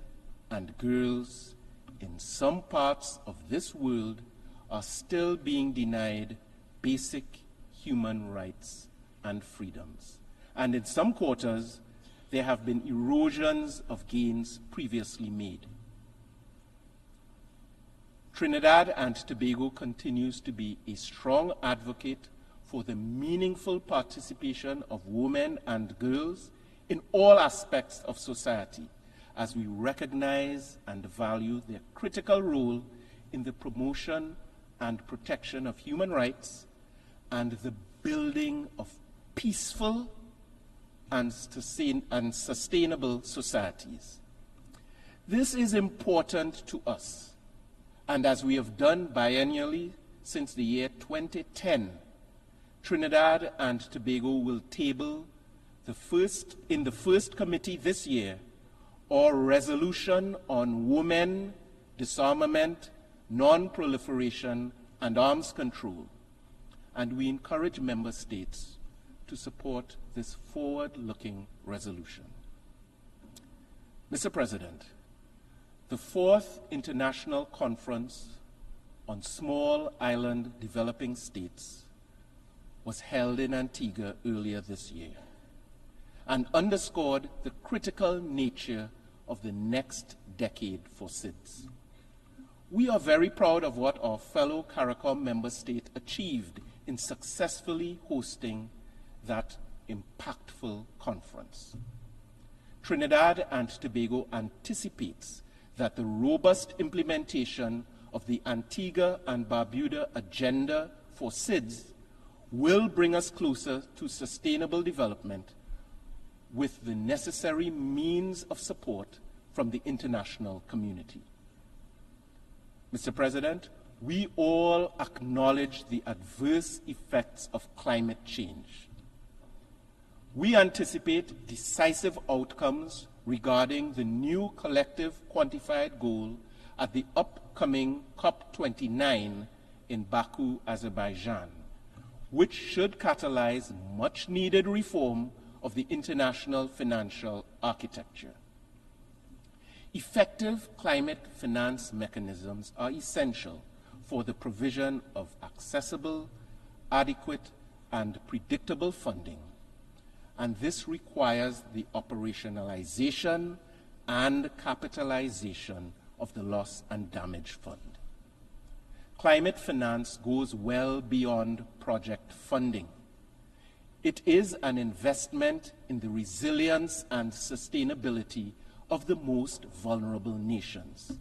and girls in some parts of this world are still being denied basic human rights and freedoms. And in some quarters, there have been erosions of gains previously made. Trinidad and Tobago continues to be a strong advocate for the meaningful participation of women and girls in all aspects of society, as we recognize and value their critical role in the promotion and protection of human rights and the building of peaceful and sustainable societies. This is important to us, and as we have done biennially since the year 2010, Trinidad and Tobago will table in the first committee this year our resolution on women, disarmament, non-proliferation, and arms control, and we encourage member states to support this forward-looking resolution. Mr. President, the fourth International Conference on Small Island Developing States was held in Antigua earlier this year and underscored the critical nature of the next decade for SIDS. We are very proud of what our fellow CARICOM member state achieved in successfully hosting that impactful conference. Trinidad and Tobago anticipates that the robust implementation of the Antigua and Barbuda agenda for SIDS will bring us closer to sustainable development with the necessary means of support from the international community. Mr. President, we all acknowledge the adverse effects of climate change. We anticipate decisive outcomes regarding the new collective quantified goal at the upcoming COP29 in Baku, Azerbaijan, which should catalyze much-needed reform of the international financial architecture. Effective climate finance mechanisms are essential for the provision of accessible, adequate, and predictable funding, and this requires the operationalization and capitalization of the Loss and Damage Fund. Climate finance goes well beyond project funding. It is an investment in the resilience and sustainability of the most vulnerable nations.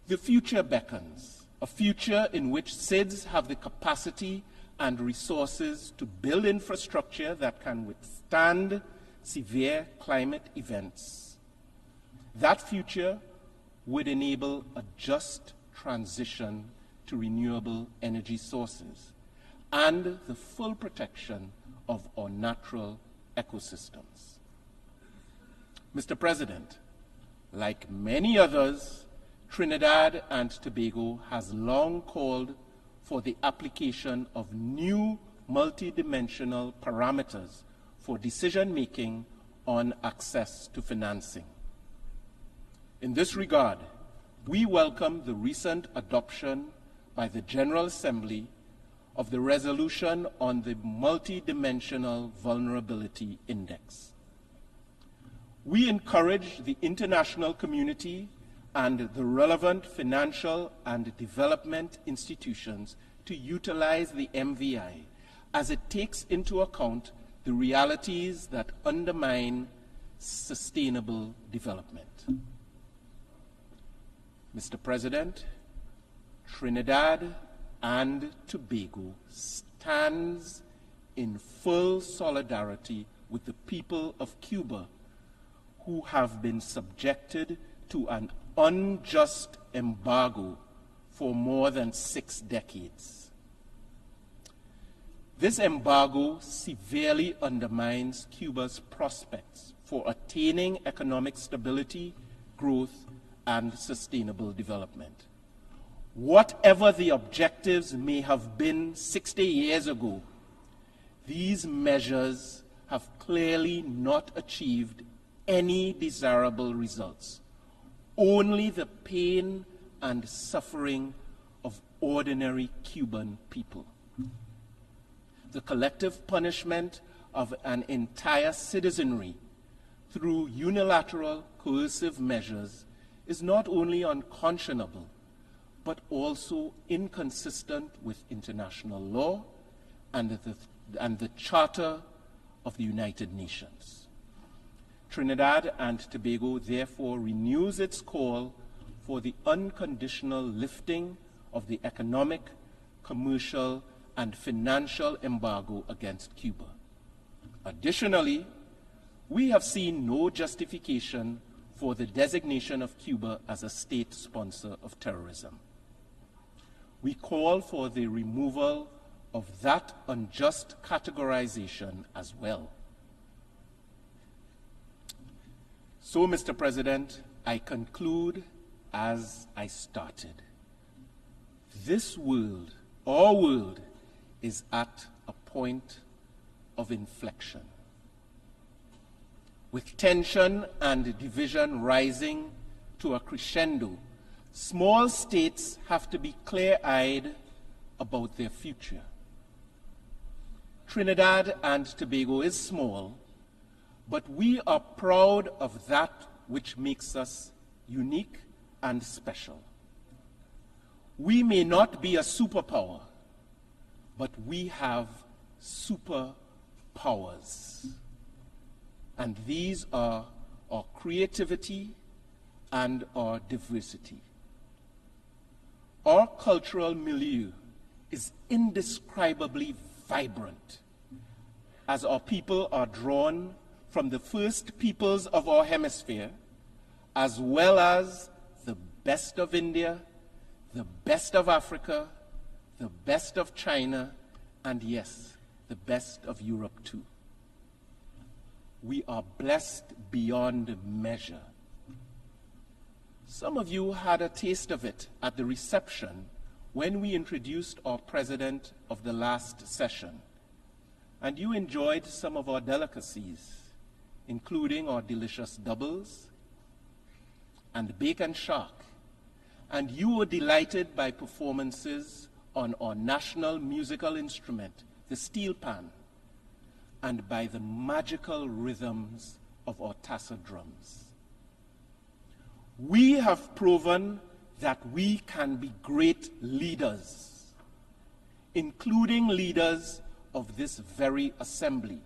The future beckons, a future in which SIDS have the capacity and resources to build infrastructure that can withstand severe climate events. That future would enable a just transition to renewable energy sources and the full protection of our natural ecosystems. Mr. President, like many others, Trinidad and Tobago has long called for the application of new multidimensional parameters for decision-making on access to financing. In this regard, we welcome the recent adoption by the General Assembly of the resolution on the Multidimensional Vulnerability Index. We encourage the international community and the relevant financial and development institutions to utilize the MVI as it takes into account the realities that undermine sustainable development. Mr. President, Trinidad and Tobago stands in full solidarity with the people of Cuba who have been subjected to an unjust embargo for more than 6 decades. This embargo severely undermines Cuba's prospects for attaining economic stability, growth, and sustainable development. Whatever the objectives may have been 60 years ago, these measures have clearly not achieved any desirable results. Only the pain and suffering of ordinary Cuban people. The collective punishment of an entire citizenry through unilateral coercive measures is not only unconscionable, but also inconsistent with international law and the Charter of the United Nations. Trinidad and Tobago therefore renews its call for the unconditional lifting of the economic, commercial, and financial embargo against Cuba. Additionally, we have seen no justification for the designation of Cuba as a state sponsor of terrorism. We call for the removal of that unjust categorization as well. So, Mr. President, I conclude as I started. This world, our world, is at a point of inflection. With tension and division rising to a crescendo, small states have to be clear-eyed about their future. Trinidad and Tobago is small, but we are proud of that which makes us unique and special. We may not be a superpower, but we have superpowers. And these are our creativity and our diversity. our cultural milieu is indescribably vibrant as our people are drawn from the first peoples of our hemisphere, as well as the best of India, the best of Africa, the best of China, and yes, the best of Europe too. We are blessed beyond measure. Some of you had a taste of it at the reception when we introduced our president of the last session, and you enjoyed some of our delicacies, including our delicious doubles and bacon shark, and you were delighted by performances on our national musical instrument, the steel pan, and by the magical rhythms of our tassa drums. We have proven that we can be great leaders, including leaders of this very assembly,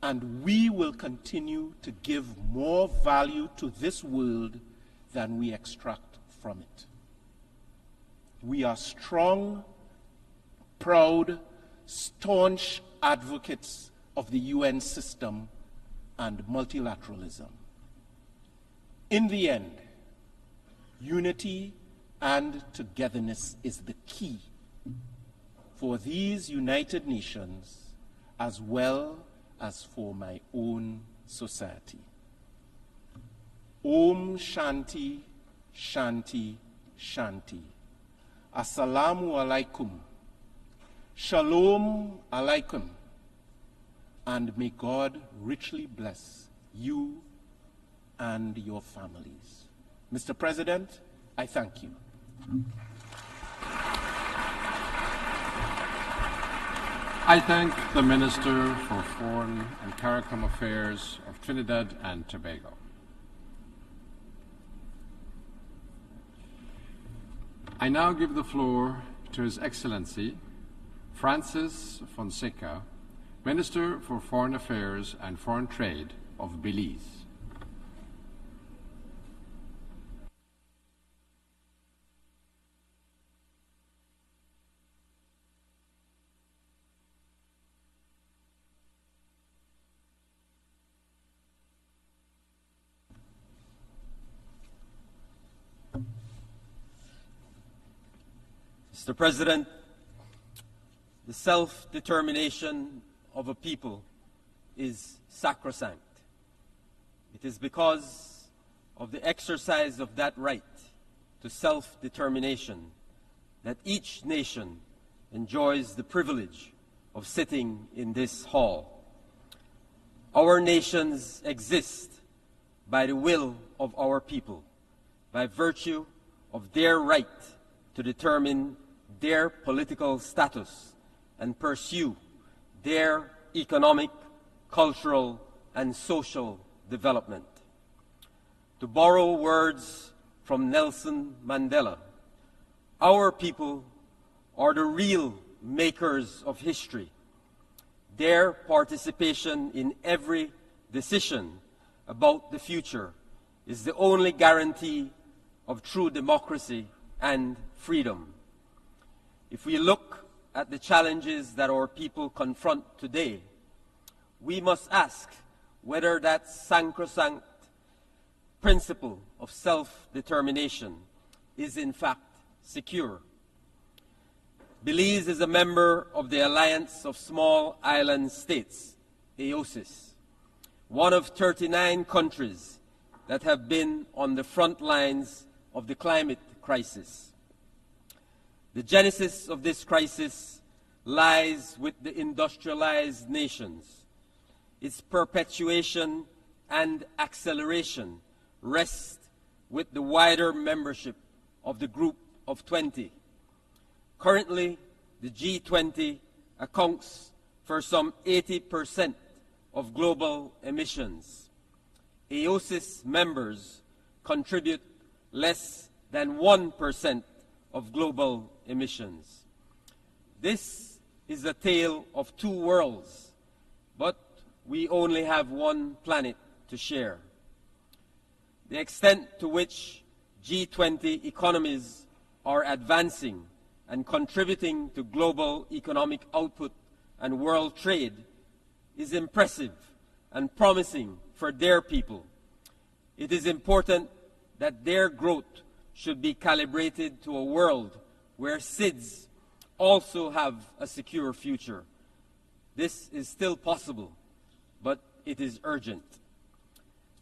and we will continue to give more value to this world than we extract from it. We are strong, proud, staunch advocates of the UN system and multilateralism. In the end, unity and togetherness is the key for these United Nations as well as for my own society. Om Shanti, Shanti, Shanti. Assalamu alaikum. Shalom alaikum. And may God richly bless you and your families. Mr. President, I thank you. I thank the Minister for Foreign and CARICOM Affairs of Trinidad and Tobago. I now give the floor to His Excellency Francis Fonseca, Minister for Foreign Affairs and Foreign Trade of Belize. Mr. President, the self-determination of a people is sacrosanct. It is because of the exercise of that right to self-determination that each nation enjoys the privilege of sitting in this hall. Our nations exist by the will of our people, by virtue of their right to determine their political status and pursue their economic, cultural, and social development. To borrow words from Nelson Mandela, our people are the real makers of history. Their participation in every decision about the future is the only guarantee of true democracy and freedom. If we look at the challenges that our people confront today, we must ask whether that sacrosanct principle of self-determination is in fact secure. Belize is a member of the Alliance of Small Island States, AOSIS, one of 39 countries that have been on the front lines of the climate crisis. The genesis of this crisis lies with the industrialized nations. Its perpetuation and acceleration rest with the wider membership of the Group of 20. Currently, the G20 accounts for some 80% of global emissions. AOSIS members contribute less than 1% of global emissions. This is a tale of two worlds, but we only have one planet to share. The extent to which G20 economies are advancing and contributing to global economic output and world trade is impressive and promising for their people. It is important that their growth should be calibrated to a world where SIDS also have a secure future. This is still possible, but it is urgent.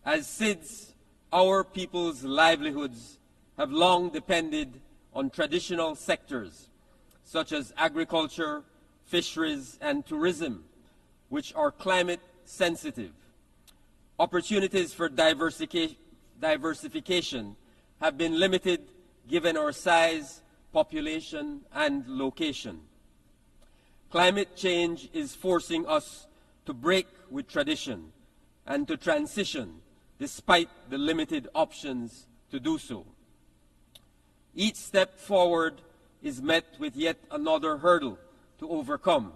As SIDS, our people's livelihoods have long depended on traditional sectors such as agriculture, fisheries, and tourism, which are climate sensitive. Opportunities for diversification have been limited given our size, population, and location. Climate change is forcing us to break with tradition and to transition despite the limited options to do so. Each step forward is met with yet another hurdle to overcome,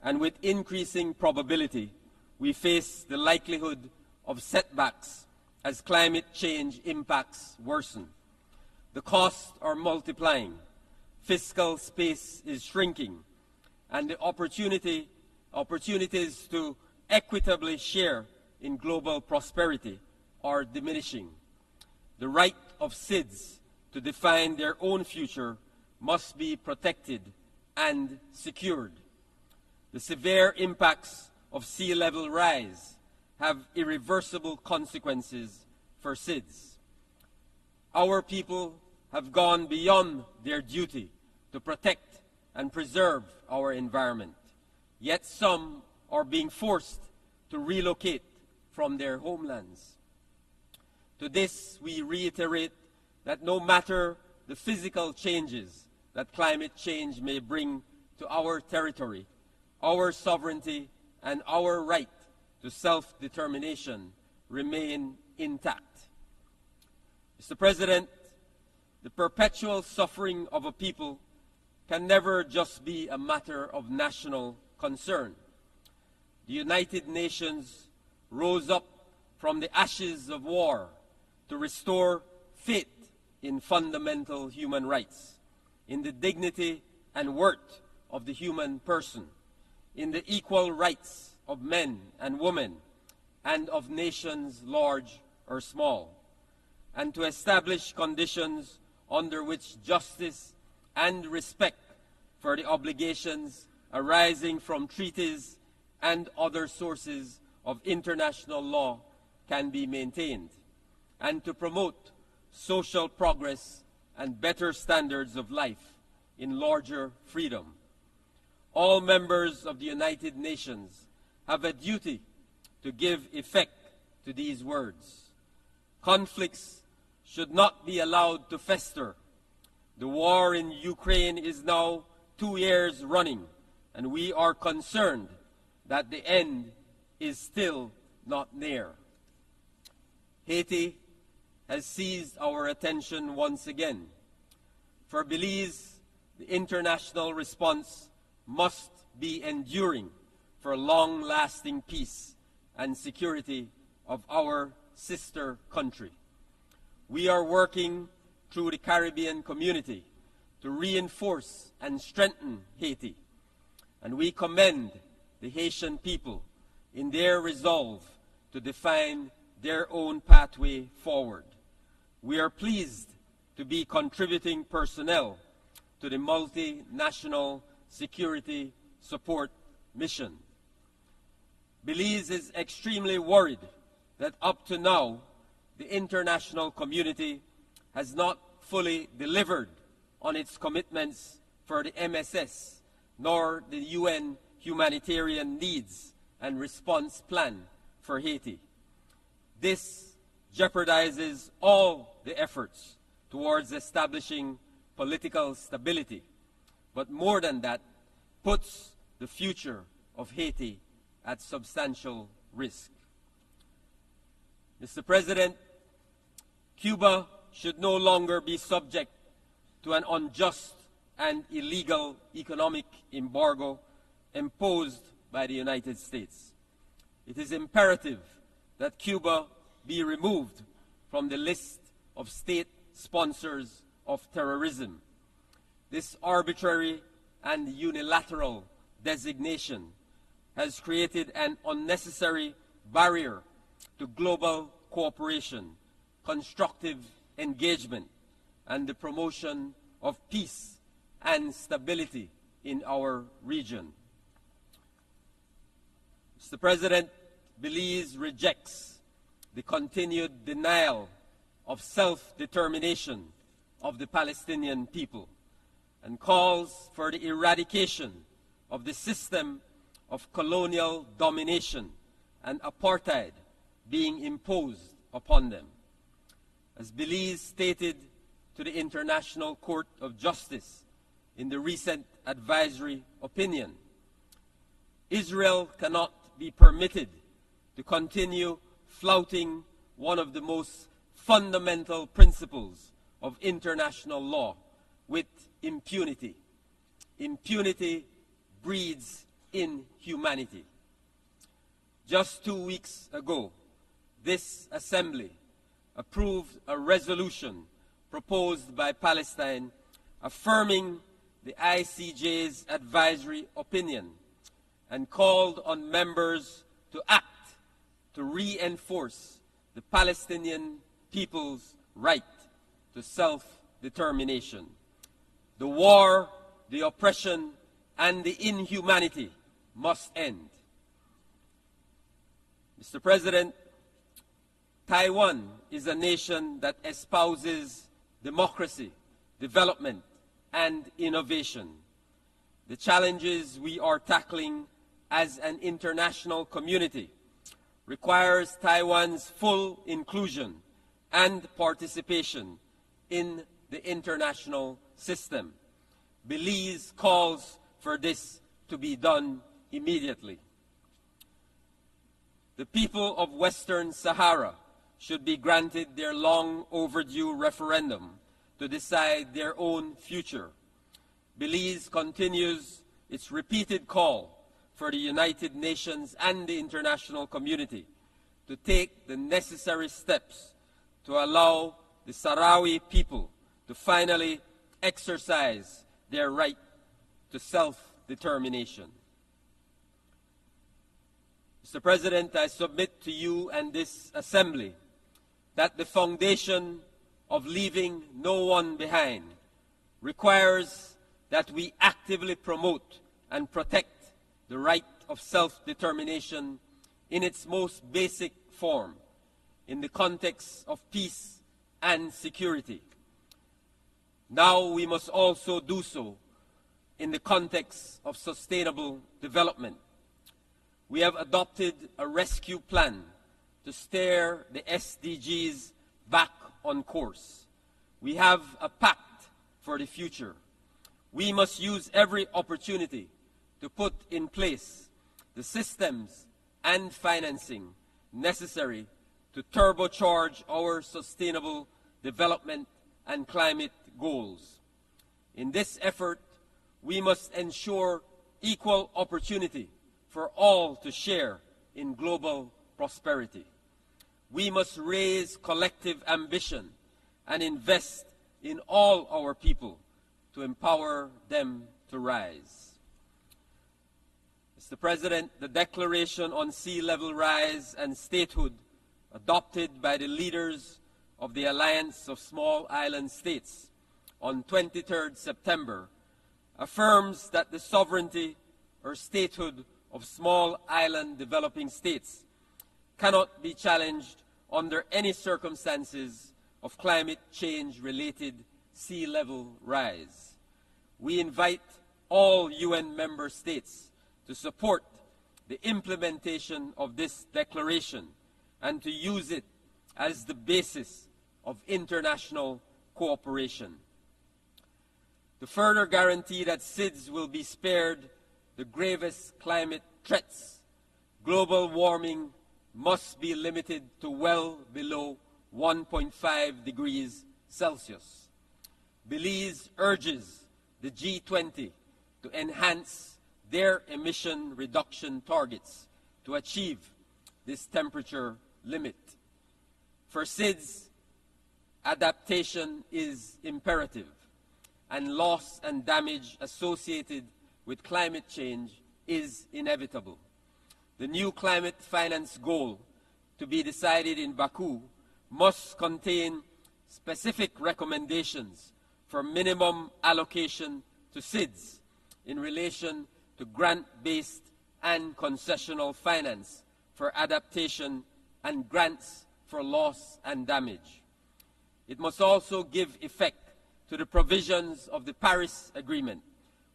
and with increasing probability, we face the likelihood of setbacks as climate change impacts worsen. The costs are multiplying, fiscal space is shrinking, and the opportunities to equitably share in global prosperity are diminishing. The right of SIDS to define their own future must be protected and secured. The severe impacts of sea level rise have irreversible consequences for SIDS. Our people have gone beyond their duty to protect and preserve our environment, yet some are being forced to relocate from their homelands. To this, we reiterate that no matter the physical changes that climate change may bring to our territory, our sovereignty and our right to self-determination remain intact. Mr. President, the perpetual suffering of a people can never just be a matter of national concern. The United Nations rose up from the ashes of war to restore faith in fundamental human rights, in the dignity and worth of the human person, in the equal rights of men and women, and of nations large or small, and to establish conditions under which justice and respect for the obligations arising from treaties and other sources of international law can be maintained, and to promote social progress and better standards of life in larger freedom. All members of the United Nations have a duty to give effect to these words. Conflicts should not be allowed to fester. The war in Ukraine is now 2 years running, and we are concerned that the end is still not near. Haiti has seized our attention once again. For Belize, the international response must be enduring for long-lasting peace and security of our sister country. We are working through the Caribbean community to reinforce and strengthen Haiti, and we commend the Haitian people in their resolve to define their own pathway forward. We are pleased to be contributing personnel to the multinational security support mission. Belize is extremely worried that up to now, the international community has not fully delivered on its commitments for the MSS, nor the UN humanitarian needs and response plan for Haiti. This jeopardizes all the efforts towards establishing political stability, but more than that, puts the future of Haiti at substantial risk. Mr. President, Cuba should no longer be subject to an unjust and illegal economic embargo imposed by the United States. It is imperative that Cuba be removed from the list of state sponsors of terrorism. This arbitrary and unilateral designation has created an unnecessary barrier to global cooperation, constructive engagement, and the promotion of peace and stability in our region. Mr. President, Belize rejects the continued denial of self-determination of the Palestinian people and calls for the eradication of the system of colonial domination and apartheid being imposed upon them. As Belize stated to the International Court of Justice in the recent advisory opinion, Israel cannot be permitted to continue flouting one of the most fundamental principles of international law with impunity. Impunity breeds inhumanity. Just 2 weeks ago, this Assembly approved a resolution proposed by Palestine affirming the ICJ's advisory opinion and called on members to act to reinforce the Palestinian people's right to self-determination. The war, the oppression, and the inhumanity must end. Mr. President, Taiwan is a nation that espouses democracy, development, and innovation. The challenges we are tackling as an international community requires Taiwan's full inclusion and participation in the international system. Belize calls for this to be done immediately. The people of Western Sahara should be granted their long overdue referendum to decide their own future. Belize continues its repeated call for the United Nations and the international community to take the necessary steps to allow the Sahrawi people to finally exercise their right to self-determination. Mr. President, I submit to you and this Assembly that the foundation of leaving no one behind requires that we actively promote and protect the right of self-determination in its most basic form in the context of peace and security. Now we must also do so in the context of sustainable development. We have adopted a rescue plan to steer the SDGs back on course. We have a pact for the future. We must use every opportunity to put in place the systems and financing necessary to turbocharge our sustainable development and climate goals. In this effort, we must ensure equal opportunity for all to share in global prosperity. We must raise collective ambition and invest in all our people to empower them to rise. Mr. President, the Declaration on Sea Level Rise and Statehood, adopted by the leaders of the Alliance of Small Island States on 23rd September, affirms that the sovereignty or statehood of small island developing states cannot be challenged under any circumstances of climate change-related sea level rise. We invite all UN member states to support the implementation of this declaration and to use it as the basis of international cooperation. To further guarantee that SIDS will be spared the gravest climate threats, global warming must be limited to well below 1.5 degrees Celsius. Belize urges the G20 to enhance their emission reduction targets to achieve this temperature limit. For SIDS, adaptation is imperative, and loss and damage associated with climate change is inevitable. The new climate finance goal to be decided in Baku must contain specific recommendations for minimum allocation to SIDS in relation to grant-based and concessional finance for adaptation and grants for loss and damage. It must also give effect to the provisions of the Paris Agreement,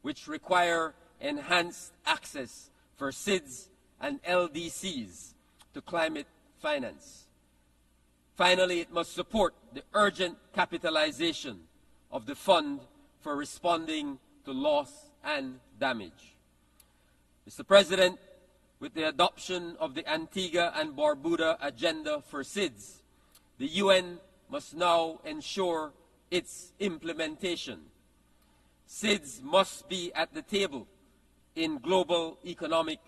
which require enhanced access for SIDS and LDCs to climate finance. Finally, it must support the urgent capitalization of the Fund for responding to loss and damage. Mr. President, with the adoption of the Antigua and Barbuda Agenda for SIDS, the UN must now ensure its implementation. SIDS must be at the table in global economic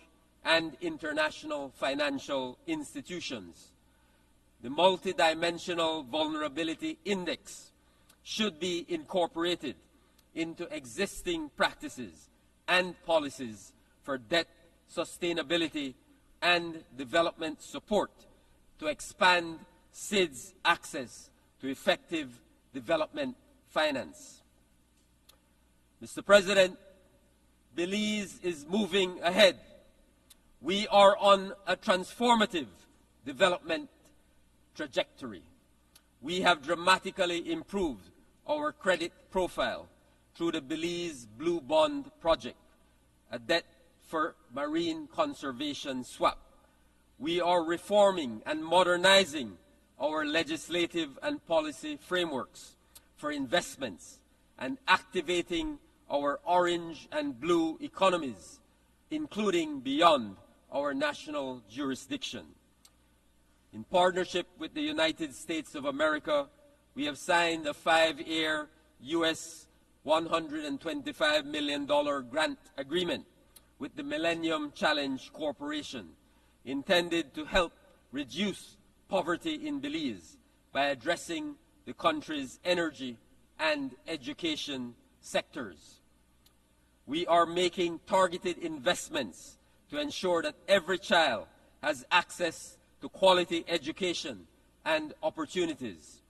and international financial institutions. The Multidimensional Vulnerability Index should be incorporated into existing practices and policies for debt sustainability and development support to expand SIDS' access to effective development finance. Mr. President, Belize is moving ahead. We are on a transformative development trajectory. We have dramatically improved our credit profile through the Belize Blue Bond Project, a debt for marine conservation swap. We are reforming and modernizing our legislative and policy frameworks for investments and activating our orange and blue economies, including beyond our national jurisdiction. In partnership with the United States of America, we have signed a 5-year US $125 million grant agreement with the Millennium Challenge Corporation, intended to help reduce poverty in Belize by addressing the country's energy and education sectors. We are making targeted investments to ensure that every child has access to quality education and opportunities.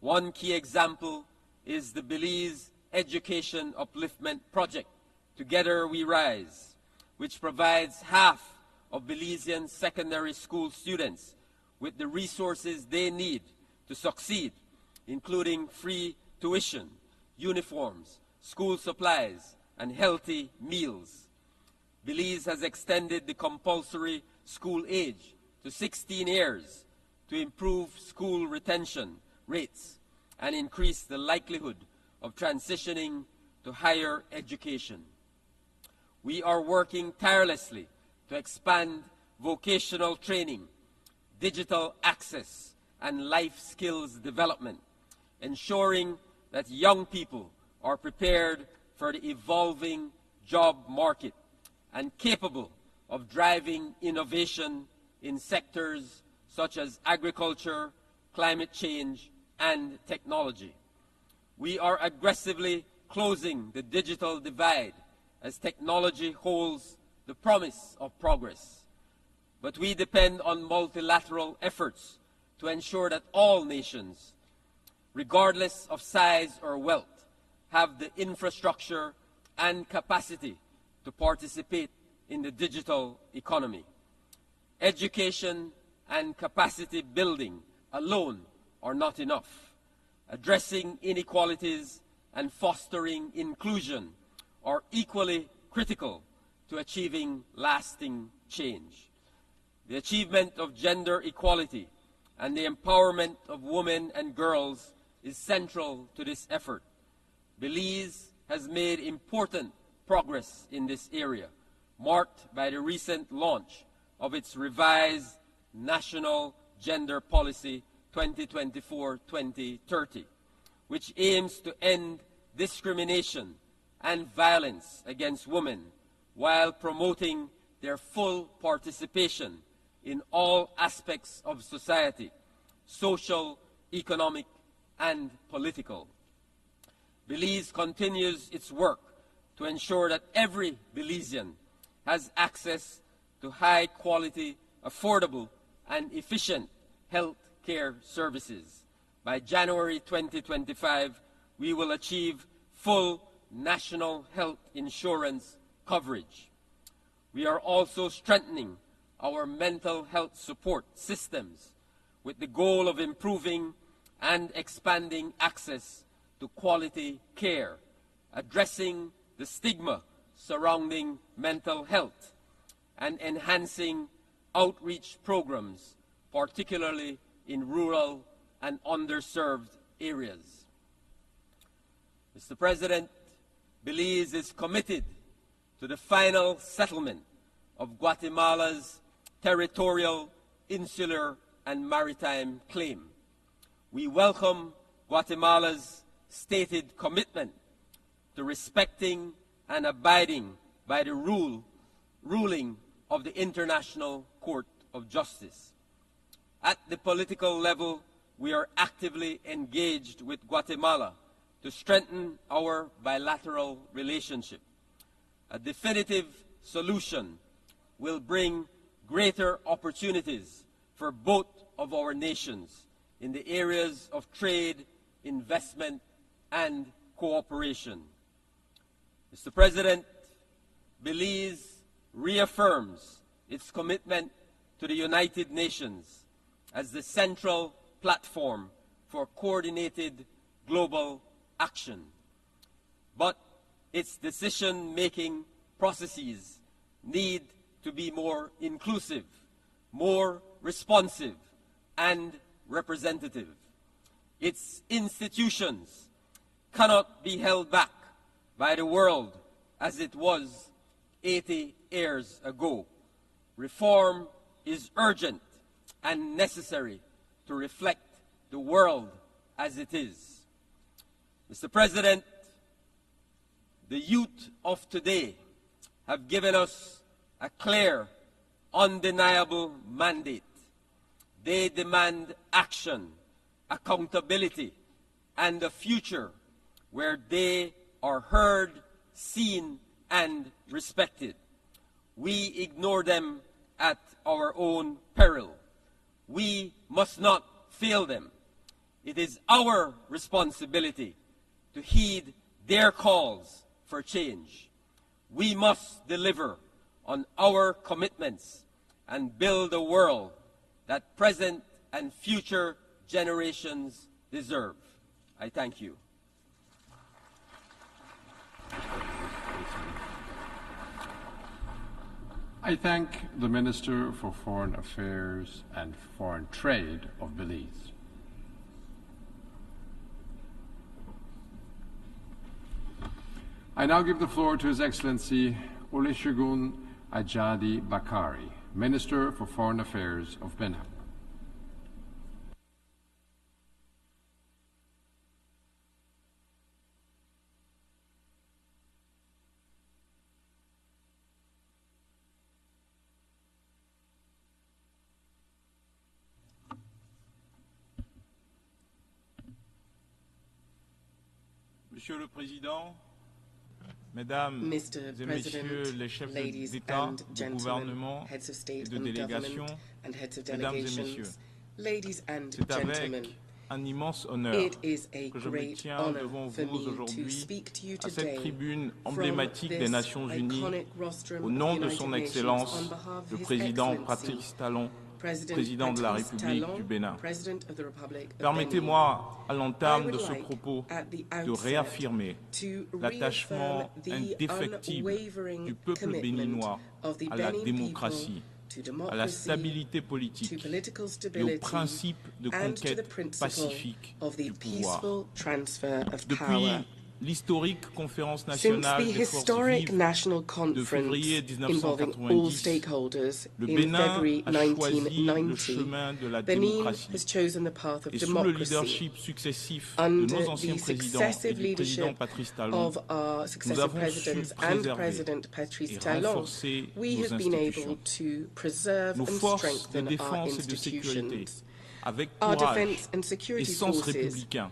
One key example is the Belize Education Upliftment Project, Together We Rise, which provides half of Belizean secondary school students with the resources they need to succeed, including free tuition, uniforms, school supplies, and healthy meals. Belize has extended the compulsory school age to 16 years to improve school retention rates and increase the likelihood of transitioning to higher education. We are working tirelessly to expand vocational training, digital access, and life skills development, ensuring that young people are prepared for the evolving job market and capable of driving innovation in sectors such as agriculture, climate change, and technology. We are aggressively closing the digital divide as technology holds the promise of progress. But we depend on multilateral efforts to ensure that all nations, regardless of size or wealth, have the infrastructure and capacity to participate in the digital economy. Education and capacity building alone are not enough. Addressing inequalities and fostering inclusion are equally critical to achieving lasting change. The achievement of gender equality and the empowerment of women and girls is central to this effort. Belize has made important progress in this area, marked by the recent launch of its revised National Gender Policy 2024-2030, which aims to end discrimination and violence against women while promoting their full participation in all aspects of society, social, economic, and political. Belize continues its work to ensure that every Belizean has access to high-quality, affordable, and efficient health care services. By January 2025, we will achieve full national health insurance coverage. We are also strengthening our mental health support systems with the goal of improving and expanding access to quality care, addressing the stigma surrounding mental health, and enhancing outreach programs, particularly in rural and underserved areas. Mr. President, Belize is committed to the final settlement of Guatemala's territorial, insular, and maritime claim. We welcome Guatemala's stated commitment to respecting and abiding by the ruling of the International Court of Justice. At the political level, we are actively engaged with Guatemala to strengthen our bilateral relationship. A definitive solution will bring greater opportunities for both of our nations in the areas of trade, investment, and cooperation. Mr. President, Belize reaffirms its commitment to the United Nations as the central platform for coordinated global action. But its decision-making processes need to be more inclusive, more responsive, and representative. Its institutions cannot be held back by the world as it was 80 years ago. Reform is urgent and necessary to reflect the world as it is. Mr. President, the youth of today have given us a clear, undeniable mandate. They demand action, accountability, and a future where they are heard, seen, and respected. We ignore them at our own peril. We must not fail them. It is our responsibility to heed their calls for change. We must deliver on our commitments and build a world that present and future generations deserve. I thank you. I thank the Minister for Foreign Affairs and Foreign Trade of Belize. I now give the floor to His Excellency Olusegun Ajadi Bakari, Minister for Foreign Affairs of Benin. Monsieur le Président, Mesdames et Messieurs les chefs d'État, de gouvernement et de délégation, Mesdames et Messieurs, c'est avec un immense honneur que je me tiens devant vous aujourd'hui à cette tribune emblématique des Nations Unies au nom de son Excellence le Président Patrice Talon, Président de la République du Bénin. Permettez-moi, à l'entame de ce propos, de réaffirmer l'attachement indéfectible du peuple béninois à la démocratie, à la stabilité politique et au principe de conquête pacifique du pouvoir. Depuis l'historique conférence nationale des forces vives de février 1990, le Bénin a choisi le chemin de la démocratie. Et sous le leadership successif de nos anciens présidents et du président Patrice Talon, nous avons su préserver et renforcer nos institutions. Nos forces de défense et de sécurité, avec courage et sens républicain,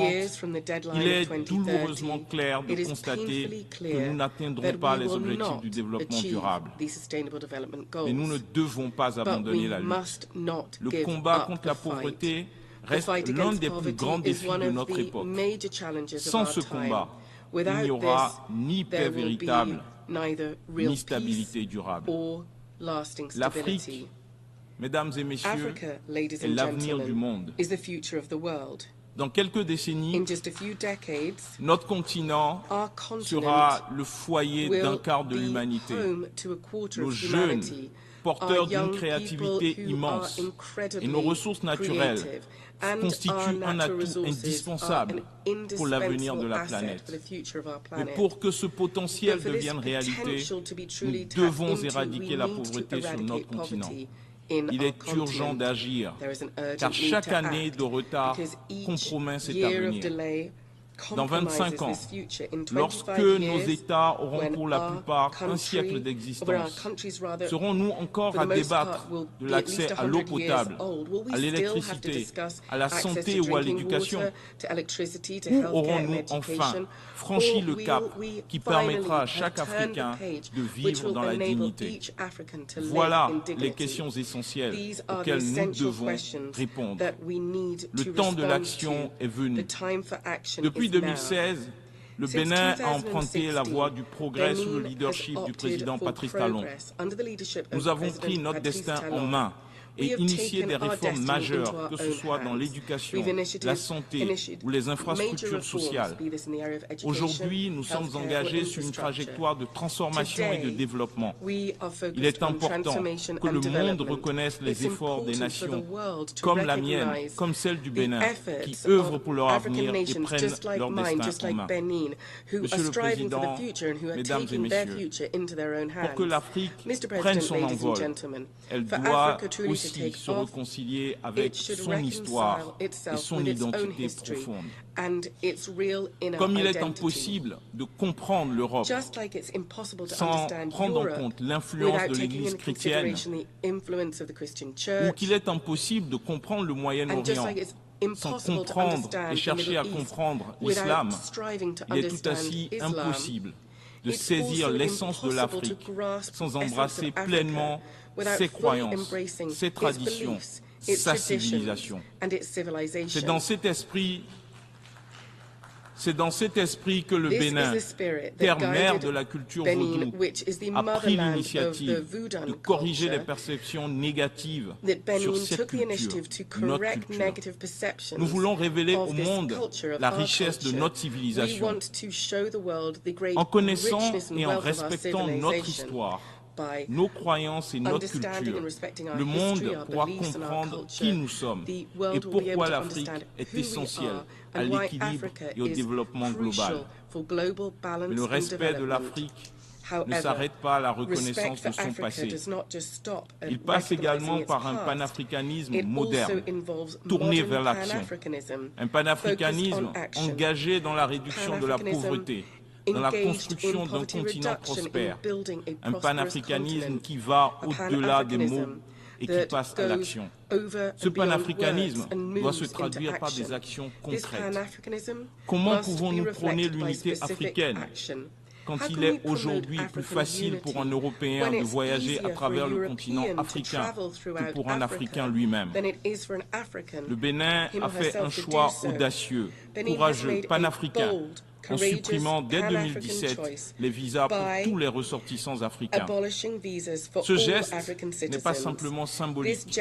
il est douloureusement clair de constater que nous n'atteindrons pas les objectifs du développement durable. Mais nous ne devons pas abandonner la lutte. Le combat contre la pauvreté reste l'un des plus grands défis de notre époque. Sans ce combat, il n'y aura ni paix véritable, ni stabilité durable. L'Afrique, mesdames et messieurs, est l'avenir du monde. Dans quelques décennies, notre continent sera le foyer d'un quart de l'humanité. Nos jeunes, porteurs d'une créativité immense, et nos ressources naturelles constitue un atout indispensable pour l'avenir de la planète. Et pour que ce potentiel devienne réalité, nous devons éradiquer la pauvreté sur notre continent. Il est urgent d'agir, car chaque année de retard compromet cet avenir. Dans 25 ans, lorsque nos États auront pour la plupart un siècle d'existence, serons-nous encore à débattre de l'accès à l'eau potable, à l'électricité, à la santé ou à l'éducation? Ou aurons-nous enfin franchi le cap qui permettra à chaque Africain de vivre dans la dignité? Voilà les questions essentielles auxquelles nous devons répondre. Le temps de l'action est venu. Depuis 2016, le Bénin a emprunté la voie du progrès sous le leadership du président Patrice Talon. Nous avons pris notre destin en main et initié des réformes majeures, que ce soit dans l'éducation, la santé ou les infrastructures sociales. Aujourd'hui, nous sommes engagés sur une trajectoire de transformation et de développement. Il est important que le monde reconnaisse les efforts des nations, comme la mienne, comme celle du Bénin, qui œuvrent pour leur avenir et prennent leur destin en main. Monsieur le Président, Mesdames et Messieurs, pour que l'Afrique prenne son envol, elle doit aussi se réconcilier avec son histoire et son identité profonde. Comme il est impossible de comprendre l'Europe sans prendre en compte l'influence de l'Église chrétienne, ou qu'il est impossible de comprendre le Moyen-Orient sans comprendre et chercher à comprendre l'islam, il est tout ainsi impossible de saisir l'essence de l'Afrique sans embrasser pleinement ses croyances, ses traditions, sa civilisation. C'est dans cet esprit que le Bénin, terre-mère de la culture vaudou, a pris l'initiative de corriger les perceptions négatives sur cette culture, notre culture. Nous voulons révéler au monde la richesse de notre civilisation. En connaissant et en respectant notre histoire, nos croyances et notre culture, le monde pourra comprendre qui nous sommes et pourquoi l'Afrique est essentielle à l'équilibre et au développement global. Mais le respect de l'Afrique ne s'arrête pas à la reconnaissance de son passé. Il passe également par un panafricanisme moderne, tourné vers l'action. Un panafricanisme engagé dans la réduction de la pauvreté, dans la construction d'un continent prospère, un panafricanisme qui va au-delà des mots et qui passe à l'action. Ce panafricanisme doit se traduire par des actions concrètes. Comment pouvons-nous prôner l'unité africaine quand il est aujourd'hui plus facile pour un Européen de voyager à travers le continent africain que pour un Africain lui-même? Le Bénin a fait un choix audacieux, courageux, panafricain, en supprimant dès 2017 les visas pour tous les ressortissants africains. Ce geste n'est pas simplement symbolique,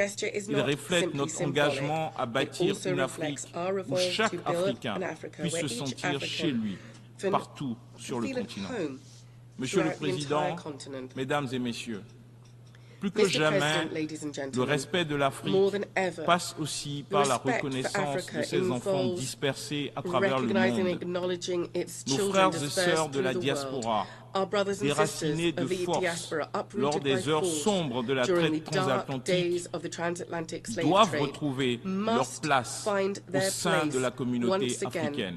il reflète notre engagement à bâtir une Afrique où chaque Africain puisse se sentir chez lui, partout sur le continent. Monsieur le Président, Mesdames et Messieurs, plus que jamais, le respect de l'Afrique passe aussi par la reconnaissance de ses enfants dispersés à travers le monde. Nos frères et sœurs de la diaspora, déracinés de force lors des heures sombres de la traite transatlantique, doivent retrouver leur place au sein de la communauté africaine.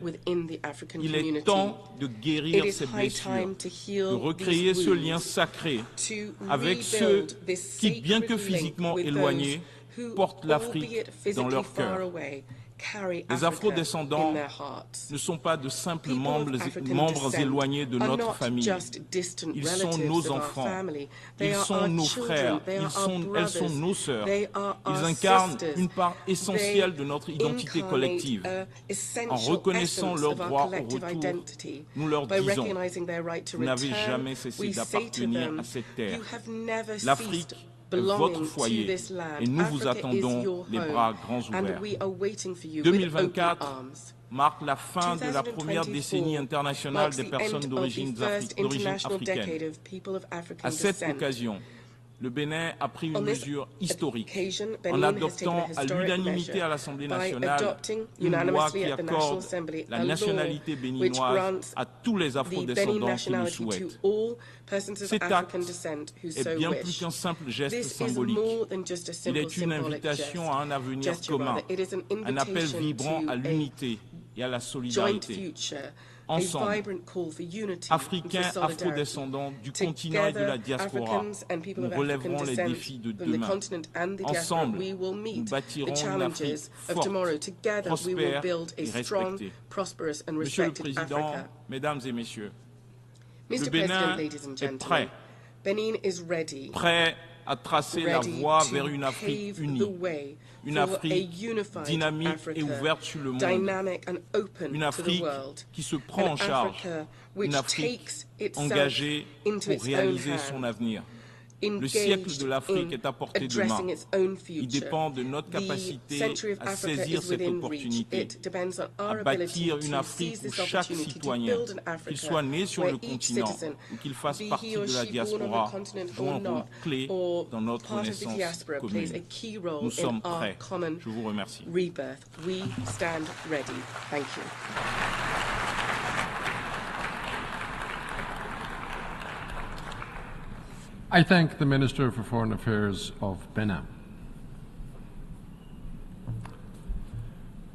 Il est temps de guérir ces blessures, de recréer ce lien sacré avec ceux qui, bien que physiquement éloignés, portent l'Afrique dans leur cœur. Les afro-descendants ne sont pas de simples membres éloignés de notre famille. Ils sont nos enfants, ils sont nos frères, elles sont nos sœurs. Ils incarnent une part essentielle de notre identité collective. En reconnaissant leurs droits au retour, nous leur disons, vous n'avez jamais cessé d'appartenir à cette terre. L'Afrique est votre foyer et nous vous attendons les bras grands ouverts. 2024 marque la fin de la première décennie internationale des personnes d'origine africaine. À cette occasion, le Bénin a pris une mesure historique en adoptant à l'unanimité à l'Assemblée nationale une loi qui accorde la nationalité béninoise à tous les afro-descendants qui le souhaitent. Cet acte est bien plus qu'un simple geste symbolique. Il est une invitation à un avenir commun, un appel vibrant à l'unité et à la solidarité. Ensemble, Africains, Afro-descendants du continent et de la diaspora, nous relèverons les défis de demain. Ensemble, nous bâtirons une Afrique forte, prospère et respectée. Monsieur le Président, Mesdames et Messieurs, le Bénin est prêt à tracer la voie vers une Afrique unie, une Afrique dynamique et ouverte sur le monde, une Afrique qui se prend en charge, une Afrique engagée pour réaliser son avenir. Le siècle de l'Afrique est à portée de main. Il dépend de notre capacité à saisir cette opportunité, à bâtir une Afrique où chaque citoyen, qu'il soit né sur le continent ou qu'il fasse partie de la diaspora, joue un rôle clé dans notre naissance commune. Nous sommes prêts. Je vous remercie. I thank the Minister for Foreign Affairs of Benin.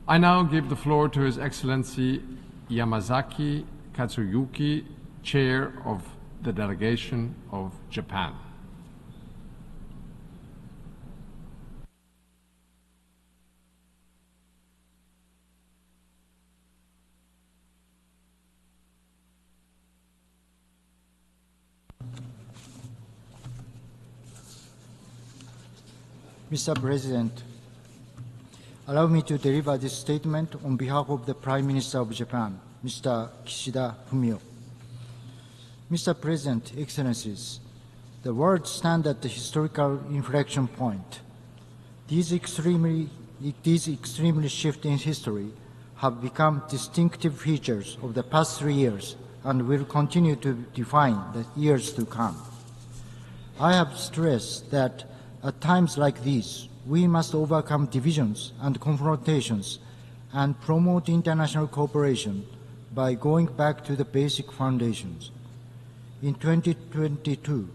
I now give the floor to His Excellency Yamazaki Katsuyuki, Chair of the Delegation of Japan. Mr. President, allow me to deliver this statement on behalf of the Prime Minister of Japan, Mr. Kishida Fumio. Mr. President, Excellencies, the world stands at the historical inflection point. These extremely shifts in history have become distinctive features of the past 3 years and will continue to define the years to come. I have stressed that at times like these, we must overcome divisions and confrontations and promote international cooperation by going back to the basic foundations. In 2022,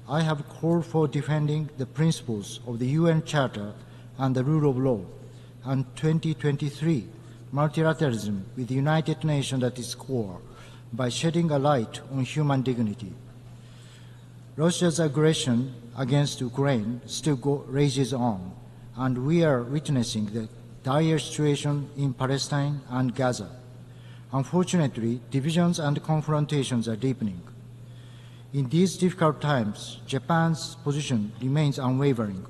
I have called for defending the principles of the UN Charter and the rule of law, and 2023, multilateralism with the United Nations at its core by shedding a light on human dignity. Russia's aggression against Ukraine still rages on, and we are witnessing the dire situation in Palestine and Gaza. Unfortunately, divisions and confrontations are deepening. In these difficult times, Japan's position remains unwavering.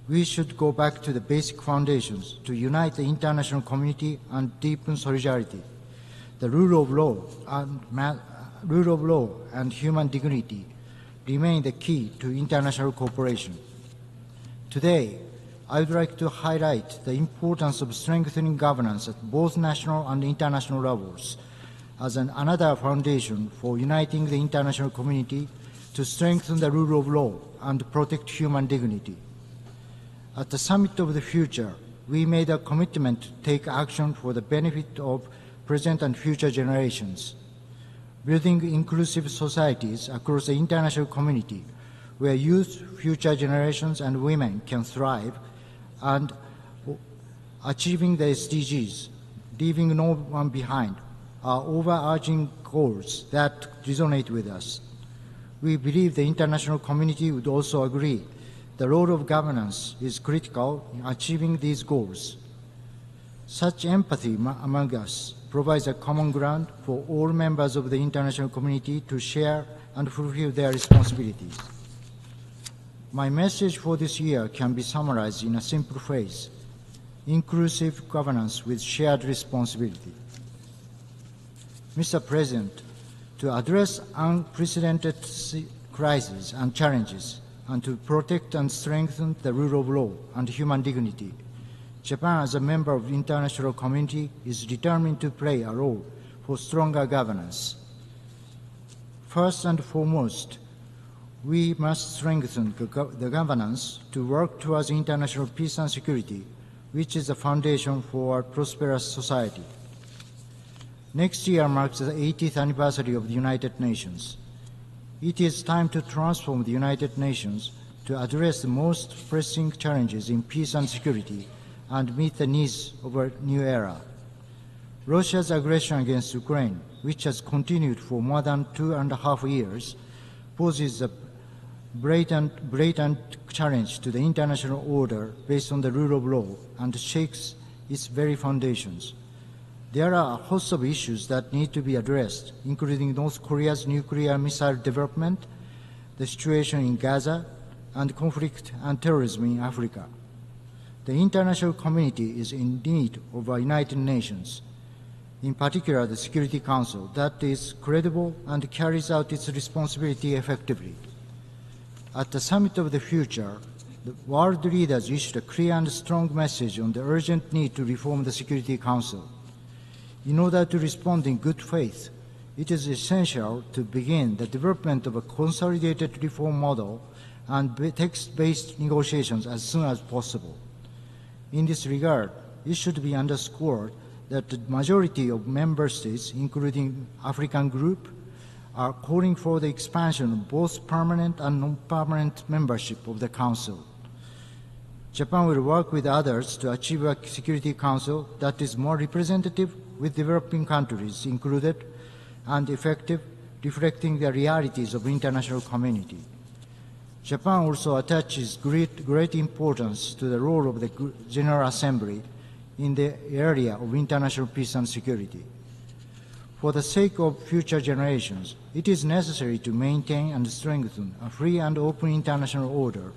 We should go back to the basic foundations to unite the international community and deepen solidarity. The rule of law and human dignity remain the key to international cooperation. Today, I would like to highlight the importance of strengthening governance at both national and international levels as another foundation for uniting the international community to strengthen the rule of law and protect human dignity. At the Summit of the Future, we made a commitment to take action for the benefit of present and future generations, building inclusive societies across the international community where youth, future generations, and women can thrive, and achieving the SDGs, leaving no one behind, are overarching goals that resonate with us. We believe the international community would also agree the role of governance is critical in achieving these goals. Such empathy among us provides a common ground for all members of the international community to share and fulfill their responsibilities. My message for this year can be summarized in a simple phrase: inclusive governance with shared responsibility. Mr. President, to address unprecedented crises and challenges, and to protect and strengthen the rule of law and human dignity, Japan, as a member of the international community, is determined to play a role for stronger governance. First and foremost, We must strengthen the governance to work towards international peace and security, which is the foundation for a prosperous society. Next year marks the 80th anniversary of the United Nations. It is time to transform the United Nations to address the most pressing challenges in peace and security and meet the needs of a new era. Russia's aggression against Ukraine, which has continued for more than 2.5 years, poses a blatant challenge to the international order based on the rule of law and shakes its very foundations. There are a host of issues that need to be addressed, including North Korea's nuclear missile development, the situation in Gaza, and conflict and terrorism in Africa. The international community is in need of a United Nations, in particular the Security Council, that is credible and carries out its responsibility effectively. At the Summit of the Future, the world leaders issued a clear and strong message on the urgent need to reform the Security Council. In order to respond in good faith, it is essential to begin the development of a consolidated reform model and text-based negotiations as soon as possible. In this regard, it should be underscored that the majority of member states, including African Group, are calling for the expansion of both permanent and non-permanent membership of the Council. Japan will work with others to achieve a Security Council that is more representative with developing countries included and effective, reflecting the realities of the international community. Japan also attaches great importance to the role of the General Assembly in the area of international peace and security. For the sake of future generations, it is necessary to maintain and strengthen a free and open international order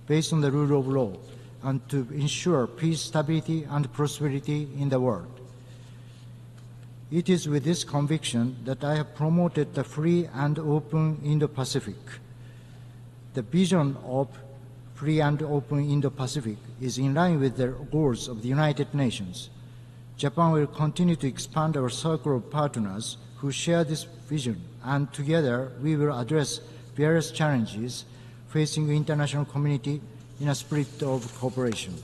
based on the rule of law and to ensure peace, stability, and prosperity in the world. It is with this conviction that I have promoted the free and open Indo-Pacific. The vision of free and open Indo-Pacific is in line with the goals of the United Nations. Japan will continue to expand our circle of partners who share this vision, and together we will address various challenges facing the international community in a spirit of cooperation.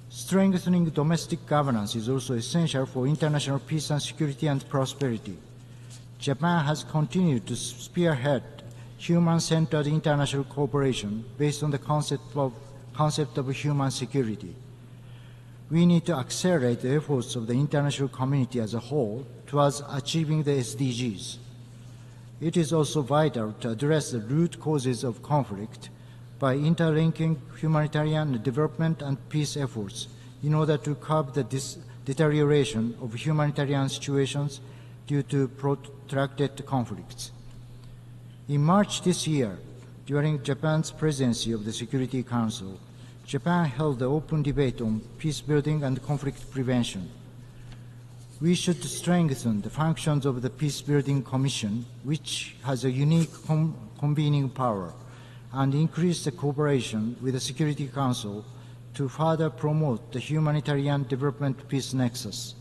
Strengthening domestic governance is also essential for international peace and security and prosperity. Japan has continued to spearhead human-centered international cooperation based on the concept of human security. We need to accelerate the efforts of the international community as a whole towards achieving the SDGs. It is also vital to address the root causes of conflict by interlinking humanitarian development and peace efforts in order to curb the deterioration of humanitarian situations due to protracted conflicts. In March this year, during Japan's presidency of the Security Council, Japan held an open debate on peace building and conflict prevention. We should strengthen the functions of the Peace Building Commission, which has a unique convening power, and increase the cooperation with the Security Council to further promote the humanitarian development peace nexus.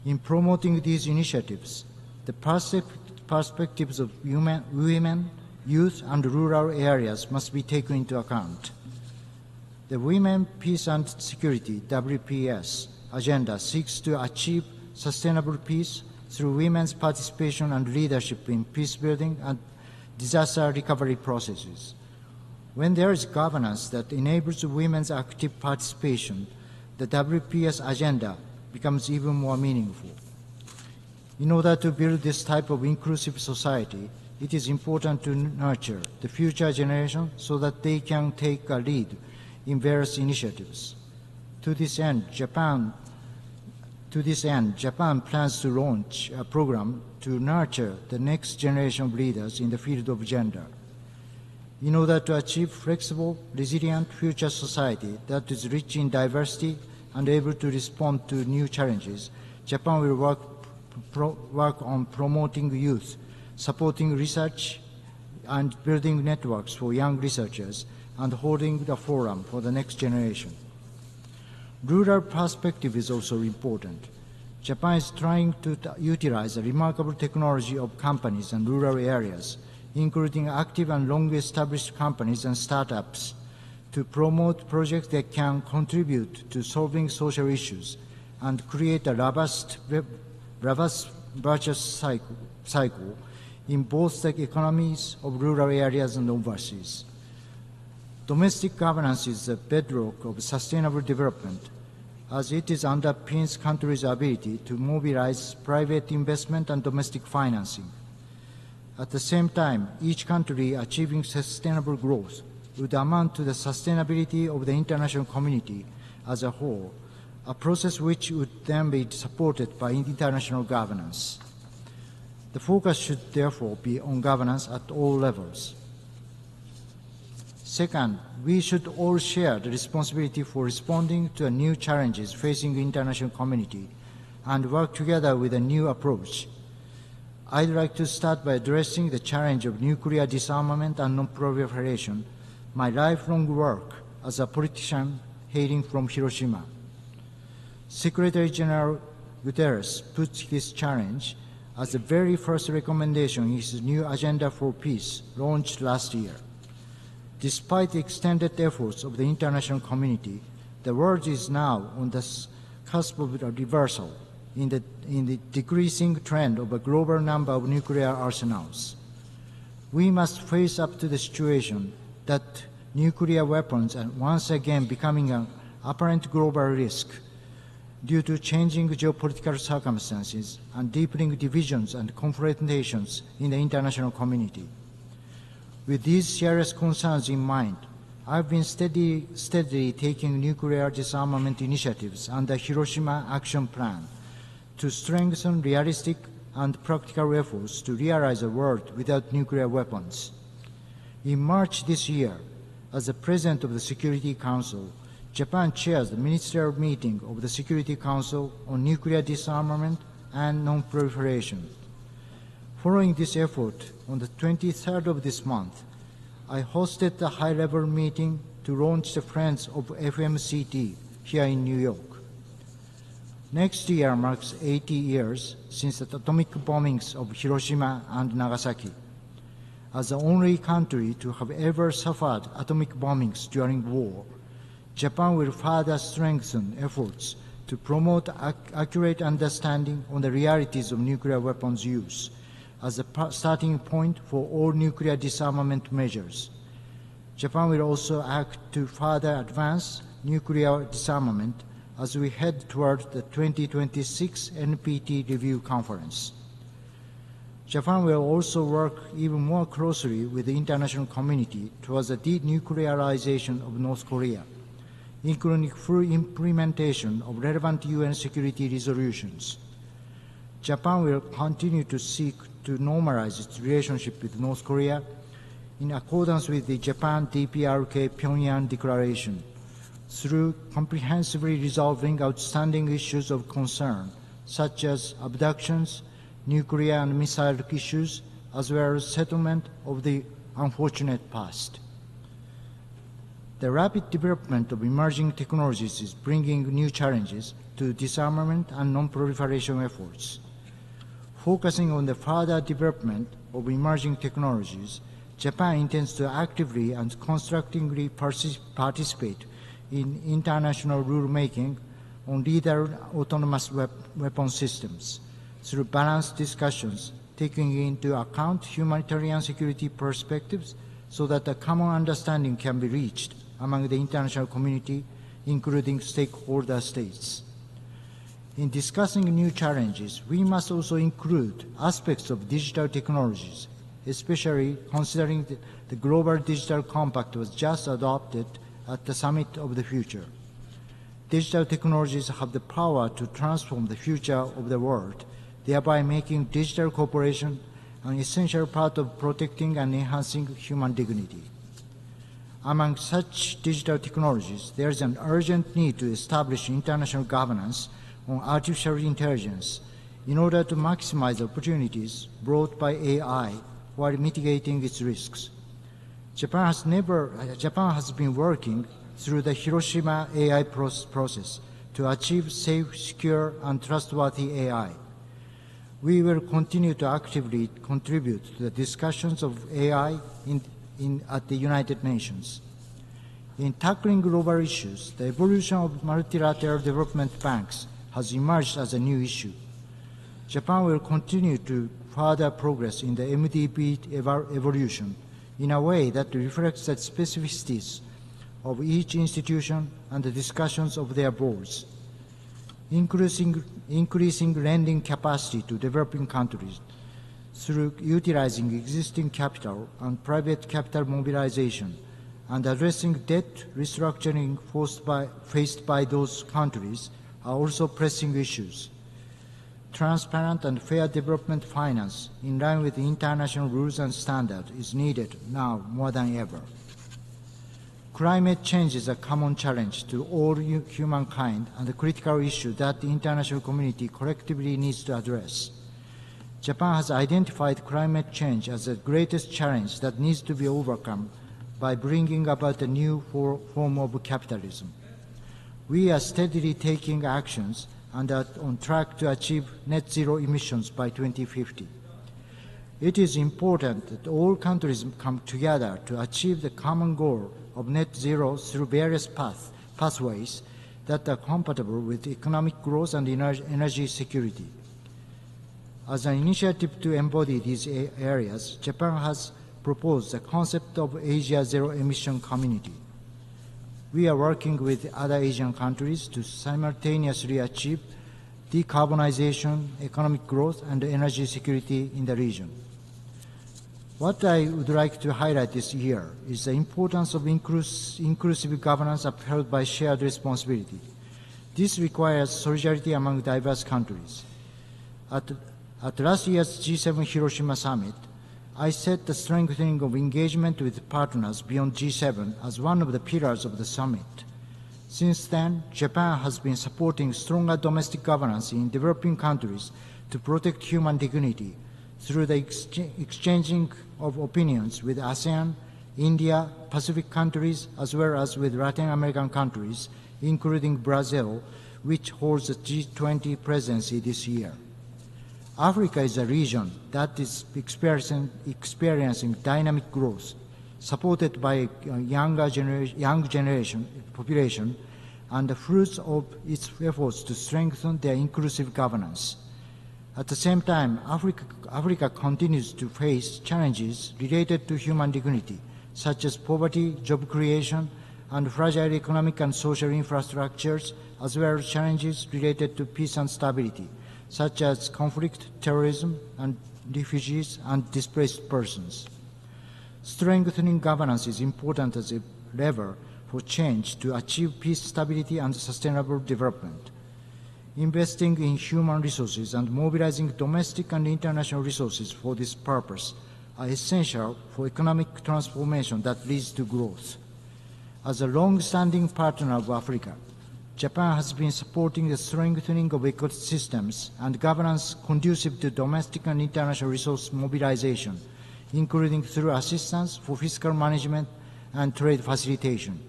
In promoting these initiatives, the perspectives of women, youth, and rural areas must be taken into account. The Women, Peace and Security (WPS) agenda seeks to achieve sustainable peace through women's participation and leadership in peace building and disaster recovery processes. When there is governance that enables women's active participation, the WPS agenda becomes even more meaningful. In order to build this type of inclusive society, it is important to nurture the future generation so that they can take a lead in various initiatives. To this end, Japan plans to launch a program to nurture the next generation of leaders in the field of gender. In order to achieve flexible, resilient future society that is rich in diversity and able to respond to new challenges, Japan will work on promoting youth, supporting research, and building networks for young researchers, and holding the forum for the next generation. Rural perspective is also important. Japan is trying to utilize the remarkable technology of companies and rural areas including active and long-established companies and startups, to promote projects that can contribute to solving social issues and create a robust virtuous cycle in both the economies of rural areas and overseas. Domestic governance is the bedrock of sustainable development, as it underpins countries' ability to mobilize private investment and domestic financing. At the same time, each country achieving sustainable growth would amount to the sustainability of the international community as a whole, a process which would then be supported by international governance. The focus should therefore be on governance at all levels. Second, we should all share the responsibility for responding to the new challenges facing the international community and work together with a new approach. I'd like to start by addressing the challenge of nuclear disarmament and non-proliferation, my lifelong work as a politician hailing from Hiroshima. Secretary General Guterres put this challenge as the very first recommendation in his new Agenda for Peace launched last year. Despite the extended efforts of the international community, the world is now on the cusp of a reversal in the decreasing trend of a global number of nuclear arsenals. We must face up to the situation that nuclear weapons are once again becoming an apparent global risk due to changing geopolitical circumstances and deepening divisions and confrontations in the international community. With these serious concerns in mind, I've been steadily taking nuclear disarmament initiatives under Hiroshima Action Plan to strengthen realistic and practical efforts to realize a world without nuclear weapons. In March this year, as the President of the Security Council, Japan chairs the ministerial meeting of the Security Council on nuclear disarmament and non-proliferation. Following this effort, on the 23rd of this month, I hosted a high-level meeting to launch the Friends of FMCT here in New York. Next year marks 80 years since the atomic bombings of Hiroshima and Nagasaki. As the only country to have ever suffered atomic bombings during war, Japan will further strengthen efforts to promote accurate understanding on the realities of nuclear weapons use as a starting point for all nuclear disarmament measures. Japan will also act to further advance nuclear disarmament as we head toward the 2026 NPT Review Conference. Japan will also work even more closely with the international community towards the denuclearization of North Korea, including full implementation of relevant UN security resolutions. Japan will continue to seek to normalize its relationship with North Korea in accordance with the Japan DPRK Pyongyang Declaration, through comprehensively resolving outstanding issues of concern, such as abductions, nuclear and missile issues, as well as settlement of the unfortunate past. The rapid development of emerging technologies is bringing new challenges to disarmament and non-proliferation efforts. Focusing on the further development of emerging technologies, Japan intends to actively and constructively participate in international rulemaking on lethal autonomous weapon systems through balanced discussions taking into account humanitarian security perspectives so that a common understanding can be reached among the international community, including stakeholder states. In discussing new challenges, we must also include aspects of digital technologies, especially considering the Global Digital Compact was just adopted at the Summit of the Future. Digital technologies have the power to transform the future of the world, thereby making digital cooperation an essential part of protecting and enhancing human dignity. Among such digital technologies, there is an urgent need to establish international governance on artificial intelligence in order to maximize the opportunities brought by AI while mitigating its risks. Japan has been working through the Hiroshima AI process to achieve safe, secure, and trustworthy AI. We will continue to actively contribute to the discussions of AI at the United Nations. In tackling global issues, the evolution of multilateral development banks has emerged as a new issue. Japan will continue to further progress in the MDB evolution in a way that reflects the specificities of each institution and the discussions of their boards. Increasing lending capacity to developing countries through utilizing existing capital and private capital mobilization and addressing debt restructuring faced by those countries are also pressing issues. Transparent and fair development finance in line with international rules and standards is needed now more than ever. Climate change is a common challenge to all humankind and a critical issue that the international community collectively needs to address. Japan has identified climate change as the greatest challenge that needs to be overcome by bringing about a new form of capitalism. We are steadily taking actions and are on track to achieve net zero emissions by 2050. It is important that all countries come together to achieve the common goal of net zero through various pathways that are compatible with economic growth and energy security. As an initiative to embody these areas, Japan has proposed the concept of Asia Zero Emission Community. We are working with other Asian countries to simultaneously achieve decarbonization, economic growth, and energy security in the region. What I would like to highlight this year is the importance of inclusive governance upheld by shared responsibility. This requires solidarity among diverse countries. At last year's G7 Hiroshima Summit, I set the strengthening of engagement with partners beyond G7 as one of the pillars of the summit. Since then, Japan has been supporting stronger domestic governance in developing countries to protect human dignity through the exchanging of opinions with ASEAN, India, Pacific countries, as well as with Latin American countries, including Brazil, which holds the G20 presidency this year. Africa is a region that is experiencing dynamic growth, supported by a young generation population, and the fruits of its efforts to strengthen their inclusive governance. At the same time, Africa continues to face challenges related to human dignity, such as poverty, job creation, and fragile economic and social infrastructures, as well as challenges related to peace and stability, such as conflict, terrorism, and refugees and displaced persons. Strengthening governance is important as a lever for change to achieve peace, stability, and sustainable development. Investing in human resources and mobilizing domestic and international resources for this purpose are essential for economic transformation that leads to growth. As a long-standing partner of Africa, Japan has been supporting the strengthening of ecosystems and governance conducive to domestic and international resource mobilization, including through assistance for fiscal management and trade facilitation.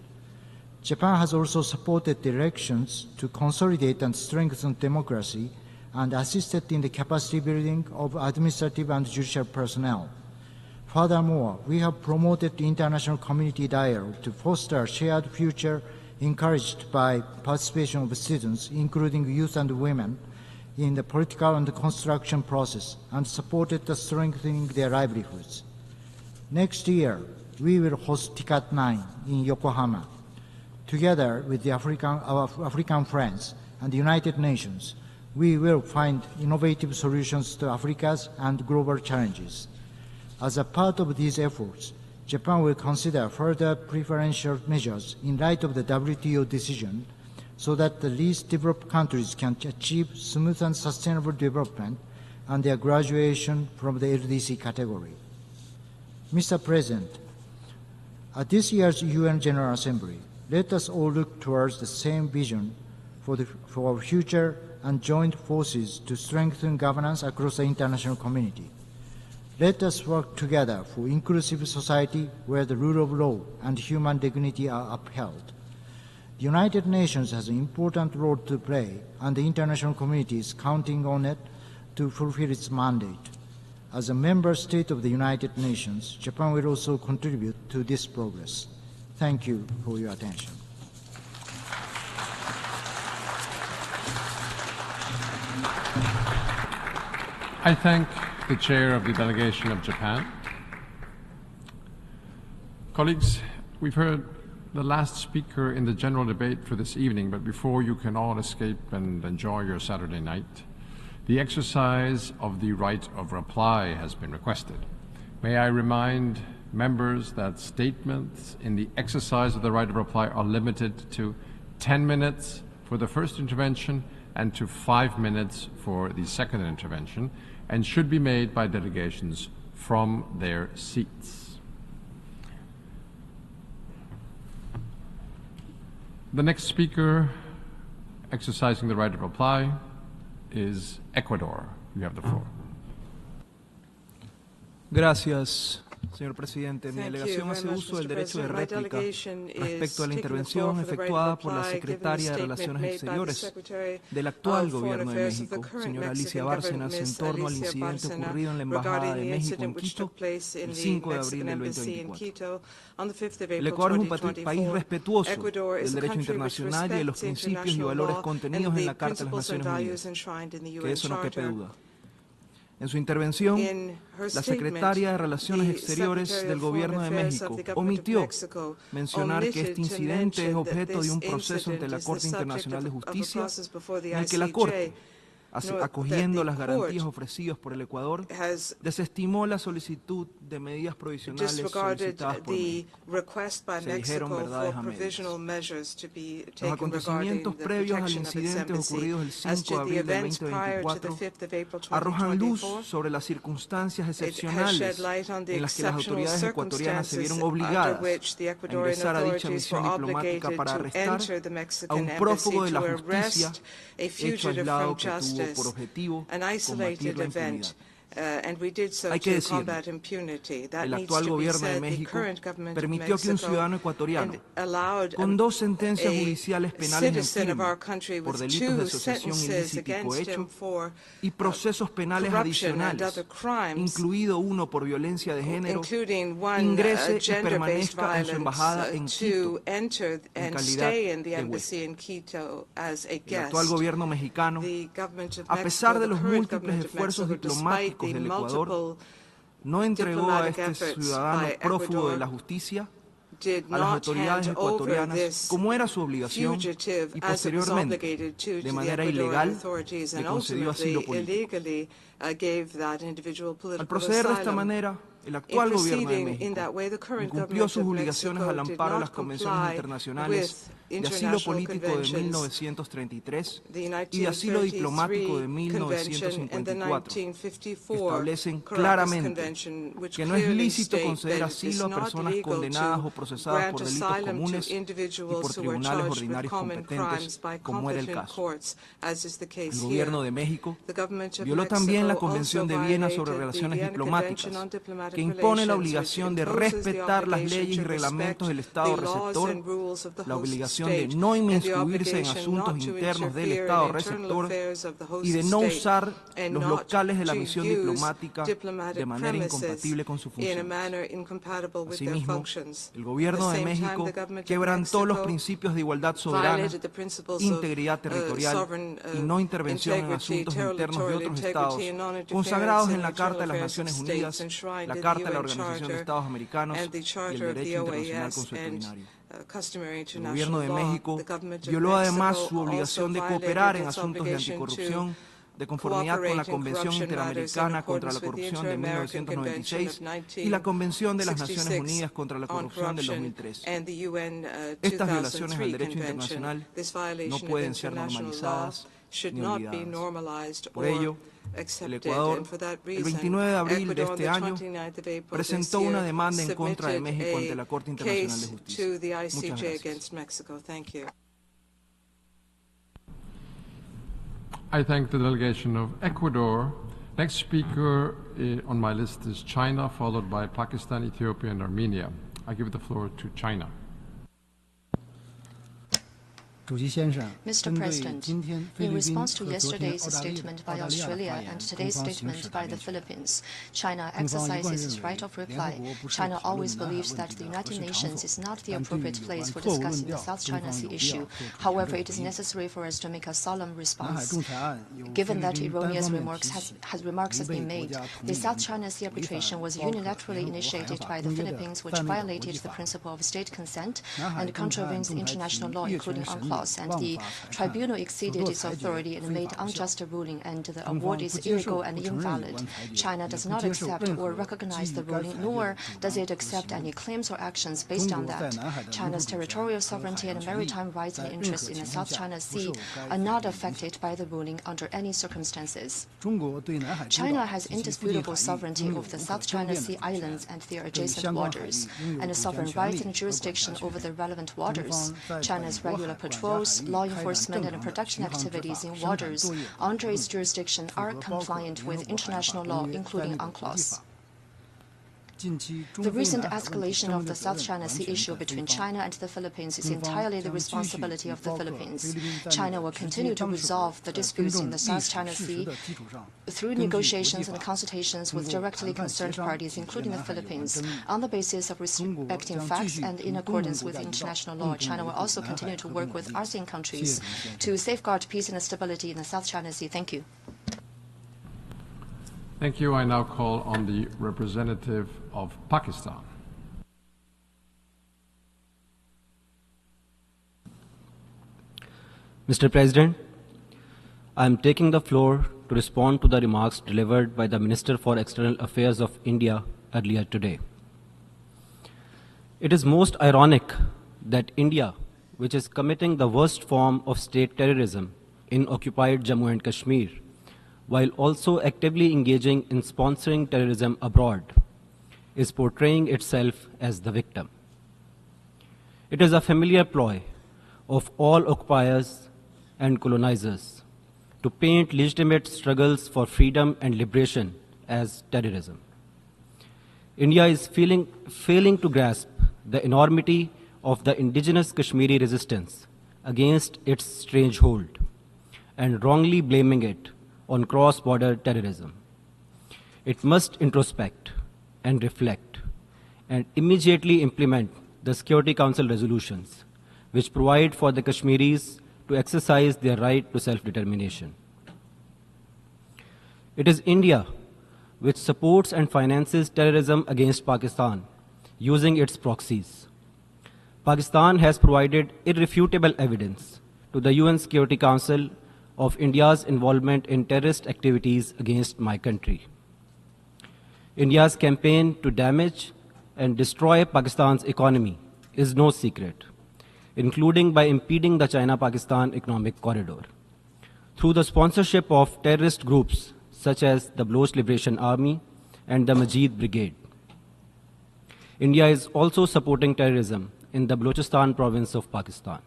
Japan has also supported the elections to consolidate and strengthen democracy and assisted in the capacity building of administrative and judicial personnel. Furthermore, we have promoted the international community dialogue to foster a shared future encouraged by participation of citizens, including youth and women, in the political and construction process and supported the strengthening their livelihoods. Next year, we will host TICAD 9 in Yokohama. Together with our African friends and the United Nations, we will find innovative solutions to Africa's and global challenges. As a part of these efforts, Japan will consider further preferential measures in light of the WTO decision so that the least developed countries can achieve smooth and sustainable development and their graduation from the LDC category. Mr. President, at this year's UN General Assembly, let us all look towards the same vision for our future and join forces to strengthen governance across the international community. Let us work together for inclusive society where the rule of law and human dignity are upheld. The United Nations has an important role to play, and the international community is counting on it to fulfill its mandate. As a member state of the United Nations, Japan will also contribute to this progress. Thank you for your attention. I thank the chair of the delegation of Japan. Colleagues, we've heard the last speaker in the general debate for this evening, but before you can all escape and enjoy your Saturday night, the exercise of the right of reply has been requested. May I remind members that statements in the exercise of the right of reply are limited to 10 minutes for the first intervention and to 5 minutes for the second intervention, and should be made by delegations from their seats. The next speaker exercising the right of reply is Ecuador. You have the floor. Gracias, señor presidente. Mi delegación hace uso del derecho de réplica respecto a la intervención efectuada por la secretaria de Relaciones Exteriores del actual gobierno de México, señora Alicia Bárcenas, en torno al incidente ocurrido en la Embajada de México en Quito el 5 de abril del 2024. El Ecuador es un país respetuoso del derecho internacional y de los principios y valores contenidos en la Carta de las Naciones Unidas, que eso no quepa duda. En su intervención, la secretaria de Relaciones Exteriores del Gobierno de México omitió mencionar que este incidente es objeto de un proceso ante la Corte Internacional de Justicia en el que la Corte, acogiendo las garantías ofrecidas por el Ecuador, desestimó la solicitud de medidas provisionales solicitadas por México. Se dijeron verdades a medias. Los acontecimientos previos al incidente ocurridos el 5 de abril del 2024 arrojan luz sobre las circunstancias excepcionales en las que las autoridades ecuatorianas se vieron obligadas a ingresar a dicha misión diplomática para arrestar a un prófugo de la justicia, hecho aislado que tuvo por objetivo combatir la impunidad. Hay que decir, el actual gobierno de México permitió que un ciudadano ecuatoriano, con 2 sentencias judiciales penales en firme por delitos de asociación ilícita y cohecho, y procesos penales adicionales, incluido uno por violencia de género, ingrese y permanezca en su embajada en Quito, en calidad de huésped. El actual gobierno mexicano, a pesar de los múltiples esfuerzos diplomáticos del Ecuador, no entregó a este ciudadano prófugo de la justicia a las autoridades ecuatorianas como era su obligación y posteriormente, de manera ilegal, le concedió asilo político. Al proceder de esta manera, el actual gobierno de México incumplió sus obligaciones al amparo de las convenciones internacionales de asilo político de 1933 y de asilo diplomático de 1954, que establecen claramente que no es lícito conceder asilo a personas condenadas o procesadas por delitos comunes y por tribunales ordinarios competentes, como era el caso. El gobierno de México violó también la Convención de Viena sobre Relaciones Diplomáticas, que impone la obligación de respetar las leyes y reglamentos del Estado receptor, la obligación de no inmiscuirse en asuntos internos del Estado receptor y de no usar los locales de la misión diplomática de manera incompatible con su función. Asimismo, el gobierno de México quebrantó los principios de igualdad soberana, integridad territorial y no intervención en asuntos internos de otros Estados, consagrados en la Carta de las Naciones Unidas, la Carta de la Organización de Estados Americanos y el Derecho Internacional Consuetudinario. El gobierno de México violó además su obligación de cooperar en asuntos de anticorrupción de conformidad con la Convención Interamericana contra la Corrupción de 1996 y la Convención de las Naciones Unidas contra la Corrupción del 2003. Estas violaciones al derecho internacional no pueden ser normalizadas ni olvidadas. Por ello, el Ecuador, el 29 de abril de este año, presentó una demanda en contra de México ante la Corte Internacional de Justicia. Muchas gracias. I thank the delegation of Ecuador. Next speaker on my list is China, followed by Pakistan, Ethiopia, and Armenia. I give the floor to China. Mr. President, in response to yesterday's statement by Australia and today's statement by the Philippines, China exercises its right of reply. China always believes that the United Nations is not the appropriate place for discussing the South China Sea issue. However, it is necessary for us to make a solemn response. Given that erroneous remarks has been made, the South China Sea arbitration was unilaterally initiated by the Philippines, which violated the principle of state consent and contravenes international law, including UNCLOS, and the tribunal exceeded its authority and made unjust a ruling, and the award is illegal and invalid. China does not accept or recognize the ruling, nor does it accept any claims or actions based on that. China's territorial sovereignty and maritime rights and interests in the South China Sea are not affected by the ruling under any circumstances. China has indisputable sovereignty over the South China Sea islands and their adjacent waters, and a sovereign right and jurisdiction over the relevant waters. China's regular patrols, law enforcement, and production activities in waters under its jurisdiction are compliant with international law, including UNCLOS. The recent escalation of the South China Sea issue between China and the Philippines is entirely the responsibility of the Philippines. China will continue to resolve the disputes in the South China Sea through negotiations and consultations with directly concerned parties, including the Philippines. On the basis of respecting facts and in accordance with international law, China will also continue to work with ASEAN countries to safeguard peace and stability in the South China Sea. Thank you. Thank you. I now call on the representative of Pakistan. Mr. President, I am taking the floor to respond to the remarks delivered by the Minister for External Affairs of India earlier today. It is most ironic that India, which is committing the worst form of state terrorism in occupied Jammu and Kashmir, while also actively engaging in sponsoring terrorism abroad, is portraying itself as the victim. It is a familiar ploy of all occupiers and colonizers to paint legitimate struggles for freedom and liberation as terrorism. India is failing to grasp the enormity of the indigenous Kashmiri resistance against its strange hold and wrongly blaming it on cross-border terrorism. It must introspect and reflect and immediately implement the Security Council resolutions which provide for the Kashmiris to exercise their right to self-determination. It is India which supports and finances terrorism against Pakistan using its proxies. Pakistan has provided irrefutable evidence to the UN Security Council of India's involvement in terrorist activities against my country. India's campaign to damage and destroy Pakistan's economy is no secret, including by impeding the China-Pakistan economic corridor. Through the sponsorship of terrorist groups such as the Baloch Liberation Army and the Majid Brigade. India is also supporting terrorism in the Balochistan province of Pakistan.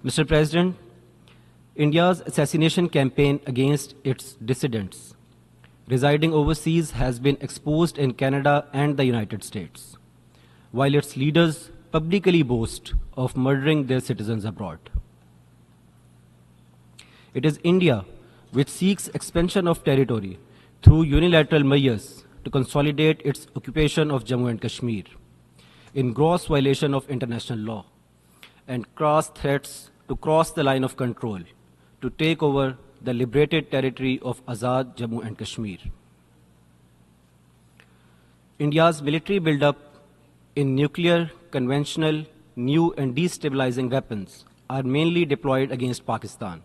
Mr. President, India's assassination campaign against its dissidents residing overseas has been exposed in Canada and the United States, while its leaders publicly boast of murdering their citizens abroad. It is India which seeks expansion of territory through unilateral measures to consolidate its occupation of Jammu and Kashmir in gross violation of international law and crass threats to cross the line of control to take over the liberated territory of Azad Jammu and Kashmir. India's military buildup in nuclear, conventional, new and destabilizing weapons are mainly deployed against Pakistan.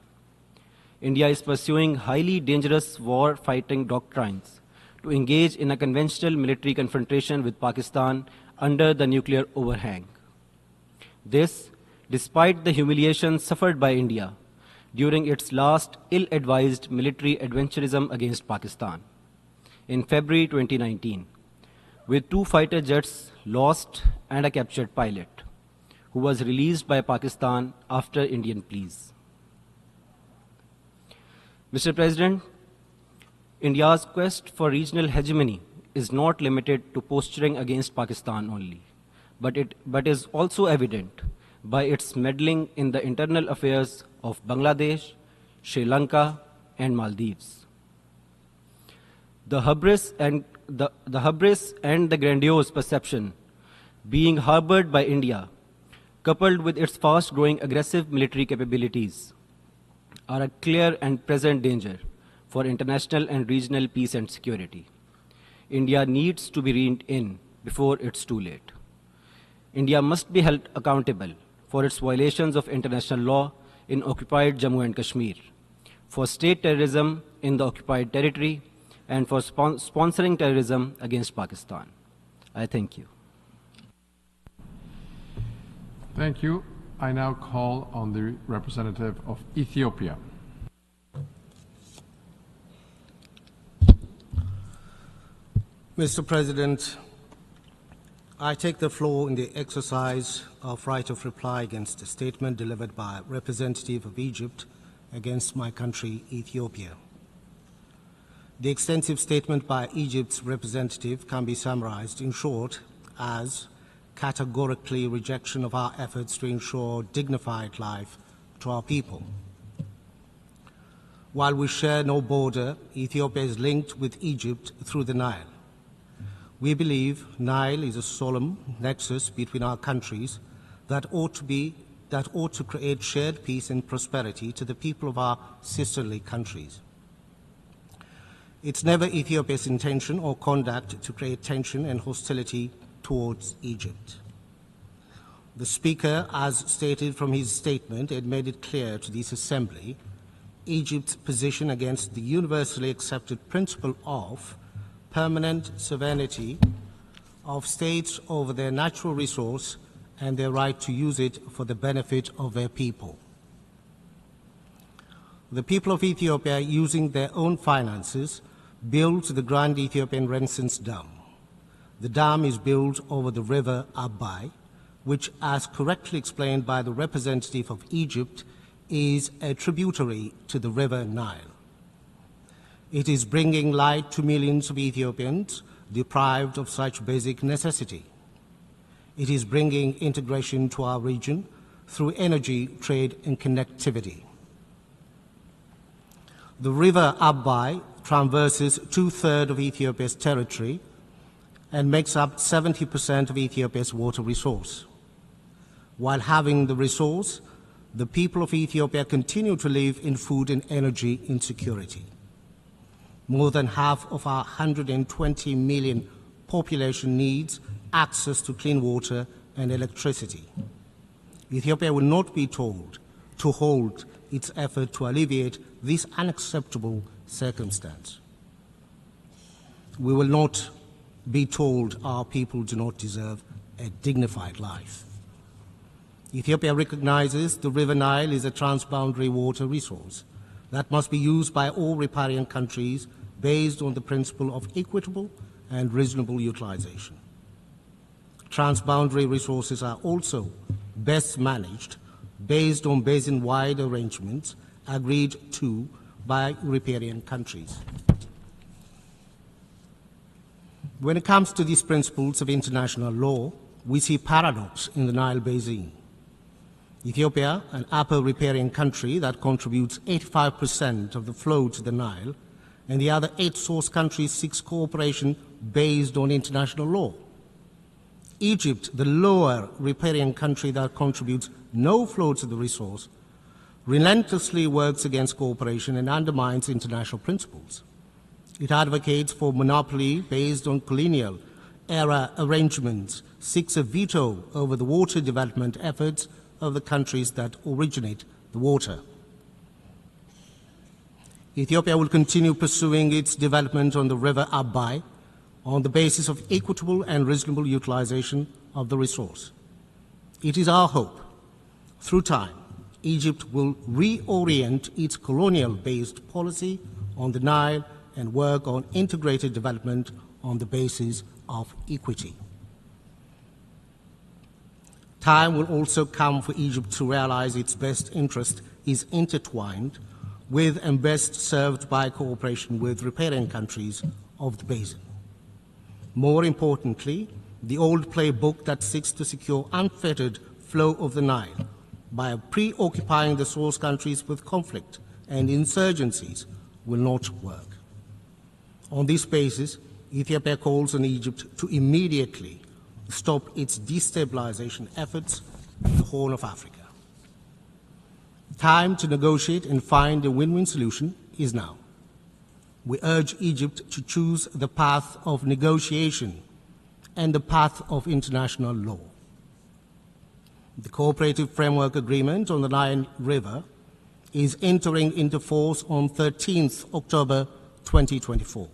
India is pursuing highly dangerous war-fighting doctrines to engage in a conventional military confrontation with Pakistan under the nuclear overhang. This, despite the humiliation suffered by India during its last ill-advised military adventurism against Pakistan in February 2019, with 2 fighter jets lost and a captured pilot, who was released by Pakistan after Indian pleas. Mr. President, India's quest for regional hegemony is not limited to posturing against Pakistan only, but is also evident by its meddling in the internal affairs of Bangladesh, Sri Lanka, and Maldives. The hubris and the grandiose perception being harbored by India, coupled with its fast-growing aggressive military capabilities, are a clear and present danger for international and regional peace and security. India needs to be reined in before it's too late. India must be held accountable for its violations of international law in occupied Jammu and Kashmir, for state terrorism in the occupied territory, and for sponsoring terrorism against Pakistan. I thank you. Thank you. I now call on the representative of Ethiopia. Mr. President, I take the floor in the exercise of right of reply against a statement delivered by a representative of Egypt against my country, Ethiopia. The extensive statement by Egypt's representative can be summarized in short as categorically rejection of our efforts to ensure dignified life to our people. While we share no border, Ethiopia is linked with Egypt through the Nile. We believe Nile is a solemn nexus between our countries that ought to create shared peace and prosperity to the people of our sisterly countries. It's never Ethiopia's intention or conduct to create tension and hostility towards Egypt. The Speaker, as stated from his statement, had made it clear to this Assembly Egypt's position against the universally accepted principle of permanent sovereignty of states over their natural resource and their right to use it for the benefit of their people. The people of Ethiopia, using their own finances, built the Grand Ethiopian Renaissance Dam. The dam is built over the river Abai, which, as correctly explained by the representative of Egypt, is a tributary to the river Nile. It is bringing light to millions of Ethiopians deprived of such basic necessity. It is bringing integration to our region through energy, trade, and connectivity. The river Abai traverses 2/3 of Ethiopia's territory and makes up 70% of Ethiopia's water resource. While having the resource, the people of Ethiopia continue to live in food and energy insecurity. More than half of our 120 million population needs access to clean water and electricity. Ethiopia will not be told to hold its effort to alleviate this unacceptable circumstance. We will not be told our people do not deserve a dignified life. Ethiopia recognizes the River Nile is a transboundary water resource that must be used by all riparian countries based on the principle of equitable and reasonable utilization. Transboundary resources are also best managed based on basin-wide arrangements agreed to by riparian countries. When it comes to these principles of international law, we see paradox in the Nile Basin. Ethiopia, an upper riparian country that contributes 85% of the flow to the Nile, and the other 8 source countries seeks cooperation based on international law. Egypt, the lower riparian country that contributes no flow to the resource, relentlessly works against cooperation and undermines international principles. It advocates for monopoly based on colonial era arrangements, seeks a veto over the water development efforts of the countries that originate the water. Ethiopia will continue pursuing its development on the river Abai on the basis of equitable and reasonable utilization of the resource. It is our hope, through time, Egypt will reorient its colonial-based policy on the Nile and work on integrated development on the basis of equity. Time will also come for Egypt to realize its best interest is intertwined with and best served by cooperation with riparian countries of the basin. More importantly, the old playbook that seeks to secure unfettered flow of the Nile by preoccupying the source countries with conflict and insurgencies will not work. On this basis, Ethiopia calls on Egypt to immediately stop its destabilization efforts in the Horn of Africa. Time to negotiate and find a win-win solution is now. We urge Egypt to choose the path of negotiation and the path of international law. The Cooperative Framework Agreement on the Nile River is entering into force on 13th October 2024.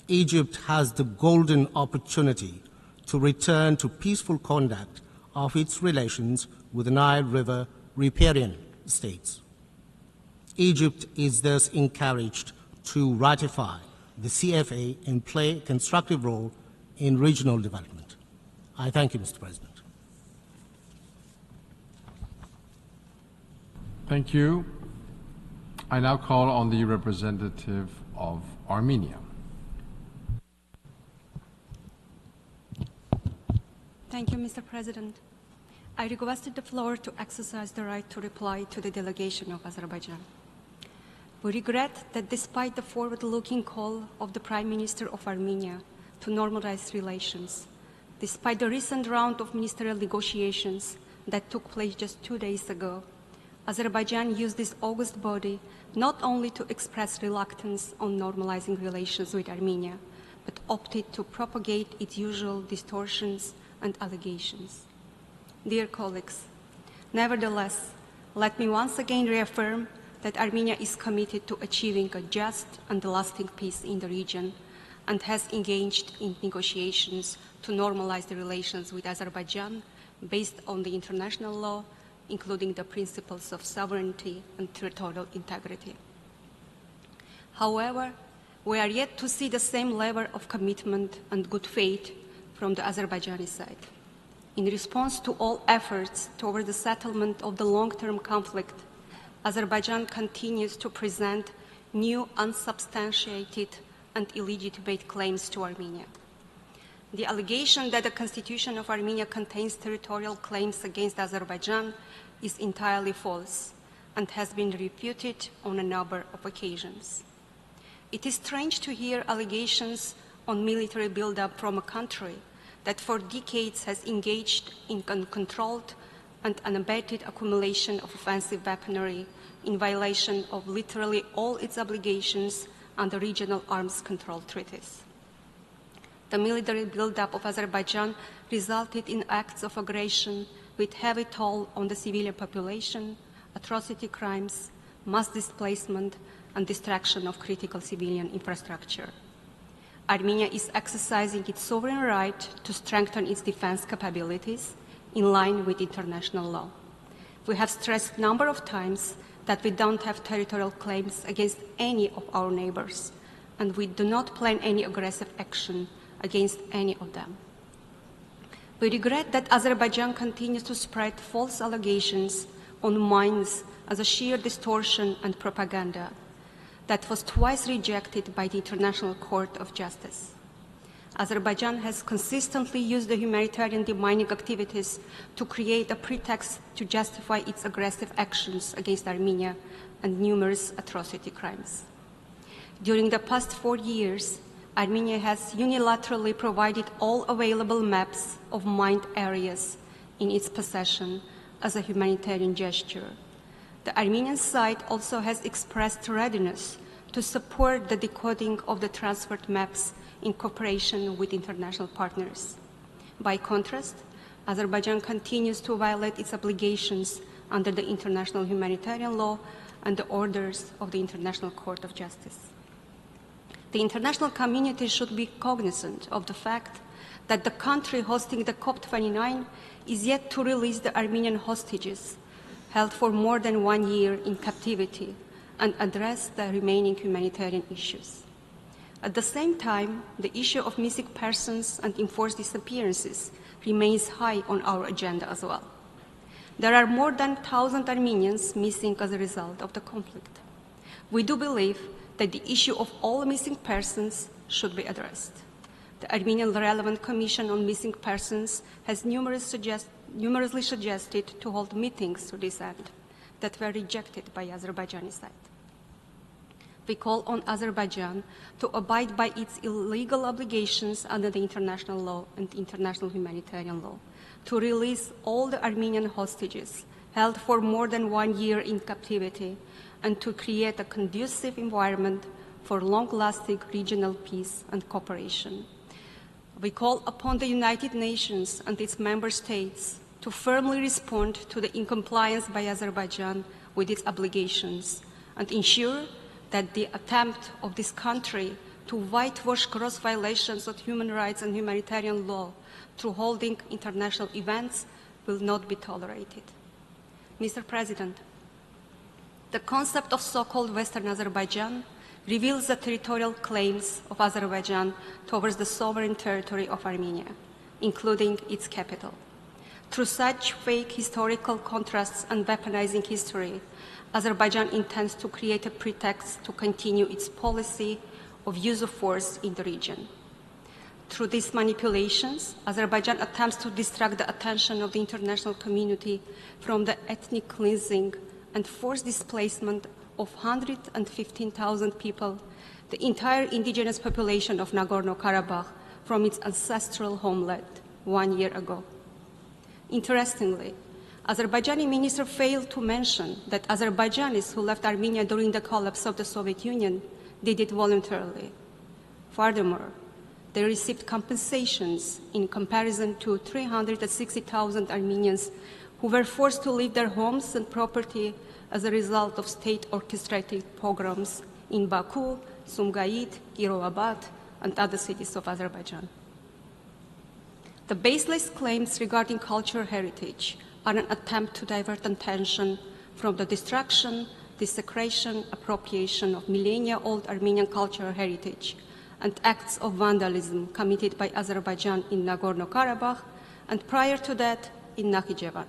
Egypt has the golden opportunity to return to peaceful conduct of its relations with the Nile River riparian states. Egypt is thus encouraged to ratify the CFA and play a constructive role in regional development. I thank you, Mr. President. Thank you. I now call on the representative of Armenia. Thank you, Mr. President. I requested the floor to exercise the right to reply to the delegation of Azerbaijan. We regret that despite the forward-looking call of the Prime Minister of Armenia to normalize relations, despite the recent round of ministerial negotiations that took place just 2 days ago, Azerbaijan used this august body not only to express reluctance on normalizing relations with Armenia, but opted to propagate its usual distortions and allegations. Dear colleagues, nevertheless, let me once again reaffirm that Armenia is committed to achieving a just and lasting peace in the region and has engaged in negotiations to normalize the relations with Azerbaijan based on the international law, including the principles of sovereignty and territorial integrity. However, we are yet to see the same level of commitment and good faith from the Azerbaijani side. In response to all efforts toward the settlement of the long-term conflict, Azerbaijan continues to present new unsubstantiated and illegitimate claims to Armenia. The allegation that the Constitution of Armenia contains territorial claims against Azerbaijan is entirely false and has been refuted on a number of occasions. It is strange to hear allegations on military buildup from a country that for decades has engaged in uncontrolled and unabated accumulation of offensive weaponry in violation of literally all its obligations under regional arms control treaties. The military buildup of Azerbaijan resulted in acts of aggression with heavy toll on the civilian population, atrocity crimes, mass displacement, and destruction of critical civilian infrastructure. Armenia is exercising its sovereign right to strengthen its defense capabilities in line with international law. We have stressed a number of times that we don't have territorial claims against any of our neighbors, and we do not plan any aggressive action against any of them. We regret that Azerbaijan continues to spread false allegations on mines as a sheer distortion and propaganda that was twice rejected by the International Court of Justice. Azerbaijan has consistently used the humanitarian demining activities to create a pretext to justify its aggressive actions against Armenia and numerous atrocity crimes. During the past 4 years, Armenia has unilaterally provided all available maps of mined areas in its possession as a humanitarian gesture. The Armenian side also has expressed readiness to support the decoding of the transferred maps in cooperation with international partners. By contrast, Azerbaijan continues to violate its obligations under the international humanitarian law and the orders of the International Court of Justice. The international community should be cognizant of the fact that the country hosting the COP29 is yet to release the Armenian hostages held for more than 1 year in captivity and address the remaining humanitarian issues. At the same time, the issue of missing persons and enforced disappearances remains high on our agenda as well. There are more than 1,000 Armenians missing as a result of the conflict. We do believe that the issue of all missing persons should be addressed. The Armenian Relevant Commission on Missing Persons has numerous numerously suggested to hold meetings to this end that were rejected by Azerbaijani side. We call on Azerbaijan to abide by its illegal obligations under the international law and international humanitarian law, to release all the Armenian hostages held for more than 1 year in captivity, and to create a conducive environment for long-lasting regional peace and cooperation. We call upon the United Nations and its member states to firmly respond to the non-compliance by Azerbaijan with its obligations and ensure that the attempt of this country to whitewash gross violations of human rights and humanitarian law through holding international events will not be tolerated. Mr. President, the concept of so-called Western Azerbaijan reveals the territorial claims of Azerbaijan towards the sovereign territory of Armenia, including its capital. Through such fake historical contrasts and weaponizing history, Azerbaijan intends to create a pretext to continue its policy of use of force in the region. Through these manipulations, Azerbaijan attempts to distract the attention of the international community from the ethnic cleansing and forced displacement of 115,000 people, the entire indigenous population of Nagorno-Karabakh, from its ancestral homeland 1 year ago. Interestingly, Azerbaijani minister failed to mention that Azerbaijanis who left Armenia during the collapse of the Soviet Union did it voluntarily. Furthermore, they received compensations in comparison to 360,000 Armenians who were forced to leave their homes and property as a result of state-orchestrated pogroms in Baku, Sumgait, Kiroabad, and other cities of Azerbaijan. The baseless claims regarding cultural heritage are an attempt to divert attention from the destruction, desecration, appropriation of millennia-old Armenian cultural heritage and acts of vandalism committed by Azerbaijan in Nagorno-Karabakh and prior to that in Nakhichevan.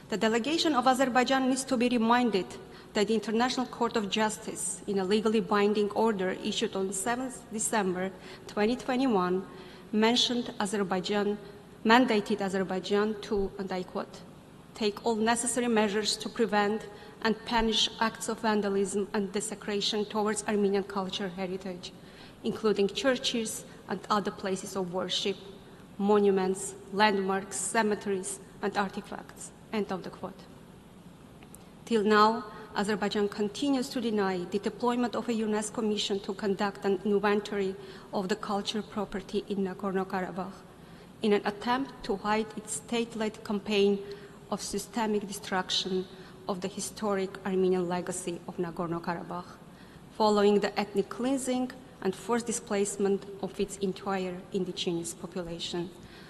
The delegation of Azerbaijan needs to be reminded that the International Court of Justice, in a legally binding order issued on 7 December 2021, mandated Azerbaijan to, and I quote, take all necessary measures to prevent and punish acts of vandalism and desecration towards Armenian cultural heritage, including churches and other places of worship, monuments, landmarks, cemeteries, and artifacts. End of the quote. Till now, Azerbaijan continues to deny the deployment of a UNESCO mission to conduct an inventory of the cultural property in Nagorno-Karabakh in an attempt to hide its state-led campaign of systemic destruction of the historic Armenian legacy of Nagorno-Karabakh, following the ethnic cleansing and forced displacement of its entire indigenous population.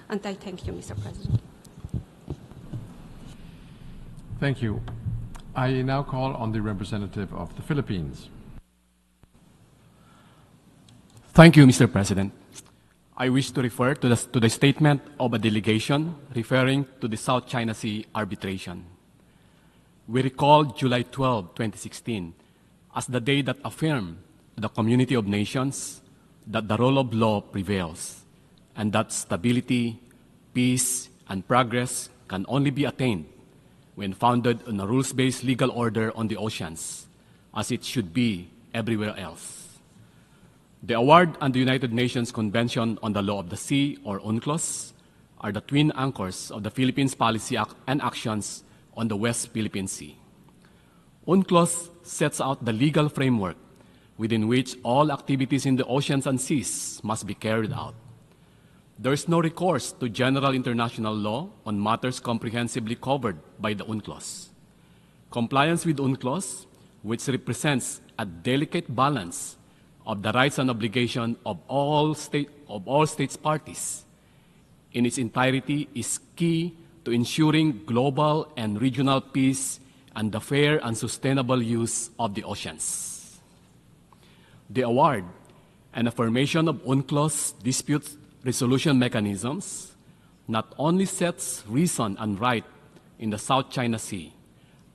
And I thank you, Mr. President. Thank you. I now call on the representative of the Philippines. Thank you, Mr. President. I wish to refer to the statement of a delegation referring to the South China Sea arbitration. We recall July 12, 2016, as the day that affirmed to the community of nations that the rule of law prevails and that stability, peace, and progress can only be attained when founded on a rules-based legal order on the oceans, as it should be everywhere else. The award and the United Nations Convention on the Law of the Sea, or UNCLOS, are the twin anchors of the Philippines' policy and actions on the West Philippine Sea. UNCLOS sets out the legal framework within which all activities in the oceans and seas must be carried out. There is no recourse to general international law on matters comprehensively covered by the UNCLOS. Compliance with UNCLOS, which represents a delicate balance of the rights and obligations of all states parties in its entirety, is key to ensuring global and regional peace and the fair and sustainable use of the oceans. The award and affirmation of UNCLOS dispute resolution mechanisms not only sets reason and right in the South China Sea,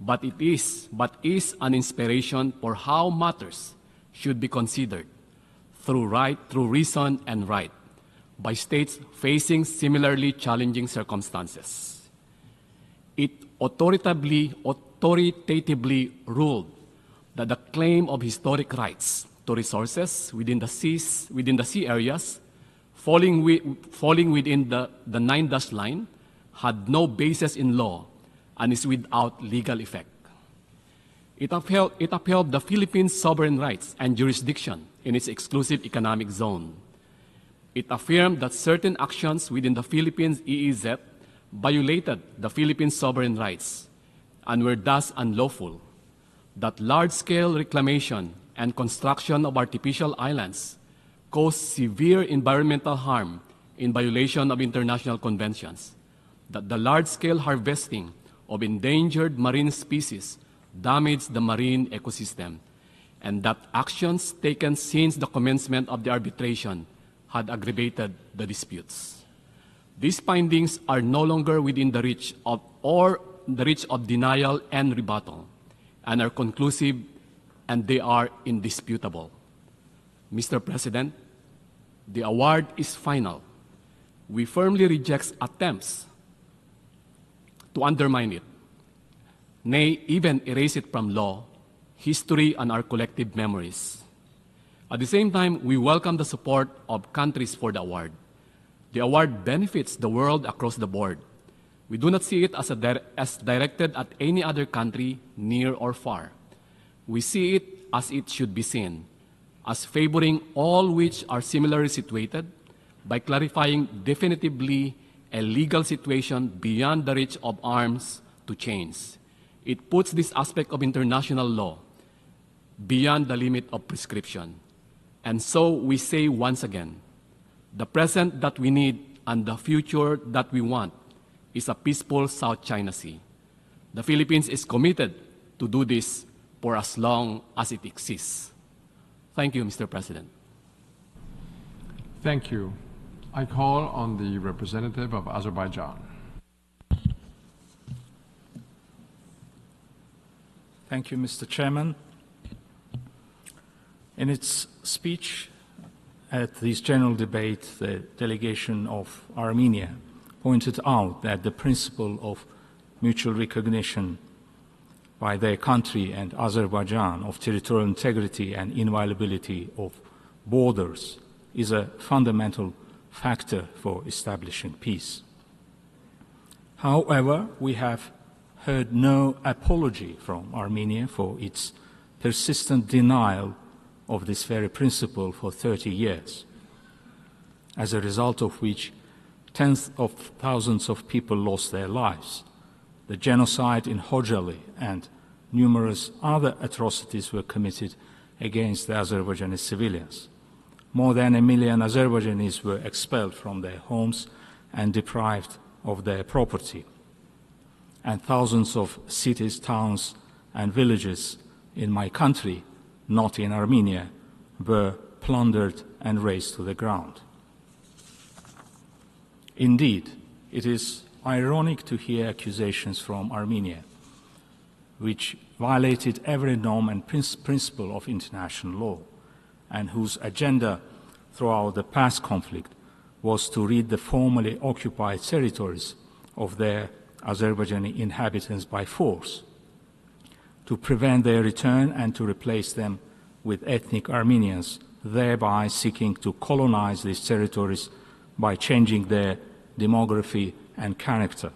but is an inspiration for how matters should be considered through reason and right by states facing similarly challenging circumstances. it authoritatively ruled that the claim of historic rights to resources within the sea areas falling within the 9-dash line had no basis in law and is without legal effect. It upheld the Philippines' sovereign rights and jurisdiction in its exclusive economic zone. It affirmed that certain actions within the Philippines EEZ violated the Philippines' sovereign rights and were thus unlawful, that large-scale reclamation and construction of artificial islands caused severe environmental harm in violation of international conventions, that the large-scale harvesting of endangered marine species damaged the marine ecosystem, and that actions taken since the commencement of the arbitration had aggravated the disputes. These findings are no longer within the reach of denial and rebuttal, and are conclusive, and they are indisputable. Mr. President, the award is final. We firmly reject attempts to undermine it, nay, even erase it from law, history, and our collective memories. At the same time, we welcome the support of countries for the award. The award benefits the world across the board. We do not see it as directed at any other country, near or far. We see it as it should be seen, as favoring all which are similarly situated by clarifying definitively a legal situation beyond the reach of arms to change. It puts this aspect of international law beyond the limit of prescription. And so we say once again, the present that we need and the future that we want is a peaceful South China Sea. The Philippines is committed to do this for as long as it exists. Thank you, Mr. President. Thank you. I call on the representative of Azerbaijan. Thank you, Mr. Chairman. In its speech at this general debate, the delegation of Armenia pointed out that the principle of mutual recognition by their country and Azerbaijan of territorial integrity and inviolability of borders is a fundamental factor for establishing peace. However, we have heard no apology from Armenia for its persistent denial of this very principle for 30 years, as a result of which tens of thousands of people lost their lives. The genocide in Khojaly and numerous other atrocities were committed against the Azerbaijani civilians. More than 1 million Azerbaijanis were expelled from their homes and deprived of their property. And thousands of cities, towns, and villages in my country, not in Armenia, were plundered and razed to the ground. Indeed, it is ironic to hear accusations from Armenia, which violated every norm and principle of international law, and whose agenda throughout the past conflict was to rid the formerly occupied territories of their Azerbaijani inhabitants by force, to prevent their return and to replace them with ethnic Armenians, thereby seeking to colonize these territories by changing their demography and character.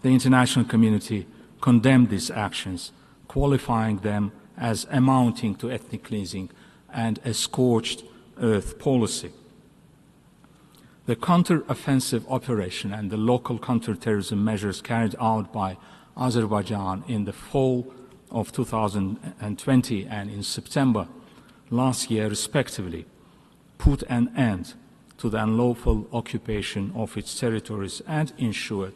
The international community condemned these actions, qualifying them as amounting to ethnic cleansing and a scorched earth policy. The counter-offensive operation and the local counter-terrorism measures carried out by Azerbaijan in the fall of 2020 and in September last year, respectively, put an end to the unlawful occupation of its territories and ensured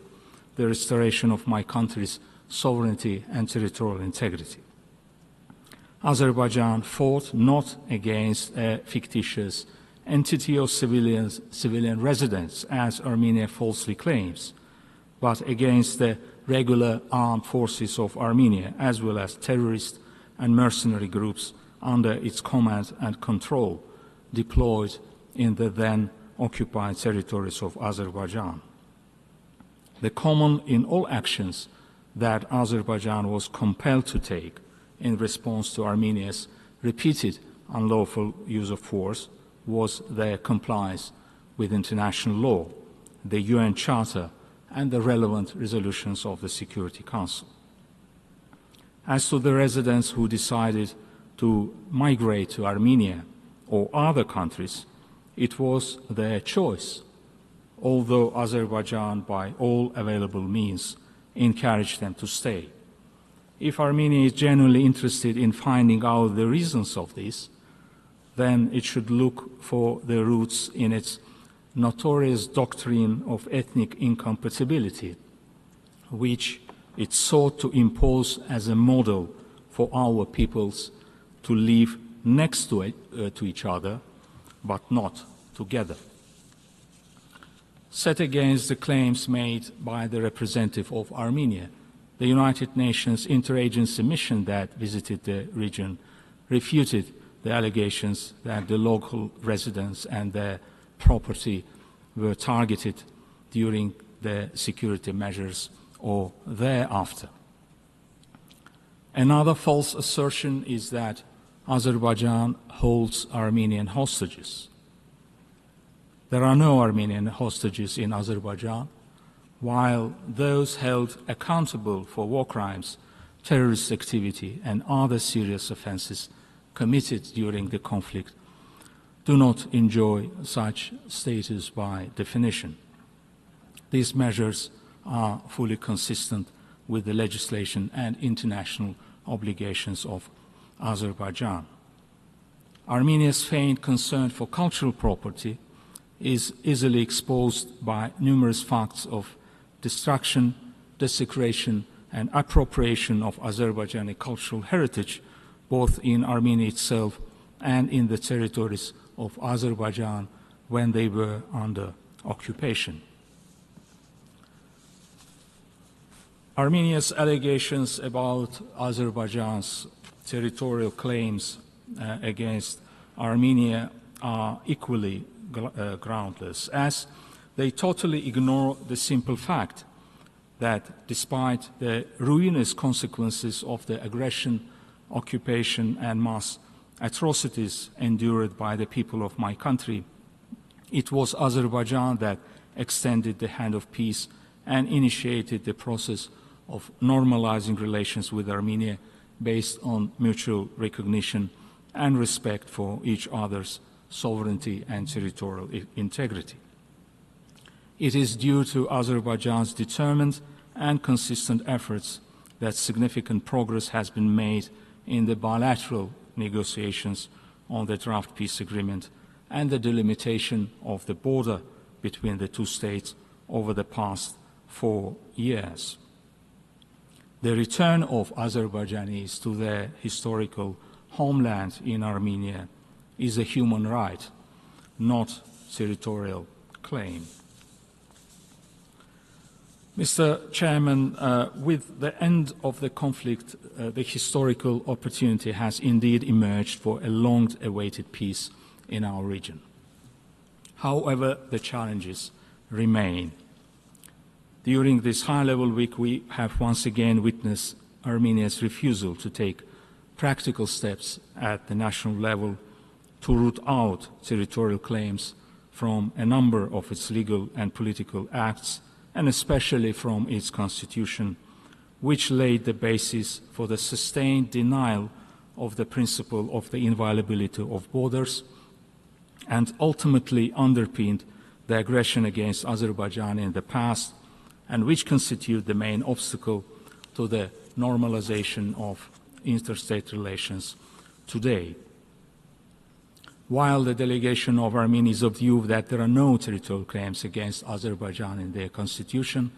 the restoration of my country's sovereignty and territorial integrity. Azerbaijan fought not against a fictitious entity of civilian residents, as Armenia falsely claims, but against the regular armed forces of Armenia, as well as terrorist and mercenary groups under its command and control deployed in the then occupied territories of Azerbaijan. the common in all actions that Azerbaijan was compelled to take in response to Armenia's repeated unlawful use of force was their compliance with international law, the UN Charter, and the relevant resolutions of the Security Council. As to the residents who decided to migrate to Armenia or other countries, it was their choice, although Azerbaijan, by all available means, encouraged them to stay. If Armenia is genuinely interested in finding out the reasons of this, then it should look for the roots in its notorious doctrine of ethnic incompatibility, which it sought to impose as a model for our peoples to live next to each other, but not together. Set against the claims made by the representative of Armenia, the United Nations interagency mission that visited the region refuted the allegations that the local residents and their property were targeted during the security measures or thereafter. Another false assertion is that Azerbaijan holds Armenian hostages. There are no Armenian hostages in Azerbaijan, while those held accountable for war crimes, terrorist activity, and other serious offenses committed during the conflict do not enjoy such status by definition. These measures are fully consistent with the legislation and international obligations of Azerbaijan. Armenia's feigned concern for cultural property is easily exposed by numerous facts of destruction, desecration, and appropriation of Azerbaijani cultural heritage, both in Armenia itself and in the territories of Azerbaijan when they were under occupation. Armenia's allegations about Azerbaijan's territorial claims against Armenia are equally groundless, as they totally ignore the simple fact that despite the ruinous consequences of the aggression, occupation, and mass atrocities endured by the people of my country, it was Azerbaijan that extended the hand of peace and initiated the process of normalizing relations with Armenia based on mutual recognition and respect for each other's sovereignty and territorial integrity. It is due to Azerbaijan's determined and consistent efforts that significant progress has been made in the bilateral negotiations on the draft peace agreement and the delimitation of the border between the two states over the past 4 years. The return of Azerbaijanis to their historical homeland in Armenia is a human right, not territorial claim. Mr. Chairman, with the end of the conflict, the historical opportunity has indeed emerged for a long-awaited peace in our region. However, the challenges remain. During this high-level week, we have once again witnessed Armenia's refusal to take practical steps at the national level to root out territorial claims from a number of its legal and political acts, and especially from its constitution, which laid the basis for the sustained denial of the principle of the inviolability of borders and ultimately underpinned the aggression against Azerbaijan in the past, and which constitute the main obstacle to the normalization of interstate relations today. While the delegation of Armenia is of the view that there are no territorial claims against Azerbaijan in their constitution,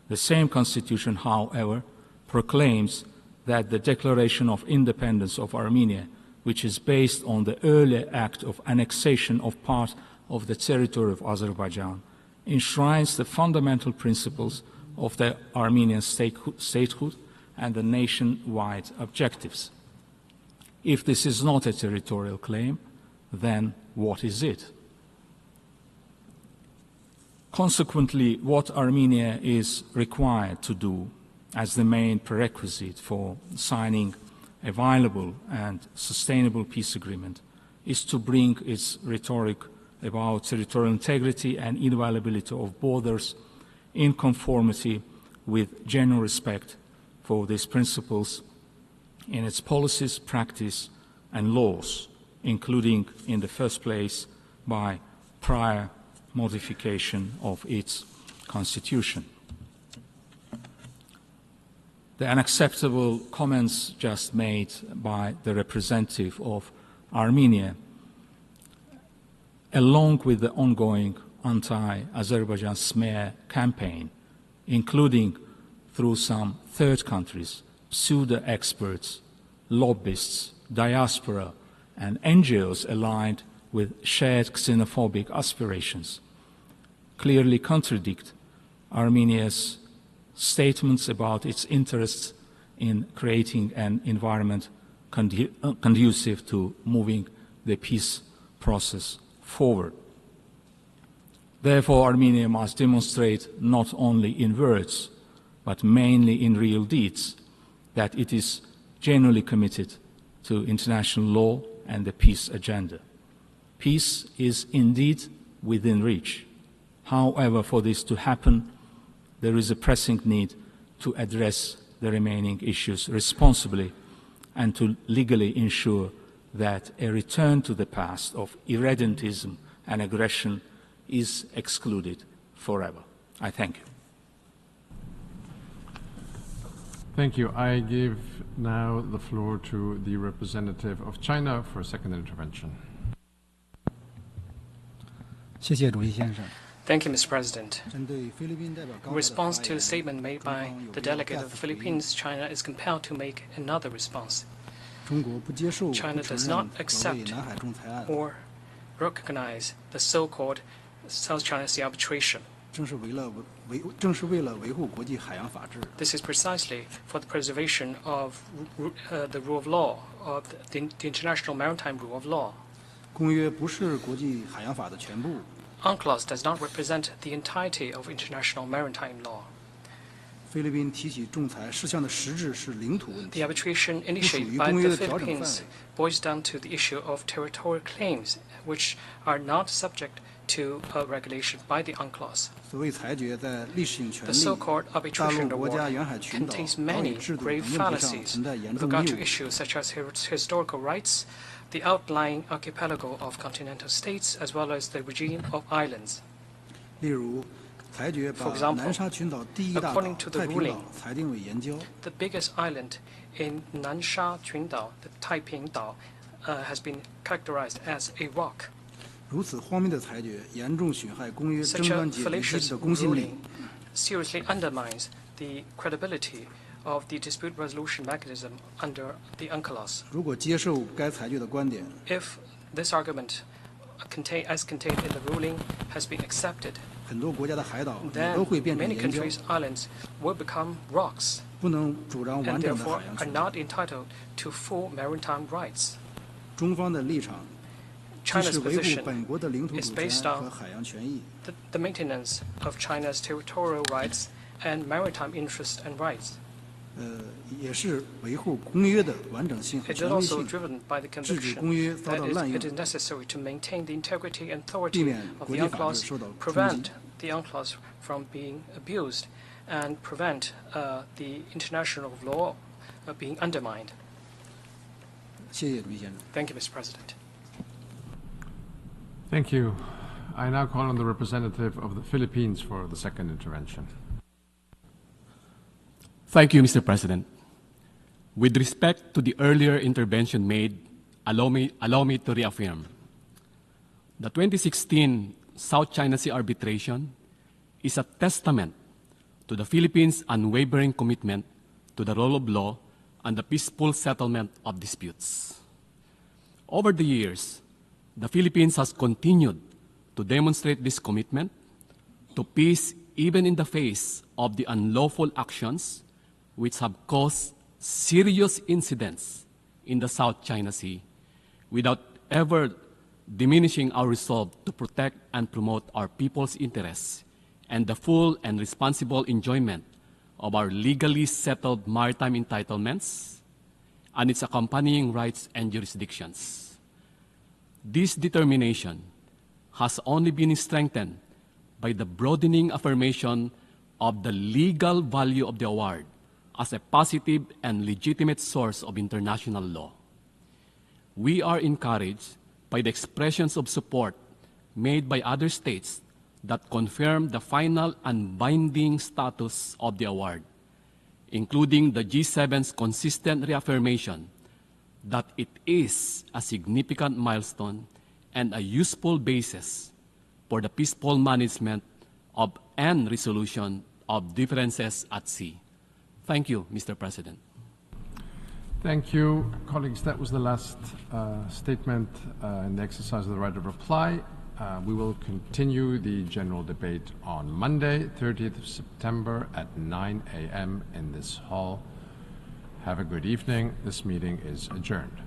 the same constitution, however, proclaims that the declaration of independence of Armenia, which is based on the earlier act of annexation of part of the territory of Azerbaijan, enshrines the fundamental principles of the Armenian statehood and the nation-wide objectives. If this is not a territorial claim, then what is it? Consequently, what Armenia is required to do as the main prerequisite for signing a viable and sustainable peace agreement is to bring its rhetoric about territorial integrity and inviolability of borders in conformity with genuine respect for these principles in its policies, practice, and laws, including, in the first place, by prior modification of its constitution. The unacceptable comments just made by the representative of Armenia, along with the ongoing anti-Azerbaijan smear campaign, including through some third countries, pseudo-experts, lobbyists, diaspora, and NGOs aligned with shared xenophobic aspirations, clearly contradict Armenia's statements about its interests in creating an environment conducive to moving the peace process forward. Therefore, Armenia must demonstrate not only in words, but mainly in real deeds, that it is genuinely committed to international law and the peace agenda. Peace is indeed within reach. However, for this to happen, there is a pressing need to address the remaining issues responsibly and to legally ensure that a return to the past of irredentism and aggression is excluded forever. I thank you. Thank you. I give now the floor to the representative of China for a second intervention. Thank you, Mr. President. In response to the statement made by the delegate of the Philippines, China is compelled to make another response. China does not accept or recognize the so-called South China Sea arbitration. This is precisely for the preservation of the rule of law, of the international maritime rule of law. UNCLOS does not represent the entirety of international maritime law. The arbitration initiated by the Philippines boils down to the issue of territorial claims, which are not subject to regulation by the UNCLOS. The so-called arbitration award contains many grave fallacies with regard to issues such as historical rights, the outlying archipelago of continental states, as well as the regime of islands. For example, according to the ruling, the biggest island in Nansha Qundao, the Taiping Dao, has been characterized as a rock. Such a fallacious ruling seriously undermines the credibility of the dispute resolution mechanism under the UNCLOS. If this argument, as contained in the ruling, has been accepted, then many countries' islands will become rocks and therefore are not entitled to full maritime rights. China's position is based on the maintenance of China's territorial rights and maritime interests and rights. It is also driven by the conviction that it is necessary to maintain the integrity and authority of the UNCLOS, prevent the UNCLOS from being abused, and prevent the international law being undermined. Thank you, Mr. President. Thank you. I now call on the representative of the Philippines for the second intervention. Thank you, Mr. President. With respect to the earlier intervention made, allow me to reaffirm. The 2016 South China Sea arbitration is a testament to the Philippines' unwavering commitment to the rule of law and the peaceful settlement of disputes. Over the years, the Philippines has continued to demonstrate this commitment to peace even in the face of the unlawful actions which have caused serious incidents in the South China Sea, without ever diminishing our resolve to protect and promote our people's interests and the full and responsible enjoyment of our legally settled maritime entitlements and its accompanying rights and jurisdictions. This determination has only been strengthened by the broadening affirmation of the legal value of the award as a positive and legitimate source of international law. We are encouraged by the expressions of support made by other states that confirm the final and binding status of the award, including the G7's consistent reaffirmation that it is a significant milestone and a useful basis for the peaceful management of and resolution of differences at sea. Thank you, Mr. President. Thank you, colleagues. That was the last statement in the exercise of the right of reply. We will continue the general debate on Monday, 30th of September at 9 a.m. in this hall. Have a good evening. This meeting is adjourned.